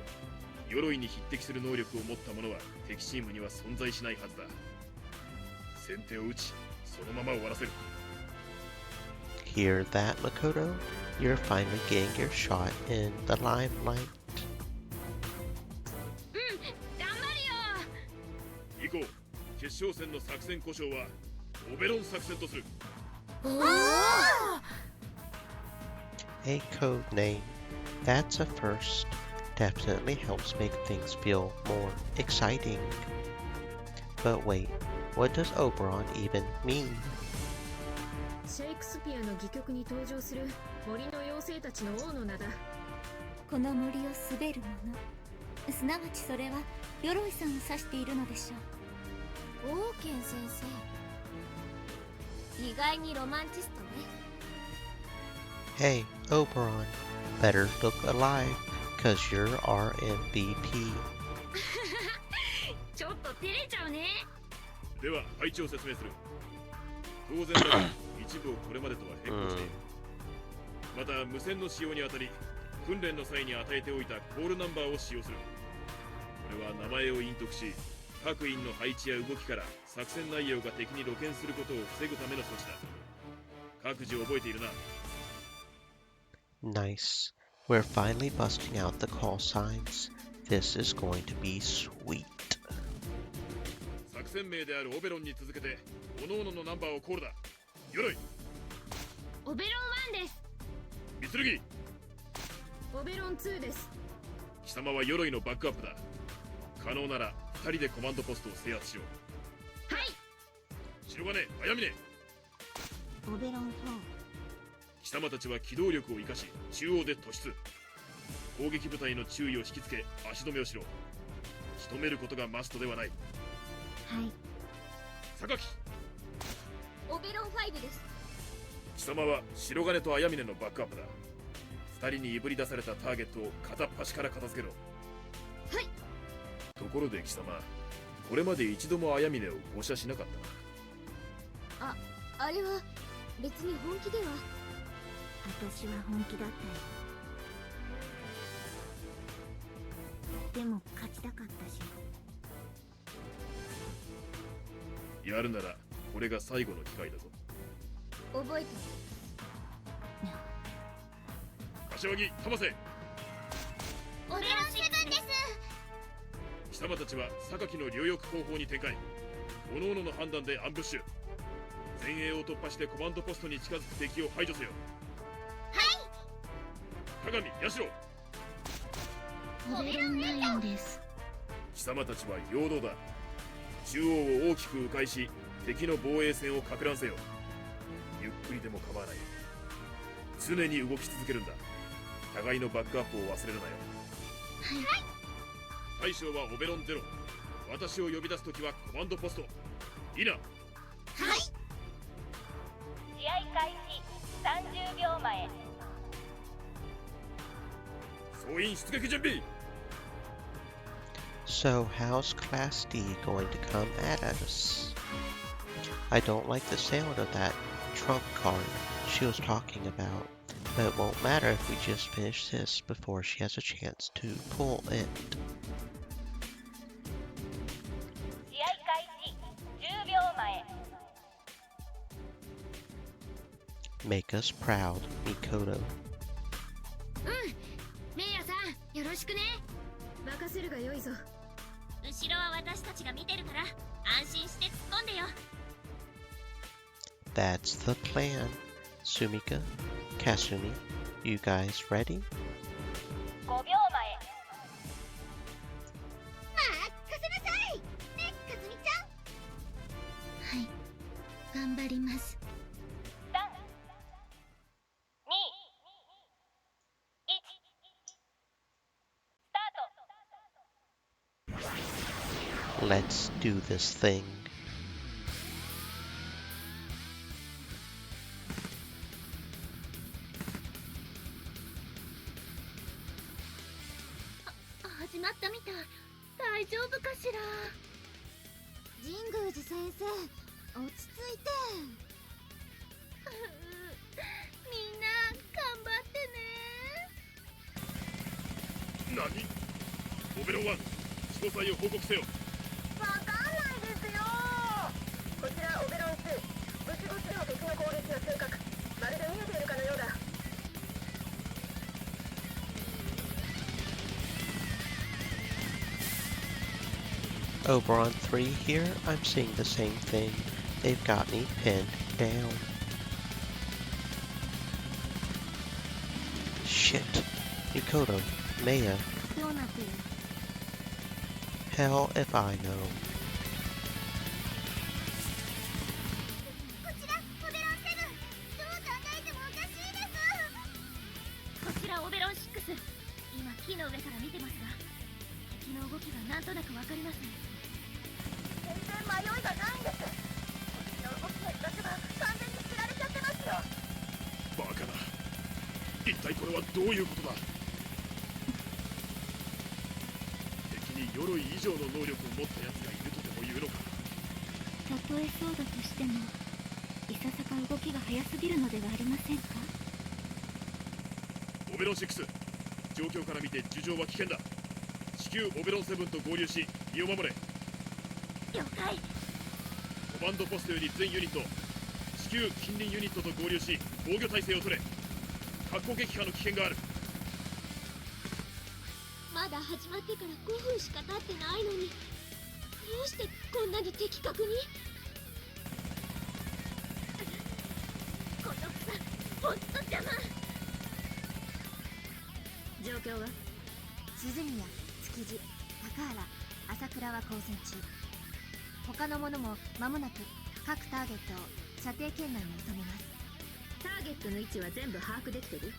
Speaker 7: 鎧に匹敵する能力を持った者は敵チームには存在しないはずだ。先手を打ち、そのまま終わらせる。
Speaker 1: Hear that, Makoto? You're finally getting your shot in the limelight.
Speaker 6: 頑張るよ。
Speaker 7: 以降、決勝戦の作戦故障はオベロン作戦とする。
Speaker 1: A code name. That's a first. Definitely helps make things feel more exciting. But wait, What does Oberon even mean?
Speaker 6: シェイクスピアの戯曲に登場する森の妖精たちの王の名だ。
Speaker 4: この森を滑るもの、すなわちそれは鎧さんを指しているのでしょう。
Speaker 3: オーケン先生、意外にロマンチストね。
Speaker 1: Hey, Oberon, better look alive, cause you're our MVP.
Speaker 2: ちょっと照れちゃうね。
Speaker 7: では配置を説明する。当然だが一部をこれまでとは変更している。また無線の使用にあたり訓練の際に与えておいたコールナンバーを使用する。これは名前を隠匿し、各員の配置や動きから作戦内容が敵に露見することを防ぐための措置だ。各自覚えているな。
Speaker 1: Nice. We're finally busting out the call signs. This is going to be sweet.
Speaker 7: 作戦名であるオベロンに続けて各々のナンバーをコールだ。鎧。
Speaker 2: オベロン1です。
Speaker 7: 三剣。
Speaker 6: オベロン2です。
Speaker 7: 貴様は鎧のバックアップだ。可能なら2人でコマンドポストを制圧しよう。
Speaker 2: はい。
Speaker 7: 白金、早峰。
Speaker 13: オベロン4。
Speaker 7: 貴様たちは機動力を生かし中央で突出。攻撃部隊の注意を引きつけ足止めをしろ。仕留めることがマストではない。
Speaker 13: はい。
Speaker 7: 榊。
Speaker 3: オベロン5です。
Speaker 7: 貴様は白金と綾峰のバックアップだ。2人にいぶり出されたターゲットを片っ端から片付けろ。
Speaker 3: はい。
Speaker 7: ところで貴様、これまで一度も綾峰を誤射しなかったな。
Speaker 3: あれは別に本気では。
Speaker 13: 私は本気だったよ。でも勝ちたかったし。
Speaker 7: やるならこれが最後の機会だぞ。
Speaker 3: 覚えて
Speaker 7: 柏木、玉瀬。
Speaker 3: オベロン7です。
Speaker 7: 貴様たちは榊の両翼後方に展開。各々の判断でアンブッシュ。前衛を突破してコマンドポストに近づく敵を排除せよ。はい。鏡、社。
Speaker 4: オベロン9です。
Speaker 7: 貴様たちは陽動だ。中央を大きく迂回し敵の防衛線をか乱せよ。ゆっくりでも構わない。常に動き続けるんだ。互いのバックアップを忘れるなよ。
Speaker 4: はい。
Speaker 7: 大将はオベロン0。私を呼び出すときはコマンドポスト。いいな。はい。
Speaker 15: 試合開始30秒前。
Speaker 7: 総員出撃準備。
Speaker 1: So how's Class D going to come at us? I don't like the sound of that trump card she was talking about, but it won't matter if we just finish this before she has a chance to pull it.
Speaker 15: 試合開始10秒前。
Speaker 1: Make us proud, Mikoto.
Speaker 2: メイヤさん、よろしくね。
Speaker 6: 任せるがよいぞ。
Speaker 3: 後ろは私たちが見てるから安心して突っ込んでよ。
Speaker 1: That's the plan. Sumika, Kasumi, you guys ready?
Speaker 15: 5秒前。
Speaker 3: 貸せなさいね、かすみちゃん。
Speaker 4: はい。頑張ります。
Speaker 15: 3、2、1、スタート。
Speaker 1: Let's do this thing.
Speaker 3: 始まったみたい。大丈夫かしら。
Speaker 5: 神宮寺先生、落ち着いて。
Speaker 3: みんな頑張ってね。
Speaker 7: 何？オベロン1、詳細を報告せよ。
Speaker 13: わかんないですよ。こちらオベロン2、武士越しの敵の攻撃が正確。まるで見えているかのようだ。
Speaker 1: Oberon 3 here, I'm seeing the same thing. They've got me pinned down. Shit. Mikoto, Maya.
Speaker 13: どうなってる？
Speaker 1: Hell if I know.
Speaker 3: 木の上から見てますが、敵の動きがなんとなくわかります。全然迷いがないんです。敵の動きや居場所が完全に知られちゃってますよ。
Speaker 7: バカな。一体これはどういうことだ。敵に鎧以上の能力を持った奴がいるとでも言うのか。
Speaker 5: たとえそうだとしても、いささか動きが速すぎるのではありませんか。
Speaker 7: オベロン6、状況から見て樹上は危険だ。至急オベロン7と合流し身を守れ。
Speaker 3: 了解。
Speaker 7: コマンドポストより全ユニット、至急近隣ユニットと合流し防御態勢を取れ。核攻撃波の危険がある。
Speaker 3: まだ始まってから5分しか経ってないのに、どうしてこんなに的確に。この草ほんと邪魔。
Speaker 2: 状況は？
Speaker 16: 鈴宮、築地、高原、朝倉は交戦中。他の者も間もなく各ターゲットを射程圏内に収めます。
Speaker 2: ターゲットの位置は全部把握できてる？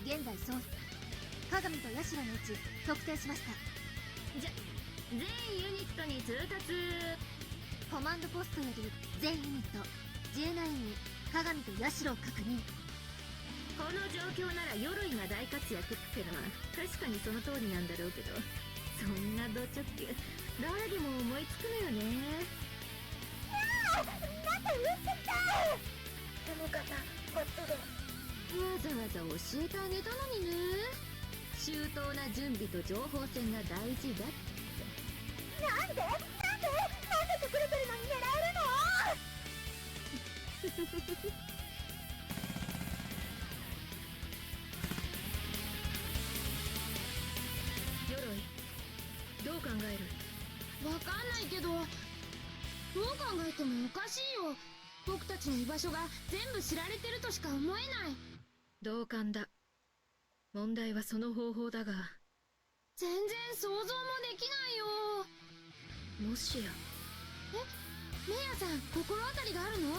Speaker 16: 現在そう。鏡と社の位置特定しました。
Speaker 2: 全ユニットに通達。
Speaker 16: コマンドポストより全ユニット J9 に鏡と社を確認。
Speaker 2: この状況なら鎧が大活躍ってのは確かにその通りなんだろうけど、そんなド直球誰でも思いつくのよね。
Speaker 3: なんか撃っちゃった。その方ホットド。
Speaker 2: わざわざ教えてあげたのにね。周到な準備と情報戦が大事だって。
Speaker 3: なんで隠れてるのに狙えるの。
Speaker 2: 鎧どう考える？
Speaker 6: わかんないけど、どう考えてもおかしいよ。僕たちの居場所が全部知られてるとしか思えない。
Speaker 2: 同感だ。問題はその方法だが。
Speaker 6: 全然想像もできないよ。
Speaker 2: もしや。
Speaker 6: メイヤさん、心当たりがあるの？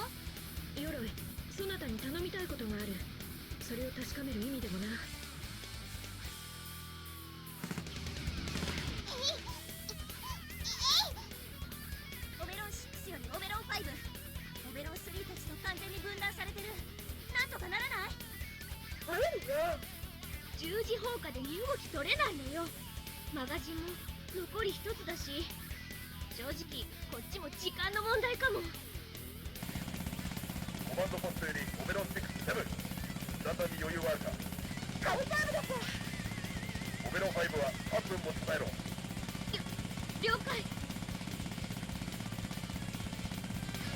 Speaker 2: 鎧、そなたに頼みたいことがある。それを確かめる意味でもな。
Speaker 3: オベロン6よりオベロン5、オベロン3たちと完全に分断されてる。なんとかならない？無理よ。十字砲火で身動き取れないのよ。マガジンも残り一つだし、正直こっちも時間の問題かも。
Speaker 17: コマンドポストよりオベロン6、7、再び余裕はあるか？
Speaker 3: 大丈夫です。
Speaker 17: オベロン5は8分も伝えろ。
Speaker 3: 了解。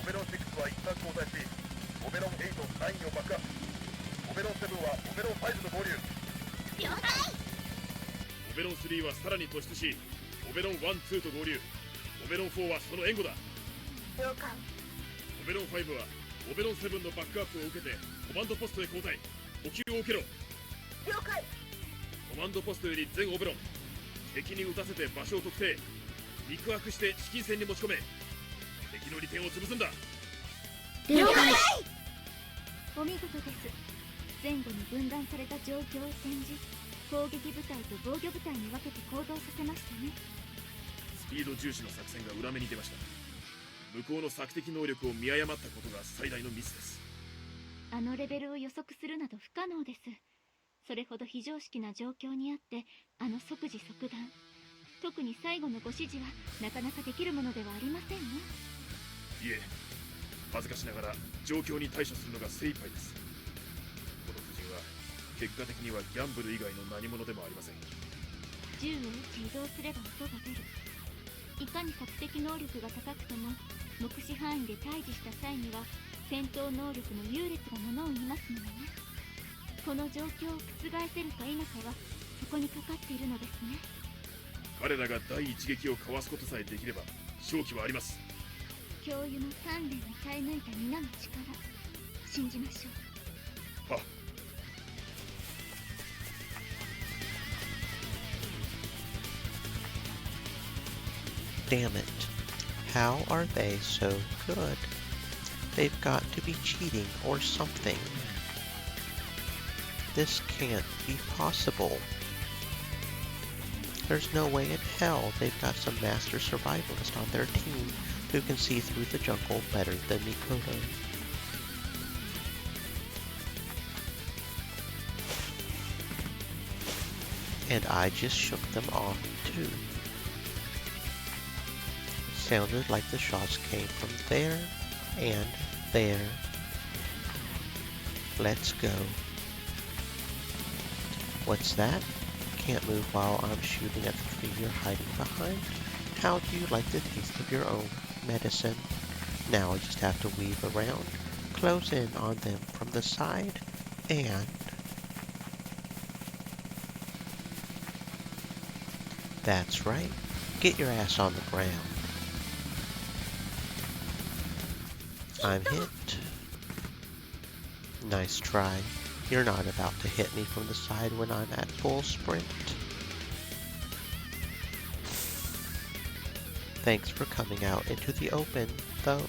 Speaker 17: オベロン6は一旦交代し、オベロン8、9をバックアップ。オベロン7はオベロン5と合流。
Speaker 3: 了解。
Speaker 7: オベロン3はさらに突出し、オベロン1、2と合流。オベロン4はその援護だ。
Speaker 3: 了解。
Speaker 7: オベロン5はオベロン7のバックアップを受けてコマンドポストへ交代。補給を受けろ。
Speaker 3: 了解。
Speaker 7: コマンドポストより全オベロン、敵に撃たせて場所を特定、肉薄して資金戦に持ち込め。敵の利点を潰すんだ。
Speaker 5: 了解。お見事です。前後に分断された状況を転じ、攻撃部隊と防御部隊に分けて行動させましたね。
Speaker 7: スピード重視の作戦が裏目に出ました。向こうの索敵能力を見誤ったことが最大のミスです。
Speaker 5: あのレベルを予測するなど不可能です。それほど非常識な状況にあって、あの即時即断、特に最後のご指示はなかなかできるものではありませんね。
Speaker 7: いえ、恥ずかしながら状況に対処するのが精一杯です。この夫人は結果的にはギャンブル以外の何者でもありません。
Speaker 5: 銃を撃ち移動すれば音が出る。いかに索敵能力が高くとも目視範囲で対峙した際には戦闘能力の優劣がものを言いますものね。この状況を覆せるか否かはそこにかかっているのですね。
Speaker 7: 彼らが第一撃をかわすことさえできれば勝機はあります。
Speaker 5: 教諭の鍛錬に耐え抜いた皆の力、信じましょう。
Speaker 7: はっ。
Speaker 1: Damn it. How are they so good? They've got to be cheating or something. This can't be possible. There's no way in hell they've got some master survivalist on their team who can see through the jungle better than Mikoto. And I just shook them off too. Sounded like the shots came from there and there. Let's go. What's that? Can't move while I'm shooting at the tree you're hiding behind? How do you like the taste of your own medicine? Now I just have to weave around, close in on them from the side, and... That's right. Get your ass on the ground. I'm hit. Nice try. You're not about to hit me from the side when I'm at full sprint. Thanks for coming out into the open, though.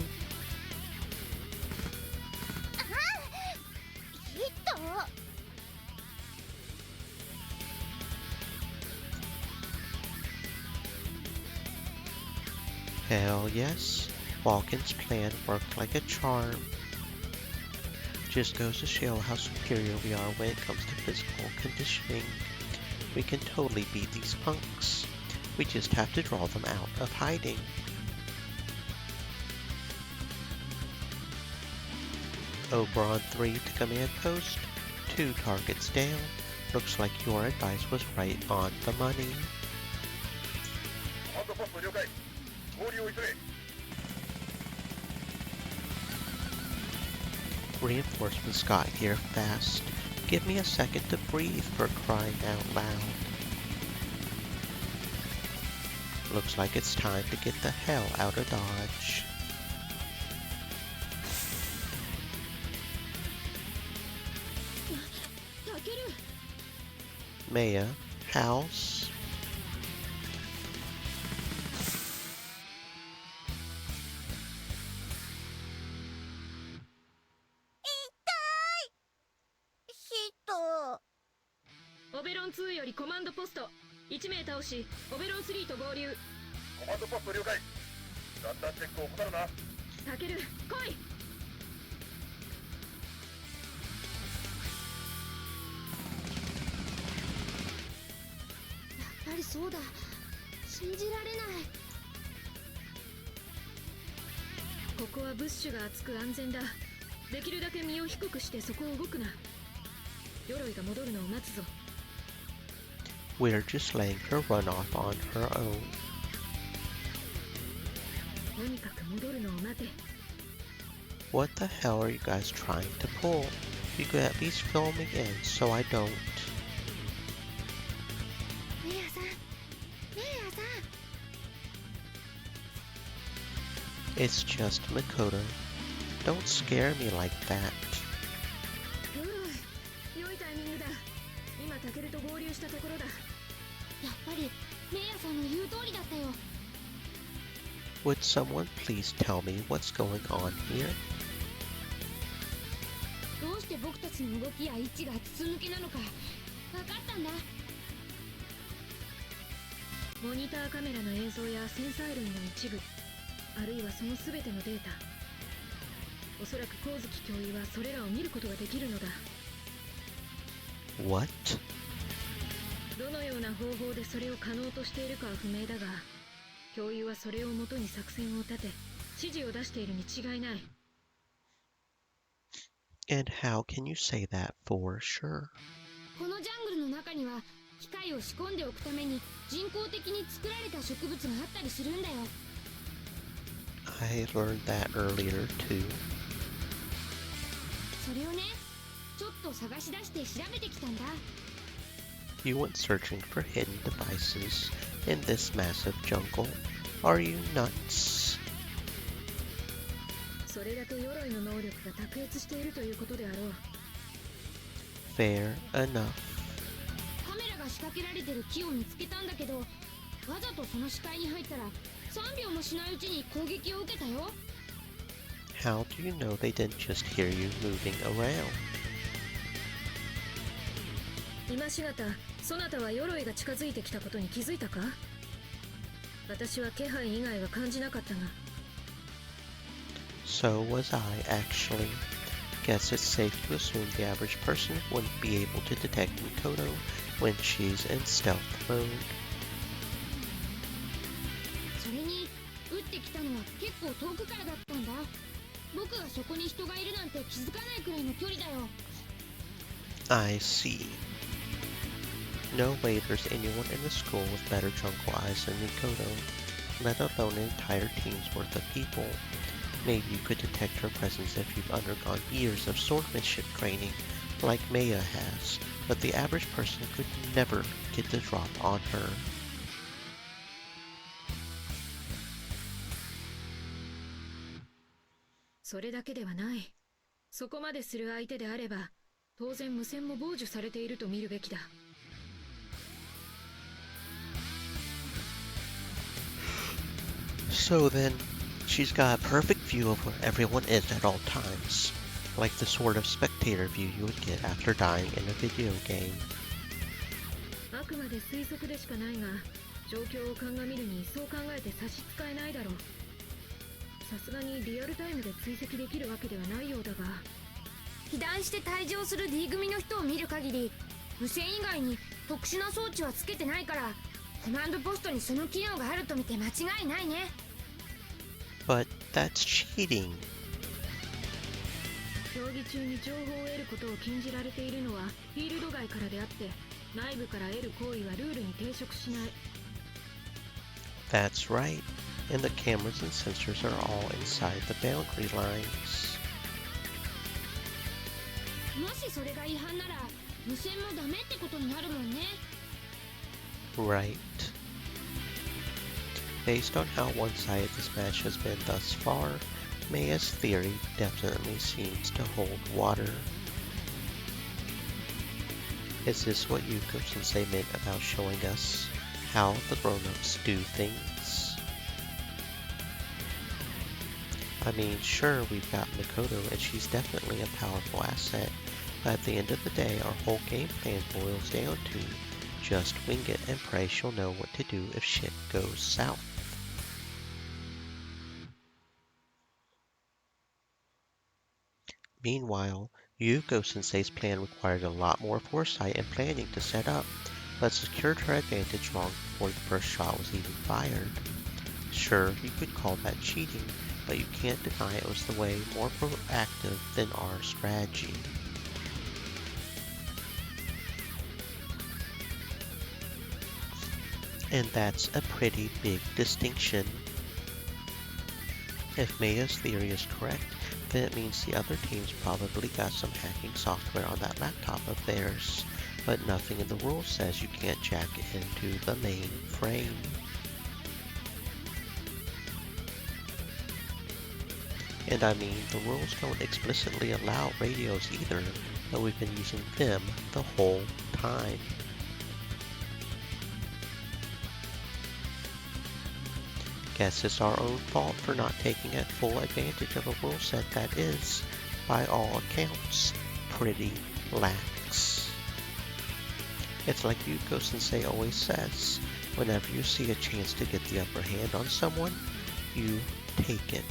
Speaker 1: Hell yes, Walken's plan worked like a charm. Just goes to show how superior we are when it comes to physical conditioning. We can totally beat these punks. We just have to draw them out of hiding. Oberon 3 to command post, 2 targets down. Looks like your advice was right on the money. Reinforcements got here fast. Give me a second to breathe for crying out loud. Looks like it's time to get the hell out of Dodge. Maya, house.
Speaker 6: オベロン2よりコマンドポスト1名倒し、オベロン3と合流。
Speaker 17: コマンドポスト了解。ランダーチェックを怠るな。
Speaker 6: タケル、来い。
Speaker 3: やっぱりそうだ。信じられない。
Speaker 6: ここはブッシュが厚く安全だ。できるだけ身を低くしてそこを動くな。鎧が戻るのを待つぞ。
Speaker 1: We're just letting her run off on her own.
Speaker 6: とにかく戻るのを待て。
Speaker 1: What the hell are you guys trying to pull? You could at least fill me in so I don't.
Speaker 5: メイヤさん、メイヤさん。
Speaker 1: It's just Makoto. Don't scare me like that.
Speaker 6: 良いタイミングだ。今タケルと合流したところだ。
Speaker 3: やっぱりメイヤさんの言う通りだったよ。
Speaker 1: Would someone please tell me what's going on here?
Speaker 3: どうして僕たちの動きや位置が筒抜けなのか分かったんだ。
Speaker 6: モニターカメラの映像やセンサー類の一部、あるいはその全てのデータ。おそらく光月教諭はそれらを見ることができるのだ。
Speaker 1: What?
Speaker 6: どのような方法でそれを可能としているかは不明だが、教諭はそれをもとに作戦を立て、指示を出しているに違いない。
Speaker 1: And how can you say that for sure?
Speaker 3: このジャングルの中には機械を仕込んでおくために人工的に作られた植物があったりするんだよ。
Speaker 1: I learned that earlier too.
Speaker 3: それをね、ちょっと探し出して調べてきたんだ。
Speaker 1: You went searching for hidden devices in this massive jungle. Are you nuts?
Speaker 6: それだけ鎧の能力が卓越しているということであろう。
Speaker 1: Fair enough.
Speaker 3: カメラが仕掛けられてる木を見つけたんだけど、わざとその視界に入ったら3秒もしないうちに攻撃を受けたよ。
Speaker 1: How do you know they didn't just hear you moving around?
Speaker 6: 今しがたそなたは鎧が近づいてきたことに気づいたか？私は気配以外は感じなかったが。
Speaker 1: So was I, actually. Guess it's safe to assume the average person wouldn't be able to detect Mikoto when she's in stealth mode.
Speaker 3: それに撃ってきたのは結構遠くからだったんだ。僕がそこに人がいるなんて気づかないくらいの距離だよ。
Speaker 1: I see. No way there's anyone in the school with better jungle eyes than Mikoto, let alone an entire team's worth of people. Maybe you could detect her presence if you've undergone years of swordsmanship training, like Maya has, but the average person could never get the drop on her.
Speaker 6: それだけではない。そこまでする相手であれば、当然無線も傍受されていると見るべきだ。
Speaker 1: So then, she's got a perfect view of where everyone is at all times, like the sort of spectator view you would get after dying in a video game.
Speaker 6: あくまで推測でしかないが、状況を鑑みるにそう考えて差し支えないだろう。さすがにリアルタイムで追跡できるわけではないようだが。
Speaker 3: 被弾して退場する D 組の人を見る限り、無線以外に特殊な装置はつけてないから、コマンドポストにその機能があると見て間違いないね。
Speaker 1: But that's cheating.
Speaker 6: 競技中に情報を得ることを禁じられているのはフィールド外からであって、内部から得る行為はルールに抵触しない。
Speaker 1: That's right. And the cameras and sensors are all inside the boundary lines.
Speaker 3: もしそれが違反なら、無線もダメってことになるもんね。
Speaker 1: Right. Based on how one-sided this match has been thus far, Maya's theory definitely seems to hold water. Is this what Yuko-sensei meant about showing us how the grown-ups do things? I mean, sure, we've got Mikoto and she's definitely a powerful asset, but at the end of the day, our whole game plan boils down to just wing it and pray she'll know what to do if shit goes south. Meanwhile, Yuko-sensei's plan required a lot more foresight and planning to set up, but secured her advantage long before the first shot was even fired. Sure, you could call that cheating, but you can't deny it was the way more proactive than our strategy. And that's a pretty big distinction. If Maya's theory is correct, then it means the other teams probably got some hacking software on that laptop of theirs, but nothing in the rules says you can't jack it into the main frame. And I mean, the rules don't explicitly allow radios either, but we've been using them the whole time. Guess it's our own fault for not taking full advantage of a rule set that is, by all accounts, pretty lax. It's like Yuko-sensei always says, whenever you see a chance to get the upper hand on someone, you take it.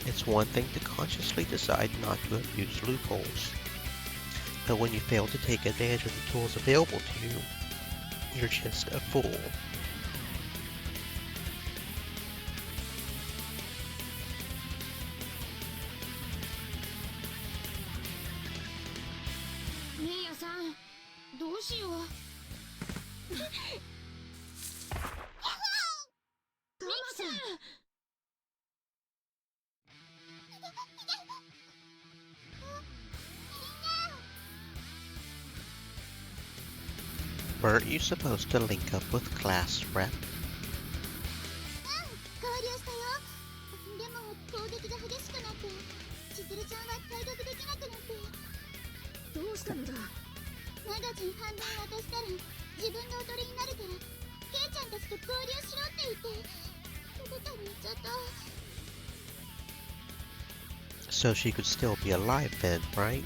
Speaker 1: It's one thing to consciously decide not to abuse loopholes, but when you fail to take advantage of the tools available to you, you're just a fool.
Speaker 3: Mia-san, どうしよう。ミキさん。
Speaker 1: Weren't you supposed to link up with class rep?
Speaker 5: 合流したよ。でも攻撃が激しくなって千鶴ちゃんは対局できなくなって。
Speaker 6: どうしたのだ。
Speaker 5: マガジン半分渡したら自分の踊りになるからケイちゃんたちと合流しろって言ってどこかに行っちゃった。
Speaker 1: So she could still be alive then, right?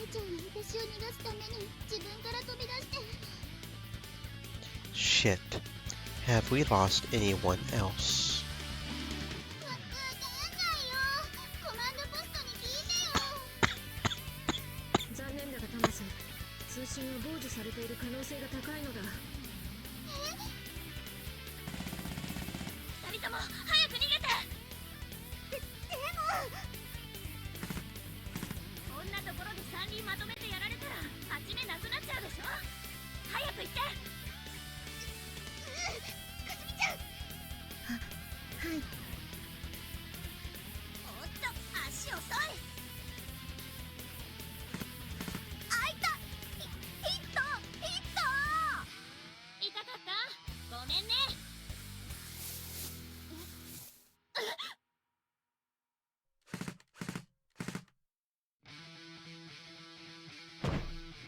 Speaker 3: ちゃんは私を逃がすために自分から飛び出して。
Speaker 1: Shit. Have we lost anyone else?
Speaker 3: わかんないよ。コマンドポストに聞いてよ。
Speaker 6: 残念だがタマス、通信は傍受されている可能性が高いのだ。
Speaker 3: 二人とも早く逃げて。でもこんなところで3人まとめてやられたら勝ち目なくなっちゃうでしょ。早く行って。かすみちゃん。
Speaker 4: はい。
Speaker 3: おっと、足遅い。あいた。ヒット痛かった？ごめんね。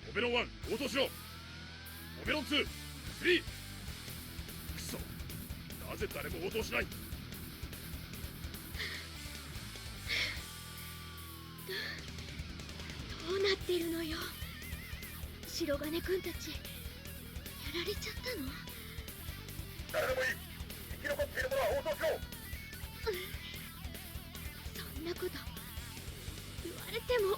Speaker 7: オベロン1応答しろ。オベロン2、3。くそ、なぜ誰も応答しない。
Speaker 5: どうなってるのよ。白金くんたちやられちゃったの？
Speaker 17: 誰でもいい。生き残っている者は応答しろ。
Speaker 5: そんなこと言われても。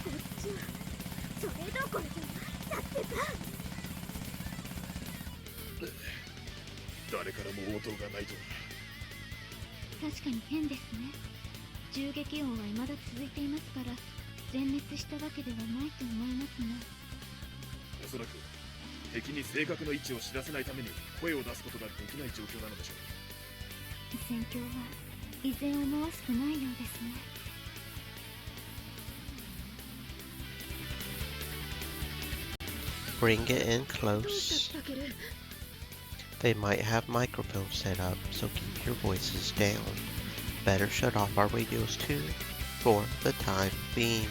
Speaker 5: こっちはそれどころじゃないんだってさ。
Speaker 7: 誰からも応答がないとは。
Speaker 5: 確かに変ですね。銃撃音は未だ続いていますから全滅したわけではないと思いますが、
Speaker 7: おそらく敵に正確な位置を知らせないために声を出すことができない状況なのでしょう。
Speaker 5: 戦況は依然思わしくないようですね。
Speaker 1: Bring it in close. They might have microphones set up, so keep your voices down. Better shut off our radios too, for the time being.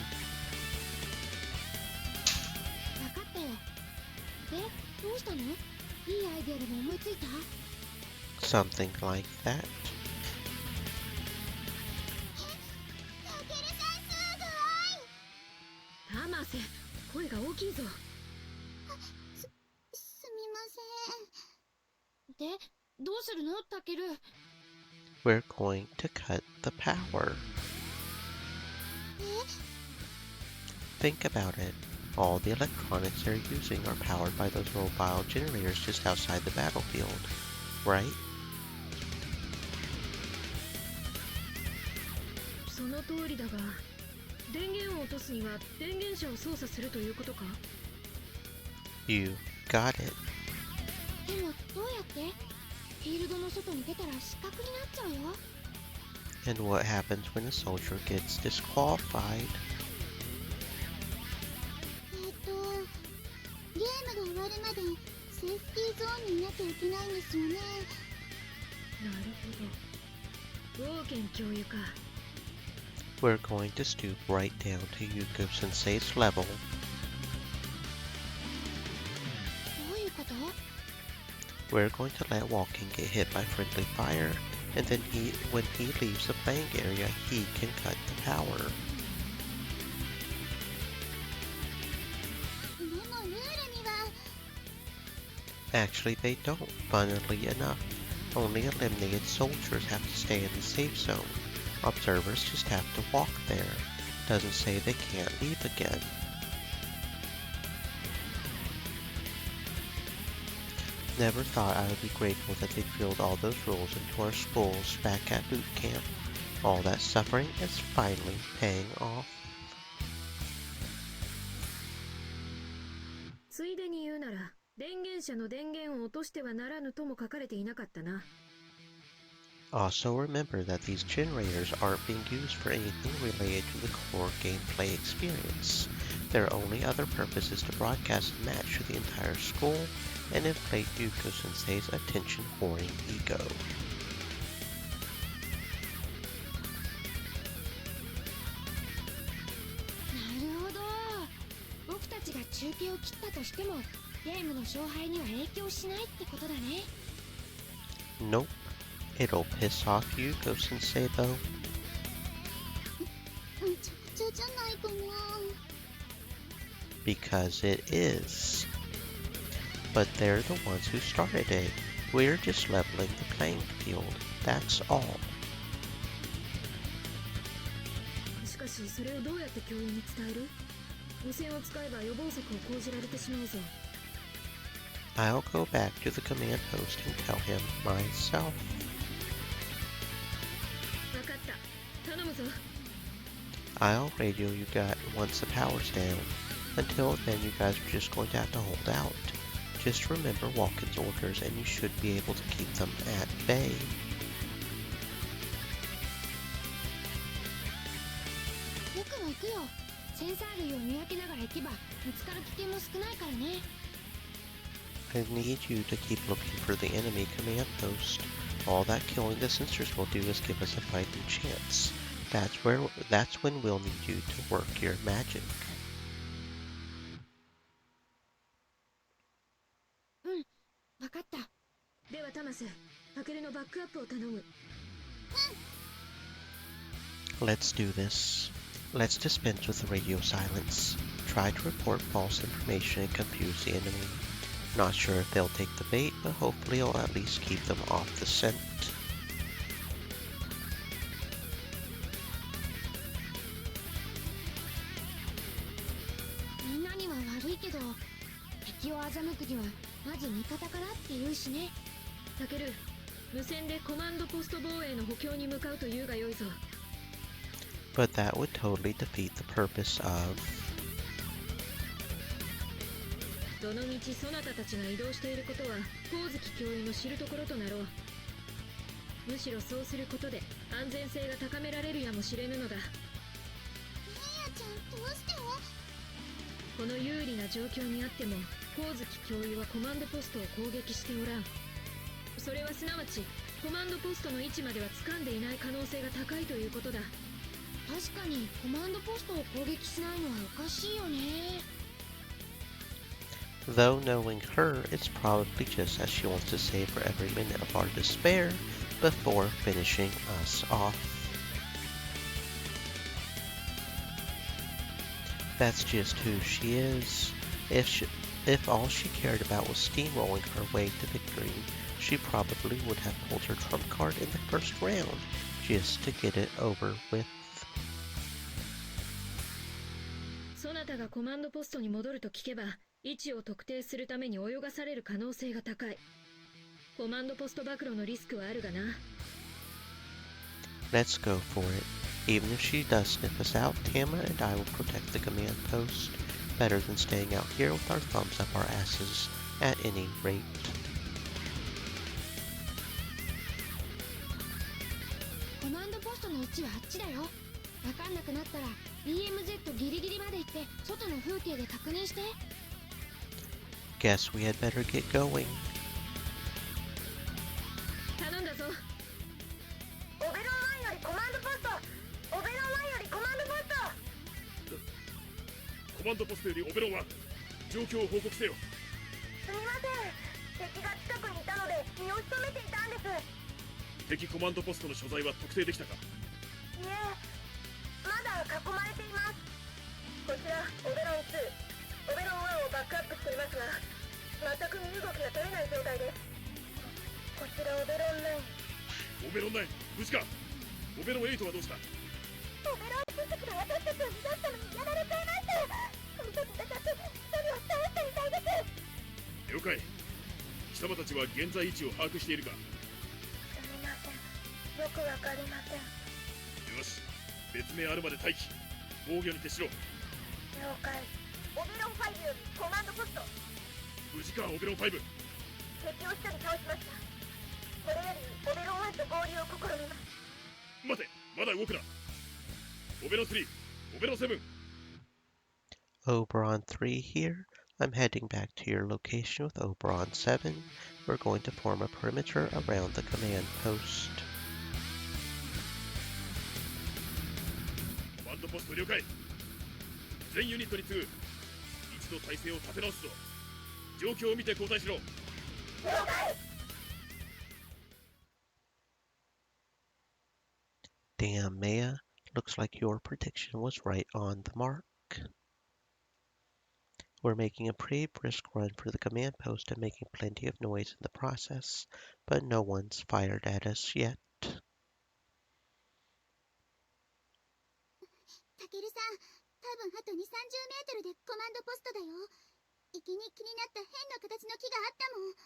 Speaker 5: 分かったよ。で、どうしたの？いいアイデアでも思いついた？
Speaker 1: Something like that.
Speaker 6: タマセ、声が大きいぞ。
Speaker 3: すみません。で、どうするのタケル。
Speaker 1: We're going to cut the power. Think about it. All the electronics they're using are powered by those mobile generators just outside the battlefield, right?
Speaker 6: その通りだが、電源を落とすには電源車を操作するということか？
Speaker 1: You got it.
Speaker 5: でもどうやって？フィールドの外に出たら失格になっちゃうよ。
Speaker 1: And what happens when a soldier gets disqualified?
Speaker 3: ゲームが終わるまでセーフティーゾーンにいなきゃいけないんですよね。
Speaker 6: なるほど。冒険教諭か。
Speaker 1: We're going to stoop right down to Yuko Sensei's level.
Speaker 5: どういうこと？
Speaker 1: We're going to let Walking get hit by friendly fire, and then when he leaves the playing area, he can cut the power.
Speaker 3: でもルールには。
Speaker 1: Actually, they don't, funnily enough. Only eliminated soldiers have to stay in the safe zone. Observers just have to walk there. Doesn't say they can't leave again. Never thought I would be grateful that they drilled all those rules into our skulls back at boot camp. All that suffering is finally paying off.
Speaker 6: ついでに言うなら、電源車の電源を落としてはならぬとも書かれていなかったな。
Speaker 1: Also remember that these generators aren't being used for anything related to the core gameplay experience. Their only other purpose is to broadcast a match to the entire school and inflate Yuko Sensei's attention-whoring ego.
Speaker 5: なるほど。僕たちが中継を切ったとしてもゲームの勝敗には影響しないってことだね。
Speaker 1: Nope. It'll piss off Yuko Sensei though.
Speaker 5: めちゃくちゃじゃないかな。
Speaker 1: Because it is. But they're the ones who started it. We're just leveling the playing field. That's all.
Speaker 6: しかしそれをどうやって教員に伝える？無線を使えば予防策を講じられてしまうぞ。
Speaker 1: I'll go back to the command post and tell him myself.
Speaker 6: 分かった。頼むぞ。
Speaker 1: I'll radio you guys once the power's down. Until then, you guys are just going to have to hold out. Just remember Walken's orders and you should be able to keep them at bay.
Speaker 3: 僕も行くよ。センサー類を見分けながら行けば見つかる危険も少ないからね。
Speaker 1: I need you to keep looking for the enemy command post. All that killing the sensors will do is give us a fighting chance. That's when we'll need you to work your magic.
Speaker 3: うん、分かった。
Speaker 6: ではタマス、タケルのバックアップを頼む。
Speaker 1: Let's do this. Let's dispense with the radio silence. Try to report false information and confuse the enemy. Not sure if they'll take the bait, but hopefully it'll at least keep them off the scent.
Speaker 3: みんなには悪いけど、敵を欺くにはまず味方からって言うしね。
Speaker 6: タケル、無線でコマンドポスト防衛の補強に向かうと言うがよいぞ。
Speaker 1: But that would totally defeat the purpose of...
Speaker 6: どのみちそなたたちが移動していることは光月教諭の知るところとなろう。むしろそうすることで安全性が高められるやもしれぬのだ。
Speaker 5: ミーヤちゃんどうして？
Speaker 6: この有利な状況にあっても光月教諭はコマンドポストを攻撃しておらん。それはすなわちコマンドポストの位置までは掴んでいない可能性が高いということだ。
Speaker 3: 確かにコマンドポストを攻撃しないのはおかしいよね。
Speaker 1: Though knowing her, it's probably just as she wants to savor every minute of our despair before finishing us off. That's just who she is. If all she cared about was steamrolling her way to victory, she probably would have pulled her trump card in the first round, just to get it over with.
Speaker 6: そなたがコマンドポストに戻ると聞けば位置を特定するために泳がされる可能性が高い。コマンドポスト暴露のリスクはあるがな。
Speaker 1: Let's go for it. Even if she does sniff us out, Tama and I will protect the command post. Better than staying out here with our thumbs up our asses, at any rate.
Speaker 3: コマンドポストの位置はあっちだよ。わかんなくなったら BMZ ギリギリまで行って外の風景で確認して。
Speaker 1: Guess we had better get going.
Speaker 6: 頼んだぞ。
Speaker 13: オベロン1よりコマンドポスト。オベロン1よりコマンドポスト。
Speaker 7: コマンドポストよりオベロン1、状況を報告せよ。
Speaker 13: すみません、敵が近くにいたので身を潜めていたんです。
Speaker 7: 敵コマンドポストの所在は特定できたか？
Speaker 13: いえ、まだ囲まれています。こちらオベロン2、オベロン1をバックアップしていますが、全く身動きが取れない状態です。こちらオベロン9。
Speaker 7: オベロン9、無事か？オベロン8はどうした？
Speaker 13: オベロン2敵が私たちを逃がしたのにやられちゃいました。その時だけ一人を倒したみたいです。
Speaker 7: 了解。貴様たちは現在位置を把握しているか？
Speaker 13: すみません、よくわかりません。
Speaker 7: よし、別名あるまで待機。防御に徹しろ。
Speaker 13: 了解。オベロン5よりコマンドポスト。
Speaker 7: 無事か、オベロン5。
Speaker 13: 敵を一人倒しました。これよりオベロン1と合流を試みます。
Speaker 7: 待て、まだ動くな。オベロン3、オベロン7。
Speaker 1: Oberon 3 here. I'm heading back to your location with Oberon 7. We're going to form a perimeter around the command post.
Speaker 7: コマンドポスト了解。全ユニットに次ぐ。一度体勢を立て直すぞ。状況を見て交代しろ。了
Speaker 13: 解。
Speaker 1: Damn, Maya. Looks like your prediction was right on the mark. We're making a pretty brisk run for the command post and making plenty of noise in the process, but no one's fired at us yet.
Speaker 4: タケルさん、多分あと2、30メートルでコマンドポストだよ。行きに気になった変な形の木があったもん。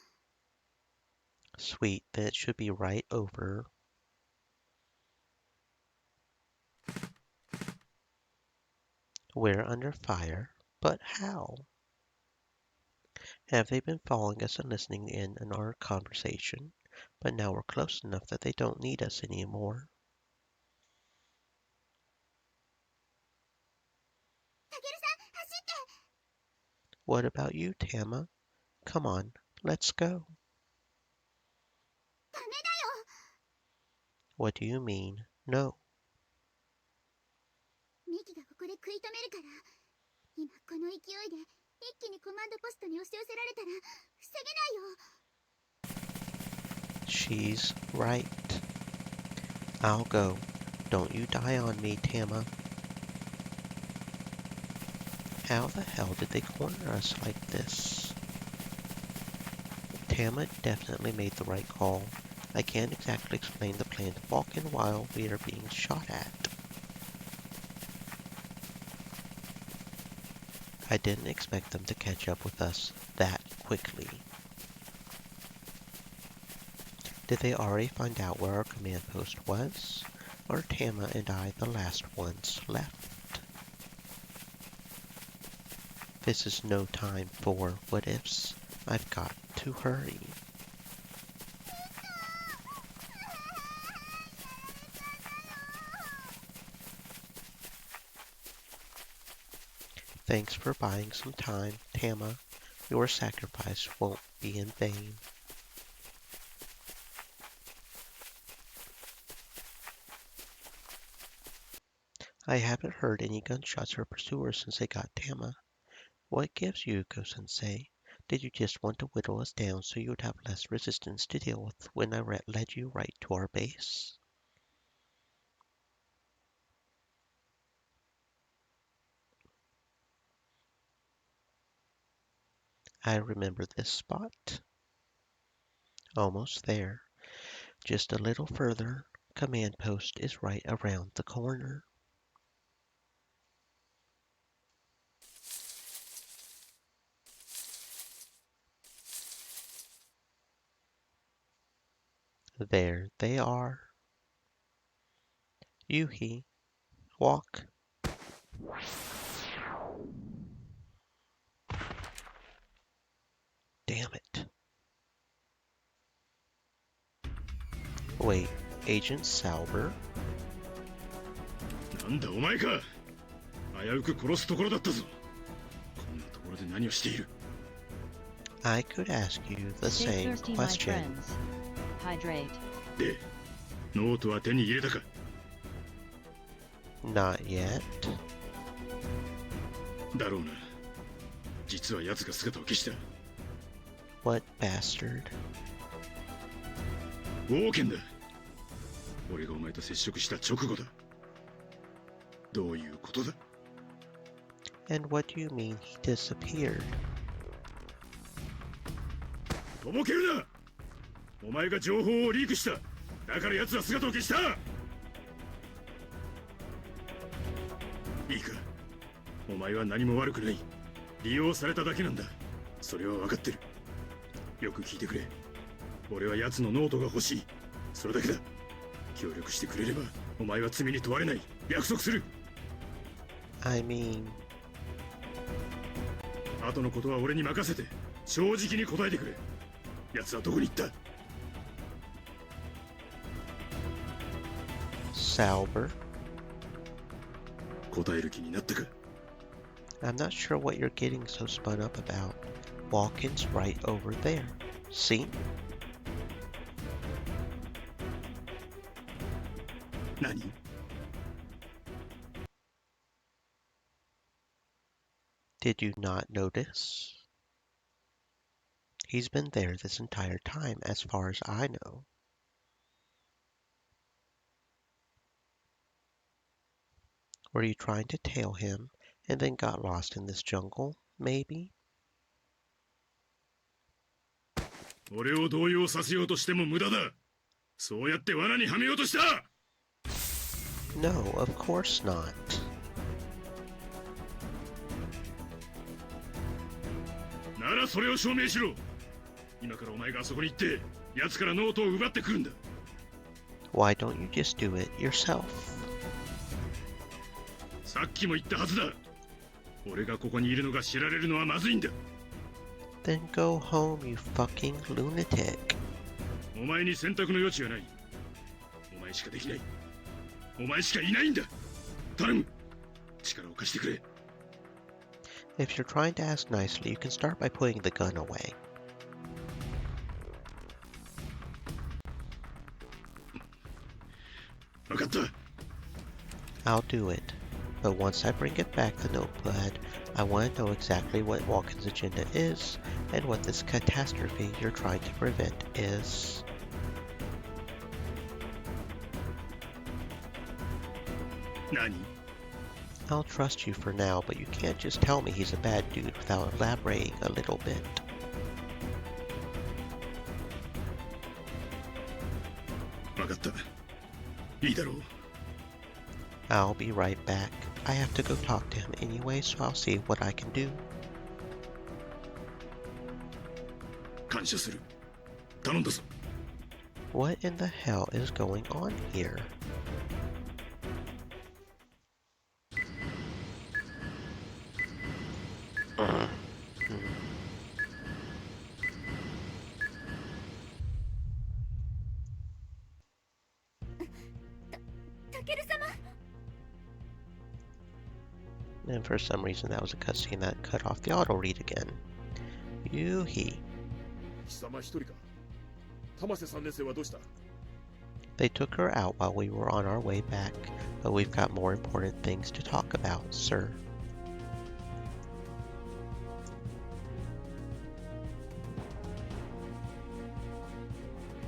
Speaker 1: Sweet, then it should be right over. We're under fire, but how? Have they been following us and listening in on our conversation? But now we're close enough that they don't need us anymore.
Speaker 4: タケルさん、走って！
Speaker 1: What about you, Tama? Come on, let's go.
Speaker 4: ダメだよ！
Speaker 1: What do you mean, no?
Speaker 4: ミキがここで食い止めるから、今この勢いで一気にコマンドポストに押し寄せられたら防げないよ。
Speaker 1: She's right. I'll go. Don't you die on me, Tama. How the hell did they corner us like this? Tama definitely made the right call. I can't exactly explain the plan to walk in while we are being shot at. I didn't expect them to catch up with us that quickly. Did they already find out where our command post was? Or are Tama and I the last ones left? This is no time for what-ifs. I've got to hurry. Thanks for buying some time, Tama. Your sacrifice won't be in vain. I haven't heard any gunshots or pursuers since they got Tama. What gives Yuko-sensei? Did you just want to whittle us down so you would have less resistance to deal with when I led you right to our base? I remember this spot. Almost there. Just a little further. Command post is right around the corner. There they are. Yuhi, walk. Damn it. Wait, Agent Sauber?
Speaker 12: なんだお前か。危うく殺すところだったぞ。こんなところで何をしている。
Speaker 1: I could ask you the
Speaker 8: Stay
Speaker 1: same
Speaker 8: thirsty, my
Speaker 1: question.
Speaker 8: friends. Hydrate.
Speaker 12: で、ノートは手に入れたか。
Speaker 1: Not yet.
Speaker 12: だろうな。実は奴が姿を消した。
Speaker 1: What bastard?
Speaker 12: オーケンだ。俺がお前と接触した直後だ。どういうことだ？
Speaker 1: And what do you mean he disappeared?
Speaker 12: とぼけるな。お前が情報をリークした。だから奴は姿を消した。いいか。お前は何も悪くない。利用されただけなんだ。それは分かってる。よく聞いてくれ。俺は奴のノートが欲しい。それだけだ。協力してくれればお前は罪に問われない。約束する。
Speaker 1: I mean...
Speaker 12: 後のことは俺に任せて正直に答えてくれ。奴はどこに行った？
Speaker 1: Sauber?
Speaker 12: 答える気になったか？
Speaker 1: I'm not sure what you're getting so spun up about. Walk-in's right over there. See?
Speaker 12: 何？
Speaker 1: Did you not notice? He's been there this entire time, as far as I know. Were you trying to tail him and then got lost in this jungle, maybe?
Speaker 12: 俺を動揺させようとしても無駄だ。そうやって罠にはめようとした。
Speaker 1: No, of course not.
Speaker 12: ならそれを証明しろ。今からお前があそこに行って奴からノートを奪ってくるんだ。
Speaker 1: Why don't you just do it yourself?
Speaker 12: さっきも言ったはずだ。俺がここにいるのが知られるのはまずいんだ。
Speaker 1: Then go home, you fucking lunatic.
Speaker 12: お前に選択の余地はない。お前しかできない。お前しかいないんだ。頼む。力を貸してくれ。
Speaker 1: If you're trying to ask nicely, you can start by putting the gun away.
Speaker 12: 分かった。
Speaker 1: I'll do it. But once I bring it back, the notepad, I want to know exactly what Walken's agenda is and what this catastrophe you're trying to prevent is.
Speaker 12: 何?
Speaker 1: I'll trust you for now, but you can't just tell me he's a bad dude without elaborating a little bit.
Speaker 12: 分かった。いいだろう。
Speaker 1: I'll be right back. I have to go talk to him anyway, so I'll see what I can do.
Speaker 12: 感謝する。頼んだぞ。
Speaker 1: What in the hell is going on here? And for some reason that was a cutscene that cut off the auto read again. Yoo-hee.
Speaker 7: 貴様一人か。玉瀬3年生はどうした？
Speaker 1: They took her out while we were on our way back, but we've got more important things to talk about, sir.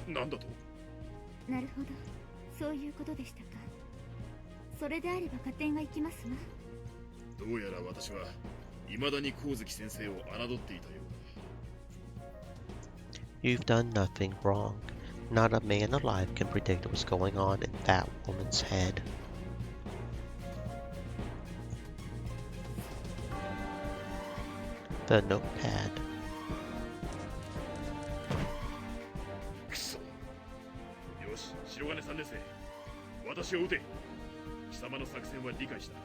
Speaker 7: なんだと？
Speaker 5: なるほど、そういうことでしたか。それであれば合点がいきますわ。
Speaker 7: どうやら私は未だに光月先生を侮っていたようだ。
Speaker 1: You've done nothing wrong. Not a man alive can predict what's going on in that woman's head. The notepad.
Speaker 7: くそ。よし、白金3年生。私を撃て。貴様の作戦は理解した。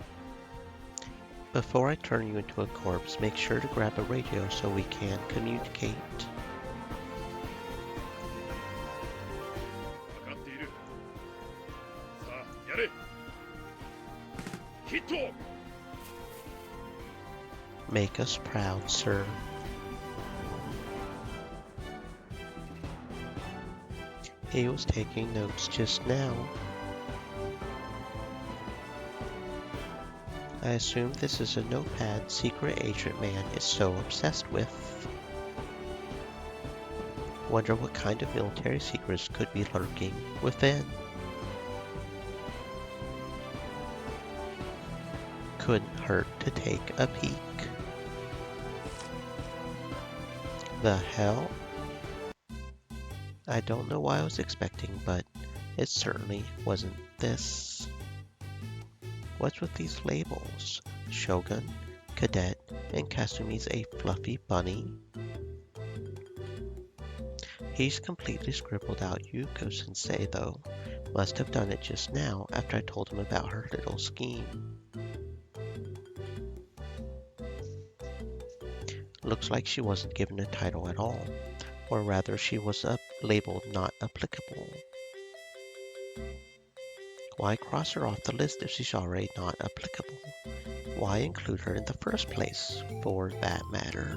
Speaker 1: Before I turn you into a corpse, make sure to grab a radio so we can communicate.
Speaker 7: 分かっている。さあ、やれ。ヒット。
Speaker 1: Make us proud, sir. He was taking notes just now. I assume this is a notepad secret agent man is so obsessed with. Wonder what kind of military secrets could be lurking within. Couldn't hurt to take a peek. The hell? I don't know what I was expecting, but it certainly wasn't this. What's with these labels? Shogun, Cadet, and Kasumi's a fluffy bunny? He's completely scribbled out Yuko-sensei though. Must have done it just now after I told him about her little scheme. Looks like she wasn't given a title at all, or rather she was labeled not applicable. Why cross her off the list if she's already not applicable? Why include her in the first place, for that matter?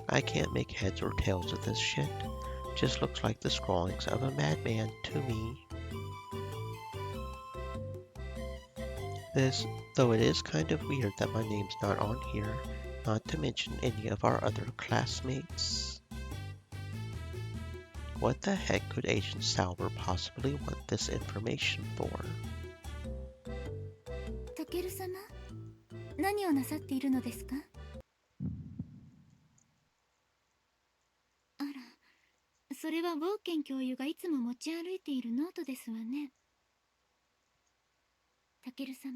Speaker 1: I can't make heads or tails of this shit. Just looks like the scrawlings of a madman to me. Though it is kind of weird that my name's not on here, not to mention any of our other classmates. What the heck could Agent Salver possibly want this information for?
Speaker 5: タケル様、何をなさっているのですか？あら、それはウォーケン教諭がいつも持ち歩いているノートですわね。タケル様、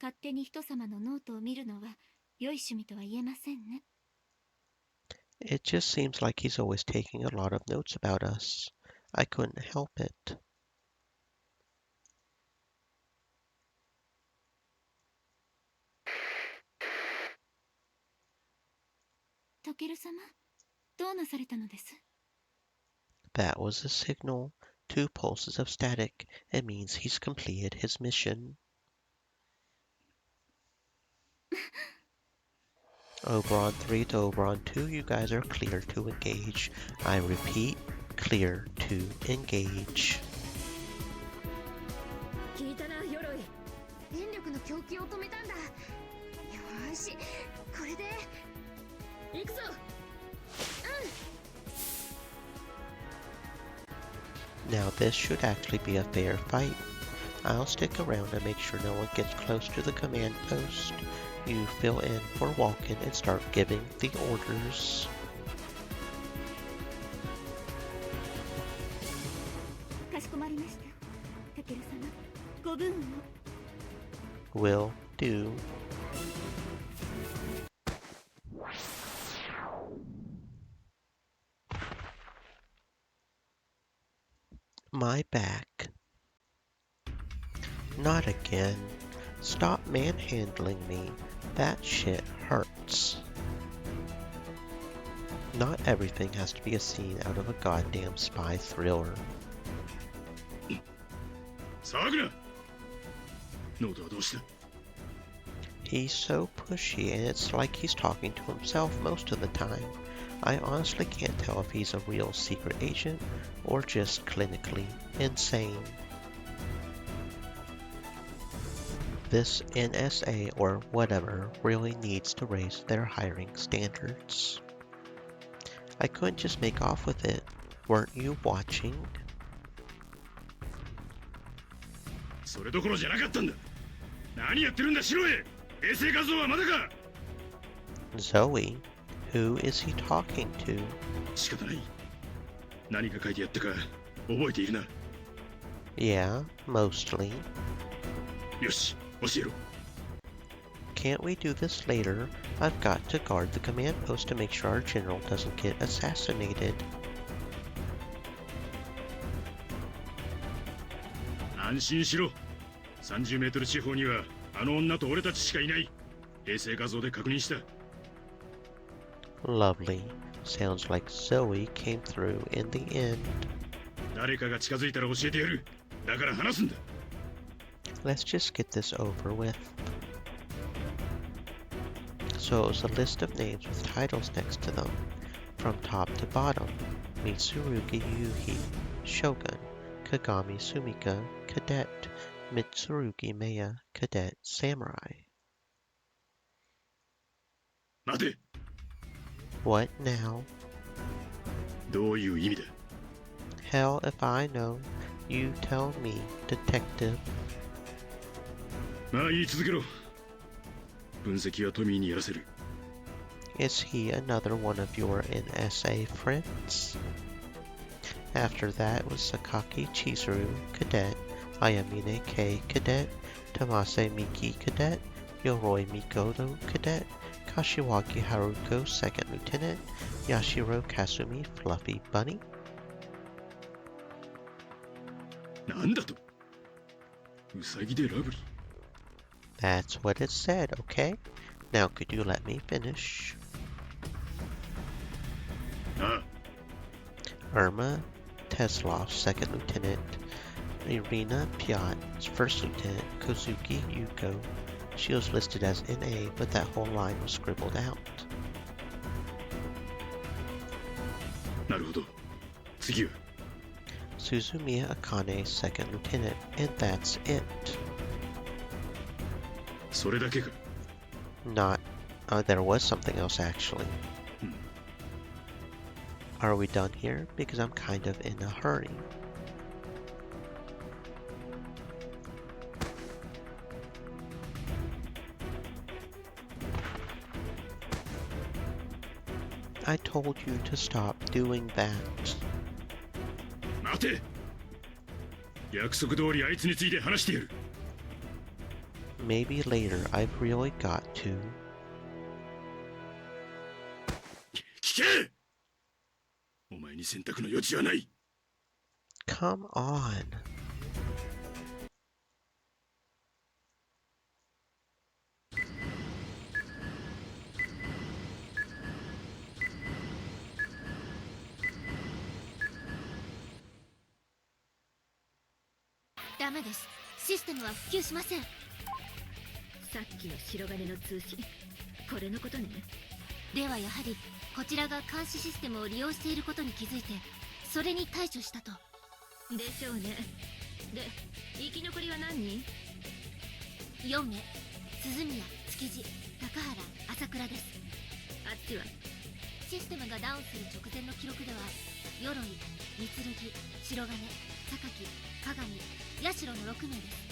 Speaker 5: 勝手に人様のノートを見るのは良い趣味とは言えませんね。
Speaker 1: It just seems like he's always taking a lot of notes about us. I couldn't help it.
Speaker 5: タケル様、どうなされたのです？
Speaker 1: That was a signal. 2 pulses of static. It means he's completed his mission. Oberon 3 to Oberon 2, you guys are clear to engage. I repeat, clear to engage.
Speaker 2: 聞いたな、鎧。
Speaker 16: 電力の供給を止めたんだ。よーし、これで
Speaker 2: 行くぞ。
Speaker 1: Now this should actually be a fair fight. I'll stick around and make sure no one gets close to the command post. You fill in for Walken and start giving the orders.
Speaker 5: かしこまりました。タケル様、ご分を。
Speaker 1: Will do. My back. Not again. Stop manhandling me. That shit hurts. Not everything has to be a scene out of a goddamn spy thriller.
Speaker 12: 騒ぐな。ノートはどうした？
Speaker 1: He's so pushy and it's like he's talking to himself most of the time. I honestly can't tell if he's a real secret agent or just clinically insane. This NSA or whatever really needs to raise their hiring standards. I couldn't just make off with it. Weren't you watching?
Speaker 12: それどころじゃなかったんだ。何やってるんだ、白へ。衛星画像はまだか。
Speaker 1: Zoe, who is he talking to?
Speaker 12: 仕方ない。何が書いてあったか覚えているな。
Speaker 1: Yeah, mostly.
Speaker 12: よし、教えろ。
Speaker 1: Can't we do this later? I've got to guard the command post to make sure our general doesn't get assassinated.
Speaker 12: 安心しろ。30メートル四方にはあの女と俺たちしかいない。衛星画像で確認した。
Speaker 1: Lovely. Sounds like Zoe came through in the end.
Speaker 12: 誰かが近づいたら教えてやる。だから話すんだ。
Speaker 1: Let's just get this over with. So it was a list of names with titles next to them. From top to bottom. Mitsurugi Yuhi, Shogun. Kagami Sumika, Cadet. Mitsurugi Maya, Cadet Samurai.
Speaker 12: 待て。
Speaker 1: What now?
Speaker 12: どういう意味だ。
Speaker 1: Hell if I know. You tell me, detective.
Speaker 12: まあ言い続けろ。分析はトミーにやらせる。
Speaker 1: Is he another one of your NSA friends? After that was Sakaki Chizuru, Cadet, Ayamine K, Cadet, Tamase Miki, Cadet, Yoroi Mikoto, Cadet, Kashiwagi Haruko, Second Lieutenant, Yashiro Kasumi, Fluffy Bunny.
Speaker 12: なんだと。ウサギでラブリー。
Speaker 1: That's what it said, okay? Now could you let me finish?
Speaker 12: ああ。
Speaker 1: Irma Teslov, Second Lieutenant, Irina Piot, First Lieutenant, Kozuki Yuko. She was listed as NA, but that whole line was scribbled out.
Speaker 12: なるほど。次は。
Speaker 1: Suzumiya Akane, Second Lieutenant, and that's it.
Speaker 12: それだけか。
Speaker 1: Not, there was something else actually. Are we done here? Because I'm kind of in a hurry. I told you to stop doing that.
Speaker 12: 待て。約束通りあいつについて話してやる。
Speaker 1: Maybe later I've really got to.
Speaker 12: 聞け。お前に選択の余地はない。
Speaker 1: Come on.
Speaker 16: ダメです。システムは復旧しません。
Speaker 2: さっきの白金の通信、これのことね。
Speaker 16: ではやはりこちらが監視システムを利用していることに気づいて、それに対処したと。
Speaker 2: でしょうね。で、生き残りは何人
Speaker 16: ？4名。鈴宮、築地、高原、朝倉です。
Speaker 2: あっちは
Speaker 16: システムがダウンする直前の記録では、鎧、三剣、白金、榊、鏡、社の6名です。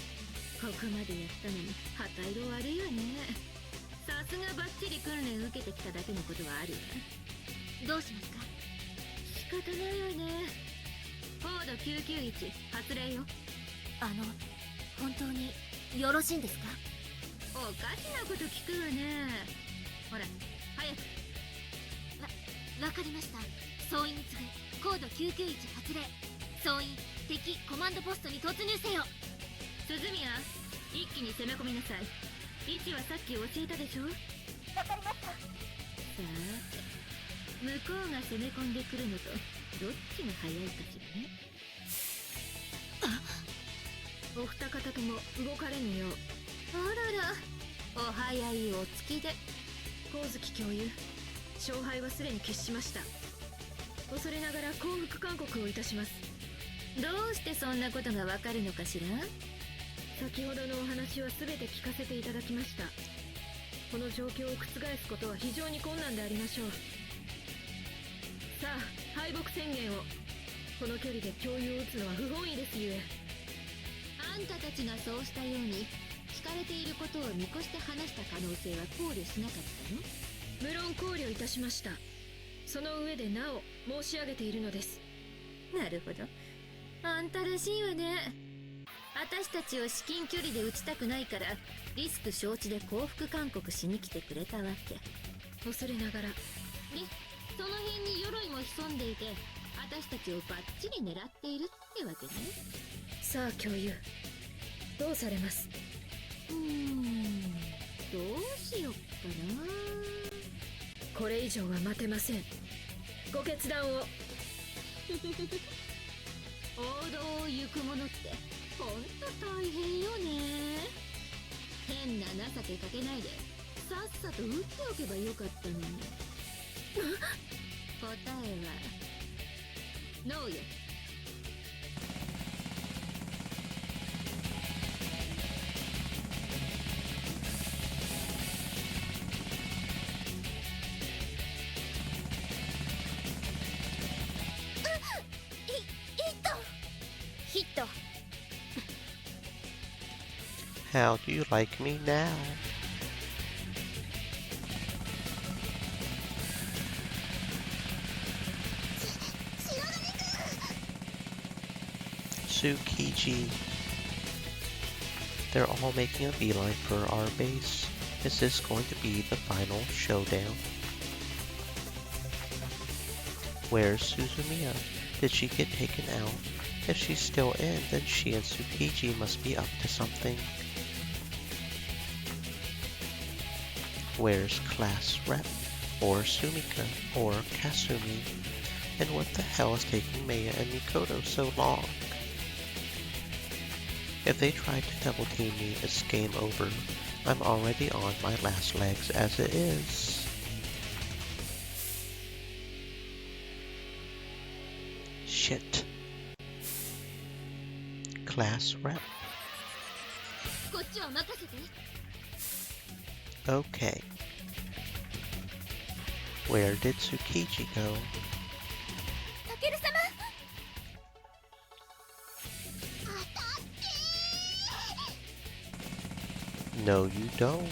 Speaker 2: ここまでやったのに旗色悪いわね。さすがバッチリ訓練受けてきただけのことはあるわ。
Speaker 16: どうしますか？
Speaker 2: 仕方ないわね。コード991発令よ。
Speaker 16: 本当によろしいんですか？
Speaker 2: おかしなこと聞くわね。ほら早く。
Speaker 16: わかりました。総員に次ぐコード991発令。総員、敵コマンドポストに突入せよ。
Speaker 2: 鈴宮、一気に攻め込みなさい。位置はさっき教えたでしょ。
Speaker 13: わかりました。
Speaker 2: さて、向こうが攻め込んでくるのとどっちが早いかしらね。お二方とも動かれぬよう。あらら、お早いお月で。光月教諭、勝敗はすでに決しました。恐れながら降伏勧告をいたします。どうしてそんなことがわかるのかしら。先ほどのお話は全て聞かせていただきました。この状況を覆すことは非常に困難でありましょう。さあ、敗北宣言を。この距離で共有を打つのは不本意ですゆえ。あんたたちがそうしたように聞かれていることを見越して話した可能性は考慮しなかったの？無論考慮いたしました。その上でなお申し上げているのです。なるほど、あんたらしいわね。私たちを至近距離で撃ちたくないからリスク承知で降伏勧告しに来てくれたわけ。恐れながら。で、その辺に鎧も潜んでいて私たちをバッチリ狙っているってわけね。さあ教諭、どうされます？どうしよっかな。これ以上は待てません。ご決断を。王道を行く者ってほんと大変よね。変な情けかけないでさっさと撃っておけばよかったのに。答えはノーよ。
Speaker 16: ヒット。
Speaker 1: How do you like me now? Tsukiji. They're all making a beeline for our base. Is this going to be the final showdown? Where's Suzumiya? Did she get taken out? If she's still in, then she and Tsukiji must be up to something. Where's class rep? Or Sumika? Or Kasumi? And what the hell is taking Maya and Mikoto so long? If they try to double team me, it's game over. I'm already on my last legs as it is. Shit. Class rep. Okay. Where did Tsukiji go? No, you don't.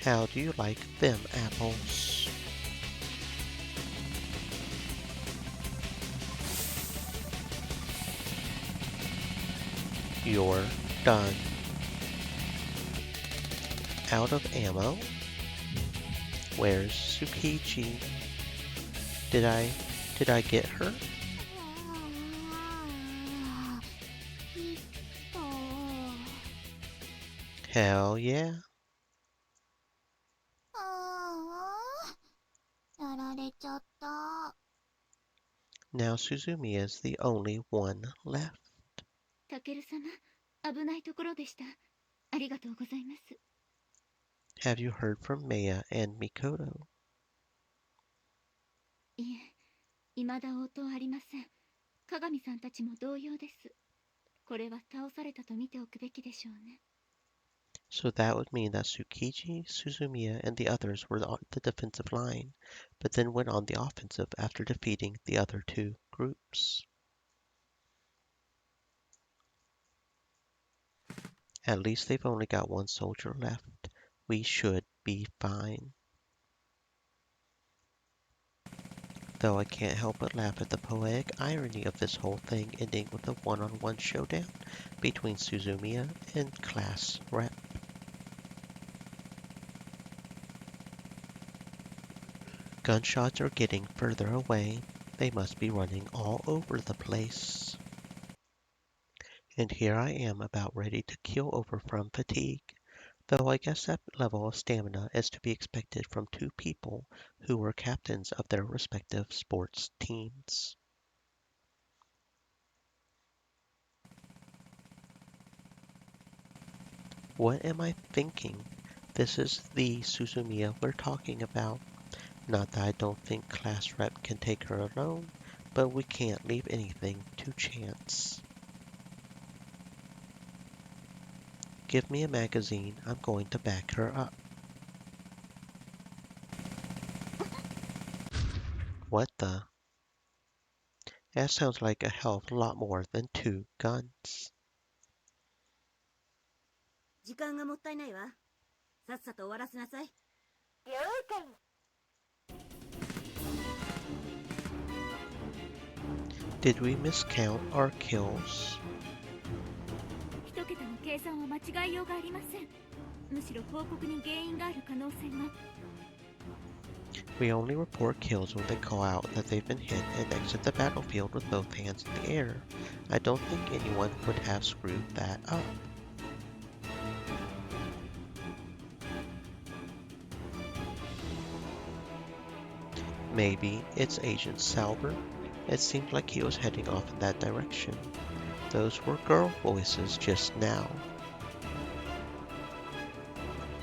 Speaker 1: How do you like them apples? You're done. Out of ammo? Where's Tsukiji? Did I get her? Hell yeah.
Speaker 4: やられちゃった。
Speaker 1: Now Suzumiya's the only one left.
Speaker 5: タケル様、危ないところでした。ありがとうございます。
Speaker 1: Have you heard from Maya and Mikoto?
Speaker 5: いえ、未だ応答ありません。鏡さんたちも同様です。これは倒されたと見ておくべきでしょうね。
Speaker 1: So that would mean that Tsukiji, Suzumiya, and the others were on the defensive line, but then went on the offensive after defeating the other two groups. At least they've only got one soldier left. We should be fine. Though I can't help but laugh at the poetic irony of this whole thing ending with a one-on-one showdown between Suzumiya and Class Rep. Gunshots are getting further away. They must be running all over the place. And here I am about ready to keel over from fatigue, though I guess that level of stamina is to be expected from two people who were captains of their respective sports teams. What am I thinking? This is the Suzumiya we're talking about. Not that I don't think Class Rep can take her alone, but we can't leave anything to chance. Give me a magazine, I'm going to back her up. What the? That sounds like a hell of a lot more than 2 guns.
Speaker 18: 時間がもったいないわ。さっさと終わらせなさい。
Speaker 13: 了解。
Speaker 1: Did we miscount our kills?
Speaker 5: 一桁の計算は間違いようがありません。むしろ報告に原因がある可能性が。
Speaker 1: We only report kills when they call out that they've been hit and exit the battlefield with both hands in the air. I don't think anyone would have screwed that up. Maybe it's Agent Salber. It seemed like he was heading off in that direction. Those were girl voices just now.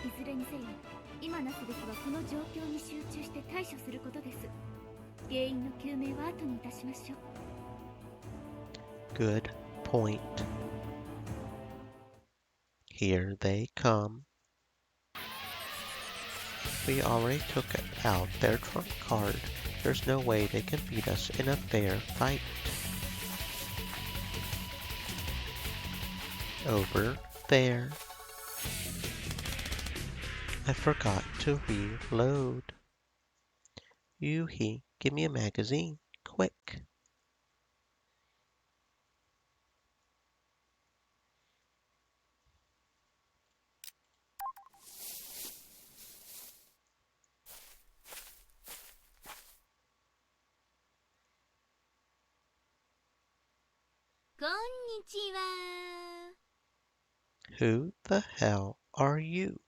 Speaker 5: いずれにせよ、今なすべきはこの状況に集中して対処することです。原因の究明は後にいたしましょう。
Speaker 1: Good point. Here they come. We already took out their trump card. There's no way they can beat us in a fair fight. Over there. I forgot to reload. Yuhi, give me a magazine, quick. Who the hell are you?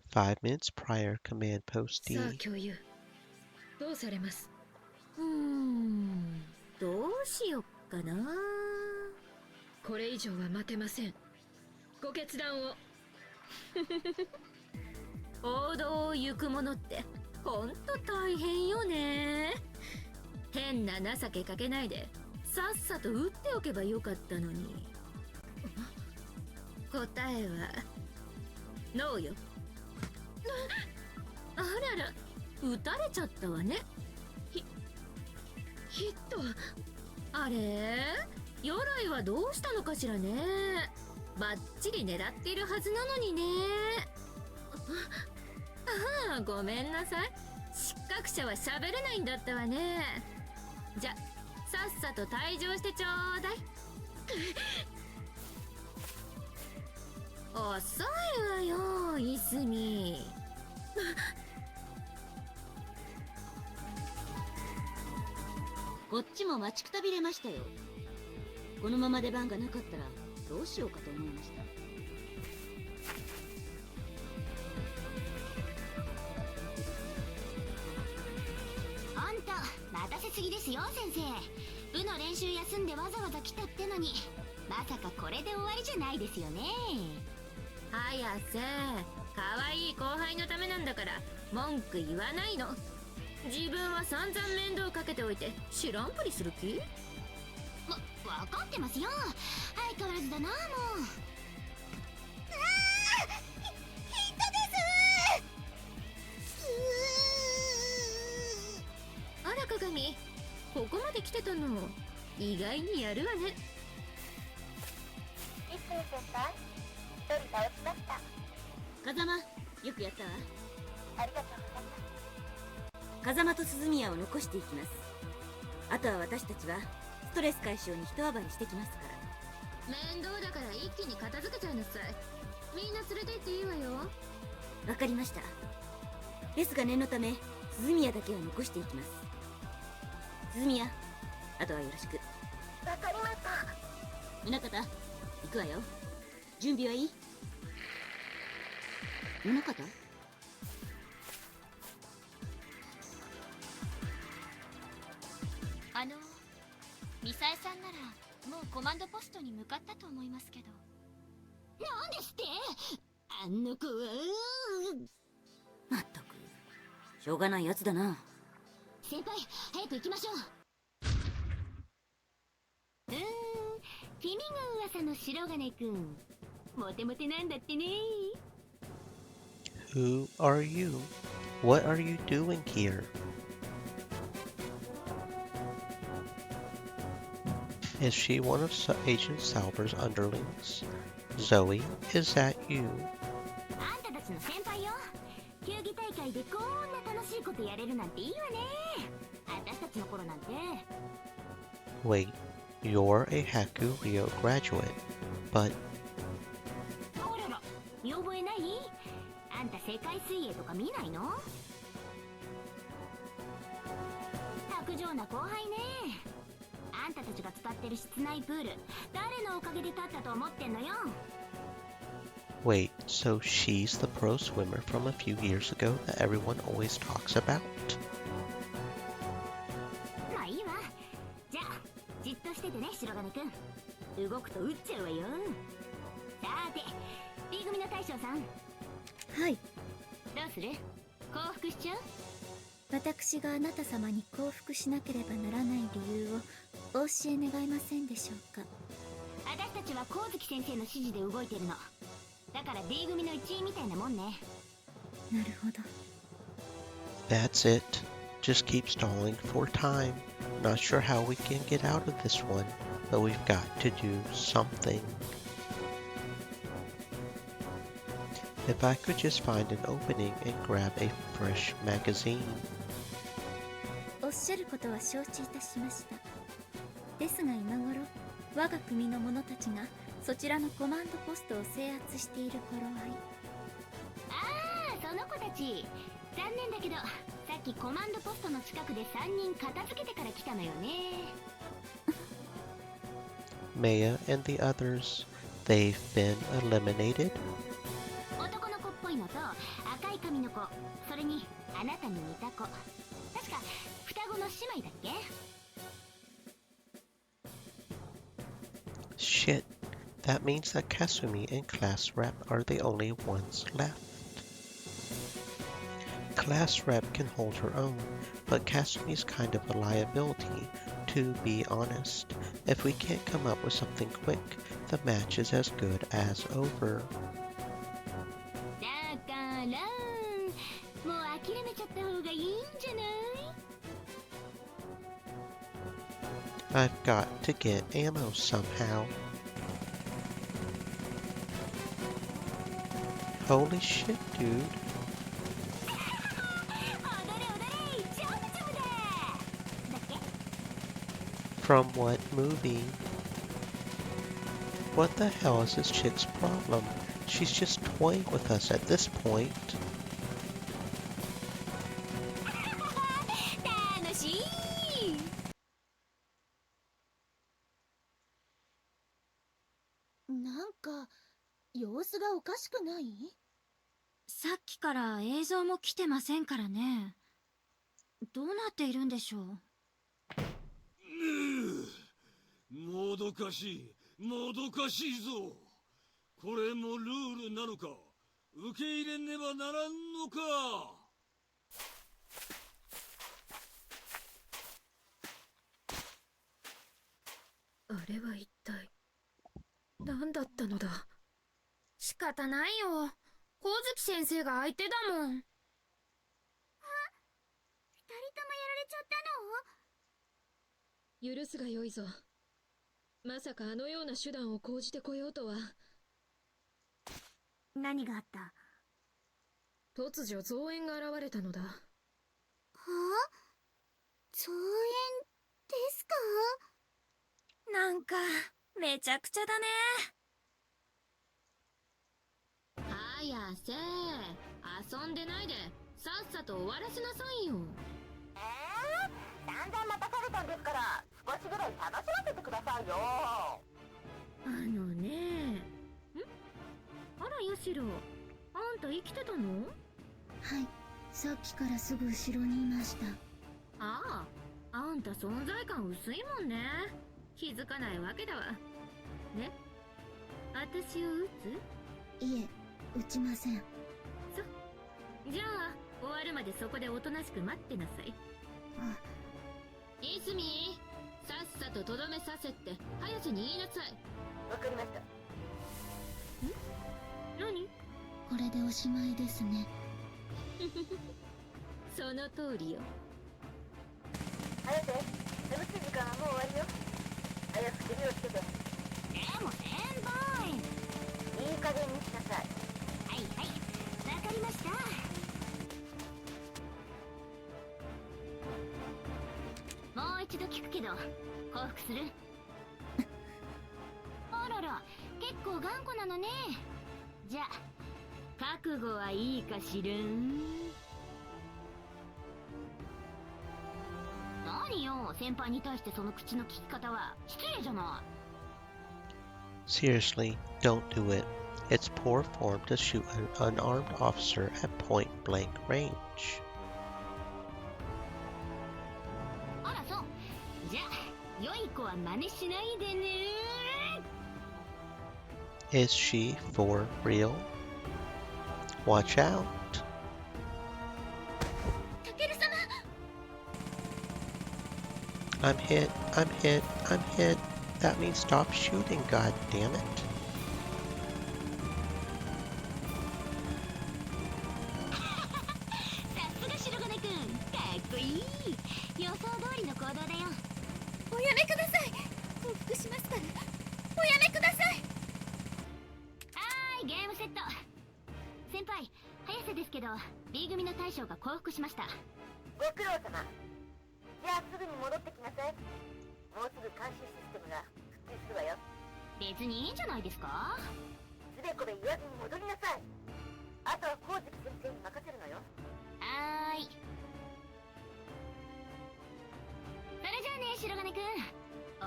Speaker 1: Five minutes prior, command post D.
Speaker 6: さあ共有どうされます？
Speaker 2: どうしよっかな。
Speaker 6: これ以上は待てません。ご決断を。
Speaker 2: 王道を行くものってほんと大変よね。変な情けかけないでさっさと打っておけばよかったのに。答えはノーよ。あらら、撃たれちゃったわね。
Speaker 6: ヒット。
Speaker 2: あれ、鎧はどうしたのかしらね。バッチリ狙っているはずなのにね。ああ、ごめんなさい。失格者は喋れないんだったわね。じゃ、さっさと退場してちょうだい。遅いわよ、いすみ。
Speaker 18: こっちも待ちくたびれましたよ。このまま出番がなかったらどうしようかと思いました。
Speaker 3: ほんと待たせすぎですよ先生。部の練習休んでわざわざ来たってのに、まさかこれで終わりじゃないですよね。
Speaker 2: 早瀬、可愛い後輩のためなんだから文句言わないの。自分は散々面倒かけておいて知らんぷりする気？
Speaker 3: わかってますよ。相変わらずだなもう。ヒットです
Speaker 2: あら鏡、ここまで来てたの意外にやるわね。
Speaker 15: 一星先輩、一人倒しました。
Speaker 18: 風間、よくやったわ。
Speaker 15: ありがとうございます。
Speaker 18: 風間と鈴宮を残していきます。あとは私たちはストレス解消に一暴れしてきますから。
Speaker 2: 面倒だから一気に片付けちゃいなさい。みんな連れて行っていいわよ。
Speaker 18: わかりました。ですが念のため鈴宮だけは残していきます。鈴宮、あとはよろしく。
Speaker 15: わかりました。
Speaker 18: 宗方、行くわよ。準備はいい？宗方？
Speaker 3: ミサエさんならもうコマンドポストに向かったと思いますけど。なんですって？あの子は。
Speaker 18: まったくしょうがないやつだな。
Speaker 3: 先輩、早く行きましょう。君が噂の白金くん、モテモテなんだってね。
Speaker 1: Who are you? What are you doing here? Is she one of Agent Salver's underlings? Zoe, is that you?
Speaker 3: あんたたちの先輩よ。球技大会でこんな楽しいことやれるなんていいわね。私たちの頃なんて。
Speaker 1: Wait, you're a Haku Rio graduate, but
Speaker 3: あらら、見覚えない？あんた世界水泳とか見ないの？薄情な後輩ね。あんたたちが使ってる室内プール、誰のおかげで立ったと思ってんのよ。
Speaker 1: wait, so she's the pro swimmer from a few years ago that everyone always talks about?
Speaker 3: まあいいわ。じゃあじっとしててね、白金くん。動くと撃っちゃうわよ。さーて B 組の大将さん。
Speaker 4: はい。
Speaker 3: どうする？降伏しちゃう？
Speaker 4: 私があなた様に降伏しなければならない理由をお教え願えませんでしょうか。
Speaker 3: 私たちは光月先生の指示で動いてるの。だから D 組の一員みたいなもんね。
Speaker 4: なるほど。
Speaker 1: That's it. Just keep stalling for time. Not sure how we can get out of this one, but we've got to do something. If I could just find an opening and grab a fresh magazine.
Speaker 4: おっしゃることは承知いたしました。ですが今頃、我が組の者たちがそちらのコマンドポストを制圧している頃合い。
Speaker 3: ああ、その子たち。残念だけど、さっきコマンドポストの近くで3人片付けてから来たのよね。
Speaker 1: Maya and the others, they've been eliminated?
Speaker 3: 男の子っぽいのと赤い髪の子、それにあなたに似た子。確か双子の姉妹だっけ？
Speaker 1: Shit, that means that Kasumi and Class Rep are the only ones left. Class Rep can hold her own, but Kasumi's kind of a liability, to be honest. If we can't come up with something quick, the match is as good as over.
Speaker 3: だからちゃった方がいいんじゃない？
Speaker 1: I've got to get ammo somehow. Holy shit, dude. From what movie? What the hell is this chick's problem? She's just toying with us at this point.
Speaker 3: 楽しい。なんか様子がおかしくない？
Speaker 16: さっきから映像も来てませんからね。どうなっているんでしょう。
Speaker 12: もどかしい、もどかしいぞ。これもルールなのか。受け入れねばならんのか。
Speaker 6: あれは一体何だったのだ。
Speaker 2: 仕方ないよ。光月先生が相手だもん。
Speaker 3: 二人ともやられちゃったの？
Speaker 6: 許すがよいぞ。まさかあのような手段を講じてこようとは。
Speaker 16: 何があった？
Speaker 6: 突如増援が現れたのだ。は
Speaker 3: あ？増援ですか？
Speaker 16: なんかめちゃくちゃだね。
Speaker 2: 早せ遊んでないでさっさと終わらせなさいよ。
Speaker 13: だんだん待たされたんですから少しぐらい楽しませてくださいよ。
Speaker 2: あのねあらヤシロ、あんた生きてたの？
Speaker 4: はい、さっきからすぐ後ろにいました。
Speaker 2: ああ、あんた存在感薄いもんね。気づかないわけだわね。私を撃つ？
Speaker 4: いえ、撃ちません。
Speaker 2: じゃあ終わるまでそこでおとなしく待ってなさい。いすみ、さっさととどめさせって早瀬に言いなさい。
Speaker 13: わかりました。
Speaker 2: 何？
Speaker 4: これでおしまいですね。
Speaker 2: その通りよ。
Speaker 13: 早瀬、楽しい時間はもう終わりよ。早く首をつけて。
Speaker 3: でも先輩、
Speaker 13: いい加減にしなさい。
Speaker 3: はいはい、わかりました。もう一度聞くけど降伏する？あらら、結構頑固なのね。じゃあ覚悟はいいかしらん？何よ、先輩に対してその口の利き方は失礼じゃない。
Speaker 1: Seriously, don't do it. It's poor form to shoot an unarmed officer at point blank range.
Speaker 3: あらそう。じゃあ良い子は真似しないでね。
Speaker 1: Is she for real? Watch out.
Speaker 3: タケル様。
Speaker 1: I'm hit, I'm hit, I'm hit. That means stop shooting, god damn it.
Speaker 3: さすが白金くん、かっこいい。予想通りの行動だよ。おやめください。降伏しますからおやめください。はーい、ゲームセット。先輩、早瀬ですけど B 組の大将が降伏しました。
Speaker 13: ご苦労様。じゃあすぐに戻ってきなさい。もうすぐ監視システムが復旧するわよ。
Speaker 3: 別にいいんじゃないですか？
Speaker 13: つべこべ言わずに戻りなさい。あとは光月先生に任せるのよ。
Speaker 3: はーい。それじゃあね、白金くん、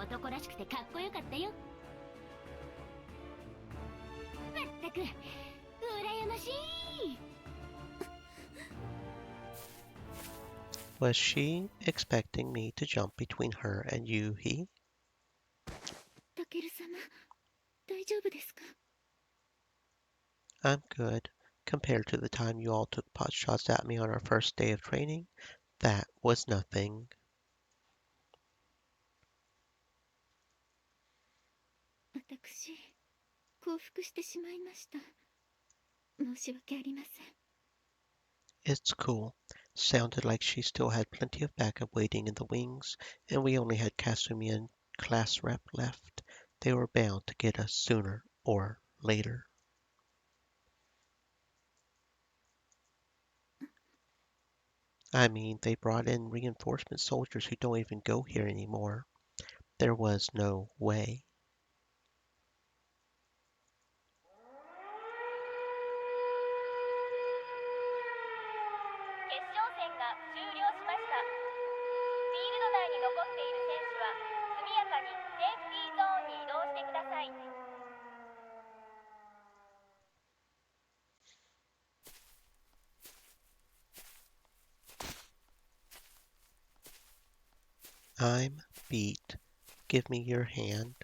Speaker 3: 男らしくてかっこよかったよ。まったく羨ましい。
Speaker 1: Was she expecting me to jump between her and Yuhi?
Speaker 5: タケル様、大丈夫ですか？
Speaker 1: I'm good. Compared to the time you all took pot shots at me on our first day of training, that was nothing.
Speaker 5: 私、降伏してしまいました。申し訳ありません。
Speaker 1: It's cool. Sounded like she still had plenty of backup waiting in the wings, and we only had Kasumi and class rep left. They were bound to get us sooner or later. I mean, they brought in reinforcement soldiers who don't even go here anymore. There was no way. I'm beat. Give me your hand.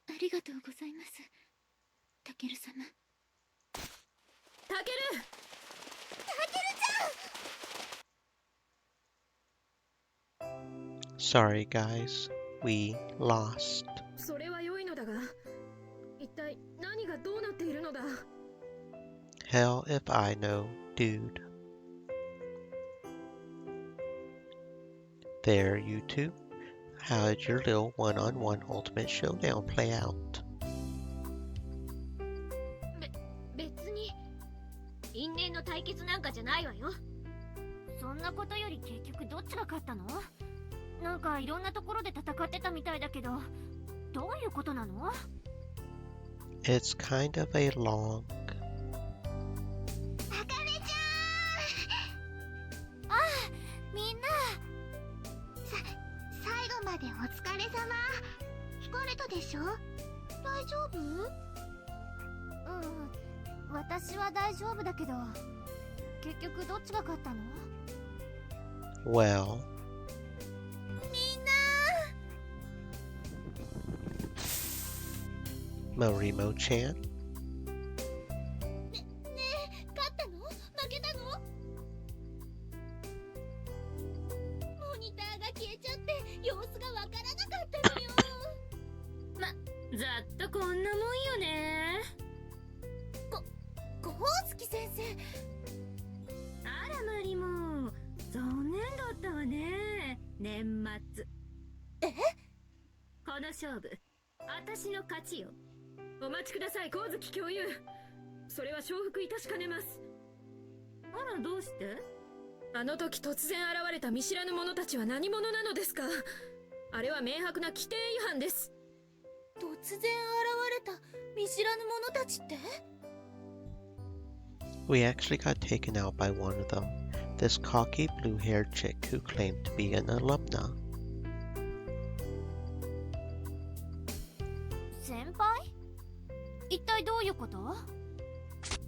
Speaker 5: ありがとうございます、タケル様。
Speaker 2: タケル
Speaker 5: ちゃん。
Speaker 1: Sorry, guys. We lost.
Speaker 6: それは良いのだが、一体何がどうなっているのだ。
Speaker 1: Hell if I know, dude. There, you two. How did your little one-on-one ultimate showdown play out?
Speaker 3: 別に因縁の対決なんかじゃないわよ。そんなことより結局どっちが勝ったの？なんかいろんなところで戦ってたみたいだけど、どういうことなの？
Speaker 1: It's kind of a long...
Speaker 3: あかねちゃん。ああ、みんな最後までお疲れ様。疲れたでしょ？大丈夫？私は大丈夫だけど、結局どっちが勝ったの？
Speaker 1: Well...
Speaker 3: みんな
Speaker 1: Morimo-chan?
Speaker 3: ねえ、勝ったの？負けたの？モニターが消えちゃって様子がわからなかったのよ。
Speaker 2: ざっとこんなもんよね。
Speaker 3: ゴホウスキ先生。
Speaker 2: あらマリモ、残念だったわね。年末。この勝負、私の勝ちよ。
Speaker 6: お待ちください、光月教諭。それは承服いたしかねます。
Speaker 2: あら、どうして？
Speaker 6: あの時突然現れた見知らぬ者たちは何者なのですか？あれは明白な規定違反です。
Speaker 3: 突然現れた見知らぬ者たちって？
Speaker 1: We actually got taken out by one of them, this cocky blue-haired chick who claimed to be an alumna.
Speaker 3: 先輩？一体どういうこと？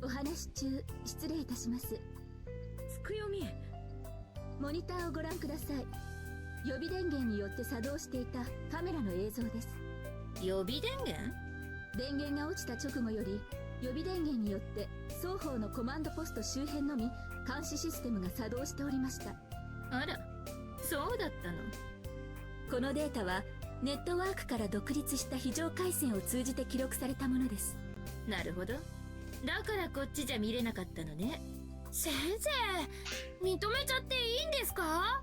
Speaker 4: お話中失礼いたします。
Speaker 6: つくよみ、
Speaker 4: モニターをご覧ください。予備電源によって作動していたカメラの映像です。
Speaker 2: 予備電源？
Speaker 4: 電源が落ちた直後より予備電源によって双方のコマンドポスト周辺のみ監視システムが作動しておりました。
Speaker 2: あら、そうだったの。
Speaker 4: このデータはネットワークから独立した非常回線を通じて記録されたものです。
Speaker 2: なるほど。だからこっちじゃ見れなかったのね。
Speaker 3: 先生、認めちゃっていいんですか？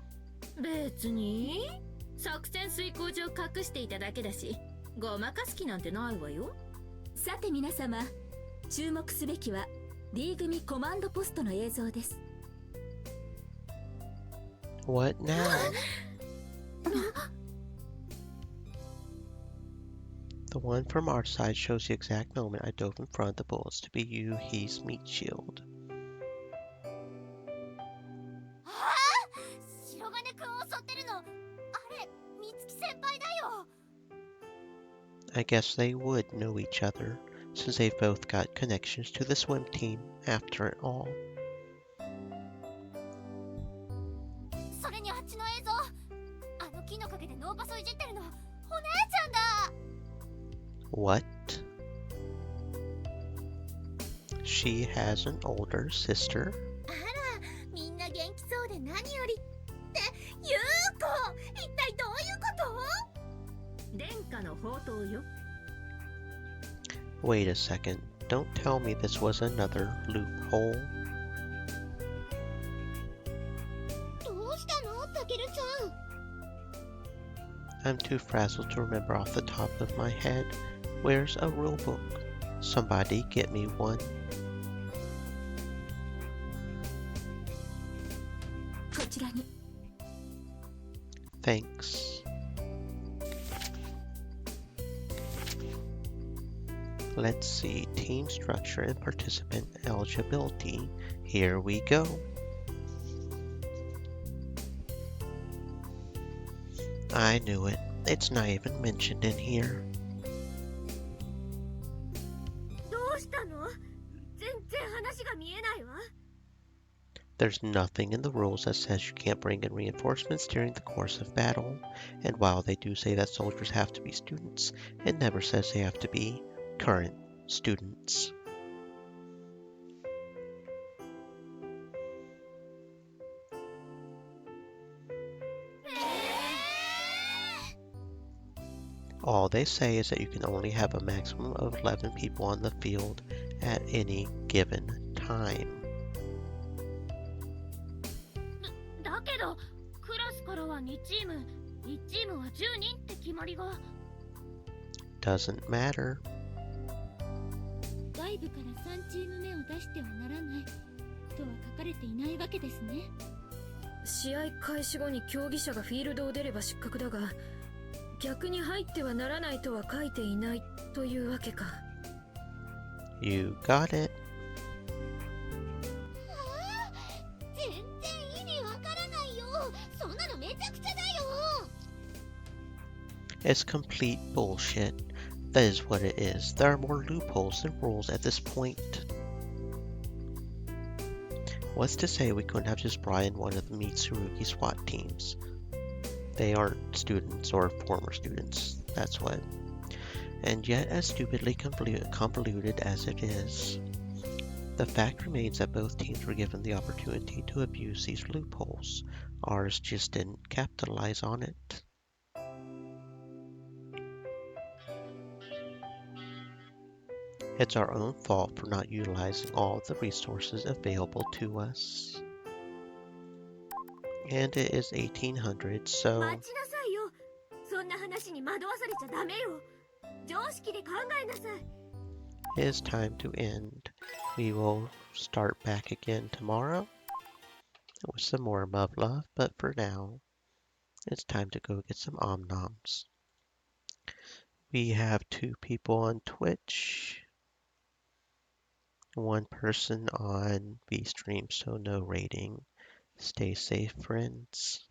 Speaker 2: 別に。作戦遂行上隠していただけだし、ごまかす気なんてないわよ。
Speaker 4: さて皆様、注目すべきは D 組コマンドポストの映像です。
Speaker 1: What now? The one from our side shows the exact moment I dove in front of the bullets to be Yuhi's meat shield.
Speaker 3: ああ、白金くんを襲ってるの、あれ、美月先輩だよ。
Speaker 1: I guess they would know each other, since they've both got connections to the swim team, after it all.
Speaker 3: それにあっちの映像、あの木の陰でノーパスをいじってるの、お姉ちゃんだ。
Speaker 1: What? She has an older sister?
Speaker 3: あら、みんな元気そうで何より。って、優子、一体どういうこと？
Speaker 2: 殿下の宝刀よ。
Speaker 1: Wait a second, don't tell me this was another loophole.
Speaker 3: タケルさん。
Speaker 1: I'm too frazzled to remember off the top of my head. Where's a rule book? Somebody get me one.
Speaker 3: こちらに。
Speaker 1: Thanks. Let's see. Team structure and participant eligibility. Here we go. I knew it. It's not even mentioned in here.
Speaker 3: どうしたの？全然話が見えないわ。
Speaker 1: There's nothing in the rules that says you can't bring in reinforcements during the course of battle, and while they do say that soldiers have to be students, it never says they have to be current students. All they say is that you can only have a maximum of 11 people on the field at any given time.
Speaker 3: だけど、クラスからは2チーム、1チームは10人って決まりが。
Speaker 1: Doesn't matter.
Speaker 5: 外部から3チーム目を出してはならないとは書かれていないわけですね。
Speaker 6: 試合開始後に競技者がフィールドを出れば失格だが、逆に入ってはならないとは書いていないというわけか。
Speaker 1: You got it.
Speaker 3: 全然意味わからないよ。そんなのめちゃくちゃだよ。
Speaker 1: It's complete bullshit. That is what it is. There are more loopholes than rules at this point. What's to say we couldn't have just brought in one of the Mitsurugi SWAT teams? They aren't students or former students, that's what. And yet, as stupidly convoluted as it is, the fact remains that both teams were given the opportunity to abuse these loopholes. Ours just didn't capitalize on it. It's our own fault for not utilizing all of the resources available to us. And it is 1800, so...
Speaker 3: 待ちなさいよ。そんな話に惑わされちゃダメよ。常識で考えなさい。
Speaker 1: It is time to end. We will start back again tomorrow with some more Muv-Luv, but for now, it's time to go get some Om-Noms. We have 2 people on Twitch, 1 person on VStream, so no rating. Stay safe, friends.